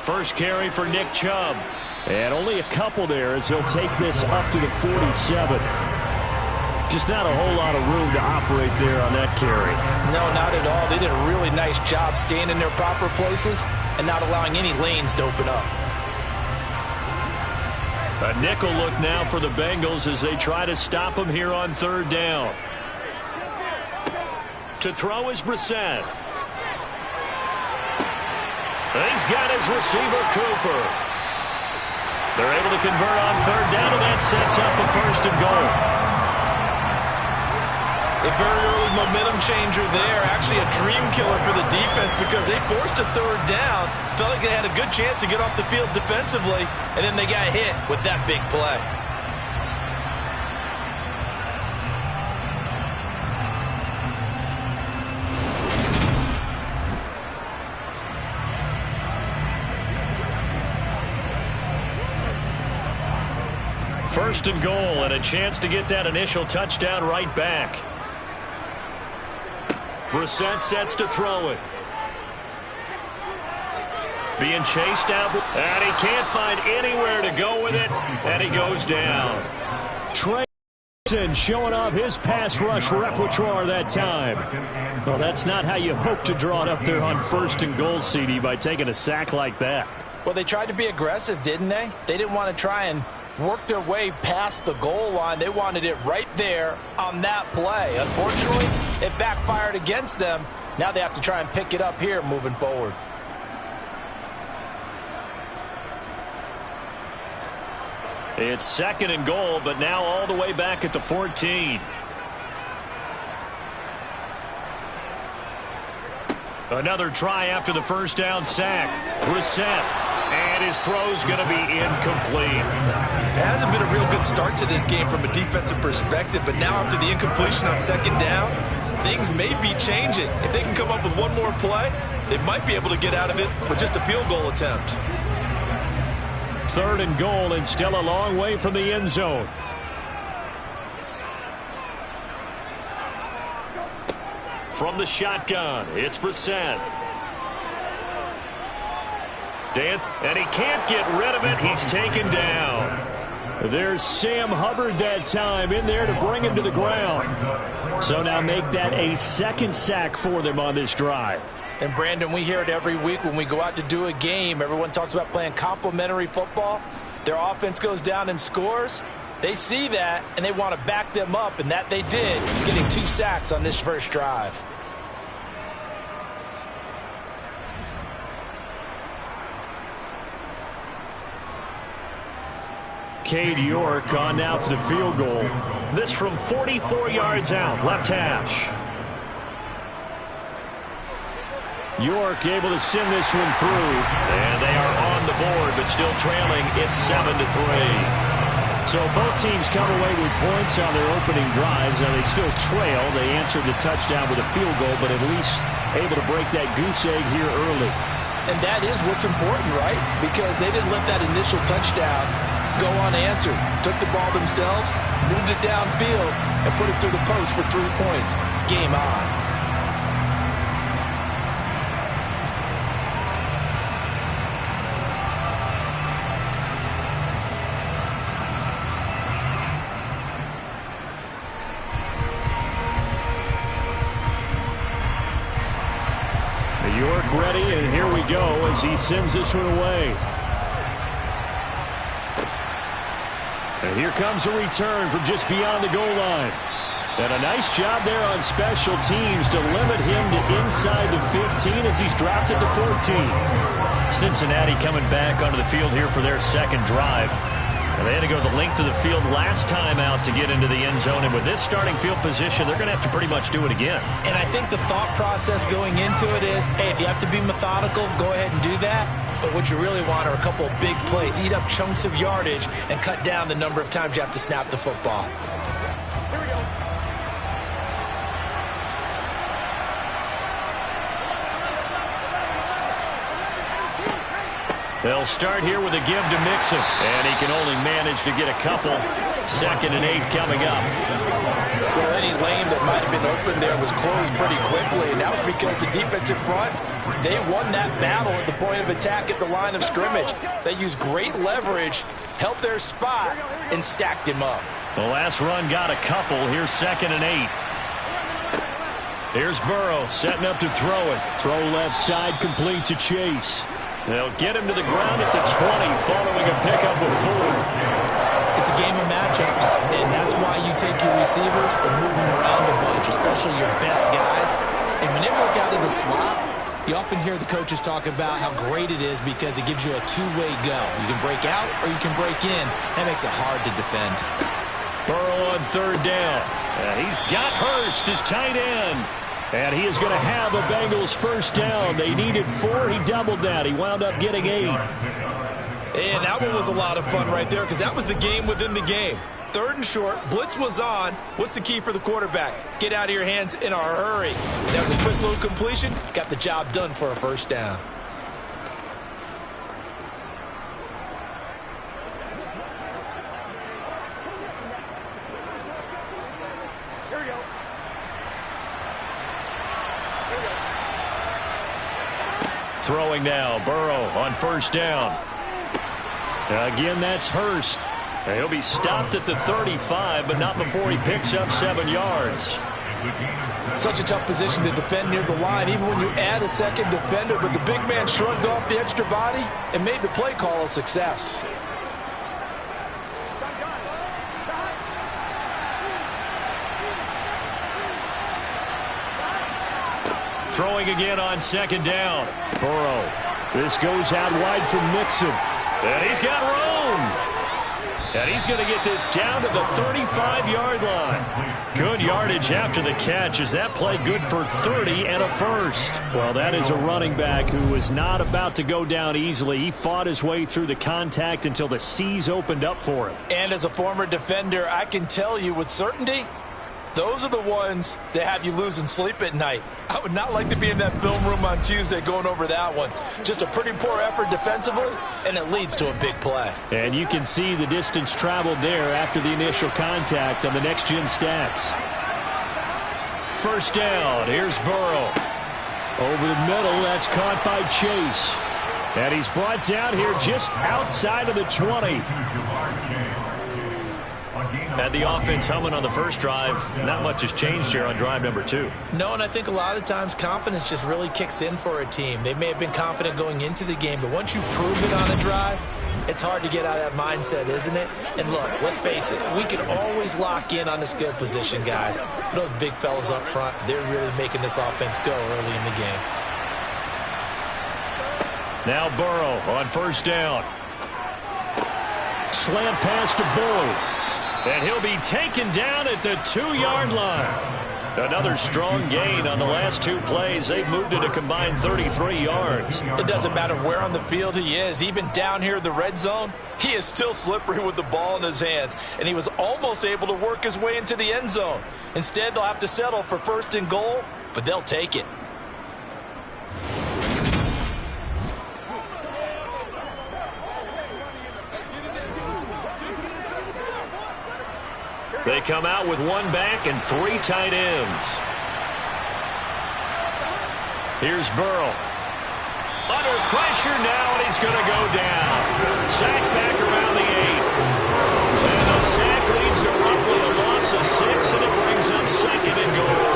First carry for Nick Chubb. And only a couple there as he'll take this up to the 47. Just not a whole lot of room to operate there on that carry. No, not at all. They did a really nice job staying in their proper places and not allowing any lanes to open up. A nickel look now for the Bengals as they try to stop him here on third down. To throw is Brissett. He's got his receiver, Cooper. They're able to convert on third down, and that sets up a first and goal. A very early momentum changer there. Actually a dream killer for the defense because they forced a third down. Felt like they had a good chance to get off the field defensively, and then they got hit with that big play. First and goal, and a chance to get that initial touchdown right back. Brissett sets to throw it. Being chased out, and he can't find anywhere to go with it, and he goes down. Trey showing off his pass rush repertoire that time. Well, that's not how you hope to draw it up there on first and goal, CD, by taking a sack like that. Well, they tried to be aggressive, didn't they? They didn't want to try and work their way past the goal line. They wanted it right there on that play. Unfortunately, it backfired against them. Now they have to try and pick it up here moving forward. It's second and goal, but now all the way back at the 14. Another try after the first down sack. Brissett, and his throw's going to be incomplete. It hasn't been a real good start to this game from a defensive perspective, but now after the incompletion on second down, things may be changing. If they can come up with one more play, they might be able to get out of it with just a field goal attempt. Third and goal, and still a long way from the end zone. From the shotgun, it's Brissett. And he can't get rid of it. He's taken down. There's Sam Hubbard that time in there to bring him to the ground. So now make that a second sack for them on this drive. And, Brandon, we hear it every week when we go out to do a game. Everyone talks about playing complementary football. Their offense goes down and scores. They see that, and they want to back them up, and that they did, getting 2 sacks on this first drive. Cade York on now for the field goal. This from 44 yards out, left hash. York able to send this one through. And they are on the board, but still trailing. It's 7-3. So both teams come away with points on their opening drives. Now they still trail. They answered the touchdown with a field goal, but at least able to break that goose egg here early. And that is what's important, right? Because they didn't let that initial touchdown go unanswered. Took the ball themselves, moved it downfield, and put it through the post for 3 points. Game on. York ready, and here we go as he sends this one away. And here comes a return from just beyond the goal line. And a nice job there on special teams to limit him to inside the 15 as he's dropped at the 14. Cincinnati coming back onto the field here for their second drive. And they had to go the length of the field last time out to get into the end zone. And with this starting field position, they're going to have to pretty much do it again. And I think the thought process going into it is, hey, if you have to be methodical, go ahead and do that. But what you really want are a couple of big plays. Eat up chunks of yardage and cut down the number of times you have to snap the football. Here we go. They'll start here with a give to Mixon, and he can only manage to get a couple. 2nd and 8 coming up. Well, any lane that might have been open there was closed pretty quickly, and that was because the defensive front, they won that battle at the point of attack at the line of scrimmage. They used great leverage, held their spot, and stacked him up. The last run got a couple. Here's 2nd and 8. Here's Burrow setting up to throw it. Throw left side complete to Chase. They'll get him to the ground at the 20 following a pickup of 4. It's a game of matchups, and that's why you take your receivers and move them around a bunch, especially your best guys. And when they work out of the slot, you often hear the coaches talk about how great it is because it gives you a two-way go. You can break out or you can break in. That makes it hard to defend. Burrow on 3rd down. He's got Hurst, his tight end. And he is going to have a Bengals first down. They needed 4. He doubled that. He wound up getting 8. And that one was a lot of fun right there because that was the game within the game. 3rd and short. Blitz was on. What's the key for the quarterback? Get out of your hands in a hurry. That was a quick little completion. Got the job done for a first down. Throwing now, Burrow on first down. Again, that's Hurst. And he'll be stopped at the 35, but not before he picks up 7 yards. Such a tough position to defend near the line, even when you add a second defender, but the big man shrugged off the extra body and made the play call a success. Throwing again on second down. Burrow. This goes out wide from Mixon. And he's got room. And he's going to get this down to the 35-yard line. Good yardage after the catch. Is that play good for 30 and a first? Well, that is a running back who was not about to go down easily. He fought his way through the contact until the seas opened up for him. And as a former defender, I can tell you with certainty, those are the ones that have you losing sleep at night. I would not like to be in that film room on Tuesday going over that one. Just a pretty poor effort defensively, and it leads to a big play. And you can see the distance traveled there after the initial contact on the next-gen stats. First down, here's Burrow. Over the middle, that's caught by Chase. And he's brought down here just outside of the 20. Had the offense humming on the first drive. Not much has changed here on drive number 2. No, and I think a lot of times confidence just really kicks in for a team. They may have been confident going into the game, but once you prove it on a drive, it's hard to get out of that mindset, isn't it? And look, let's face it, we can always lock in on the skill position, guys. But those big fellas up front, they're really making this offense go early in the game. Now Burrow on first down. Slant pass to Bull. And he'll be taken down at the 2-yard line. Another strong gain on the last 2 plays. They've moved it a combined 33 yards. It doesn't matter where on the field he is. Even down here in the red zone, he is still slippery with the ball in his hands. And he was almost able to work his way into the end zone. Instead, they'll have to settle for first and goal, but they'll take it. They come out with 1 back and 3 tight ends. Here's Burrow. Under pressure now, and he's going to go down. Sack back around the 8. And the sack leads to roughly a loss of 6, and it brings up second and goal.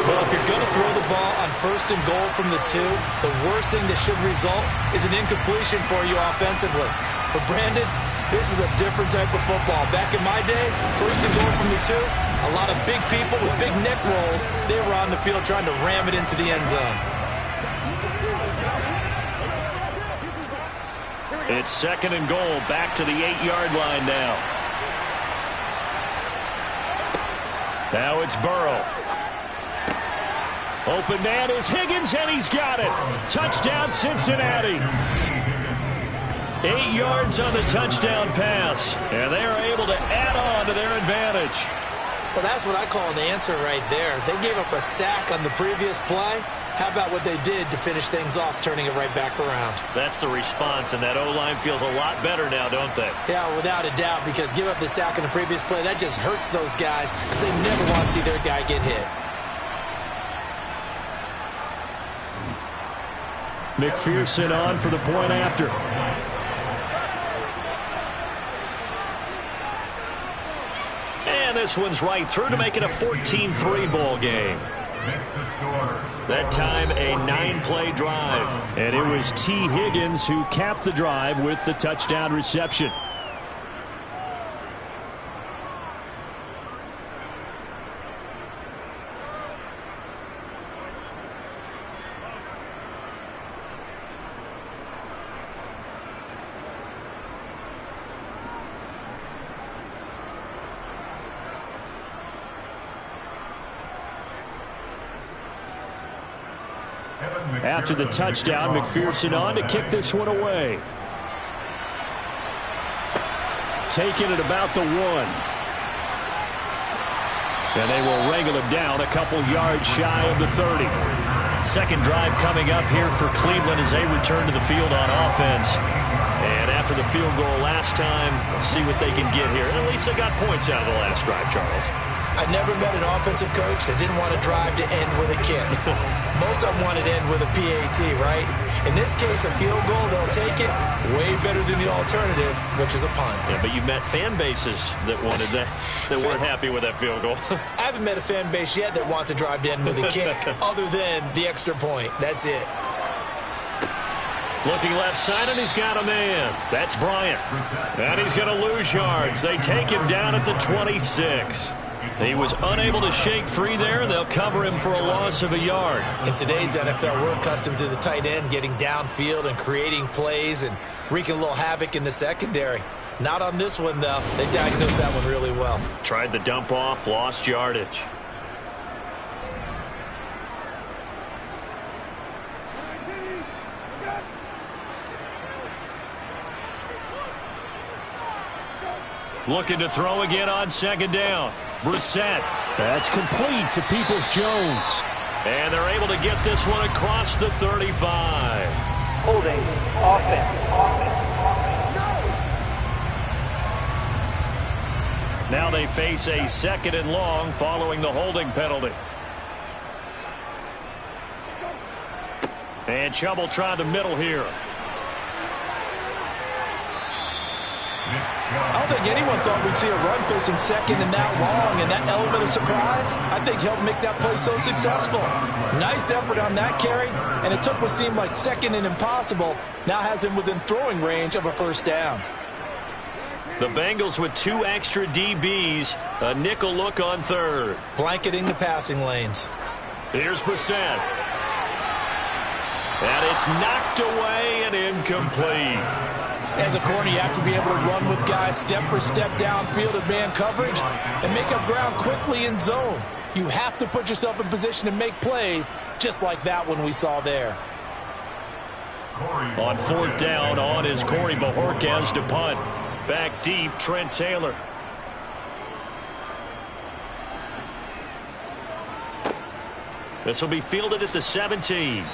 Well, if you're going to throw the ball on first and goal from the 2, the worst thing that should result is an incompletion for you offensively. But Brandon, this is a different type of football. Back in my day, first and goal from the 2, a lot of big people with big neck rolls, they were on the field trying to ram it into the end zone. It's second and goal, back to the 8-yard line now. Now it's Burrow. Open man is Higgins, and he's got it. Touchdown, Cincinnati. 8 yards on the touchdown pass, and they are able to add on to their advantage. Well, that's what I call an answer right there. They gave up a sack on the previous play. How about what they did to finish things off, turning it right back around? That's the response, and that O-line feels a lot better now, don't they? Yeah, without a doubt, because give up the sack on the previous play, that just hurts those guys because they never want to see their guy get hit. McPherson on for the point after. And this one's right through to make it a 14-3 ball game. That time a 9-play drive. And it was T. Higgins who capped the drive with the touchdown reception. After the touchdown, McPherson on to kick this one away. Taking it about the 1. And they will wrangle him down a couple yards shy of the 30. Second drive coming up here for Cleveland as they return to the field on offense. And after the field goal last time, see what they can get here. At least they got points out of the last drive, Charles. I never met an offensive coach that didn't want to drive to end with a kick. Most of them wanted to end with a PAT, right? In this case, a field goal, they'll take it. Way better than the alternative, which is a punt. Yeah, but you met fan bases that wanted that, that weren't happy with that field goal. I haven't met a fan base yet that wants to drive to end with a kick other than the extra point. That's it. Looking left side, and he's got a man. That's Bryant. And he's going to lose yards. They take him down at the 26. He was unable to shake free there. They'll cover him for a loss of a yard. In today's NFL, we're accustomed to the tight end getting downfield and creating plays and wreaking a little havoc in the secondary. Not on this one, though. They diagnosed that one really well. Tried the dump off, lost yardage. Looking to throw again on second down. Brissett. That's complete to Peoples-Jones. And they're able to get this one across the 35. Holding. Offense. Now they face a 2nd and long following the holding penalty. And Chubb will try the middle here. I don't think anyone thought we'd see a run facing second and that long, and that element of surprise, I think, helped make that play so successful. Nice effort on that carry, and it took what seemed like second and impossible, now has him within throwing range of a first down. The Bengals with 2 extra DBs, a nickel look on third. Blanketing the passing lanes. Here's Brissett. And it's knocked away and incomplete. As a corner, you have to be able to run with guys step for step downfield in man coverage and make up ground quickly in zone. You have to put yourself in position to make plays just like that one we saw there. On 4th down, on is Corey Bojorquez to punt. Back deep, Trent Taylor. This will be fielded at the 17.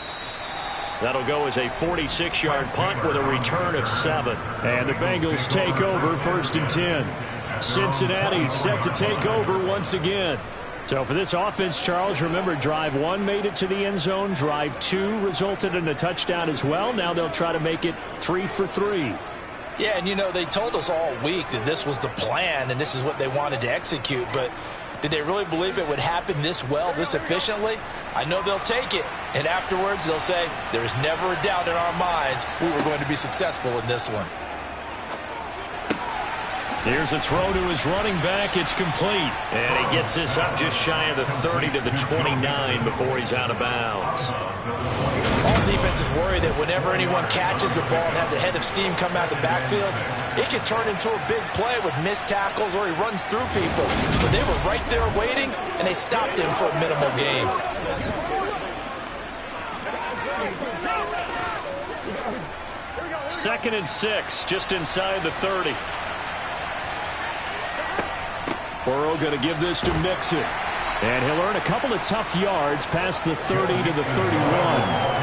That'll go as a 46-yard punt with a return of 7. And the Bengals take over 1st and 10. Cincinnati set to take over once again. So for this offense, Charles, remember, drive 1 made it to the end zone. Drive 2 resulted in a touchdown as well. Now they'll try to make it 3 for 3. Yeah, and you know, they told us all week that this was the plan and this is what they wanted to execute, but did they really believe it would happen this well, this efficiently? I know they'll take it, and afterwards they'll say, there's never a doubt in our minds we were going to be successful in this one. Here's a throw to his running back. It's complete. And he gets this up just shy of the 30 to the 29 before he's out of bounds. All defenses worry that whenever anyone catches the ball and has a head of steam come out of the backfield, it can turn into a big play with missed tackles or he runs through people. But they were right there waiting, and they stopped him for a minimal gain. Second and 6, just inside the 30. Burrow going to give this to Mixon. And he'll earn a couple of tough yards past the 30 to the 31.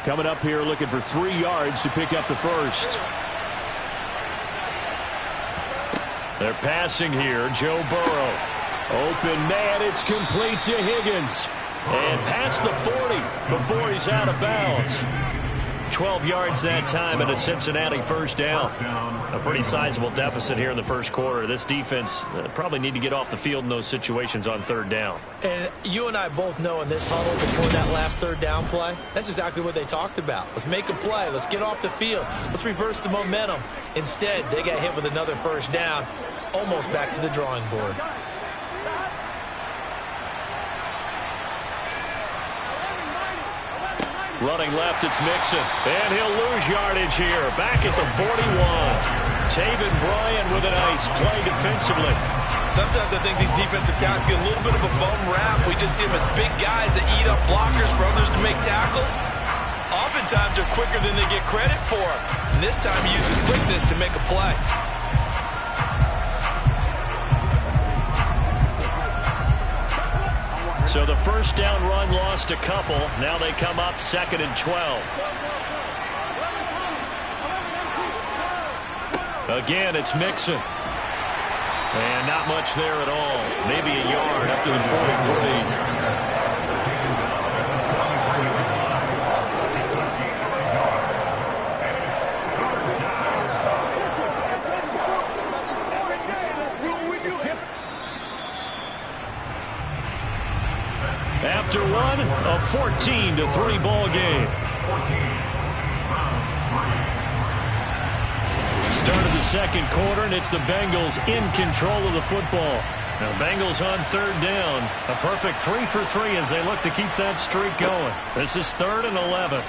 Coming up here looking for 3 yards to pick up the first. They're passing here. Joe Burrow. Open man. It's complete to Higgins. And past the 40 before he's out of bounds. 12 yards that time and a Cincinnati first down. A pretty sizable deficit here in the first quarter. This defense probably need to get off the field in those situations on 3rd down. And you and I both know in this huddle before that last 3rd down play, that's exactly what they talked about. Let's make a play. Let's get off the field. Let's reverse the momentum. Instead, they got hit with another first down, almost back to the drawing board. Running left, it's Mixon. And he'll lose yardage here. Back at the 41. Taven Bryan with a nice play defensively. Sometimes I think these defensive tackles get a little bit of a bum rap. We just see them as big guys that eat up blockers for others to make tackles. Oftentimes they're quicker than they get credit for. And this time he uses quickness to make a play. So the first down run lost a couple. Now they come up 2nd and 12. Again, it's Mixon. And not much there at all. Maybe a yard up to the 43. After one, a 14-3 ball game. Start of the second quarter, and it's the Bengals in control of the football. Now, Bengals on 3rd down. A perfect 3 for 3 as they look to keep that streak going. This is 3rd and 11.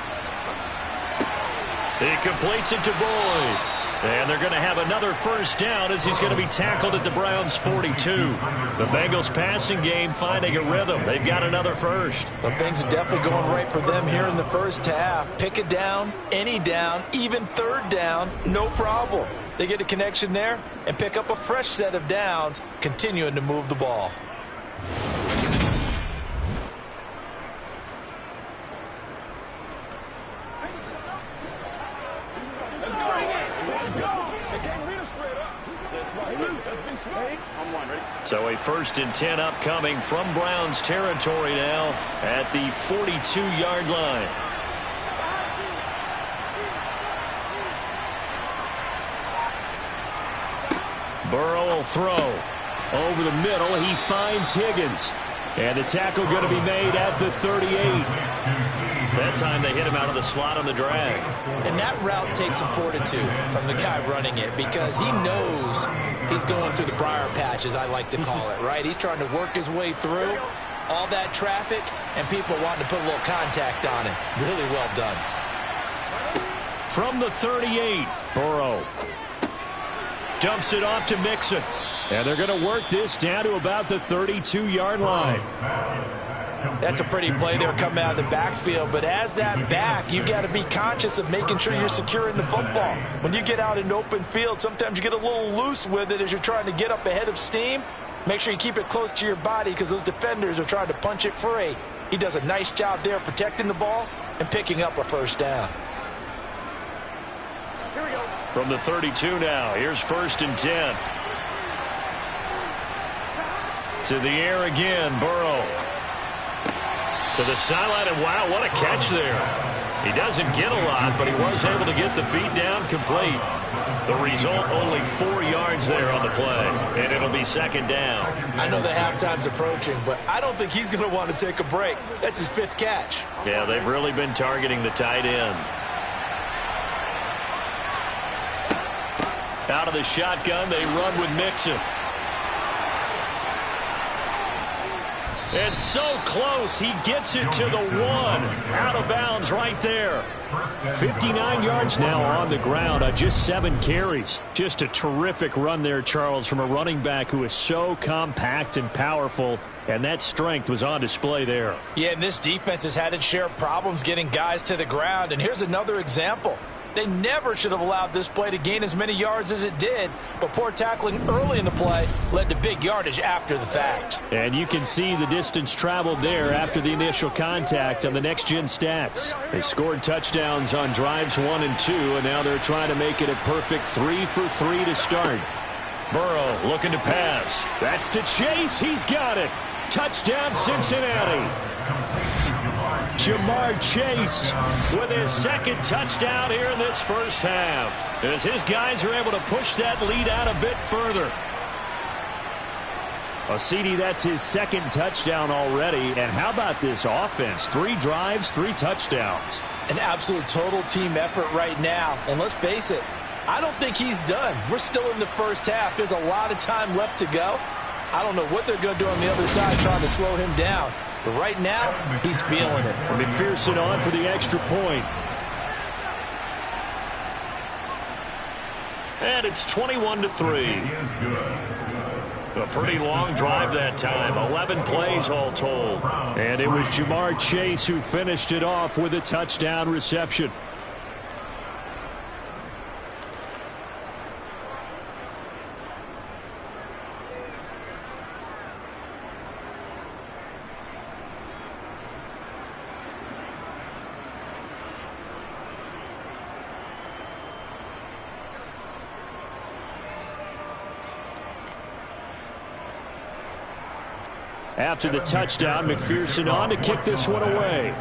He completes it to Boyd. And they're going to have another first down as he's going to be tackled at the Browns' 42. The Bengals passing game finding a rhythm. They've got another first. Well, things are definitely going right for them here in the first half. Pick a down, any down, even 3rd down, no problem. They get a connection there and pick up a fresh set of downs, continuing to move the ball. So a 1st and 10 upcoming from Browns territory now at the 42-yard line. Burrow will throw. Over the middle, he finds Higgins. And the tackle going to be made at the 38. That time they hit him out of the slot on the drag. And that route takes some fortitude from the guy running it because he knows he's going through the briar patch, as I like to call it, right? He's trying to work his way through all that traffic and people wanting to put a little contact on him. Really well done. From the 38, Burrow dumps it off to Mixon. And they're going to work this down to about the 32-yard line. That's a pretty play there coming out of the backfield, but as that back, you've got to be conscious of making sure you're securing the football. When you get out in open field, sometimes you get a little loose with it as you're trying to get up ahead of steam. Make sure you keep it close to your body because those defenders are trying to punch it free. He does a nice job there protecting the ball and picking up a first down. Here we go. From the 32 now, here's 1st and 10. To the air again, Burrow. To the sideline, and wow, what a catch there. He doesn't get a lot, but he was able to get the feet down complete. The result, only 4 yards there on the play, and it'll be 2nd down. I know the halftime's approaching, but I don't think he's going to want to take a break. That's his 5th catch. Yeah, they've really been targeting the tight end. Out of the shotgun, they run with Mixon. And so close, he gets it to the 1. Out of bounds right there. 59 yards now on the ground on just 7 carries. Just a terrific run there, Charles, from a running back who is so compact and powerful, and that strength was on display there. Yeah, and this defense has had its share of problems getting guys to the ground, and here's another example. They never should have allowed this play to gain as many yards as it did, but poor tackling early in the play led to big yardage after the fact. And you can see the distance traveled there after the initial contact on the next-gen stats. They scored touchdowns on drives 1 and 2, and now they're trying to make it a perfect 3 for 3 to start. Burrow looking to pass. That's to Chase. He's got it. Touchdown, Cincinnati. Jamar Chase with his 2nd touchdown here in this first half, as his guys are able to push that lead out a bit further. CD, that's his 2nd touchdown already. And how about this offense? 3 drives, 3 touchdowns. An absolute total team effort right now. And let's face it, I don't think he's done. We're still in the first half. There's a lot of time left to go. I don't know what they're going to do on the other side trying to slow him down. But right now, he's feeling it. McPherson on for the extra point. And it's 21-3. A pretty long drive that time. 11 plays all told. And it was Jamar Chase who finished it off with a touchdown reception. After the touchdown, McPherson on to kick this one away.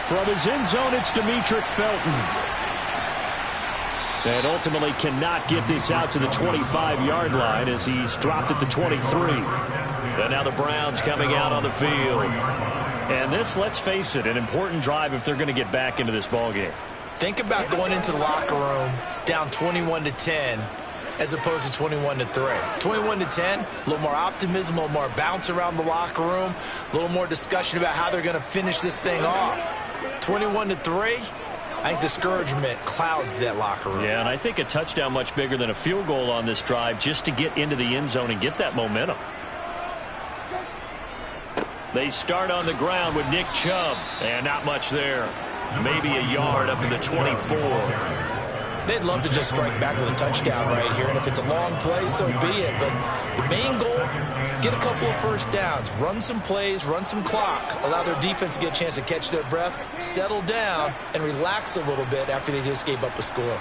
From his end zone, it's Demetric Felton. And ultimately cannot get this out to the 25-yard line as he's dropped at the 23. And now the Browns coming out on the field. And this, let's face it, an important drive if they're going to get back into this ballgame. Think about going into the locker room down 21-10 as opposed to 21-3. 21-10, a little more optimism, a little more bounce around the locker room, a little more discussion about how they're going to finish this thing off. 21-3, I think discouragement clouds that locker room. Yeah, and I think a touchdown much bigger than a field goal on this drive just to get into the end zone and get that momentum. They start on the ground with Nick Chubb, and not much there. Maybe a yard up to the 24. They'd love to just strike back with a touchdown right here, and if it's a long play, so be it. But the main goal, get a couple of first downs, run some plays, run some clock, allow their defense to get a chance to catch their breath, settle down, and relax a little bit after they just gave up a score.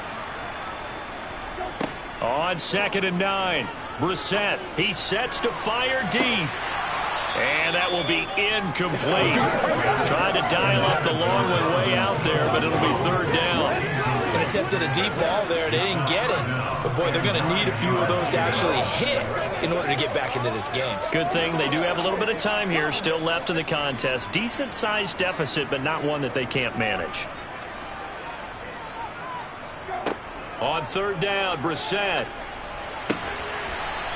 On 2nd and 9, Brissett, he sets to fire deep. And that will be incomplete. Trying to dial up the long one way out there, but it'll be 3rd down. An attempt at a deep ball there. They didn't get it. But, boy, they're going to need a few of those to actually hit in order to get back into this game. Good thing they do have a little bit of time here still left in the contest. Decent-sized deficit, but not one that they can't manage. On 3rd down, Brissett.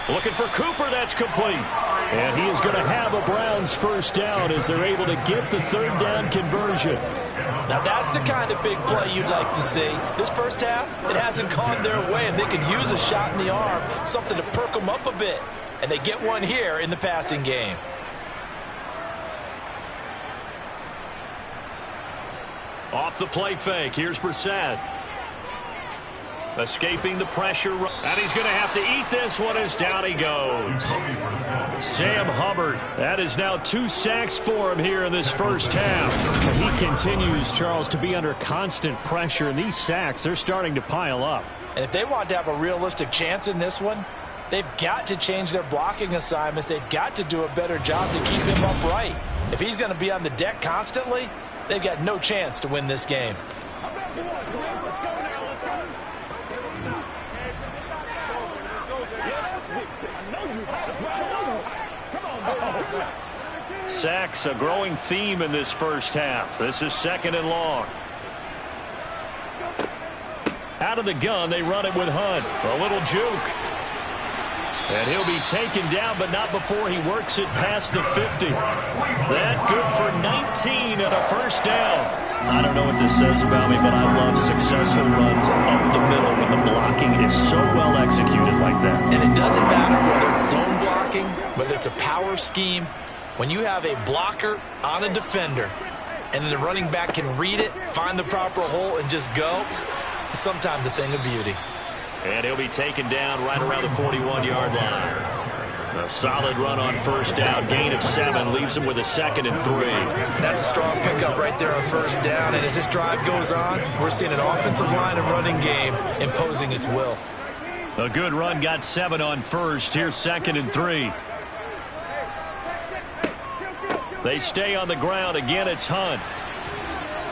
Looking for Cooper, that's complete. And he is going to have a Browns first down as they're able to get the 3rd down conversion. Now that's the kind of big play you'd like to see. This first half, it hasn't gone their way, and they could use a shot in the arm, something to perk them up a bit. And they get one here in the passing game. Off the play fake, here's Brissett. Escaping the pressure, and he's going to have to eat this one as down he goes. Sam Hubbard, that is now 2 sacks for him here in this first half. And he continues, Charles, to be under constant pressure, and these sacks, they're starting to pile up. And if they want to have a realistic chance in this one, they've got to change their blocking assignments. They've got to do a better job to keep him upright. If he's going to be on the deck constantly, they've got no chance to win this game. Sacks, a growing theme in this first half. This is 2nd and long. Out of the gun, they run it with Hunt. A little juke. And he'll be taken down, but not before he works it past the 50. That good for 19 and a first down. I don't know what this says about me, but I love successful runs up the middle when the blocking is so well executed like that. And it doesn't matter whether it's zone blocking, whether it's a power scheme. When you have a blocker on a defender and then the running back can read it, find the proper hole, and just go, it's sometimes a thing of beauty. And he'll be taken down right around the 41-yard line. A solid run on first down, gain of 7, leaves him with a 2nd and 3. That's a strong pickup right there on first down, and as this drive goes on, we're seeing an offensive line and running game imposing its will. A good run, got 7 on first. Here's 2nd and 3. They stay on the ground. Again, it's Hunt.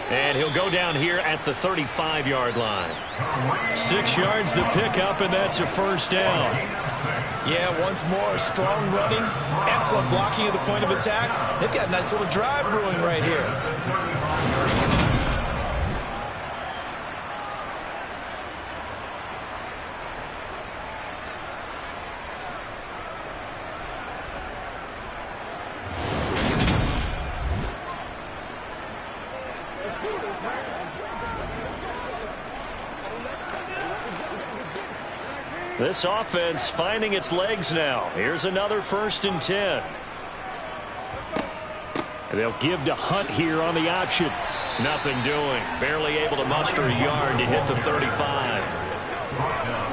And he'll go down here at the 35-yard line. 6 yards the pickup, and that's a first down. Yeah, once more, strong running, excellent blocking at the point of attack. They've got a nice little drive brewing right here. This offense finding its legs now. Here's another 1st and 10. And they'll give to Hunt here on the option. Nothing doing. Barely able to muster a yard to hit the 35.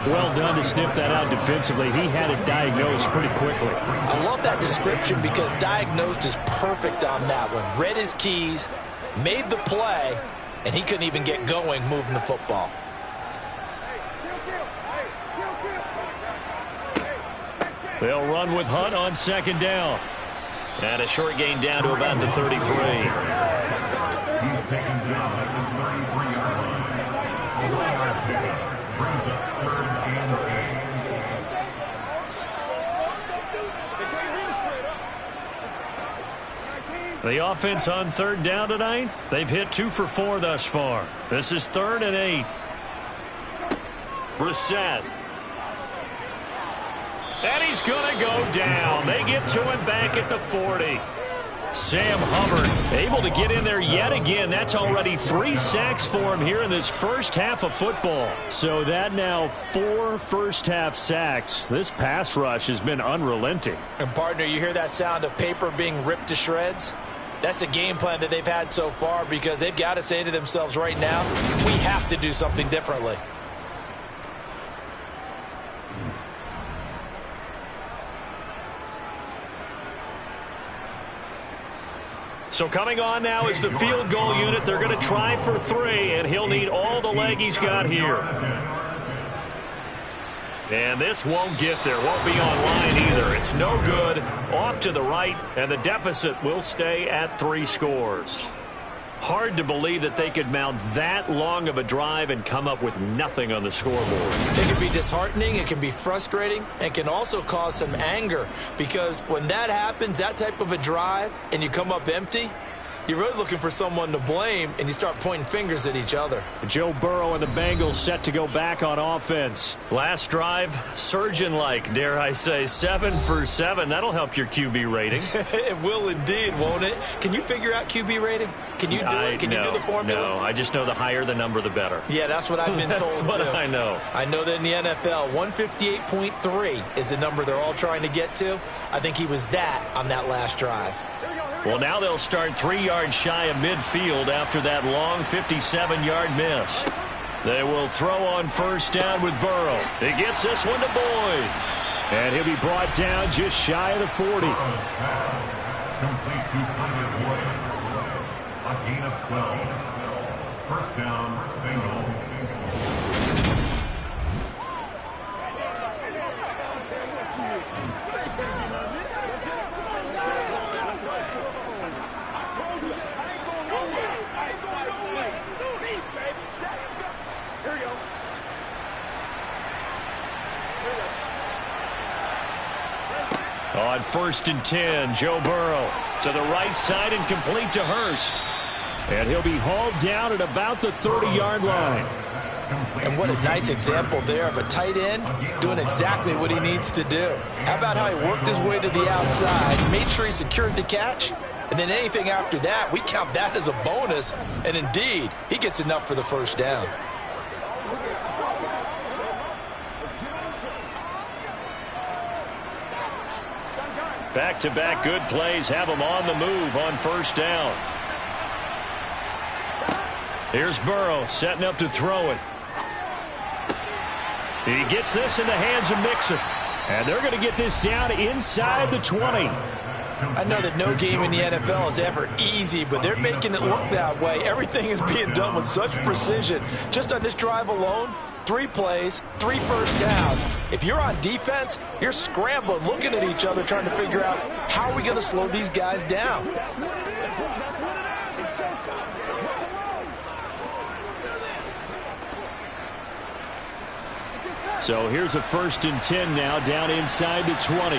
Well done to sniff that out defensively. He had it diagnosed pretty quickly. I love that description because diagnosed is perfect on that one. Read his keys, made the play, and he couldn't even get going moving the football. They'll run with Hunt on second down. And a short gain down to about the 33. He's taken down at the 33-yard line. A 1-yard pickup brings up 3rd and 8. The offense on 3rd down tonight, they've hit 2 for 4 thus far. This is 3rd and 8. Brissett. And he's going to go down. They get to him back at the 40. Sam Hubbard able to get in there yet again. That's already 3 sacks for him here in this first half of football. So that now 4 first-half sacks. This pass rush has been unrelenting. And, partner, you hear that sound of paper being ripped to shreds? That's a game plan that they've had so far because they've got to say to themselves right now, we have to do something differently. So coming on now is the field goal unit. They're going to try for 3, and he'll need all the leg he's got here. And this won't get there. Won't be online either. It's no good. Off to the right, and the deficit will stay at 3 scores. Hard to believe that they could mount that long of a drive and come up with nothing on the scoreboard. It can be disheartening, it can be frustrating, and can also cause some anger because when that happens, that type of a drive, and you come up empty, you're really looking for someone to blame, and you start pointing fingers at each other. Joe Burrow and the Bengals set to go back on offense. Last drive, surgeon-like, dare I say, 7 for 7. That'll help your QB rating. It will indeed, won't it? Can you figure out QB rating? Can you do it? Can you do the formula? No, I just know the higher the number, the better. Yeah, that's what I've been told, That's what I know. I know that in the NFL, 158.3 is the number they're all trying to get to. I think he was that on that last drive. Well, now they'll start 3 yards shy of midfield after that long 57-yard miss. They will throw on first down with Burrow. He gets this one to Boyd. And he'll be brought down just shy of the 40. Complete to Tyler Boyd. A gain of 12. First down, Bengals. On 1st and 10, Joe Burrow to the right side and complete to Hurst. And he'll be hauled down at about the 30-yard line. And what a nice example there of a tight end doing exactly what he needs to do. How about how he worked his way to the outside, made sure he secured the catch, and then anything after that, we count that as a bonus. And indeed, he gets enough for the first down. Back-to-back good plays have him on the move on first down. Here's Burrow setting up to throw it. He gets this in the hands of Mixon. And they're going to get this down inside the 20. I know that no game in the NFL is ever easy, but they're making it look that way. Everything is being done with such precision. Just on this drive alone, 3 plays, 3 first downs. If you're on defense, you're scrambling, looking at each other, trying to figure out how are we going to slow these guys down. So here's a 1st and 10 now down inside the 20.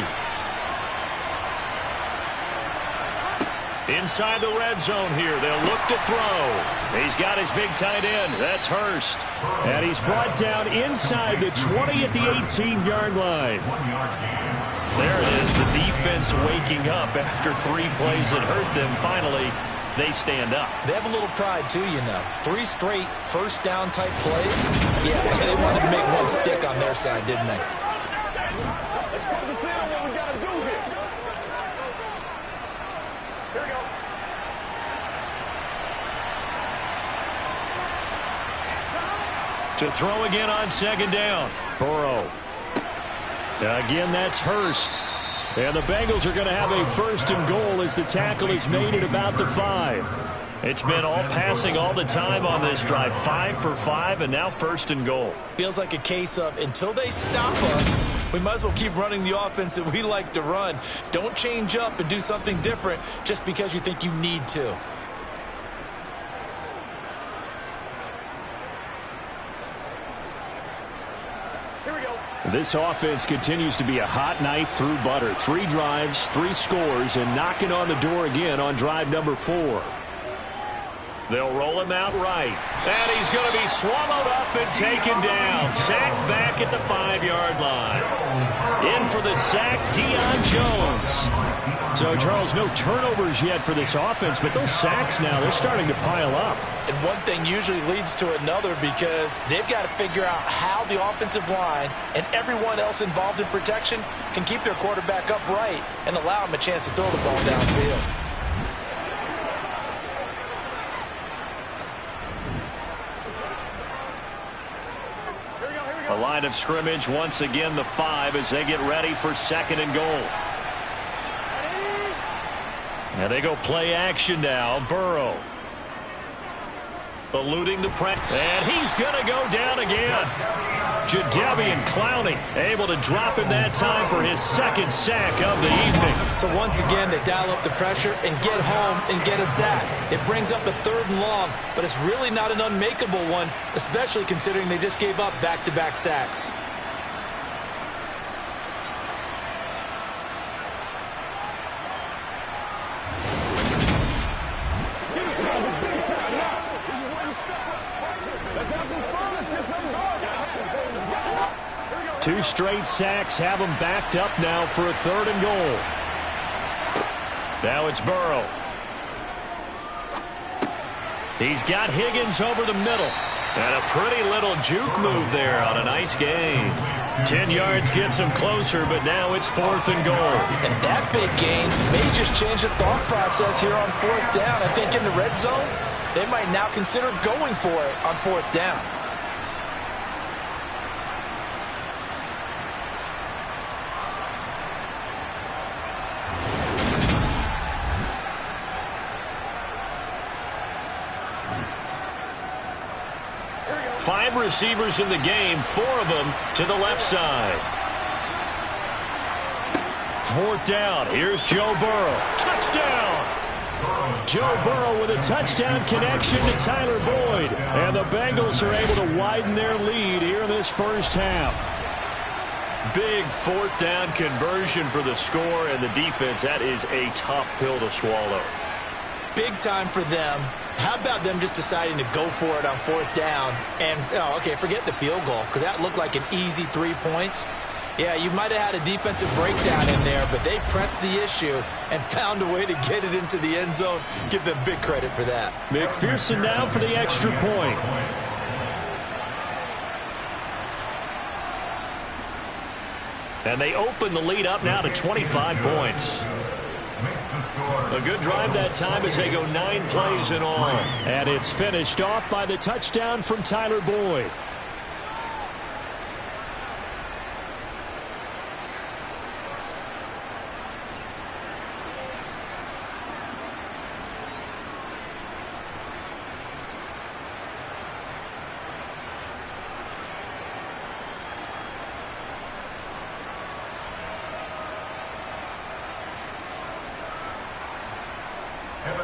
Inside the red zone here. They'll look to throw. He's got his big tight end. That's Hurst. And he's brought down inside the 20 at the 18-yard line. There it is. The defense waking up after 3 plays that hurt them. Finally, they stand up. They have a little pride, too, you know. 3 straight first down type plays. Yeah, they wanted to make one stick on their side, didn't they? Let's focus in on what we got to do here. Here we go. To throw again on second down. Burrow. Again, that's Hurst. And the Bengals are going to have a 1st and goal as the tackle is made at about the 5. It's been all passing all the time on this drive. 5 for 5, and now 1st and goal. Feels like a case of until they stop us, we might as well keep running the offense that we like to run. Don't change up and do something different just because you think you need to. This offense continues to be a hot knife through butter. 3 drives, 3 scores, and knocking on the door again on drive number 4. They'll roll him out right. And he's going to be swallowed up and taken down. Sacked back at the 5-yard line. In for the sack, Deion Jones. So, Charles, no turnovers yet for this offense, but those sacks now, they're starting to pile up. And one thing usually leads to another because they've got to figure out how the offensive line and everyone else involved in protection can keep their quarterback upright and allow him a chance to throw the ball downfield. A line of scrimmage once again, the 5 as they get ready for 2nd and goal. Now they go play action now. Burrow eluding the press, and he's going to go down again. Jadeveon Clowney able to drop him that time for his 2nd sack of the evening. So once again, they dial up the pressure and get home and get a sack. It brings up a 3rd and long, but it's really not an unmakeable one, especially considering they just gave up back-to-back sacks. Two straight sacks have them backed up now for a 3rd and goal. Now it's Burrow. He's got Higgins over the middle. And a pretty little juke move there on a nice gain. 10 yards gets him closer, but now it's 4th and goal. And that big gain may just change the thought process here on 4th down. I think in the red zone, they might now consider going for it on 4th down. Five receivers in the game, 4 of them to the left side. 4th down. Here's Joe Burrow. Touchdown! Joe Burrow with a touchdown connection to Tyler Boyd. And the Bengals are able to widen their lead here in this first half. Big 4th down conversion for the score, and the defense, that is a tough pill to swallow. Big time for them. How about them just deciding to go for it on 4th down and, okay, forget the field goal because that looked like an easy 3 points. Yeah, you might have had a defensive breakdown in there, but they pressed the issue and found a way to get it into the end zone. Give them big credit for that. McPherson now for the extra point. And they open the lead up now to 25 points. A good drive that time as they go 9 plays in all. And it's finished off by the touchdown from Tyler Boyd.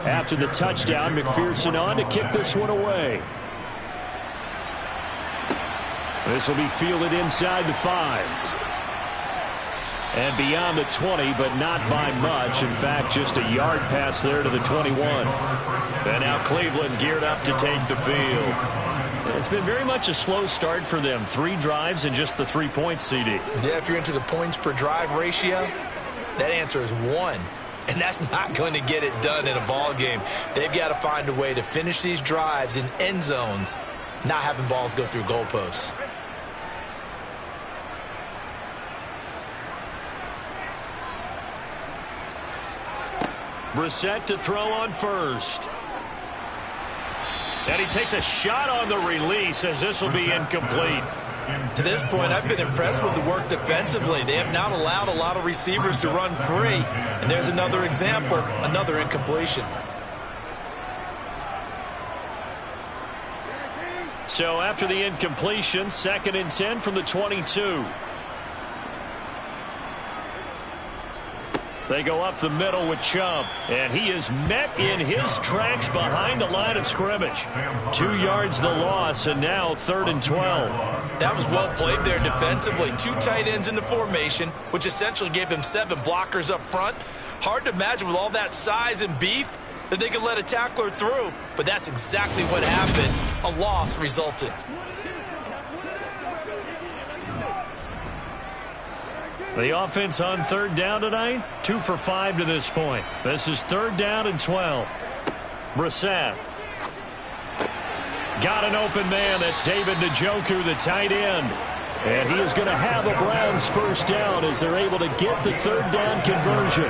After the touchdown, McPherson on to kick this one away. This will be fielded inside the 5. And beyond the 20, but not by much. In fact, just a yard pass there to the 21. And now Cleveland geared up to take the field. It's been very much a slow start for them. 3 drives and just the 3 points, CD. Yeah, if you're into the points per drive ratio, that answer is 1. And that's not going to get it done in a ball game. They've got to find a way to finish these drives in end zones, not having balls go through goalposts. Brissett to throw on first. And he takes a shot on the release as this will be incomplete. To this point, I've been impressed with the work defensively. They have not allowed a lot of receivers to run free. And there's another example, another incompletion. So after the incompletion, 2nd and 10 from the 22. They go up the middle with Chubb, and he is met in his tracks behind the line of scrimmage. 2 yards the loss, and now 3rd and 12. That was well played there defensively. 2 tight ends in the formation, which essentially gave them 7 blockers up front. Hard to imagine with all that size and beef that they could let a tackler through, but that's exactly what happened. A loss resulted. The offense on 3rd down tonight, 2 for 5 to this point. This is 3rd down and 12. Brissett. Got an open man. That's David Njoku, the tight end. And he is going to have a Browns 1st down as they're able to get the 3rd down conversion.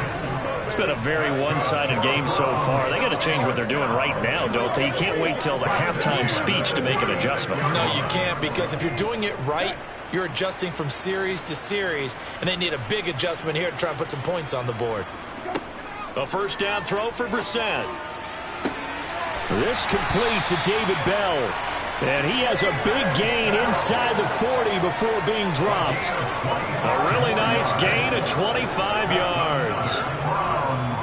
It's been a very one-sided game so far. They got to change what they're doing right now, don't they? You can't wait till the halftime speech to make an adjustment. No, you can't, because if you're doing it right, you're adjusting from series to series, and they need a big adjustment here to try and put some points on the board. A 1st down throw for Brissett. This complete to David Bell. And he has a big gain inside the 40 before being dropped. A really nice gain of 25 yards.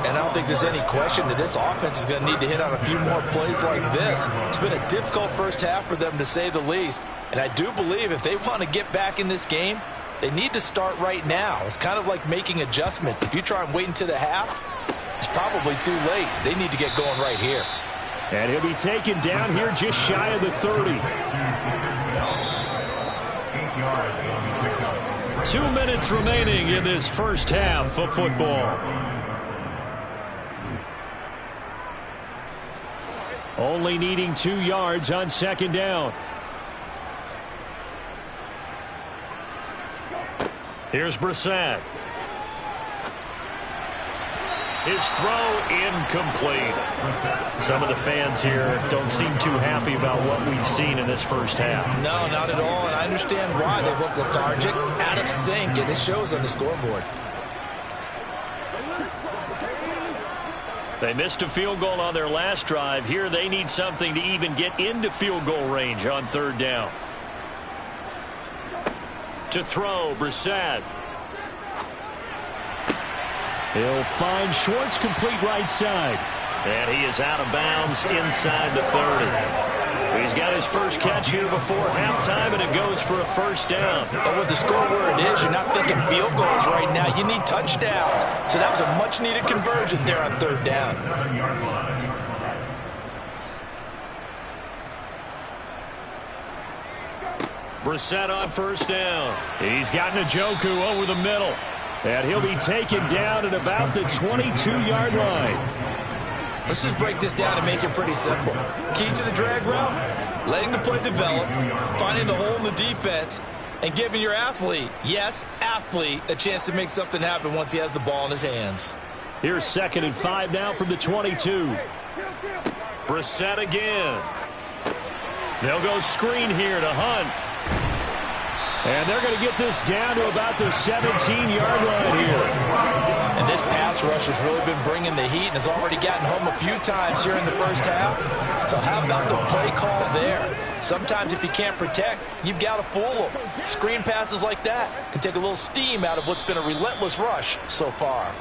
And I don't think there's any question that this offense is going to need to hit on a few more plays like this. It's been a difficult first half for them, to say the least. And I do believe if they want to get back in this game, they need to start right now. It's kind of like making adjustments. If you try and wait until the half, it's probably too late. They need to get going right here. And he'll be taken down here just shy of the 30. 2 minutes remaining in this first half of football. Only needing 2 yards on 2nd down. Here's Brissett. His throw incomplete. Some of the fans here don't seem too happy about what we've seen in this first half. No, not at all, and I understand why. They look lethargic, out of sync, and it shows on the scoreboard. They missed a field goal on their last drive. Here they need something to even get into field goal range on 3rd down. To throw, Brissett. He'll find Schwartz, complete right side. And he is out of bounds inside the 30. He's got his first catch here before halftime, and it goes for a 1st down. But with the score where it is, you're not thinking field goals right now. You need touchdowns. So that was a much-needed conversion there on 3rd down. Brissett on 1st down. He's got Njoku over the middle. And he'll be taken down at about the 22-yard line. Let's just break this down and make it pretty simple. Key to the drag route, letting the play develop, finding the hole in the defense, and giving your athlete, yes, athlete, a chance to make something happen once he has the ball in his hands. Here's 2nd and 5 now from the 22. Brissett again. They'll go screen here to Hunt. And they're going to get this down to about the 17-yard line here. And this pass rush has really been bringing the heat and has already gotten home a few times here in the first half. So how about the play call there? Sometimes if you can't protect, you've got to fool them. Screen passes like that can take a little steam out of what's been a relentless rush so far.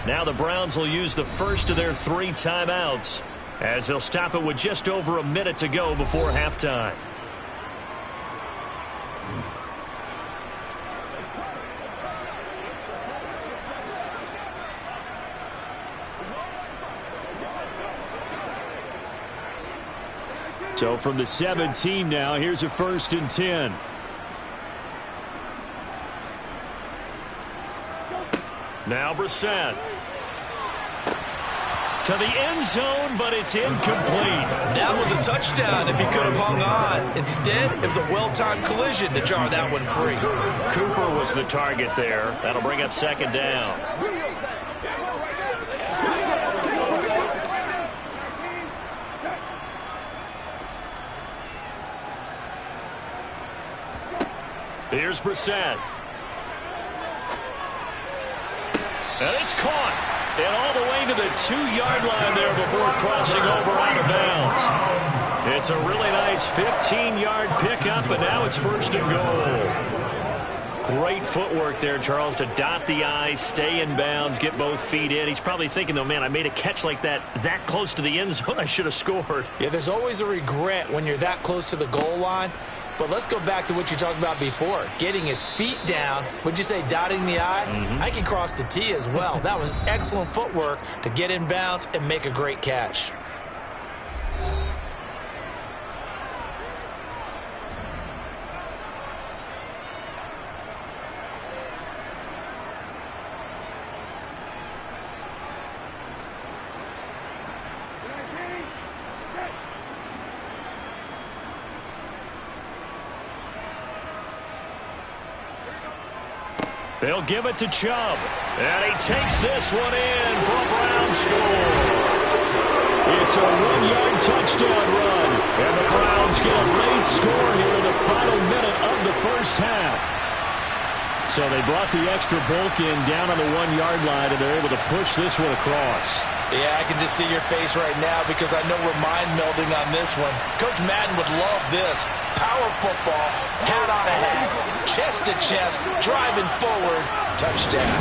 Now the Browns will use the first of their 3 timeouts as they'll stop it with just over a minute to go before halftime. So from the 17 now, here's a 1st and 10. Now Brissett. To the end zone, but it's incomplete. That was a touchdown if he could have hung on. Instead, it was a well-timed collision to jar that one free. Cooper was the target there. That'll bring up 2nd down. Here's Brissett. And it's caught. And all the way to the 2-yard line there before crossing over out of bounds. It's a really nice nice 15-yard pickup, and now it's first and goal. Great footwork there, Charles, to dot the I, stay in bounds, get both feet in. He's probably thinking, though, man, I made a catch like that close to the end zone. I should have scored. Yeah, there's always a regret when you're that close to the goal line. But let's go back to what you talked about before. Getting his feet down. Would you say dotting the I? I can cross the T as well. That was excellent footwork to get in bounds and make a great catch. They'll give it to Chubb. And he takes this one in for a Browns score. It's a 1-yard touchdown run. And the Browns get a late score here in the final minute of the first half. So they brought the extra bulk in down on the 1-yard line, and they're able to push this one across. Yeah, I can just see your face right now because I know we're mind melding on this one. Coach Madden would love this. Power football, hat on a hat, chest to chest, driving forward, touchdown.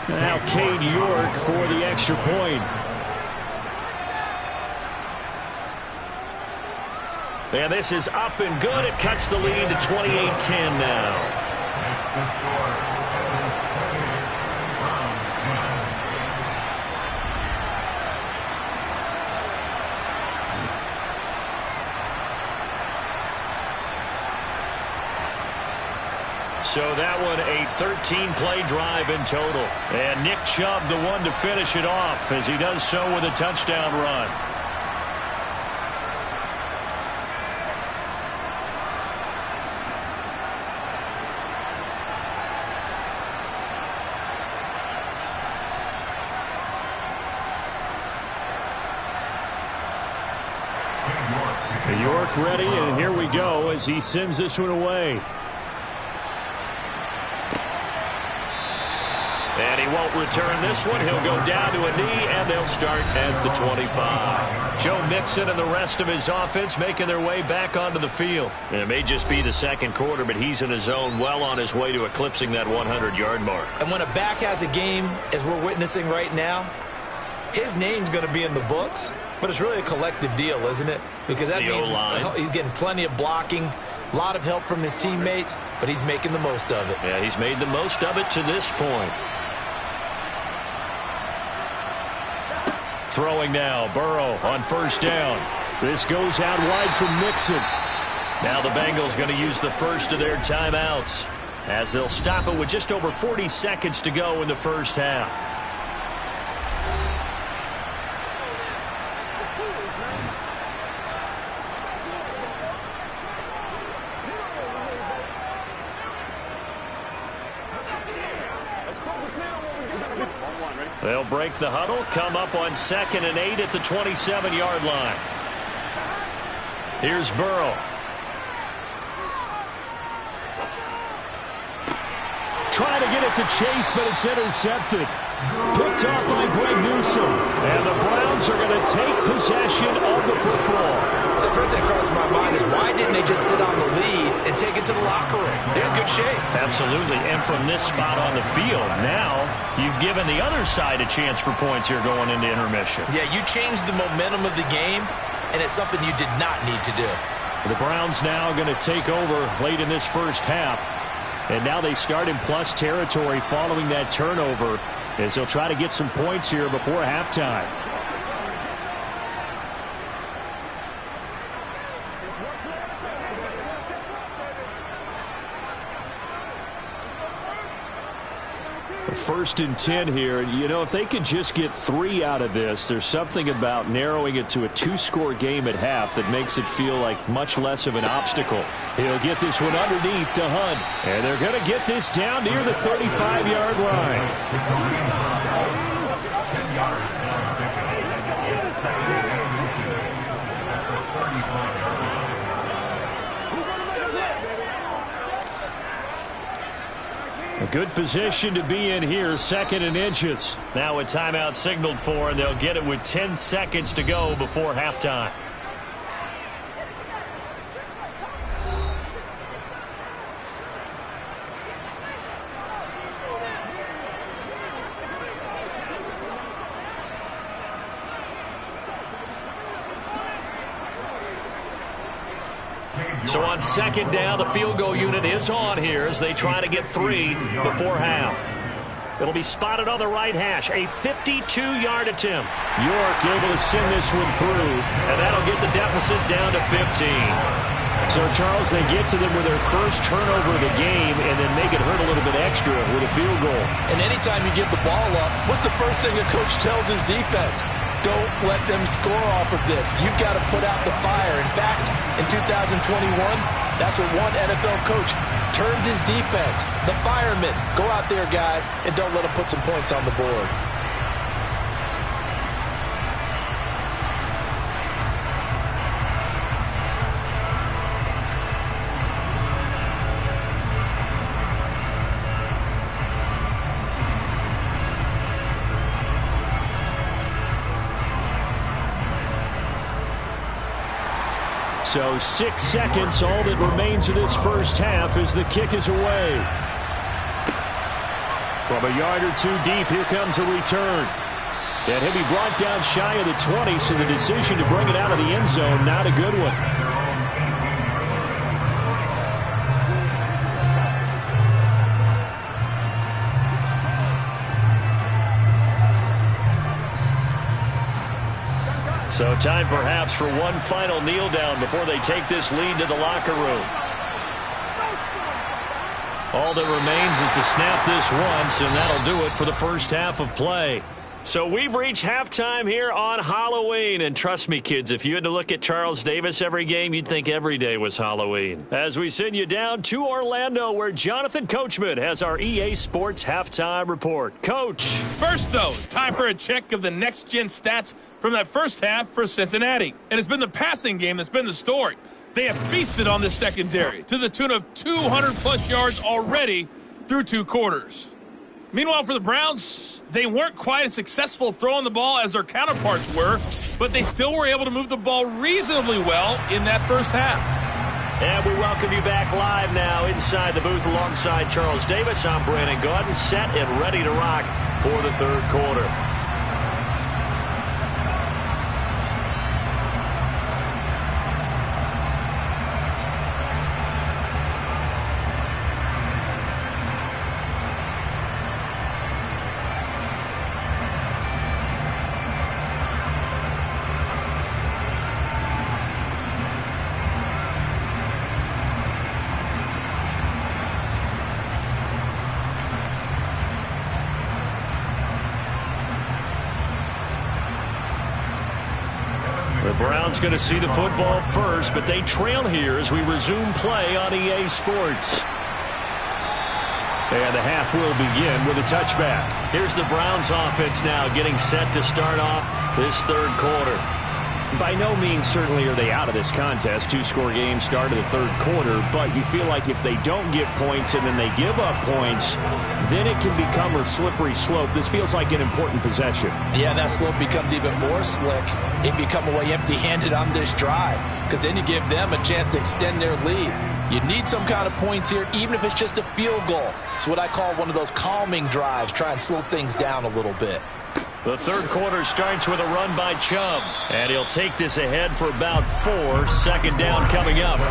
Now Cade York for the extra point. And this is up and good. It cuts the lead to 28-10 now. So that one a 13-play drive in total. And Nick Chubb the one to finish it off as he does so with a touchdown run. York ready, and here we go as he sends this one away. And he won't return this one. He'll go down to a knee, and they'll start at the 25. Joe Mixon and the rest of his offense making their way back onto the field. And it may just be the second quarter, but he's in his zone, well on his way to eclipsing that 100-yard mark. And when a back has a game, as we're witnessing right now, his name's going to be in the books. But it's really a collective deal, isn't it? Because that means he's getting plenty of blocking, a lot of help from his teammates, but he's making the most of it. Yeah, he's made the most of it to this point. Throwing now, Burrow on first down. This goes out wide from Mixon. Now the Bengals going to use the first of their timeouts as they'll stop it with just over 40 seconds to go in the first half. They'll break the huddle, come up on 2nd and 8 at the 27-yard line. Here's Burrow. Trying to get it to Chase, but it's intercepted. Picked off by Greg Newsome. And the Browns are going to take possession of the football. So first thing that crossed my mind is why didn't they just sit on the lead and take it to the locker room? They're in good shape. Absolutely. And from this spot on the field, now you've given the other side a chance for points here going into intermission. Yeah, you changed the momentum of the game, and it's something you did not need to do. The Browns now going to take over late in this first half. And now they start in plus territory following that turnover as they'll try to get some points here before halftime. First and 10 here. You know, if they could just get 3 out of this, there's something about narrowing it to a 2-score game at half that makes it feel like much less of an obstacle. He'll get this one underneath to Hunt. And they're going to get this down near the 35-yard line. Good position to be in here, 2nd and inches. Now a timeout signaled for, and they'll get it with 10 seconds to go before halftime. So on 2nd down, the field goal unit is on here as they try to get 3 before half. It'll be spotted on the right hash, a 52-yard attempt. York able to send this one through, and that'll get the deficit down to 15. So, Charles, they get to them with their first turnover of the game and then make it hurt a little bit extra with a field goal. And anytime you give the ball up, what's the first thing a coach tells his defense? Don't let them score off of this. You've got to put out the fire. In fact, in 2021, that's what one NFL coach termed his defense. The firemen. Go out there, guys, and don't let them put some points on the board. So 6 seconds, all that remains of this first half as the kick is away. From a yard or two deep, here comes a return. And he'll be brought down shy of the 20, so the decision to bring it out of the end zone, not a good one. So time perhaps for one final kneel down before they take this lead to the locker room. All that remains is to snap this once, and that'll do it for the first half of play. So we've reached halftime here on Halloween. And trust me, kids, if you had to look at Charles Davis every game, you'd think every day was Halloween. As we send you down to Orlando, where Jonathan Coachman has our EA Sports Halftime Report. Coach. First, though, time for a check of the next-gen stats from that first half for Cincinnati. And it's been the passing game that's been the story. They have feasted on this secondary to the tune of 200-plus yards already through 2 quarters. Meanwhile, for the Browns, they weren't quite as successful throwing the ball as their counterparts were, but they still were able to move the ball reasonably well in that first half. And we welcome you back live now inside the booth alongside Charles Davis. I'm Brandon Gaudin, set and ready to rock for the third quarter. The Browns going to see the football first, but they trail here as we resume play on EA Sports. And the half will begin with a touchback. Here's the Browns offense now getting set to start off this third quarter. By no means certainly are they out of this contest. 2-score game start of the third quarter, but you feel like if they don't get points and then they give up points, then it can become a slippery slope. This feels like an important possession. Yeah, that slope becomes even more slick if you come away empty-handed on this drive, because then you give them a chance to extend their lead. You need some kind of points here, even if it's just a field goal. It's what I call one of those calming drives, try and slow things down a little bit. The third quarter starts with a run by Chubb, and he'll take this ahead for about 4. Second down coming up.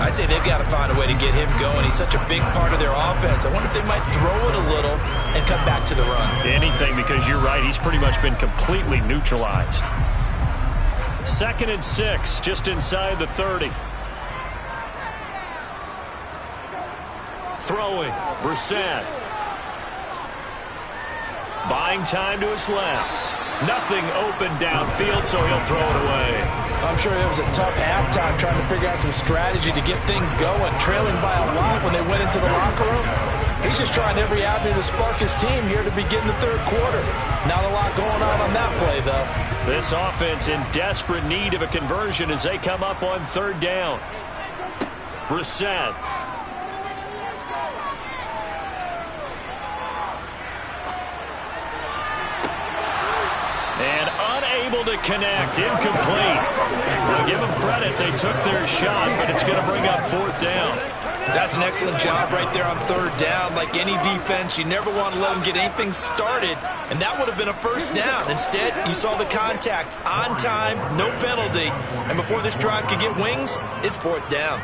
I'd say they've got to find a way to get him going. He's such a big part of their offense. I wonder if they might throw it a little and come back to the run. Anything, because you're right, he's pretty much been completely neutralized. 2nd and 6, just inside the 30. Throwing, Brissett. Buying time to his left. Nothing open downfield, so he'll throw it away. I'm sure it was a tough halftime trying to figure out some strategy to get things going, trailing by a lot when they went into the locker room. He's just trying every avenue to spark his team here to begin the third quarter. Not a lot going on that play, though. This offense in desperate need of a conversion as they come up on third down. Brissett. to connect. Incomplete. Well, give them credit. They took their shot, but it's going to bring up 4th down. That's an excellent job right there on 3rd down. Like any defense, you never want to let them get anything started, and that would have been a 1st down. Instead, you saw the contact on time, no penalty, and before this drive could get wings, it's 4th down.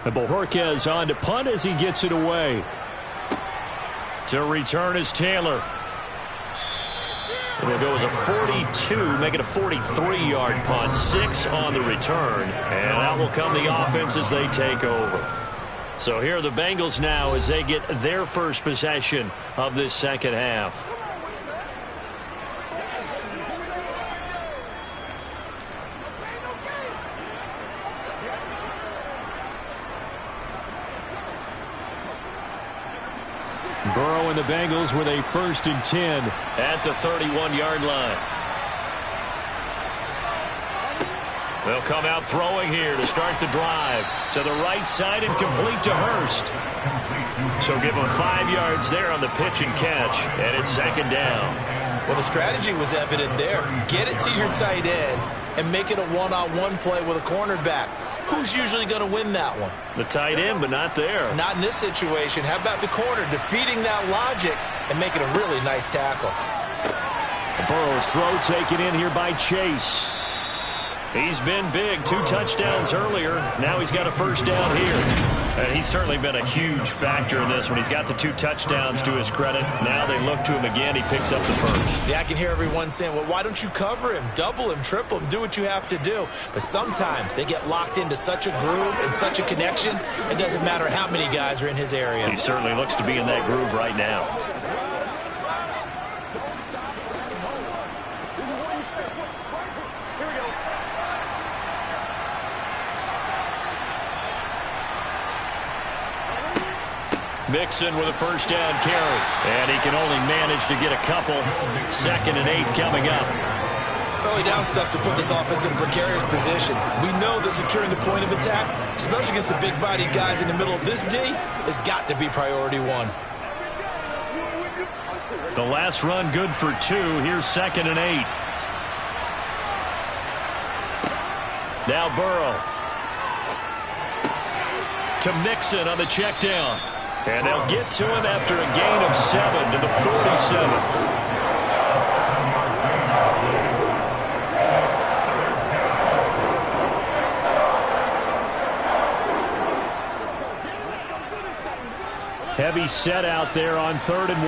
And Bojorquez on to punt as he gets it away. To return is Taylor. It'll go as a 42, make it a 43-yard punt. 6 on the return. And out will come the offense as they take over. So here are the Bengals now as they get their first possession of this second half. Burrow and the Bengals with a 1st and 10 at the 31-yard line. They'll come out throwing here to start the drive. To the right side and complete to Hurst. So give him 5 yards there on the pitch and catch, and it's 2nd down. Well, the strategy was evident there. Get it to your tight end and make it a one-on-one play with a cornerback. Who's usually going to win that one? The tight end, but not there. Not in this situation. How about the corner defeating that logic and making a really nice tackle? Burrow's throw taken in here by Chase. He's been big. 2 touchdowns earlier. Now he's got a 1st down here. And he's certainly been a huge factor in this one. He's got the 2 touchdowns to his credit. Now they look to him again. He picks up the 1st. Yeah, I can hear everyone saying, well, why don't you cover him, double him, triple him, do what you have to do. But sometimes they get locked into such a groove and such a connection, it doesn't matter how many guys are in his area. He certainly looks to be in that groove right now. Mixon with a 1st down carry. And he can only manage to get a couple. 2nd and 8 coming up. Early down stuff to put this offense in a precarious position. We know that securing the point of attack, especially against the big-bodied guys in the middle of this D, has got to be priority 1. The last run good for 2. Here's 2nd and 8. Now Burrow. To Mixon on the check down. And they'll get to him after a gain of 7 to the 47. Heavy set out there on 3rd and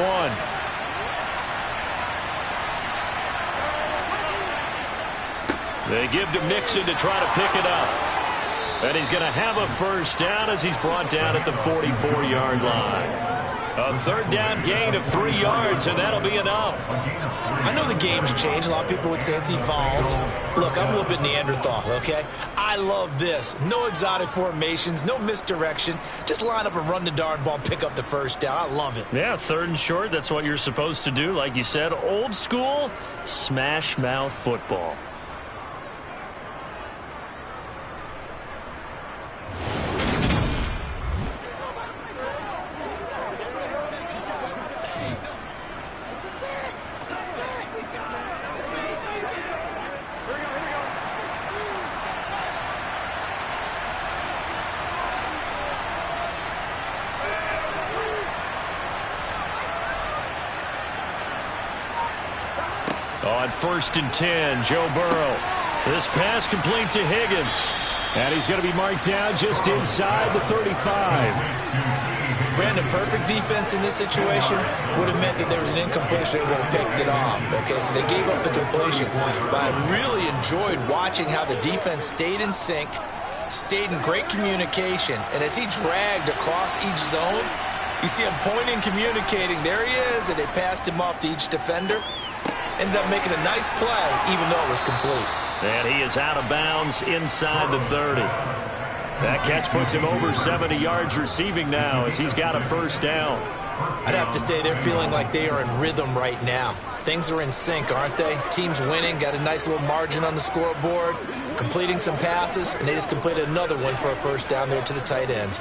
1. They give to Mixon to try to pick it up. And he's going to have a 1st down as he's brought down at the 44-yard line. A 3rd down gain of 3 yards, and that'll be enough. I know the game's changed. A lot of people would say it's evolved. Look, I'm a little bit Neanderthal, okay? I love this. No exotic formations, no misdirection. Just line up and run the darn ball, pick up the 1st down. I love it. Yeah, 3rd and short, that's what you're supposed to do. Like you said, old school, smash mouth football. On 1st and 10, Joe Burrow. This pass complete to Higgins. And he's going to be marked down just inside the 35. Brandon, perfect defense in this situation would have meant that there was an incompletion. They would have picked it off. Okay, so they gave up the completion. But I really enjoyed watching how the defense stayed in sync, stayed in great communication. And as he dragged across each zone, you see him pointing, communicating. There he is, and they passed him off to each defender. Ended up making a nice play, even though it was complete. And he is out of bounds inside the 30. That catch puts him over 70 yards receiving now as he's got a 1st down. I'd have to say they're feeling like they are in rhythm right now. Things are in sync, aren't they? Team's winning, got a nice little margin on the scoreboard, completing some passes, and they just completed another one for a 1st down there to the tight end.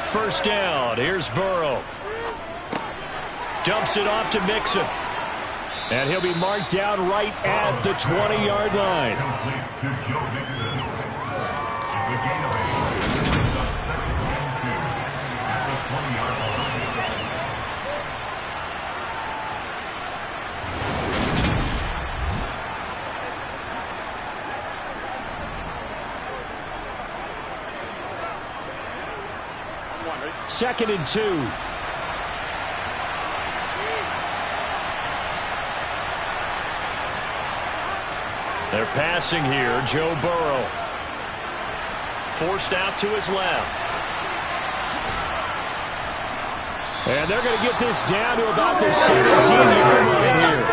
First down. Here's Burrow. Dumps it off to Mixon. And he'll be marked down right at the 20-yard line. Second and 2. They're passing here. Joe Burrow. Forced out to his left. And they're going to get this down to about the 17-yard line here.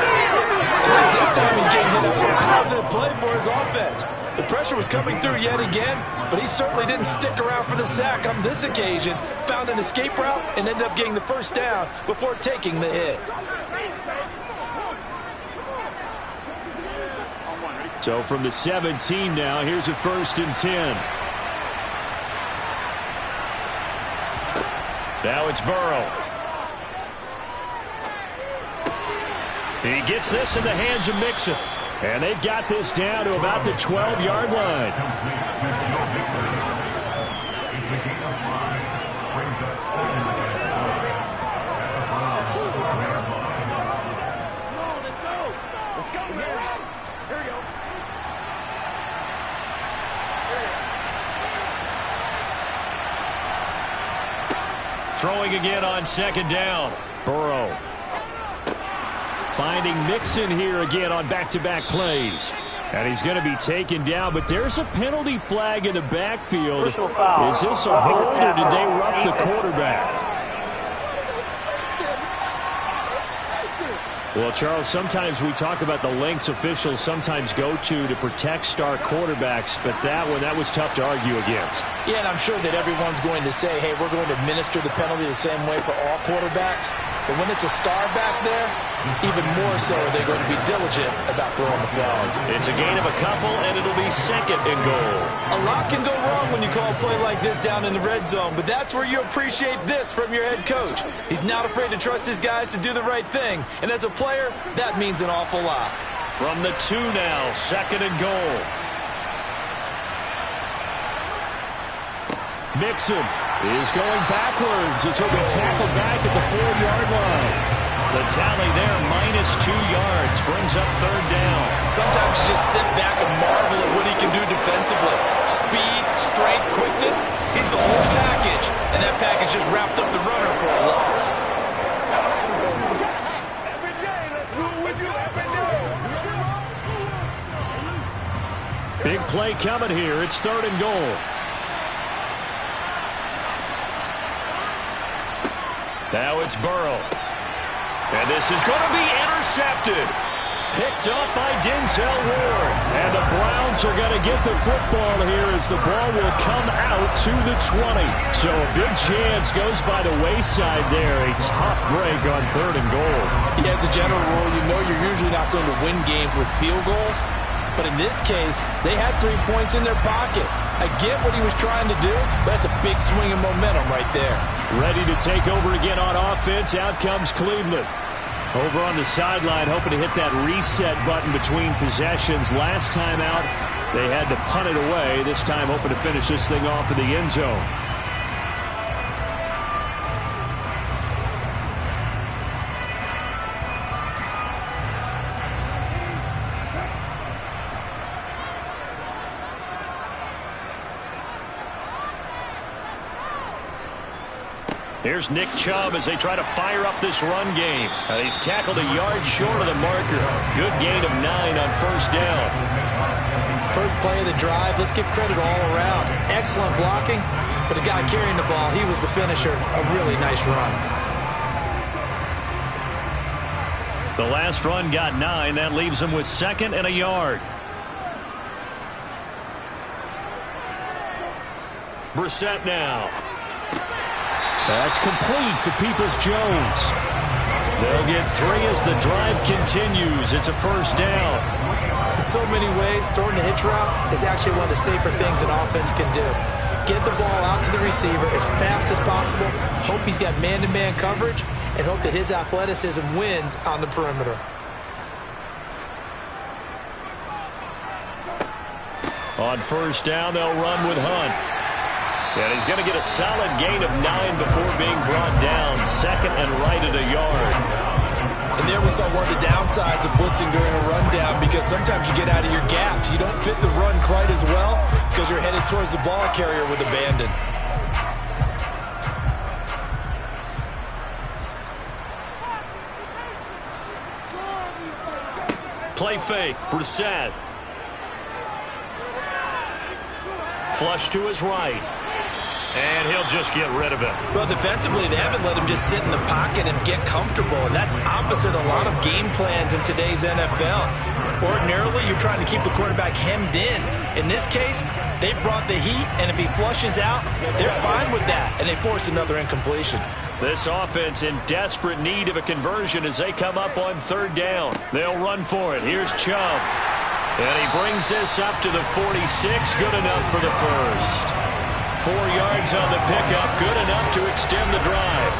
This time he's getting hit up with a positive play for his offense. The pressure was coming through yet again, but he certainly didn't stick around for the sack on this occasion. Found an escape route and ended up getting the first down before taking the hit. So from the 17 now, here's a first and 10. Now it's Burrow. He gets this in the hands of Mixon. And they've got this down to about the 12-yard line. Let's go, man. Here we go. Throwing again on second down. Burrow. Finding Mixon here again on back-to-back plays. And he's going to be taken down, but there's a penalty flag in the backfield. Is this a hold or did they rough the quarterback? Well, Charles, sometimes we talk about the lengths officials sometimes go to protect star quarterbacks, but that was tough to argue against. Yeah, and I'm sure that everyone's going to say, hey, we're going to administer the penalty the same way for all quarterbacks. But when it's a star back there, even more so are they going to be diligent about throwing the flag. It's a gain of a couple, and it'll be second and goal. A lot can go wrong when you call a play like this down in the red zone, but that's where you appreciate this from your head coach. He's not afraid to trust his guys to do the right thing, and as a player, that means an awful lot. From the 2 now, second and goal. Mixon is going backwards as he'll be tackled back at the 4-yard line. The tally there, -2 yards, brings up third down. Sometimes you just sit back and marvel at what he can do defensively. Speed, strength, quickness, he's the whole package. And that package just wrapped up the runner for a loss. Every day, let's do it with you every day. Big play coming here. It's third and goal. Now it's Burrow. And this is going to be intercepted. Picked up by Denzel Ward. And the Browns are going to get the football here as the ball will come out to the 20. So a big chance goes by the wayside there. A tough break on third and goal. Yeah, as a general rule, you know you're usually not going to win games with field goals. But in this case, they had 3 points in their pocket. I get what he was trying to do, but that's a big swing of momentum right there. Ready to take over again on offense. Out comes Cleveland. Over on the sideline, hoping to hit that reset button between possessions. Last time out, they had to punt it away. This time, hoping to finish this thing off in the end zone. Here's Nick Chubb as they try to fire up this run game. He's tackled a yard short of the marker. Good gain of 9 on first down. First play of the drive, let's give credit all around. Excellent blocking, but the guy carrying the ball, he was the finisher. A really nice run. The last run got 9. That leaves him with 2nd and a yard. Brissett now. That's complete to Peoples-Jones. They'll get 3 as the drive continues. It's a first down. In so many ways, throwing the hitch route is actually one of the safer things an offense can do. Get the ball out to the receiver as fast as possible. Hope he's got man-to-man coverage, and hope that his athleticism wins on the perimeter. On first down, they'll run with Hunt. And he's going to get a solid gain of 9 before being brought down. Second and right at a yard. And there we saw one of the downsides of blitzing during a rundown, because sometimes you get out of your gaps. You don't fit the run quite as well because you're headed towards the ball carrier with abandon. Play fake. Brissett. Flush to his right. And he'll just get rid of it. Well, defensively, they haven't let him just sit in the pocket and get comfortable, and that's opposite a lot of game plans in today's NFL. Ordinarily, you're trying to keep the quarterback hemmed in. In this case, they brought the heat, and if he flushes out, they're fine with that, and they force another incompletion. This offense in desperate need of a conversion as they come up on third down. They'll run for it. Here's Chubb. And he brings this up to the 46. Good enough for the first. 4 yards on the pickup. Good enough to extend the drive.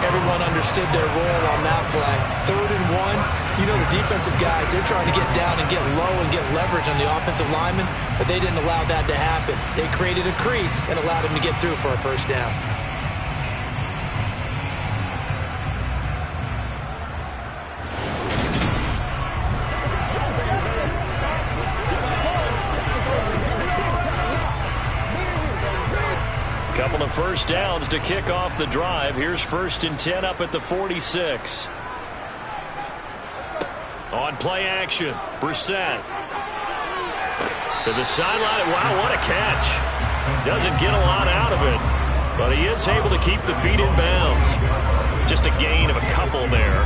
Everyone understood their role on that play. 3rd and 1. You know the defensive guys, they're trying to get down and get low and get leverage on the offensive lineman, but they didn't allow that to happen. They created a crease and allowed him to get through for a first down. Couple of first downs to kick off the drive. Here's 1st and 10 up at the 46. On play action, Brissett. To the sideline. Wow, what a catch. Doesn't get a lot out of it, but he is able to keep the feet in bounds. Just a gain of a couple there,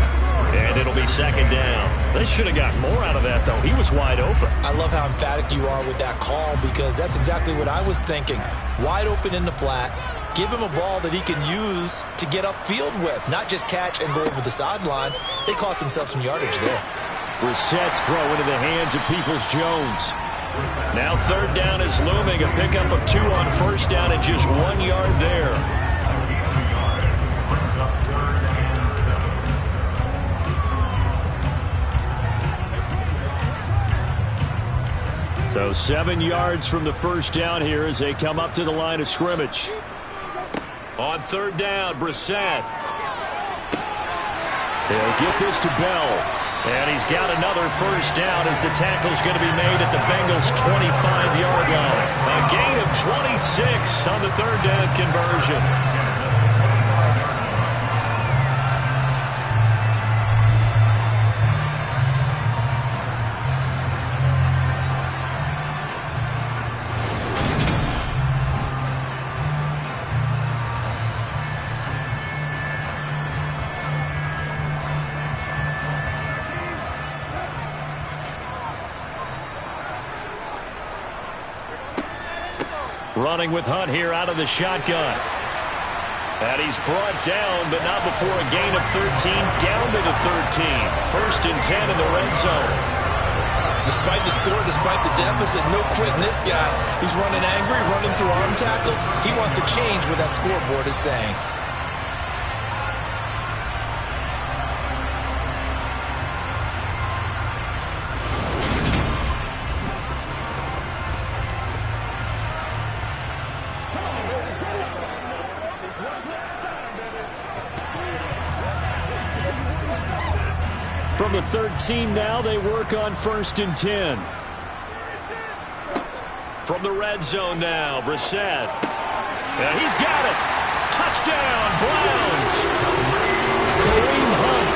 and it'll be 2nd down. They should have gotten more out of that, though. He was wide open. I love how emphatic you are with that call, because that's exactly what I was thinking. Wide open in the flat. Give him a ball that he can use to get upfield with, not just catch and go over the sideline. They cost themselves some yardage there. Brissett's throw into the hands of Peoples-Jones. Now 3rd down is looming. A pickup of 2 on first down and just 1 yard there. So 7 yards from the first down here as they come up to the line of scrimmage. On 3rd down, Brissett. They'll get this to Bell. And he's got another first down as the tackle's going to be made at the Bengals' 25-yard line. A gain of 26 on the 3rd down conversion. Running with Hunt here out of the shotgun. And he's brought down, but not before a gain of 13, down to the 13. 1st and 10 in the red zone. Despite the score, despite the deficit, no quitting this guy. He's running angry, running through arm tackles. He wants to change what that scoreboard is saying. From the 13 now, they work on 1st and 10. From the red zone now, Brissett. And he's got it. Touchdown, Browns. Kareem Hunt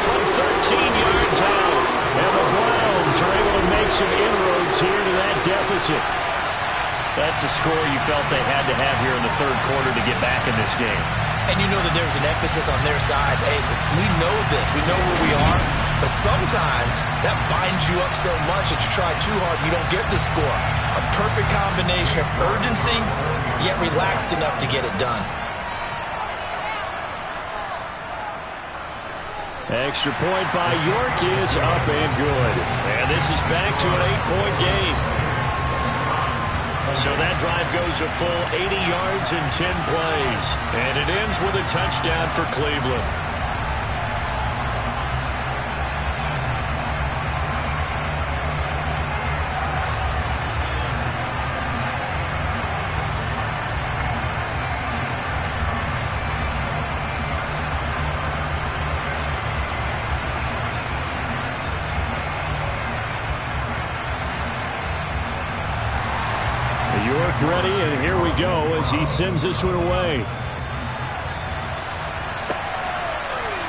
from 13 yards out. And the Browns are able to make some inroads here to that deficit. That's the score you felt they had to have here in the 3rd quarter to get back in this game. And you know that there's an emphasis on their side. Hey, we know this. We know where we are. But sometimes that binds you up so much that you try too hard, you don't get the score. A perfect combination of urgency, yet relaxed enough to get it done. Extra point by York is up and good. And this is back to an 8-point game. So that drive goes a full 80 yards in 10 plays. And it ends with a touchdown for Cleveland. Ready, and here we go as he sends this one away.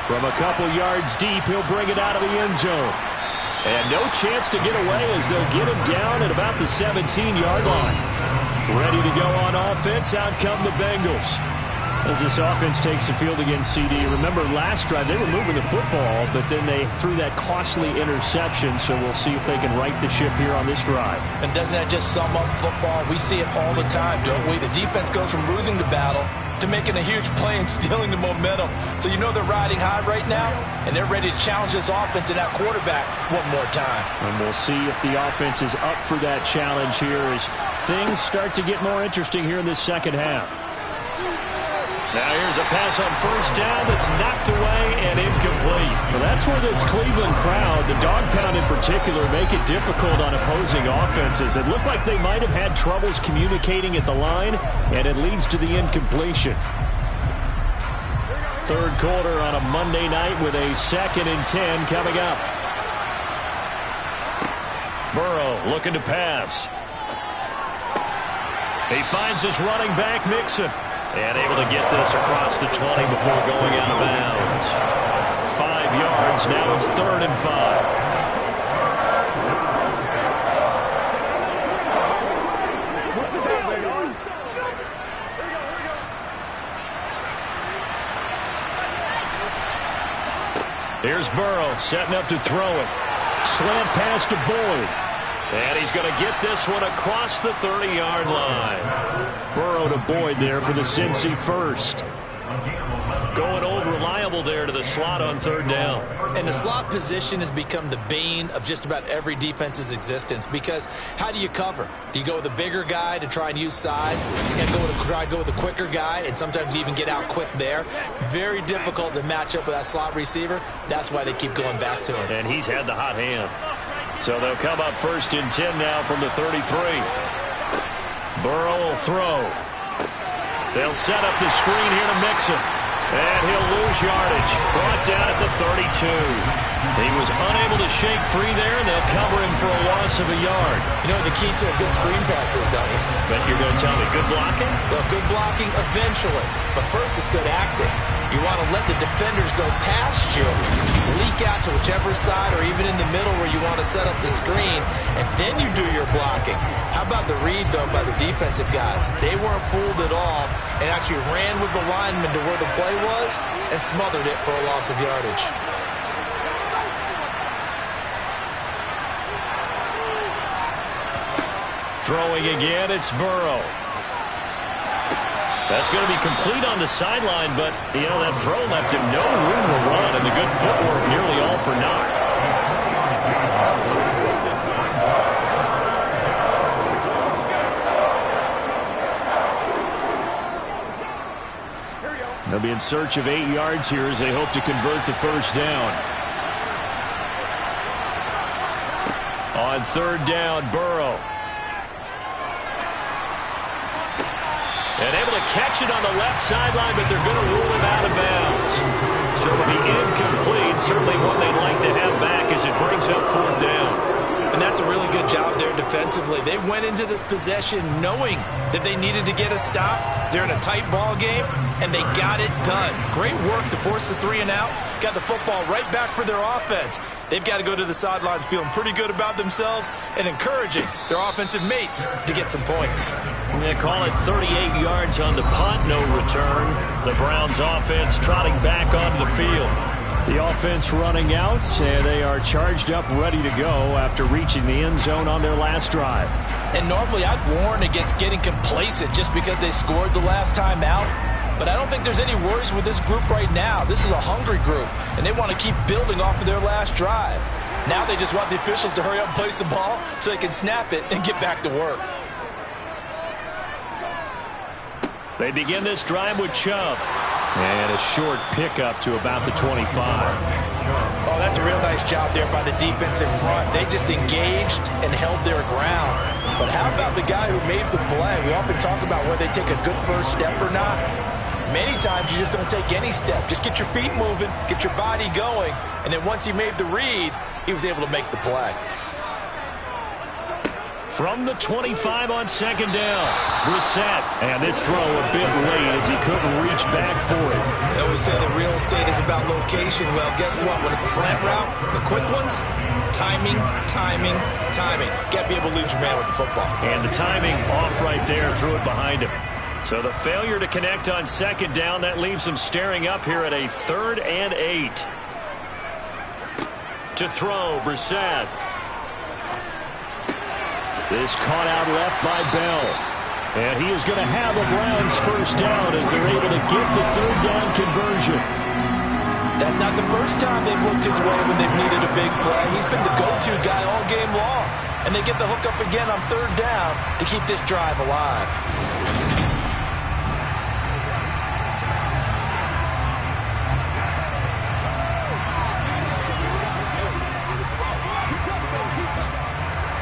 From a couple yards deep, he'll bring it out of the end zone. And no chance to get away as they'll get him down at about the 17-yard line. Ready to go on offense, out come the Bengals. As this offense takes the field against CD, remember last drive they were moving the football, but then they threw that costly interception, so we'll see if they can right the ship here on this drive. And doesn't that just sum up football? We see it all the time, don't we? The defense goes from losing the battle to making a huge play and stealing the momentum. So you know they're riding high right now, and they're ready to challenge this offense and that quarterback one more time. And we'll see if the offense is up for that challenge here as things start to get more interesting here in this second half. Now here's a pass on first down that's knocked away and incomplete. Well, that's where this Cleveland crowd, the dog pound in particular, make it difficult on opposing offenses. It looked like they might have had troubles communicating at the line, and it leads to the incompletion. Third quarter on a Monday night with a 2nd and 10 coming up. Burrow looking to pass. He finds his running back, Mixon. And able to get this across the 20 before going out of bounds. 5 yards. Now it's 3rd and 5. Here's Burrow setting up to throw it. Slant pass to Boyd. And he's going to get this one across the 30-yard line. Burrow to Boyd there for the Cincy first. Going old reliable there to the slot on 3rd down. And the slot position has become the bane of just about every defense's existence, because how do you cover? Do you go with a bigger guy to try and use size? You can try to go with a quicker guy, and sometimes you even get out quick there. Very difficult to match up with that slot receiver. That's why they keep going back to him. And he's had the hot hand. So they'll come up 1st and 10 now from the 33. Burrow will throw. They'll set up the screen here to Mixon. And he'll lose yardage. Brought down at the 32. He was unable to shake free there, and they'll cover him for a loss of a yard. You know what the key to a good screen pass is, don't you? But you're going to tell me good blocking? Well, good blocking eventually. But first it's good acting. You want to let the defenders go past you, leak out to whichever side or even in the middle where you want to set up the screen, and then you do your blocking. How about the read, though, by the defensive guys? They weren't fooled at all and actually ran with the lineman to where the play was and smothered it for a loss of yardage. Throwing again, it's Burrow. That's going to be complete on the sideline, but, you know, that throw left him no room to run, and the good footwork nearly all for naught. They'll be in search of 8 yards here as they hope to convert the first down. On 3rd down, Burrow. And able to catch it on the left sideline, but they're going to rule him out of bounds. So it'll be incomplete. Certainly one they'd like to have back as it brings up 4th down. And that's a really good job there defensively. They went into this possession knowing that they needed to get a stop. They're in a tight ball game, and they got it done. Great work to force the 3 and out. Got the football right back for their offense. They've got to go to the sidelines feeling pretty good about themselves and encouraging their offensive mates to get some points. They call it 38 yards on the punt, no return. The Browns offense trotting back onto the field. The offense running out, and they are charged up, ready to go after reaching the end zone on their last drive. And normally I'd warn against getting complacent just because they scored the last time out. But I don't think there's any worries with this group right now. This is a hungry group, and they want to keep building off of their last drive. Now they just want the officials to hurry up and place the ball so they can snap it and get back to work. They begin this drive with Chubb. And a short pickup to about the 25. Oh, that's a real nice job there by the defense in front. They just engaged and held their ground. But how about the guy who made the play? We often talk about whether they take a good first step or not. Many times you just don't take any step. Just get your feet moving, get your body going, and then once he made the read, he was able to make the play. From the 25 on second down, Brissett. And this throw a bit late as he couldn't reach back for it. They always say that real estate is about location. Well, guess what? When it's a slant route, the quick ones, timing, timing, timing. Got to be able to lead your man with the football. And the timing off right there, threw it behind him. So the failure to connect on second down, that leaves him staring up here at a 3rd and 8. To throw, Brissett. This caught out left by Bell. And he is going to have a Browns first down as they're able to get the 3rd down conversion. That's not the first time they've looked his way when they've needed a big play. He's been the go-to guy all game long. And they get the hook up again on 3rd down to keep this drive alive.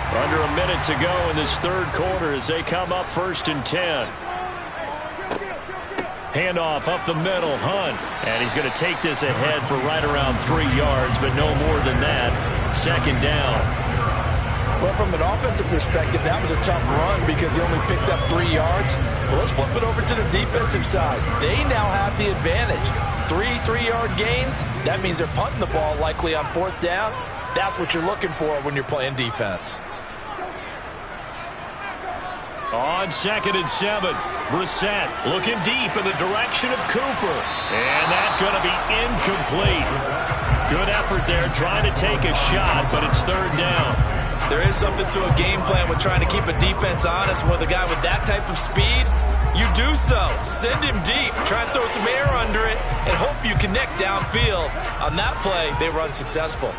Under a minute to go in this 3rd quarter as they come up 1st and 10. Handoff up the middle, Hunt. And he's going to take this ahead for right around 3 yards, but no more than that. 2nd down. Well, from an offensive perspective, that was a tough run because he only picked up 3 yards. Well, let's flip it over to the defensive side. They now have the advantage. 3-3-yard gains. That means they're punting the ball likely on 4th down. That's what you're looking for when you're playing defense. On 2nd and 7, Brissett looking deep in the direction of Cooper. And that's going to be incomplete. Good effort there trying to take a shot, but it's 3rd down. There is something to a game plan with trying to keep a defense honest. With a guy with that type of speed, you do so. Send him deep, try and throw some air under it, and hope you connect downfield. On that play, they were unsuccessful.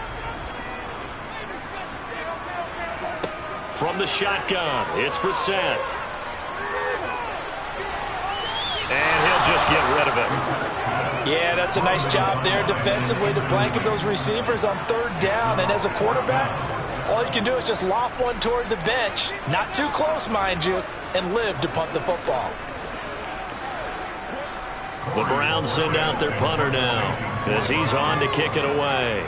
From the shotgun, it's Brissett. And he'll just get rid of it. Yeah, that's a nice job there defensively to blanket those receivers on 3rd down. And as a quarterback, all you can do is just loft one toward the bench, not too close, mind you, and live to punt the football. The Browns send out their punter now as he's on to kick it away.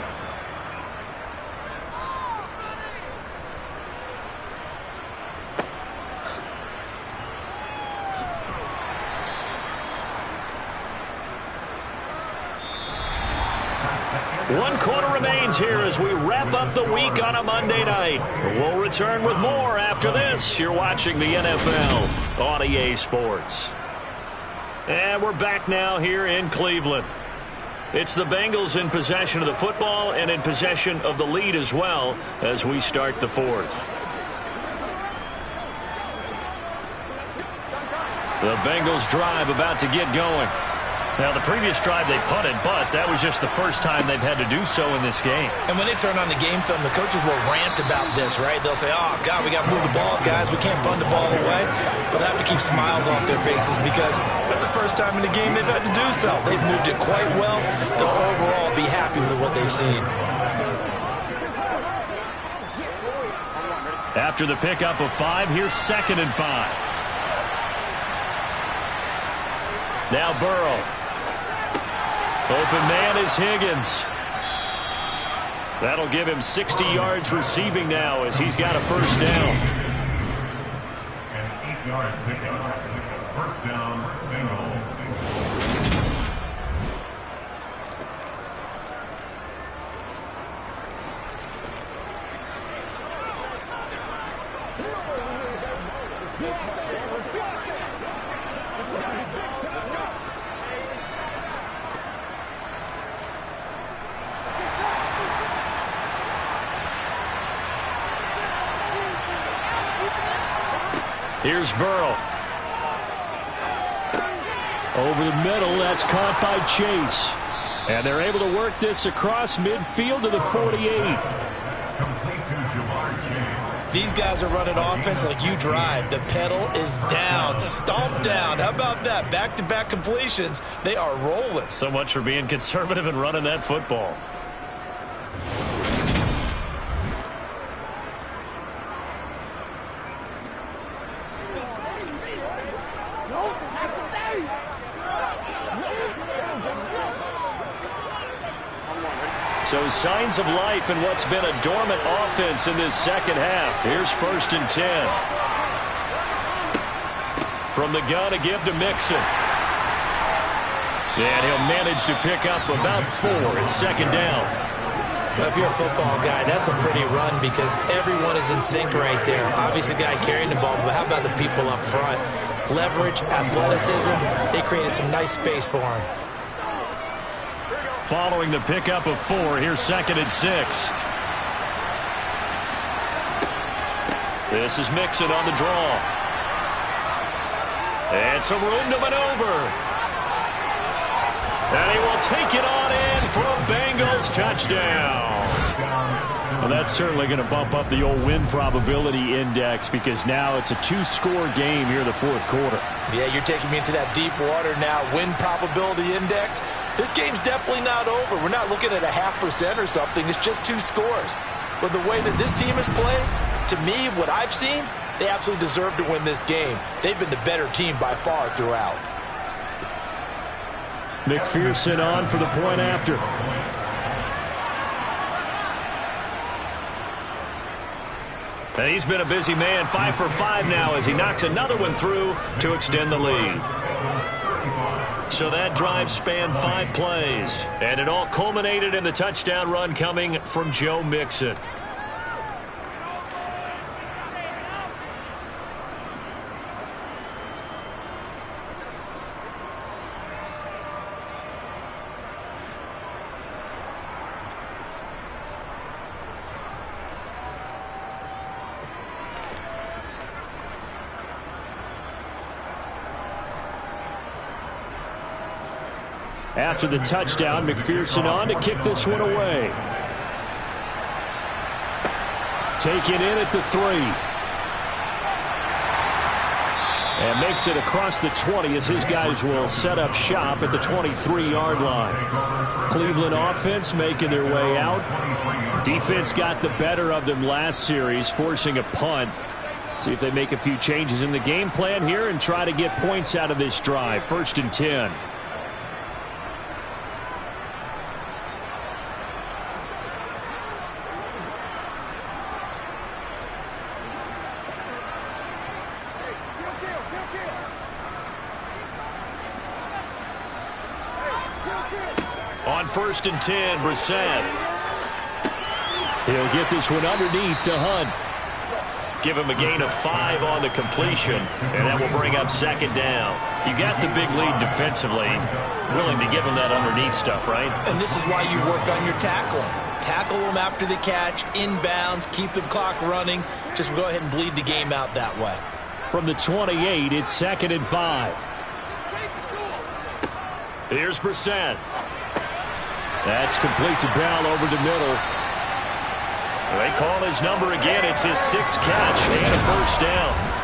One quarter remains here as we wrap up the week on a Monday night. We'll return with more after this. You're watching the NFL on EA Sports. And we're back now here in Cleveland. It's the Bengals in possession of the football and in possession of the lead as well as we start the 4th. The Bengals drive about to get going. Now, the previous drive they punted, but that was just the first time they've had to do so in this game. And when they turn on the game film, the coaches will rant about this, right? They'll say, oh, God, we got to move the ball, guys. We can't punt the ball away. But they have to keep smiles off their faces because that's the first time in the game they've had to do so. They've moved it quite well. They'll overall be happy with what they've seen. After the pickup of 5, here's 2nd and 5. Now Burrow. Open man is Higgins. That'll give him 60 yards receiving now as he's got a first down. An 8-yard pickup. First down, Bengals. Here's Burrow. Over the middle, that's caught by Chase. And they're able to work this across midfield to the 48. these guys are running offense like you drive. The pedal is down, stomp down. How about that? Back-to-back completions. They are rolling. So much for being conservative and running that football. So signs of life in what's been a dormant offense in this second half. Here's 1st and 10. From the gun to give to Mixon. And he'll manage to pick up about 4 at 2nd down. Well, if you're a football guy, that's a pretty run because everyone is in sync right there. Obviously, the guy carrying the ball, but how about the people up front? Leverage, athleticism, they created some nice space for him. Following the pickup of 4, here's 2nd and 6. This is Mixon on the draw. And some room to maneuver. And he will take it on in for a Bengals touchdown. Well, that's certainly going to bump up the old win probability index because now it's a 2-score game here in the 4th quarter. Yeah, you're taking me into that deep water now. Win probability index. This game's definitely not over. We're not looking at a 0.5% or something. It's just 2 scores. But the way that this team is playing, to me, what I've seen, they absolutely deserve to win this game. They've been the better team by far throughout. McPherson on for the point after. And he's been a busy man, 5 for 5 now as he knocks another one through to extend the lead. So that drive spanned 5 plays, and it all culminated in the touchdown run coming from Joe Mixon. After the touchdown, McPherson on to kick this one away. Taken in at the 3. And makes it across the 20 as his guys will set up shop at the 23-yard line. Cleveland offense making their way out. Defense got the better of them last series, forcing a punt. See if they make a few changes in the game plan here and try to get points out of this drive. 1st and 10. On 1st and 10, Brissett. He'll get this one underneath to Hunt. Give him a gain of 5 on the completion, and that will bring up 2nd down. You got the big lead defensively. Willing to give him that underneath stuff, right? And this is why you work on your tackling. Tackle them after the catch, inbounds, keep the clock running. Just go ahead and bleed the game out that way. From the 28, it's 2nd and 5. Here's Brissett. That's complete to Bell over the middle. They call his number again. It's his 6th catch and a 1st down.